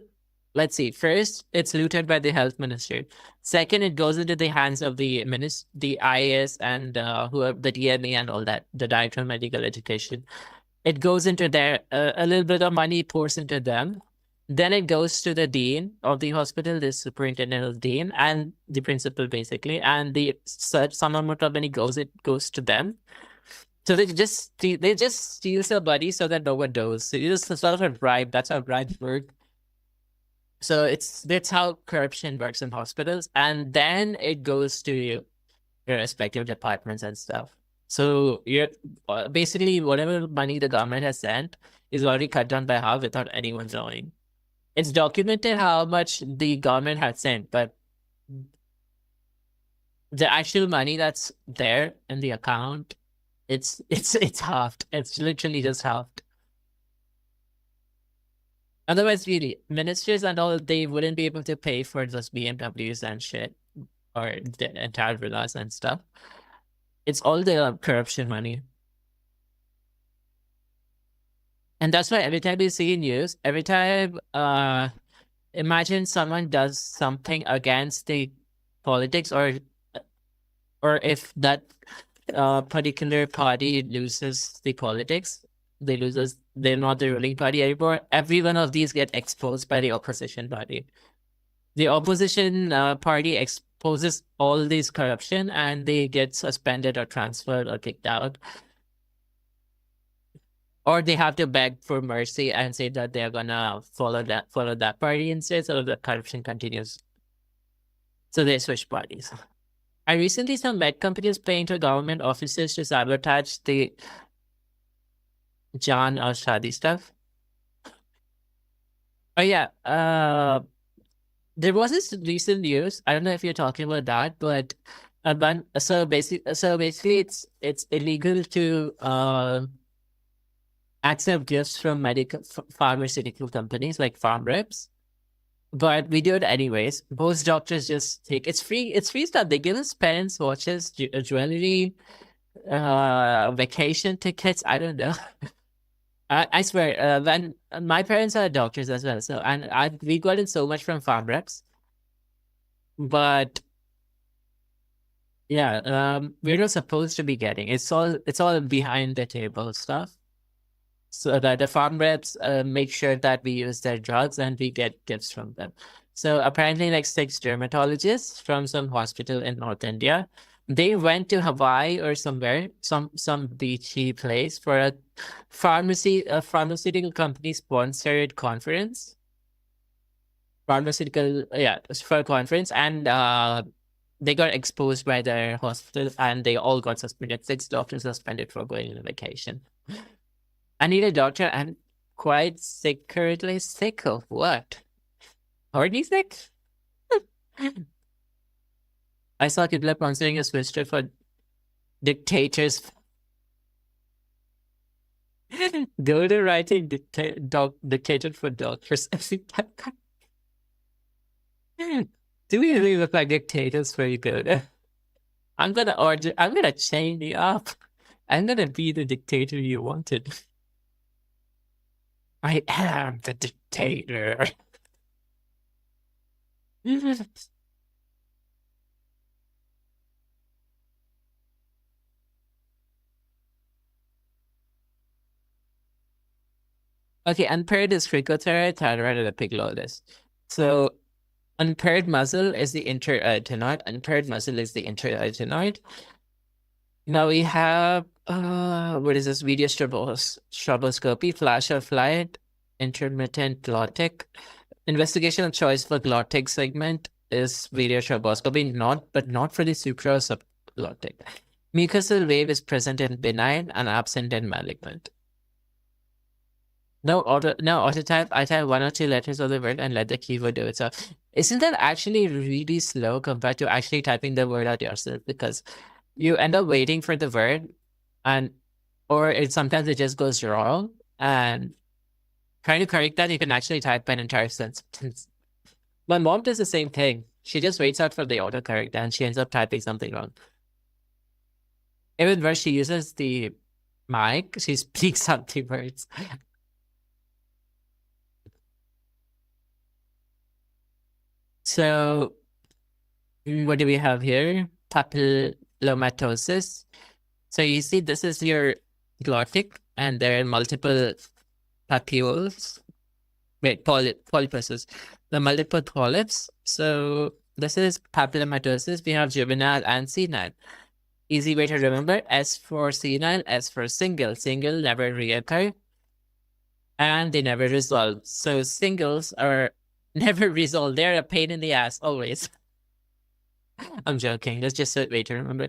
[SPEAKER 1] Let's see. First, it's looted by the health minister. Second, it goes into the hands of the IAS and whoever the DME and all that, the Director of Medical Education. It goes into their a little bit of money pours into them. Then it goes to the dean of the hospital, the superintendent of dean, and the principal basically, and the some amount of money goes to them. So they just steal somebody so that no one knows. So it's just sort of a bribe. That's how bribes work. So that's how corruption works in hospitals, and then it goes to your respective departments and stuff. So you're basically whatever money the government has sent is already cut down by half without anyone knowing. It's documented how much the government had sent, but the actual money that's there in the account, it's halved. It's literally just halved. Otherwise, really, ministers and all, they wouldn't be able to pay for those BMWs and shit, or the entire villas and stuff. It's all the corruption money. And that's why every time you see news, every time, imagine someone does something against the politics, or if that particular party loses the politics, they're not the ruling party anymore. Every one of these get exposed by the opposition party. The opposition party exposes all this corruption, and they get suspended or transferred or kicked out. Or they have to beg for mercy and say that they're gonna follow that party instead, so the corruption continues. So they switch parties. I recently saw med companies paying to government offices to sabotage the Jan or Shadi stuff. Oh yeah, there was this recent news. I don't know if you're talking about that, but so basically, it's illegal to accept gifts from pharmaceutical companies like farm reps, but we do it anyways. Most doctors just take it's free stuff. They give us pens, watches, jewelry, vacation tickets. I don't know. I swear, when my parents are doctors as well, so we got in so much from farm reps, but yeah, we're not supposed to be getting. It's all behind the table stuff. So that the farm reps make sure that we use their drugs and we get gifts from them. So apparently, like 6 dermatologists from some hospital in North India, they went to Hawaii or somewhere, some beachy place for a pharmaceutical company sponsored conference. For a conference, and they got exposed by their hospital, and they all got suspended. 6 doctors suspended for going on vacation. I need a doctor. I'm quite sick currently. Sick of what? Already sick? I saw people are considering a switch to for dictators. Go to writing dictator for doctors. Do we really look like dictators? Very good. I'm gonna chain you up. I'm gonna be the dictator you wanted. I am the dictator. Okay, unpaired is cricothyroid, thyroid, and epiglottis. So unpaired muscle is the interarytenoid. Unpaired muscle is the interarytenoid. Now we have what is this? Video stroboscopy, flash of light, intermittent glottic. Investigation of choice for glottic segment is video stroboscopy, not for the supra or subglottic. Mucosal wave is present in benign and absent in malignant. No autotype. I type 1 or 2 letters of the word and let the keyboard do itself. Isn't that actually really slow compared to actually typing the word out yourself? Because you end up waiting for the word, or sometimes it just goes wrong, and trying to correct that, you can actually type an entire sentence. My mom does the same thing. She just waits out for the autocorrect and she ends up typing something wrong. Even where she uses the mic, she speaks out the words. So, what do we have here? Papillomatosis. So you see, this is your glottic, and there are multiple papules. Wait, polypuses. The multiple polyps. So this is papillomatosis. We have juvenile and senile. Easy way to remember: S for senile, S for single. Single never reoccur, and they never resolve. So singles are never resolved. They're a pain in the ass always. I'm joking. That's just a way to remember.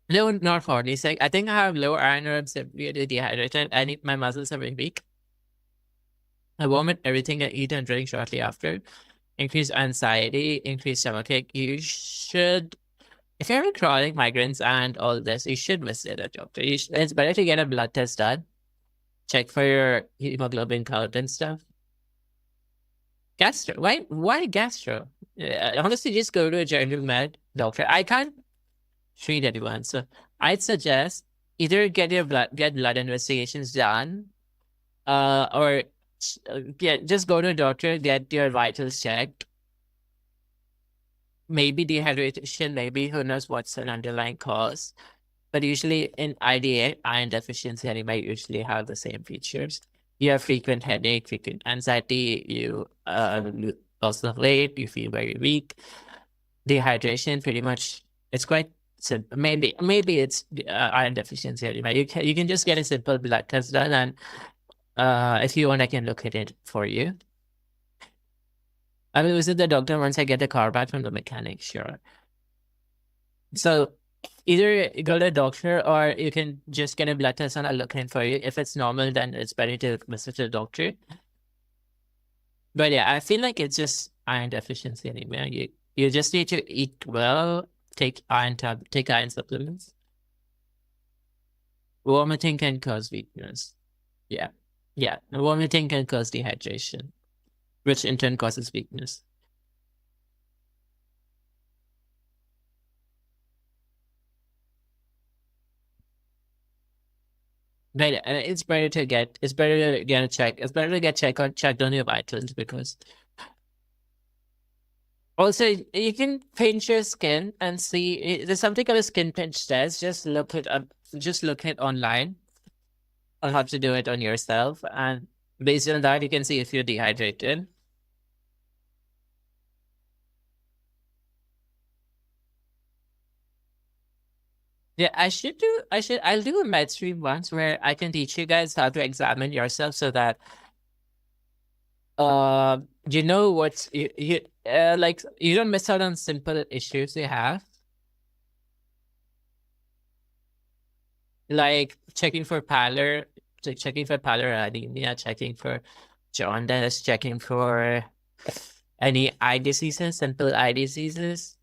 [SPEAKER 1] No, not horny. I think I have low iron, or I'm severely dehydrated. My muscles are very weak. I vomit everything I eat and drink shortly after. Increased anxiety, increased stomachache. You should, if you're having chronic migraines and all this, you should visit a doctor. It's better to get a blood test done. Check for your hemoglobin count and stuff. Gastro. Why gastro? Honestly, just go to a general med doctor. I can't treat anyone, so I'd suggest either get blood investigations done, or just go to a doctor, get your vitals checked. Maybe dehydration, maybe who knows what's an underlying cause. But usually in IDA, iron deficiency anemia usually have the same features. You have frequent headache, frequent anxiety, you loss of weight, you feel very weak. Dehydration, pretty much, it's quite simple. Maybe it's iron deficiency anemia. You can just get a simple blood test done, and if you want, I can look at it for you. I will visit the doctor once I get the car back from the mechanic, sure. So either go to a doctor or you can just get a blood test and I'll look in for you. If it's normal, then it's better to visit the doctor. But yeah, I feel like it's just iron deficiency anemia. You just need to eat well, take iron supplements. Vomiting can cause weakness. Yeah. Vomiting can cause dehydration, which in turn causes weakness. But it's better to get a check. It's better to get checked on your vitals, because also you can pinch your skin and see. There's something called a skin pinch test. Just look it up. Just look it online on how to do it on yourself, and based on that, you can see if you're dehydrated. Yeah, I'll do a med stream once where I can teach you guys how to examine yourself, so that you know what like you don't miss out on simple issues you have, like checking for pallor, anemia, checking for jaundice, checking for any eye diseases, simple eye diseases,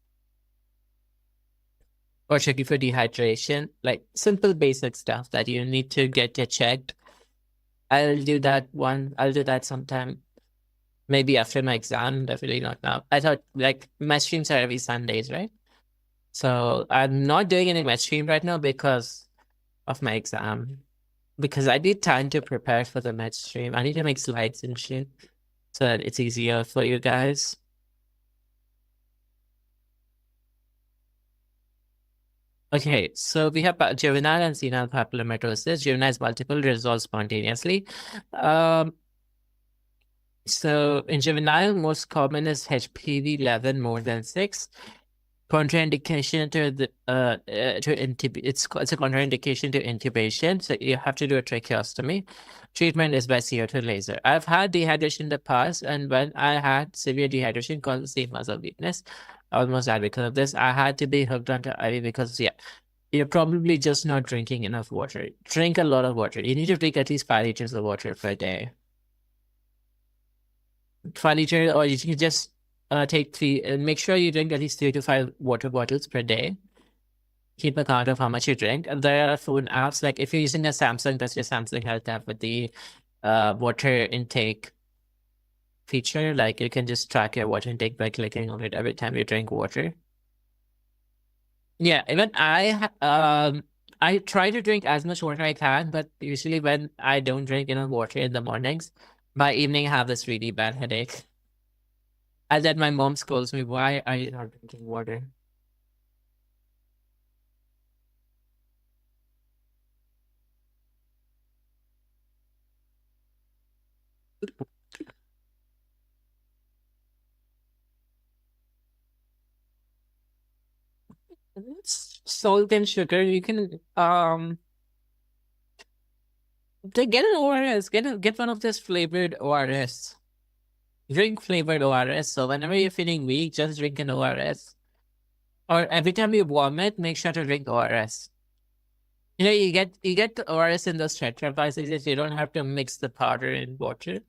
[SPEAKER 1] or checking for dehydration, like simple basic stuff that you need to get checked. I'll do that sometime, maybe after my exam, definitely not now. I thought, like, my streams are every Sundays, right? So I'm not doing any med stream right now because of my exam. Because I need time to prepare for the med stream. I need to make slides and shit so that it's easier for you guys. Okay, so we have juvenile and senile papillomatosis. Juvenile is multiple, resolves spontaneously. So in juvenile, most common is HPV 11 more than 6. Contraindication to the it's a contraindication to intubation, so you have to do a tracheostomy. Treatment is by CO2 laser. I've had dehydration in the past, and when I had severe dehydration caused sleep muscle weakness, I almost died because of this. I had to be hooked onto IV because you're probably just not drinking enough water. Drink a lot of water. You need to drink at least 5 liters of water per day. 5 liters, or you can just take 3 and make sure you drink at least 3 to 5 water bottles per day. Keep a count of how much you drink. And there are phone apps, like if you're using a Samsung, that's your Samsung Health app with the water intake feature. Like you can just track your water intake by clicking on it every time you drink water. Yeah, even I try to drink as much water I can, but usually when I don't drink enough water in the mornings, by evening I have this really bad headache. And then my mom scolds me, why are you not drinking water? It's salt and sugar. You can get an ORS. Get one of this flavored ORS. Drink flavored ORS. So whenever you're feeling weak, just drink an ORS. Or every time you vomit, make sure to drink ORS. You know, you get the ORS in those Tetra packs. You don't have to mix the powder in water.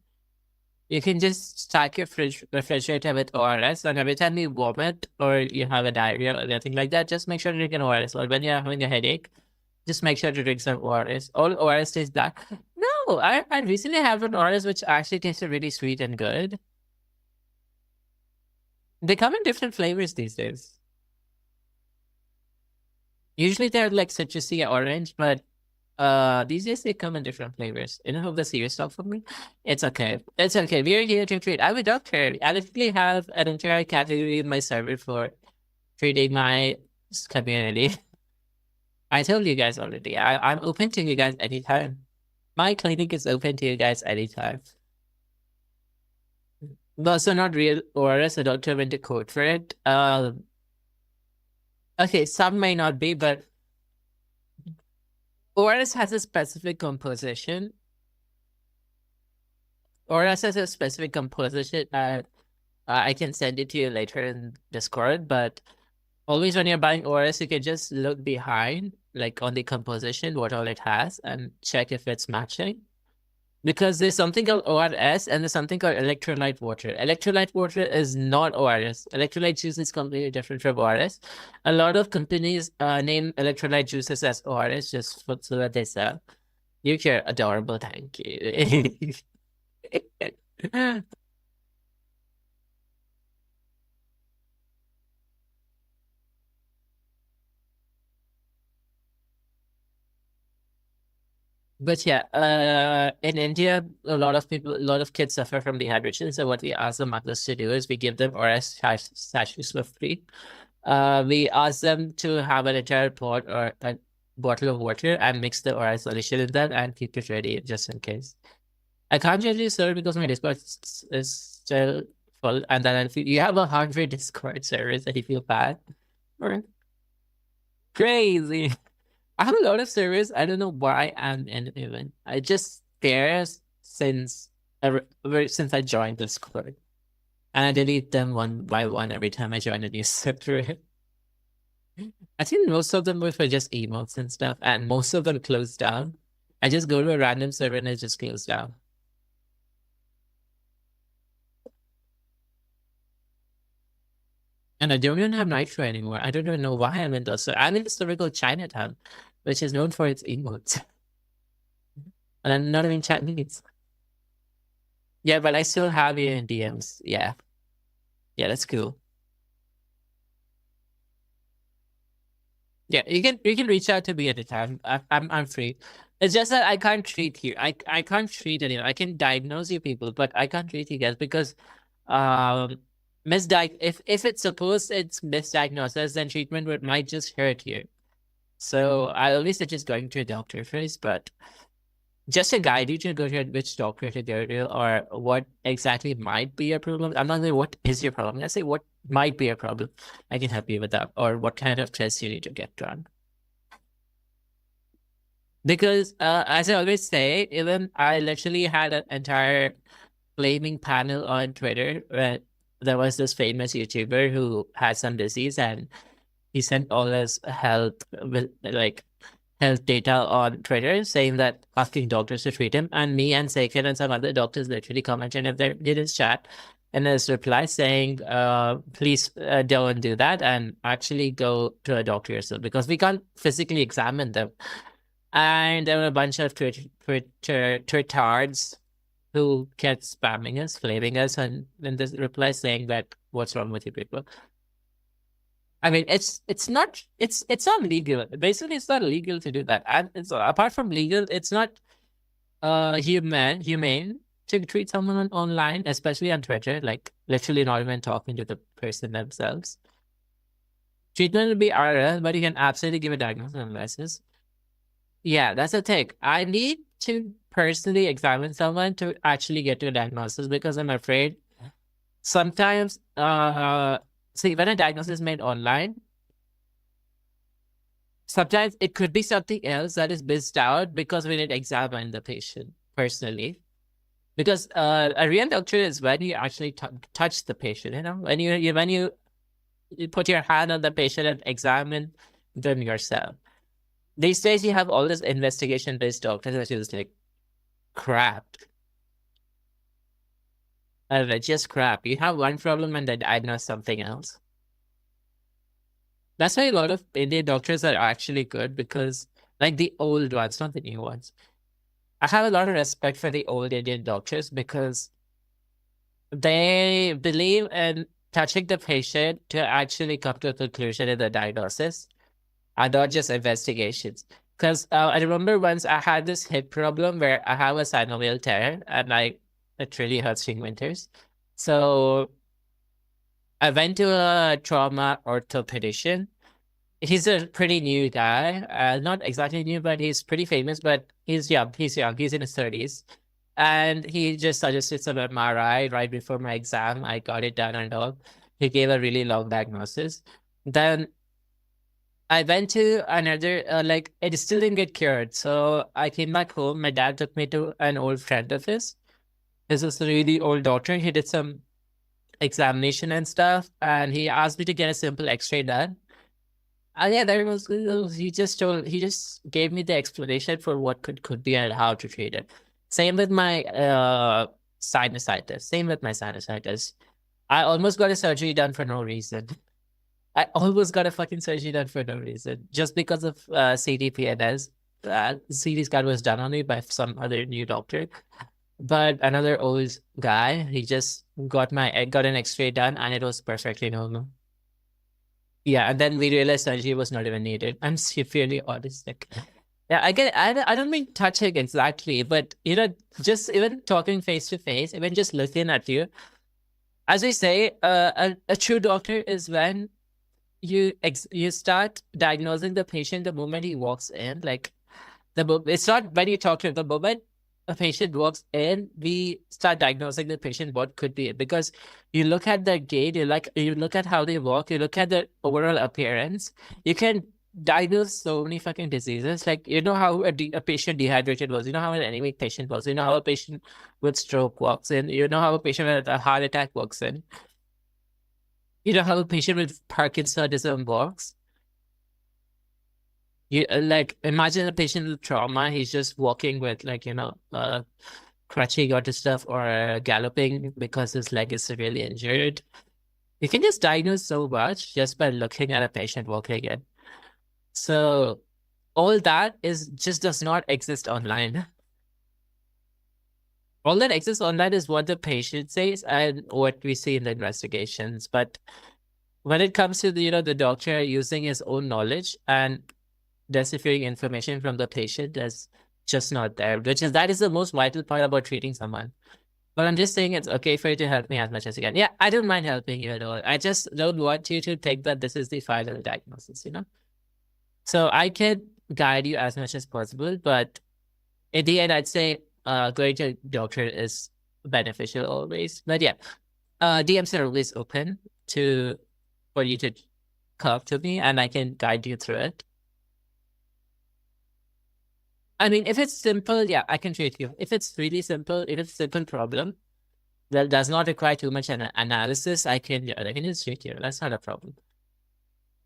[SPEAKER 1] You can just stack your refrigerator with ORS, and every time you vomit or you have a diarrhea or anything like that, just make sure to drink an ORS. Or when you're having a headache, just make sure to drink some ORS. All ORS tastes black. No, I recently have an ORS which actually tasted really sweet and good. They come in different flavors these days. Usually they're like citrusy or orange, but these days they come in different flavors. Enough of the serious stuff for me. It's okay. It's okay. We're here to treat. I'm a doctor. I literally have an entire category in my server for treating my community. I told you guys already. I'm open to you guys anytime. My clinic is open to you guys anytime. No, so not real ORS. I don't have into code for it. Okay, some may not be, but ORS has a specific composition. ORS has a specific composition. I can send it to you later in Discord, but always when you're buying ORS, you can just look behind, like on the composition, what all it has, and check if it's matching. Because there's something called ORS and there's something called electrolyte water. Electrolyte water is not ORS. Electrolyte juice is completely different from ORS. A lot of companies name electrolyte juices as ORS just so that they sell. You're adorable, thank you. But yeah, in India, a lot of kids suffer from dehydration. So what we ask the mothers to do is we give them ORS sachets for free. We ask them to have an entire pot or a bottle of water and mix the ORS solution in that and keep it ready just in case. I can't really serve because my Discord is still full, and then I feel you have 100 Discord servers and you feel bad. Or crazy. I have a lot of servers. I don't know why I'm in even. I just there since since I joined Discord, and I delete them one by one every time I join a new server. I think most of them were for just emotes and stuff, and most of them closed down. I just go to a random server and it just closed down. And I don't even have Nitro anymore. I don't even know why I'm in those. So I'm in the server called Chinatown, which is known for its emotes. And I'm not even chat minutes. Yeah, but I still have you in DMs. Yeah. Yeah, that's cool. Yeah, you can reach out to me anytime. I'm free. It's just that I can't treat you. I can't treat anyone. I can diagnose you people, but I can't treat you guys because um if it's supposed it's misdiagnosis, then treatment might just hurt you. So I always suggest going to a doctor first, but just to guide you to go to which doctor to go to or what exactly might be your problem. I'm not saying what is your problem. I say what might be your problem. I can help you with that, or what kind of tests you need to get done. Because as I always say, even I literally had an entire blaming panel on Twitter where there was this famous YouTuber who had some disease and he sent all his health with like health data on Twitter saying that asking doctors to treat him, and me and Saken and some other doctors literally commented if they did his chat and his reply saying please don't do that and actually go to a doctor yourself because we can't physically examine them. And there were a bunch of Twittards who kept spamming us, flaming us, and then this reply saying that what's wrong with you people? I mean, it's not legal. Basically, it's not illegal to do that, and it's apart from legal, it's not humane to treat someone online, especially on Twitter, like literally not even talking to the person themselves. Treatment will be RL, but you can absolutely give a diagnosis and analysis. Yeah, that's the thing. I need to personally examine someone to actually get to a diagnosis because I'm afraid sometimes see when a diagnosis is made online, sometimes it could be something else that is missed out because we didn't examine the patient personally. Because a real doctor is when you actually touch the patient, when you put your hand on the patient and examine them yourself. These days, you have all this investigation-based doctors, which is like crap. Just crap. You have one problem and they diagnose something else. That's why a lot of Indian doctors are actually good because, like the old ones, not the new ones. I have a lot of respect for the old Indian doctors because they believe in touching the patient to actually come to a conclusion in the diagnosis. And not just investigations. Because I remember once I had this hip problem where I have a synovial tear and it really hurts during winters. So I went to a trauma orthopedician. He's a pretty new guy. Not exactly new, but he's pretty famous, but he's young. He's young. He's in his 30s. And he just suggested some MRI right before my exam. I got it done and all. He gave a really long diagnosis. Then I went to another, it still didn't get cured. So I came back home. My dad took me to an old friend of his. This is a really old doctor. He did some examination and stuff. And he asked me to get a simple x-ray done. And yeah, he just gave me the explanation for what could be and how to treat it. Same with my sinusitis. I almost got a surgery done for no reason. I almost got a fucking surgery done for no reason, just because of CDPNS. CT scan was done on me by some other new doctor, but another old guy, he just got an X-ray done, and it was perfectly normal. Yeah, and then we realized surgery was not even needed. I'm severely autistic. Yeah, I get it. I don't mean touching exactly, but just even talking face to face, even just looking at you. As we say, a true doctor is when you start diagnosing the patient the moment he walks in. Like it's not when you talk to him. The moment a patient walks in, we start diagnosing the patient what could be it, because you look at their gait, you look at how they walk, you look at the overall appearance. You can diagnose so many fucking diseases. Like how a patient dehydrated was, how an anemic patient was, how a patient with stroke walks in, how a patient with a heart attack walks in. How a patient with Parkinsonism walks. Imagine a patient with trauma. He's just walking with crutching or stuff, or galloping because his leg is severely injured. You can just diagnose so much just by looking at a patient walking in. So all that just does not exist online. All that exists online is what the patient says and what we see in the investigations. But when it comes to the doctor using his own knowledge and deciphering information from the patient, that's just not there. That is the most vital part about treating someone. But I'm just saying it's okay for you to help me as much as you can. Yeah, I don't mind helping you at all. I just don't want you to think that this is the final diagnosis, So I can guide you as much as possible, but in the end, I'd say going to a doctor is beneficial always. But yeah, DMs are always open for you to come to me, and I can guide you through it. I mean, if it's simple, yeah, I can treat you. If it's really simple, if it's a simple problem that does not require too much analysis, I can just treat you. That's not a problem.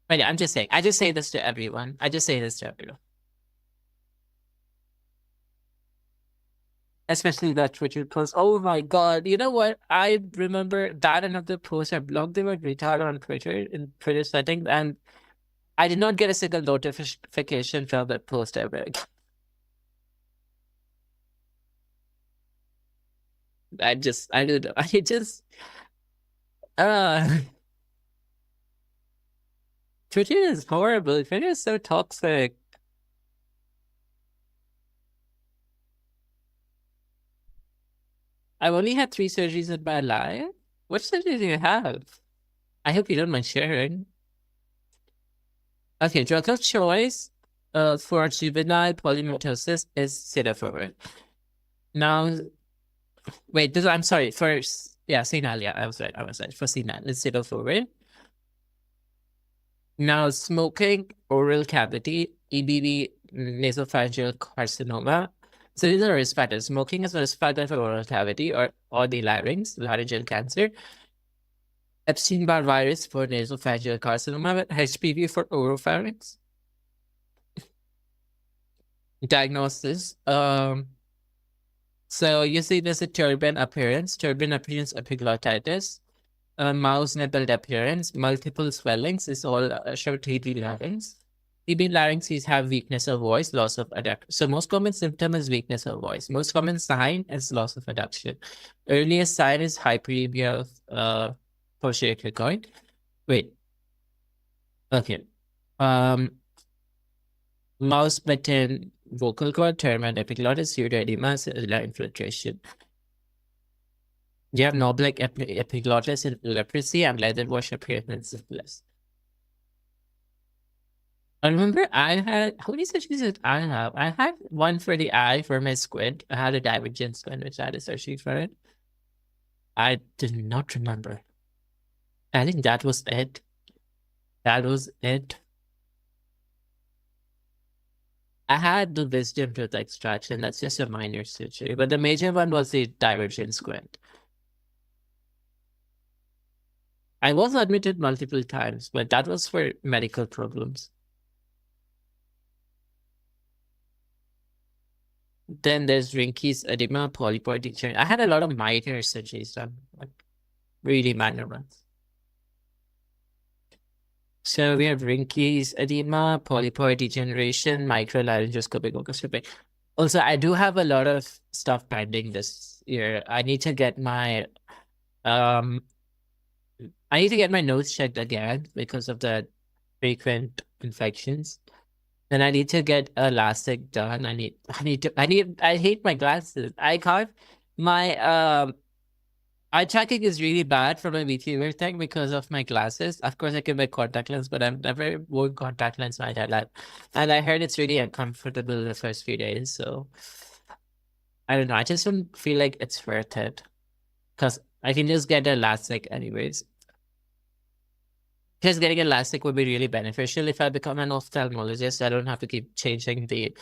[SPEAKER 1] But yeah, I'm just saying. I just say this to everyone. Especially that Twitter post. Oh my God. You know what? I remember that another post. I blocked them at retard on Twitter in Twitter settings, and I did not get a single notification from that post ever again. I don't know. Twitter is horrible. Twitter is so toxic. I've only had 3 surgeries in my life. What surgeries do you have? I hope you don't mind sharing. Okay, drug of choice for juvenile polymyositis is cidofovir. Now, wait, I'm sorry. First, yeah, senile. Yeah, I was right. For senile, it's cidofovir. Now, smoking, oral cavity, EBV, nasopharyngeal carcinoma. So these are risk factors. Smoking is a risk factor for oral cavity or the larynx, laryngeal cancer. Epstein-Barr virus for nasopharyngeal carcinoma, HPV for oropharynx. Diagnosis. So you see there's a turbine appearance epiglottitis, mouse nipple appearance, multiple swellings is all showed TB larynx. TB larynxes have weakness of voice, loss of adduction. So most common symptom is weakness of voice. Most common sign is loss of adduction. Earliest sign is hyperemia of posterior cricoid. Wait. Okay. Mouse button, vocal cord, turbine epiglottis, pseudoedema, cellular infiltration. You have knobleck epiglottis in leprosy and leather wash appearance in syphilis. I remember I had, how many surgeries did I have? I had one for the eye for my squid. I had a divergent squid, which I had a surgery for it. I did not remember. I think that was it. I had the wisdom tooth extraction. That's just a minor surgery. But the major one was the divergent squid. I was admitted multiple times, but that was for medical problems. Then there's Rinke's edema, polypoid degeneration. I had a lot of minor surgeries done, like really minor ones. So we have Rinke's edema, polypoid degeneration, microlaryngoscopic orchestropic. Also, I do have a lot of stuff pending this year. I need to get my nose checked again because of the frequent infections. Then I need to get a LASIK done. I hate my glasses. I can't, my eye tracking is really bad for my VTuber thing because of my glasses. Of course, I can wear contact lens, but I've never worn contact lens my entire life. And I heard it's really uncomfortable the first few days. So I don't know. I just don't feel like it's worth it because I can just get a LASIK anyways. Because getting a LASIK would be really beneficial if I become an ophthalmologist. I don't have to keep changing the,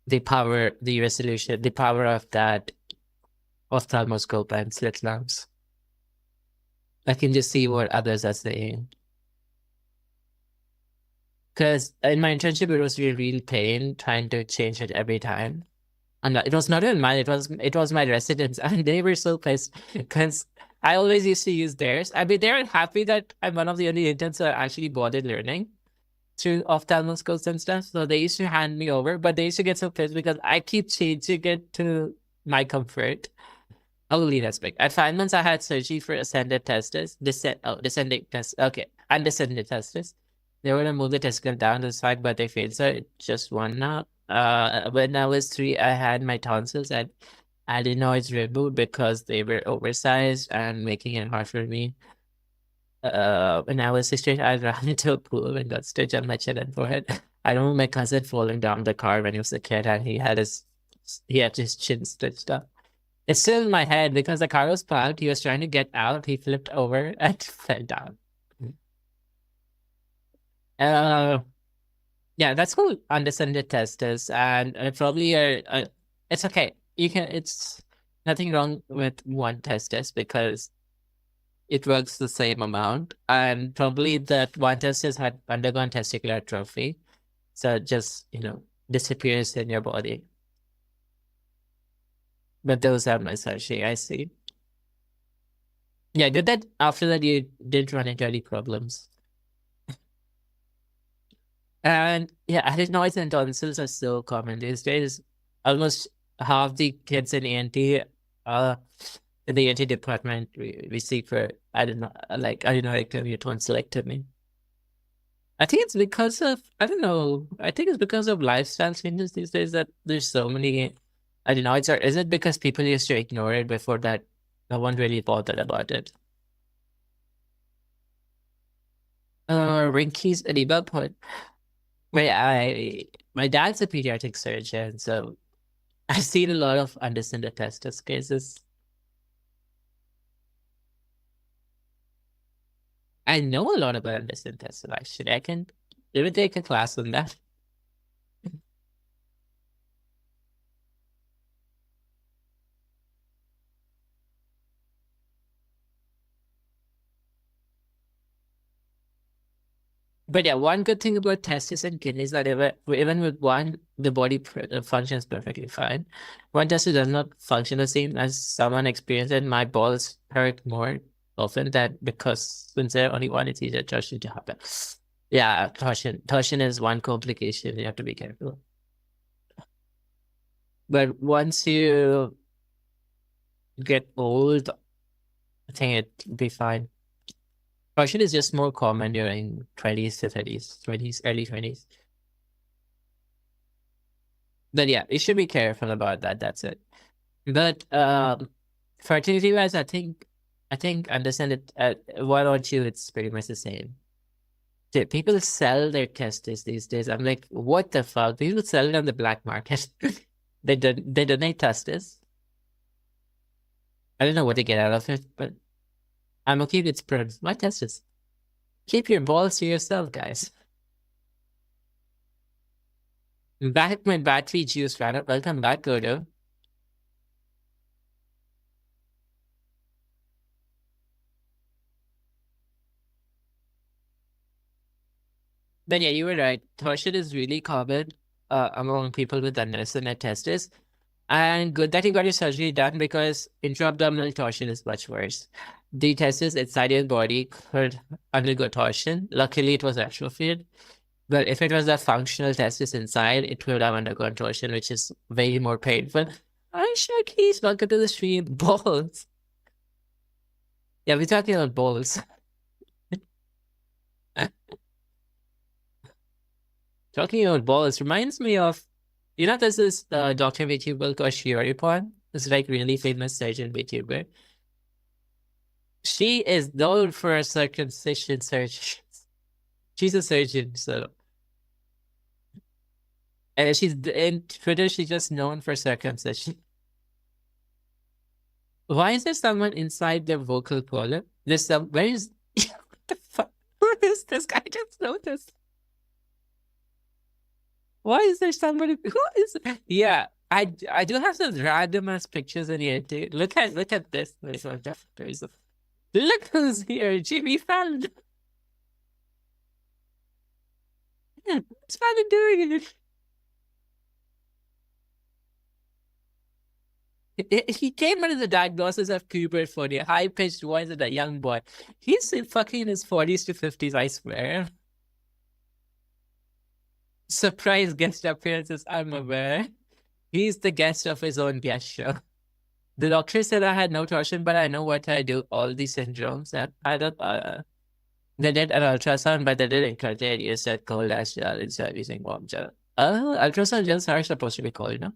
[SPEAKER 1] the power, the resolution, the power of that ophthalmoscope and slit lamps. I can just see what others are saying. Because in my internship, it was really pain trying to change it every time. And it was not even mine, it was my residents, and they were so pissed because I always used to use theirs. I mean, they were happy that I'm one of the only interns that actually bothered learning through ophthalmoscopes and stuff. So they used to hand me over, but they used to get so pissed because I keep changing it to my comfort. Only that's big. At 5 months, I had surgery for ascended testes. Descending test. Okay, undescended testes. They were to move the testicle down to the side, but they failed. So just one now. When I was 3, I had my tonsils and adenoids removed because they were oversized and making it hard for me. When I was 16, I ran into a pool and got stitched on my chin and forehead. I remember my cousin falling down the car when he was a kid, and he had his chin stitched up. It's still in my head because the car was parked. He was trying to get out. He flipped over and fell down. Yeah, that's called undescended testes, and probably it's okay. It's nothing wrong with one testis because it works the same amount, and probably that one testis had undergone testicular atrophy, so it just disappears in your body. But those are my surgery, I see. Yeah, did that after that you didn't run into any problems? And yeah, adenoids and tonsils are so common these days. Almost half the kids in ENT, in the ENT department, we see for adenoidectomy or tonsillectomy. I think it's because of, I don't know, I think it's because of lifestyle changes these days that there's so many adenoids. Or is it because people used to ignore it before that? No one really bothered about it. Rinky's edema point. My dad's a pediatric surgeon, so I've seen a lot of undescended testis cases. I know a lot about undescended testis, actually. I can even take a class on that. But yeah, one good thing about testes and kidneys that even with one, the body functions perfectly fine. One testis does not function the same as someone experienced it. My balls hurt more often because since they're only one, it's easier torsion to happen. Yeah, torsion is one complication. You have to be careful. But once you get old, I think it'll be fine. Torsion is just more common during 20s to 30s, early 20s. But yeah, you should be careful about that. That's it. But fertility wise, I think understand it. Why don't you? It's pretty much the same. People sell their testes these days. I'm like, what the fuck? People sell it on the black market. They donate testes. I don't know what they get out of it, but I'm okay with sperms. My testes. Keep your balls to yourself, guys. Back when battery juice ran out. Welcome back, Godo. But yeah, you were right. Torsion is really common among people with undescended testes. And good that you got your surgery done because intra-abdominal torsion is much worse. The testes inside your body could undergo torsion. Luckily, it was atrophied. But if it was a functional testis inside, it would have undergone torsion, which is way more painful. Hi, Sharkies. Welcome to the stream. Balls. Yeah, we're talking about balls. Talking about balls reminds me of, there's this doctor VTuber called Shiori-pon. This like really famous surgeon VTuber. She is known for a circumcision surgery. She's a surgeon, so. And she's in Twitter, she's just known for circumcision. Why is there someone inside their vocal column? Where is what the fuck? Who is this guy? I just noticed. Why is there somebody who is yeah, I do have some random ass pictures in here too. Look at this. Look who's here, Jimmy Fallon. What's Fallon doing? He came under the diagnosis of puberphonia, high-pitched voice of a young boy. He's fucking in his 40s to 50s, I swear. Surprise guest appearances, I'm aware. He's the guest of his own guest show. The doctor said I had no torsion, but I know what I do. All these syndromes that I don't. They did an ultrasound, but they didn't cut it. You said cold as gel instead of using warm gel. Ultrasound gels are supposed to be cold, no?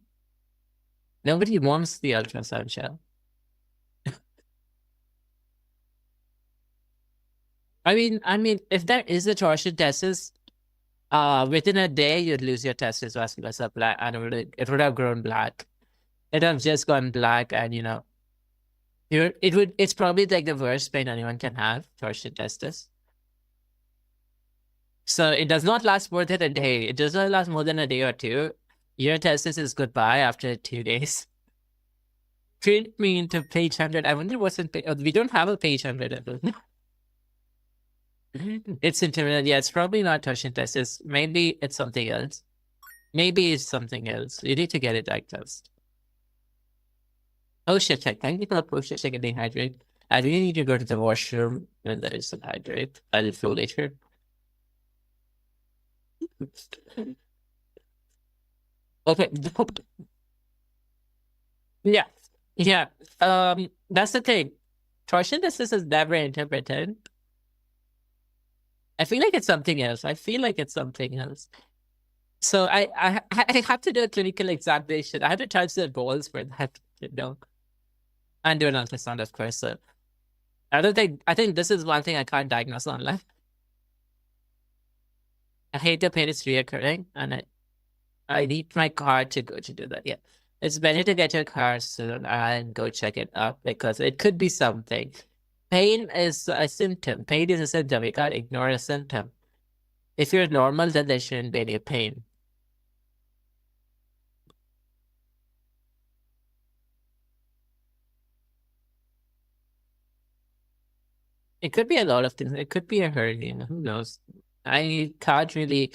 [SPEAKER 1] Nobody wants the ultrasound gel. I mean, if there is a torsion testis, within a day you'd lose your testis vascular supply, and it would have grown black. It would have just gone black, and it's probably like the worst pain anyone can have, torsion testis. So it does not last more than a day. It does not last more than a day or two. Your testis is goodbye after 2 days. Print me into page 100. I wonder what's in page. Oh, we don't have a page 100. It's intimidating. Yeah, it's probably not torsion testis. Maybe it's something else. Maybe it's something else. You need to get it diagnosed. Oh shit, thank you for the push to get dehydrate. I really need to go to the washroom when there is some hydrate. I'll feel later. Okay. Yeah. Yeah. That's the thing. Torsion testis is never interpreted. I feel like it's something else. So I have to do a clinical examination. I have to touch the balls for that, and do an ultrasound, of course. So I think this is one thing I can't diagnose online. I hate the pain is reoccurring, and I need my car to go to do that. Yeah, it's better to get your car soon and go check it out, because it could be something. Pain is a symptom. Pain is a symptom. You can't ignore a symptom. If you're normal, then there shouldn't be any pain. It could be a lot of things. It could be a hernia. Who knows? I can't really.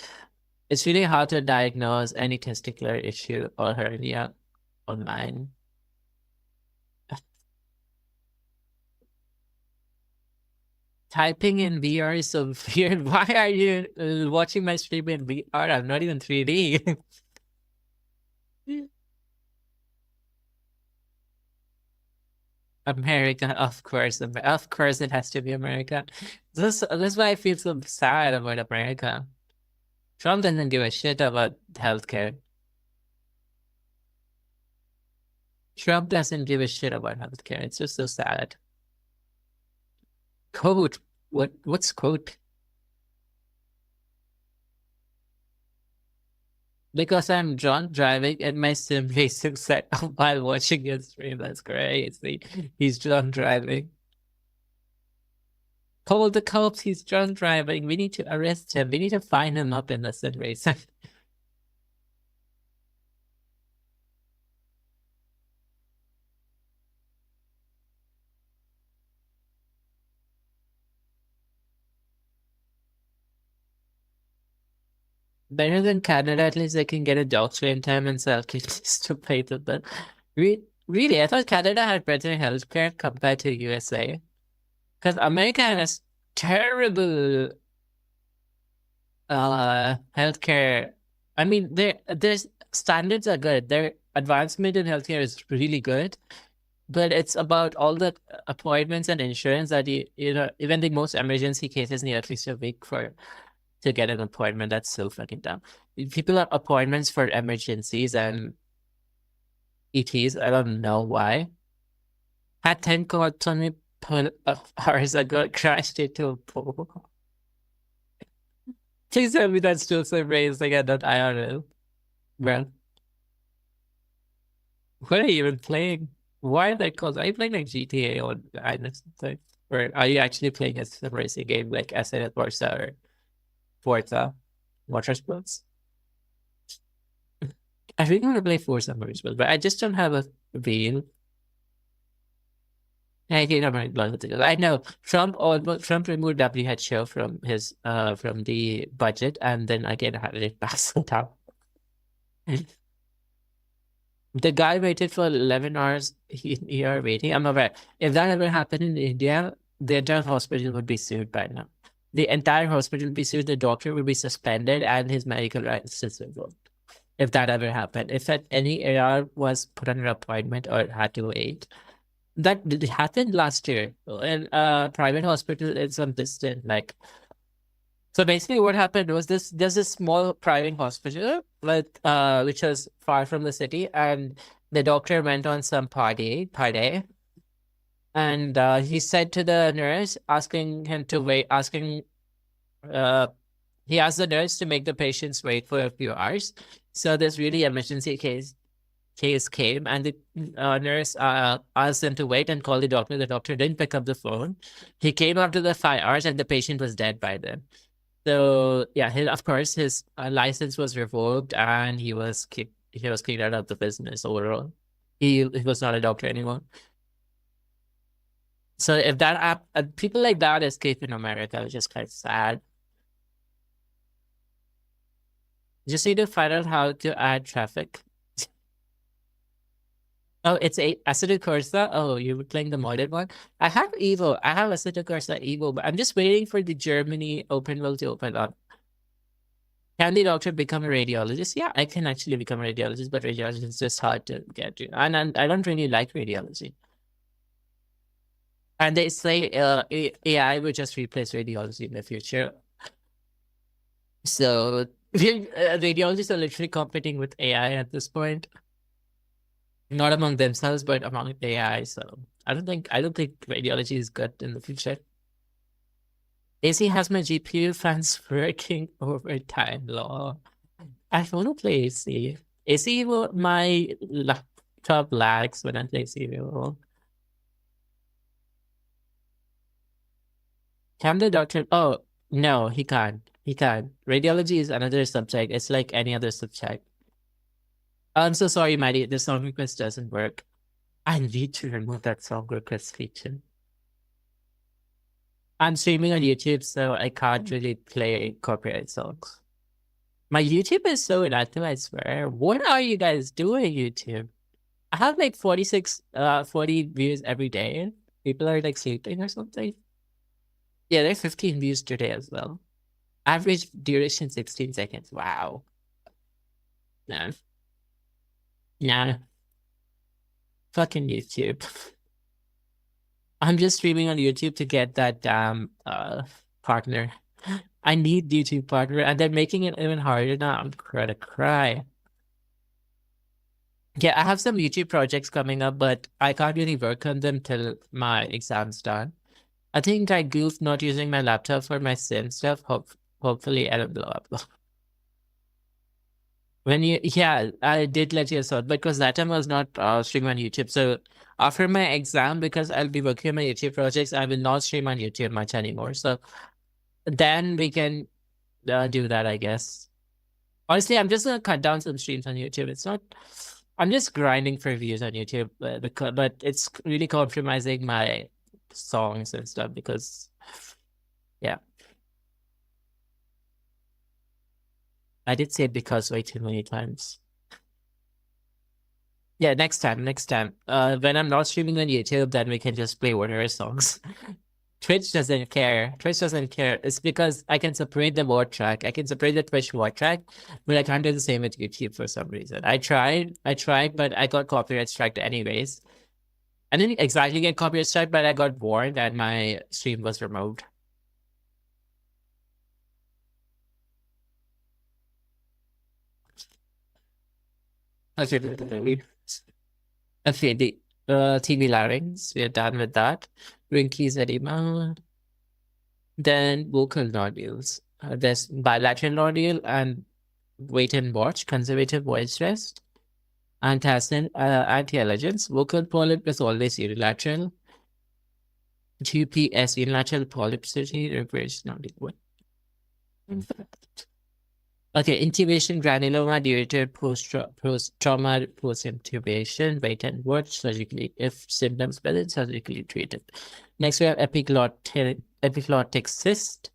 [SPEAKER 1] It's really hard to diagnose any testicular issue or hernia online. Typing in VR is so weird. Why are you watching my stream in VR? I'm not even 3D. America, of course. Of course, it has to be America. This is why I feel so sad about America. Trump doesn't give a shit about healthcare. Trump doesn't give a shit about healthcare. It's just so sad. Quote. What's quote? Because I'm drunk driving and my sim racing set while watching your stream. That's crazy. He's drunk driving. Call the cops. He's drunk driving. We need to arrest him. We need to find him up in the sim racing. Better than Canada, at least they can get a doctor in time and sell kidneys to pay the bill. Really, I thought Canada had better healthcare compared to USA. Because America has terrible healthcare. I mean, their standards are good. Their advancement in healthcare is really good. But it's about all the appointments and insurance that even the most emergency cases need at least a week to get an appointment. That's so fucking dumb. People have appointments for emergencies and ETs. I don't know why. Had 10 calls on me hours ago, crashed into a pool. Please tell me that's still some raising and not IRL. Well, what are you even playing? Why are they called? Are you playing like GTA or something? Or are you actually playing a sim racing game like SNL Forza or Forza Motorsports? I really want to play Forza Motorsports, but I just don't have a wheel. I know Trump removed WHO from his from the budget, and then again had it passed down. The guy waited for 11 hours here waiting. I'm aware. If that ever happened in India, the entire hospital would be sued by now. The entire hospital would be sued. The doctor would be suspended, and his medical license revoked. if that ever happened. If any AR was put on an appointment or had to wait. That happened last year in a private hospital in some distant, like. So basically, what happened was there's this small private hospital, which was far from the city, and the doctor went on some party, and he said to the nurse, asking him to wait, he asked the nurse to make the patients wait for a few hours. So this really emergency case came, and the nurse asked them to wait and call the doctor. The doctor didn't pick up the phone. He came after the 5 hours, and the patient was dead by then. So yeah, of course, his license was revoked, and he was kicked out of the business overall. He was not a doctor anymore. So if that people like that escape in America, which is quite sad. Just need to find out how to add traffic. Oh, it's a Assetto Corsa. Oh, you were playing the modded one. I have Evo. I have Assetto Corsa Evo, but I'm just waiting for the Germany open world to open up. Can the doctor become a radiologist? Yeah, I can actually become a radiologist, but radiology is just hard to get to, and I don't really like radiology. And they say AI will just replace radiology in the future. So radiologists are literally competing with AI at this point. Not among themselves, but among AI. So I don't think radiology is good in the future. AC has my GPU fans working overtime. Law. I want to play AC. AC my laptop lags when I play serial. Can the doctor? Oh no, he can't. He can't. Radiology is another subject. It's like any other subject. I'm so sorry, Maddie. The song request doesn't work. I need to remove that song request feature. I'm streaming on YouTube, so I can't really play copyright songs. My YouTube is so inactive, I swear. What are you guys doing, YouTube? I have like 40 views every day. People are like sleeping or something. Yeah, there's 15 views today as well. Average duration 16 seconds. Wow. No. Nah. Fucking YouTube. I'm just streaming on YouTube to get that damn partner. I need YouTube partner, and they're making it even harder now. I'm gonna cry. Yeah, I have some YouTube projects coming up, but I can't really work on them till my exam's done. I think I goofed not using my laptop for my sim stuff. Hopefully I don't blow up. Yeah, I did let you know because that time I was not streaming on YouTube. So after my exam, because I'll be working on my YouTube projects, I will not stream on YouTube much anymore. So then we can do that, I guess. Honestly, I'm just gonna cut down some streams on YouTube. It's not. I'm just grinding for views on YouTube, but it's really compromising my songs and stuff because, yeah. I did say because way too many times. Yeah, next time. When I'm not streaming on YouTube, then we can just play whatever songs. Twitch doesn't care. It's because I can separate the word track. I can separate the Twitch word track, but I can't do the same with YouTube for some reason. I tried, but I got copyright striked anyways. I didn't exactly get copyright strike, but I got warned and my stream was removed. Okay, the TV larynx, we're done with that. Rinky's edema. Then vocal nodules. There's bilateral nodule and wait and watch, conservative voice rest. Antacid, anti-allergens. Vocal polyp is always unilateral. 2PS, unilateral polypsity, reverse nodule. Okay, intubation, granuloma due to post-trauma, post-intubation, wait and watch, surgically, if symptoms present, surgically treated. Next, we have epiglottic cyst.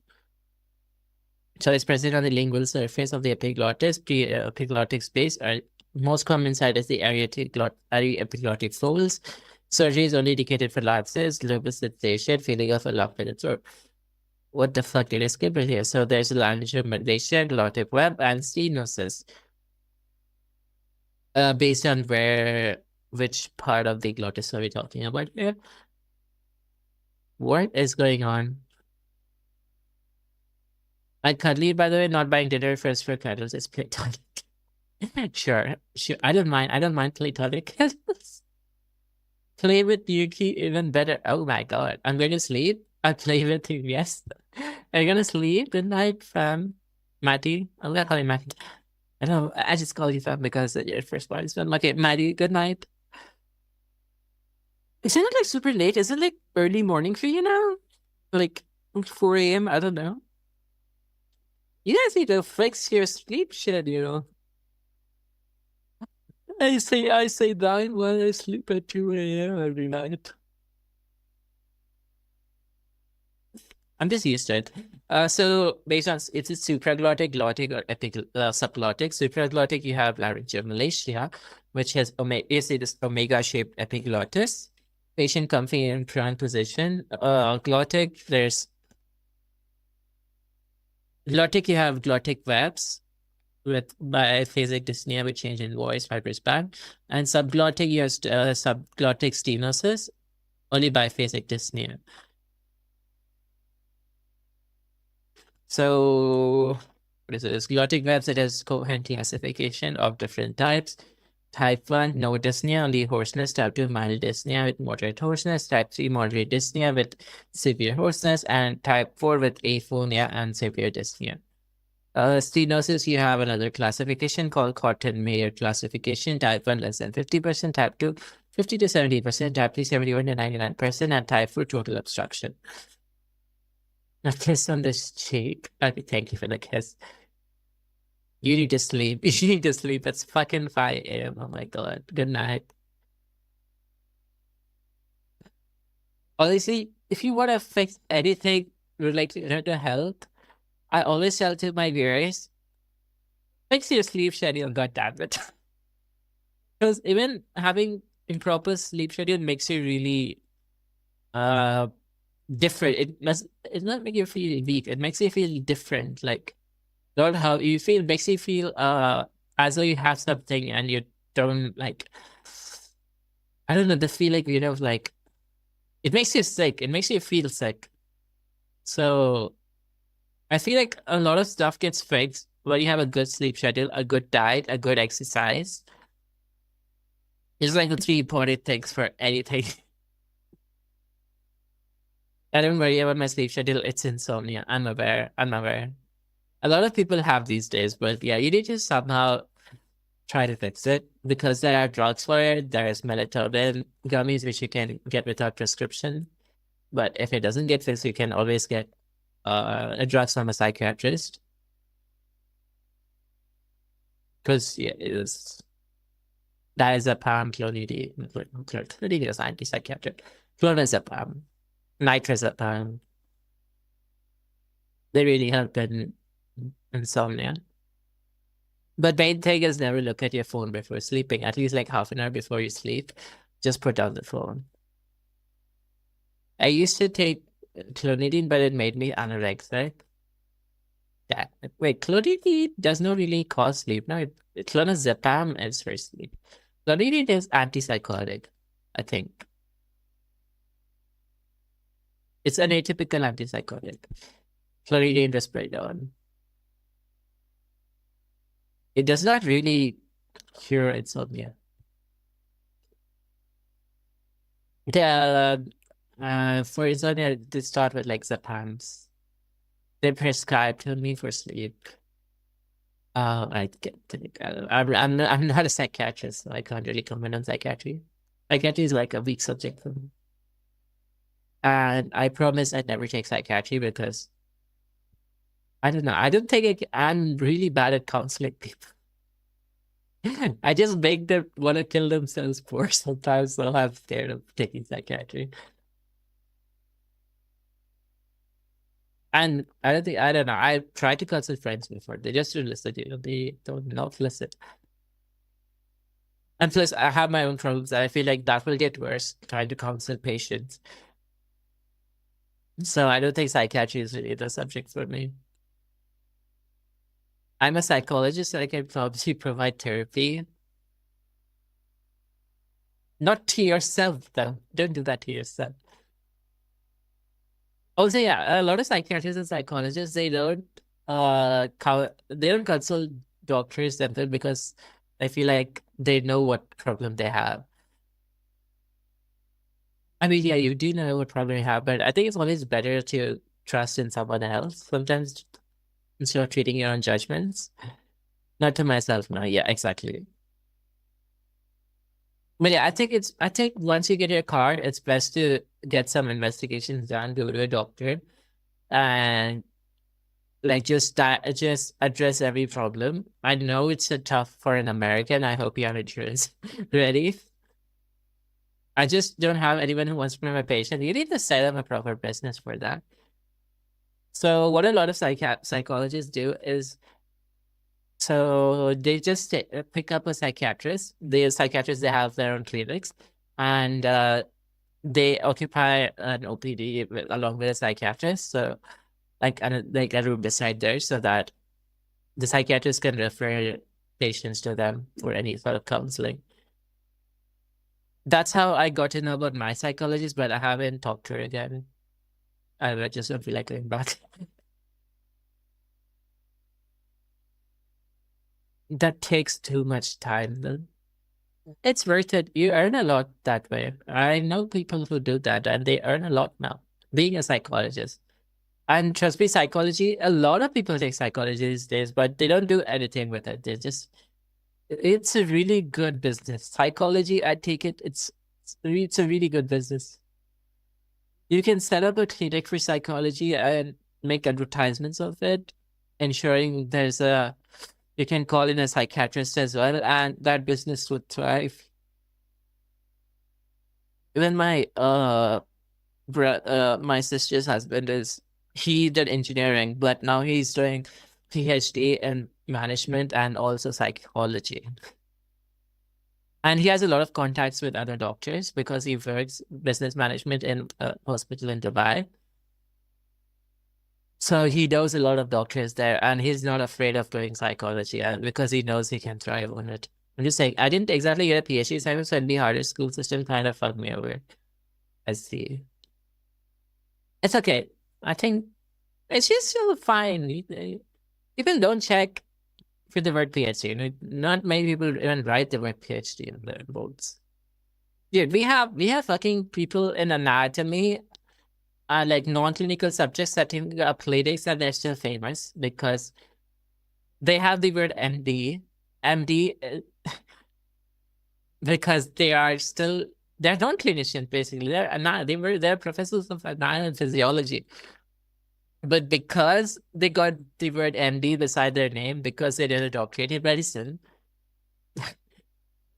[SPEAKER 1] So it's present on the lingual surface of the epiglottis, epiglottic space. Most common site is the epiglottic folds. Surgery is only indicated for lapses, lupus sensation, feeling of a lump in its throat. What the fuck did I skip it here? So there's laryngomalacia, glottic web, and stenosis. based on which part of the glottis are we talking about here? What is going on? And cuddly, by the way, not buying dinner first for cuddles is platonic. Sure. I don't mind platonic cuddles. Play with Yuki even better. Oh my god. I'm going to sleep. I'll play with you, yes. Are you gonna sleep? Good night, fam. Matty. I'm gonna call you Matty. I don't know. I just call you fam because your first part is fam. Okay, Matty, good night. Isn't it like super late? Is it like early morning for you now? Like 4 a.m.? I don't know. You guys need to fix your sleep schedule. I say that while I sleep at 2 a.m. every night. I'm just used to it. So based on it's a supraglottic, glottic, or subglottic. Supraglottic, you have laryngomalacia, which has this omega-shaped epiglottis. Patient comfy in prone position. Glottic, there's glottic. You have glottic webs with biphasic dyspnea with change in voice, fibrous band, and subglottic, you have subglottic stenosis, only biphasic dyspnea. So, what is it? It's glottic webs. It has coherent classification of different types. Type 1, no dyspnea, only hoarseness. Type 2, mild dyspnea with moderate hoarseness. Type 3, moderate dyspnea with severe hoarseness. And type 4 with aphonia and severe dyspnea. Stenosis, you have another classification called Cotton-Mayer classification. Type 1, less than 50%. Type 2, 50 to 70%. Type 3, 71 to 99%. And type 4, total obstruction. A kiss on the cheek. Okay, thank you for the kiss. You need to sleep. You need to sleep. It's fucking 5 a.m. Oh my god. Good night. Honestly, if you want to fix anything related to health, I always tell to my viewers, fix your sleep schedule, goddammit. Because even having improper sleep schedule makes you really different. It not make you feel weak. It makes you feel different. Like not how you feel, makes you feel as though you have something and you don't like, I don't know, the feeling, like it makes you sick. It makes you feel sick. So I feel like a lot of stuff gets fixed when you have a good sleep schedule, a good diet, a good exercise. It's like the 3 important things for anything. I don't worry about my sleep schedule. It's insomnia. I'm aware. A lot of people have these days, but yeah, you need to somehow try to fix it because there are drugs for it. There's melatonin gummies, which you can get without prescription. But if it doesn't get fixed, you can always get a drug from a psychiatrist. Because yeah, diazepam, clonidine is antipsychotic. Clonazepam, nitrazepam. They really help in insomnia. But main thing is never look at your phone before sleeping. At least like half an hour before you sleep, just put down the phone. I used to take clonidine, but it made me anorexic. Yeah. Wait, clonidine does not really cause sleep. No, clonazepam is for sleep. Clonidine is antipsychotic, I think. It's an atypical antipsychotic. Clonidine risperidone. It does not really cure insomnia. For insomnia, they start with like Zapams. They prescribe to me for sleep. I get. I'm not a psychiatrist, so I can't really comment on psychiatry. Psychiatry is like a weak subject for me. And I promise I'd never take psychiatry because I don't know. I don't think I'm really bad at counseling people. I just make them want to kill themselves poor sometimes, so I'm scared of taking psychiatry. And I don't know. I tried to consult friends before. They just don't listen. They don't not listen. And plus, I have my own problems. I feel like that will get worse trying to counsel patients. So I don't think psychiatry is really the subject for me. I'm a psychologist, so I can probably provide therapy. Not to yourself, though. Don't do that to yourself. Also, yeah, a lot of psychiatrists and psychologists, they don't consult doctors themselves because I feel like they know what problem they have. I mean, yeah, you do know what problem you have, but I think it's always better to trust in someone else sometimes instead of treating your own judgments. Not to myself, no. Yeah, exactly. But yeah, I think once you get your card, it's best to get some investigations done, go to a doctor, and like just address every problem. I know it's a tough for an American. I hope you have insurance ready. I just don't have anyone who wants to be my patient. You need to set up a proper business for that. So what a lot of psychologists do is, so they just pick up a psychiatrist. The psychiatrists, they have their own clinics, and they occupy an OPD along with a psychiatrist. So like a room beside there, so that the psychiatrist can refer patients to them for any sort of counseling. That's how I got to know about my psychologist, but I haven't talked to her again. I just don't feel like going back. That takes too much time, though. It's worth it. You earn a lot that way. I know people who do that, and they earn a lot now being a psychologist. And trust me, psychology, a lot of people take psychology these days, but they don't do anything with it. It's a really good business. Psychology, I take it, it's a really good business. You can set up a clinic for psychology and make advertisements of it, ensuring you can call in a psychiatrist as well, and that business would thrive. Even my sister's husband he did engineering, but now he's doing PhD in management and also psychology. And he has a lot of contacts with other doctors because he works business management in a hospital in Dubai. So he knows a lot of doctors there, and he's not afraid of doing psychology, and because he knows he can thrive on it. I'm just saying, I didn't exactly get a PhD, so the harder school system kind of fucked me over. I see. It's okay. I think it's just still fine. People don't check for the word PhD. Not many people even write the word PhD in their boards. Dude, we have fucking people in anatomy, like non-clinical subjects setting up clinics, and they're still famous because they have the word MD. MD, because they're not clinicians basically. They're professors of anatomy and physiology. But because they got the word MD beside their name, because they did a doctorate in medicine,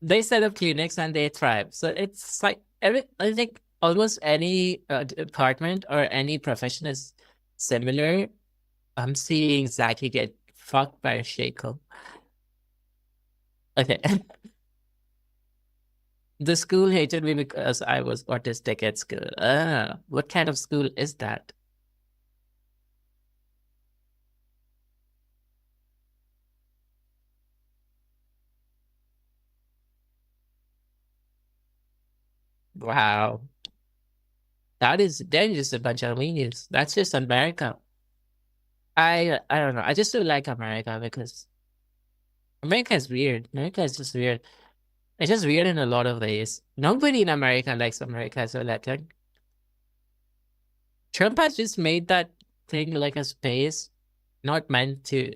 [SPEAKER 1] they set up clinics and they thrive. So it's like I think almost any department or any profession is similar. I'm seeing Zaki get fucked by a shackle. Okay. The school hated me because I was autistic at school. What kind of school is that? Wow. They're just a bunch of weenies. That's just America. I don't know. I just don't like America because America is weird. America is just weird. It's just weird in a lot of ways. Nobody in America likes America, so I think Trump has just made that thing like a space not meant to.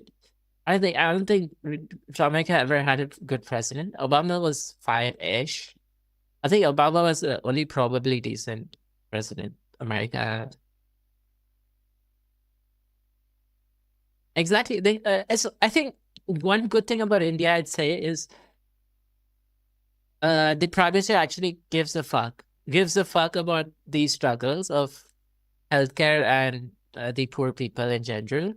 [SPEAKER 1] I don't think America ever had a good president. Obama was fine-ish. I think Obama was the only probably decent president America had. Exactly. I think one good thing about India, I'd say, is the prime minister actually gives a fuck. Gives a fuck about the struggles of healthcare and the poor people in general.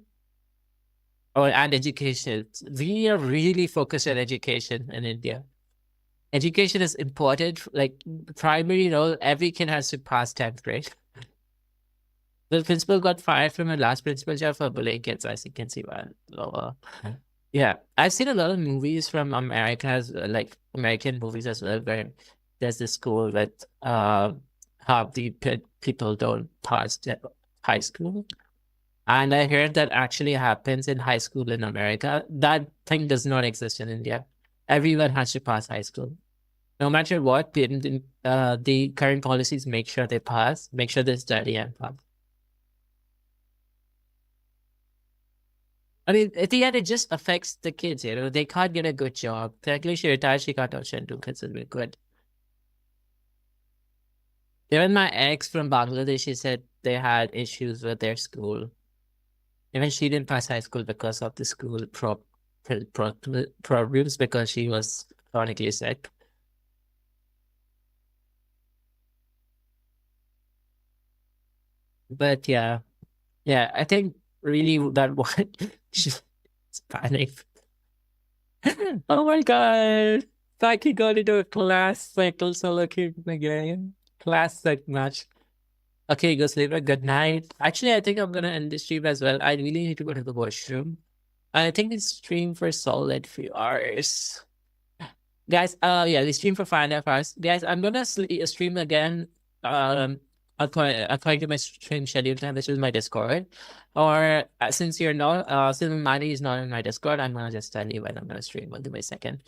[SPEAKER 1] And education. We are really focused on education in India. Education is important. Like primary, every kid has to pass 10th grade. The principal got fired from her last principal job for bullying kids. I can see why. Yeah, I've seen a lot of movies from America, like American movies as well, where there's this school that half the people don't pass the high school. And I heard that actually happens in high school in America. That thing does not exist in India. Everyone has to pass high school. No matter what, the current policies make sure they pass, make sure they study and pass. I mean, at the end, it just affects the kids, you know. They can't get a good job. Technically, she retired, she got option to consider it good. Even my ex from Bangladesh, she said they had issues with their school. Even she didn't pass high school because of the school problems because she was chronically sick. But yeah, I think really that one, she's panic. Oh my god, Saki got into a class cycle solo queue again. Class like match. Okay, go sleep. Good night. Actually, I think I'm gonna end the stream as well. I really need to go to the washroom. I think it's stream for solid few hours. Guys, yeah, we stream for 5.5 hours. Guys, I'm gonna stream again. According to my stream schedule time, this is my Discord. Or since you're not, since Manny is not in my Discord, I'm gonna just tell you when I'm gonna stream. I'll do my second.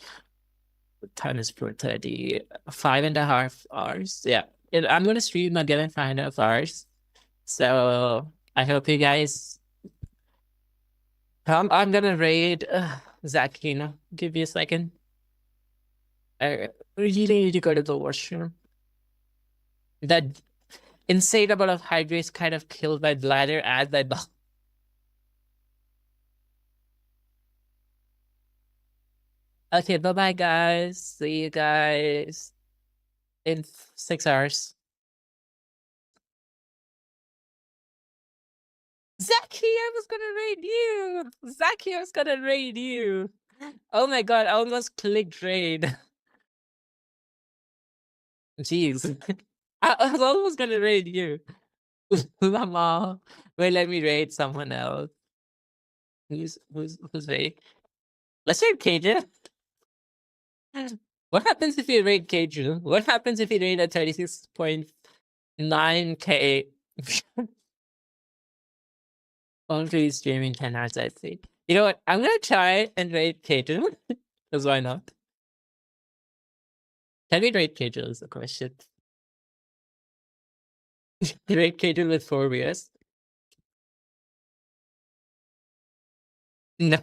[SPEAKER 1] Time is 4:30. 5.5 hours. Yeah, I'm gonna stream again in 5.5 hours. So I hope you guys. I'm gonna raid Zach. Give me a second. I really need to go to the washroom. That insane amount of hydrates kind of killed my bladder and my bowel. Okay, bye-bye, guys. See you guys in 6 hours. Zachy, I was gonna raid you. Zachy, I was gonna raid you. Oh my god, I almost clicked raid. Jeez. I was almost gonna raid you. Mama, wait, let me raid someone else. Who's raid? Let's raid Cajun. What happens if you raid Cajun? What happens if you raid at 36.9k? Only streaming 10 hours, I see. You know what? I'm gonna try and raid Cajun. Because why not? Can we raid Cajun is the question. Raid Cajun with 4 years? No.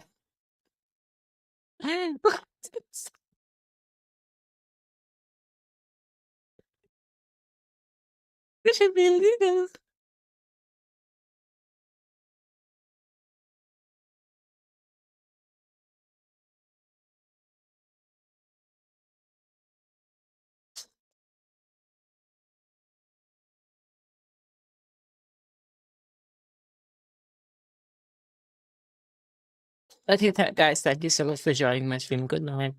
[SPEAKER 1] This should be illegal. Okay, guys, thank you so much for joining my stream. Good night.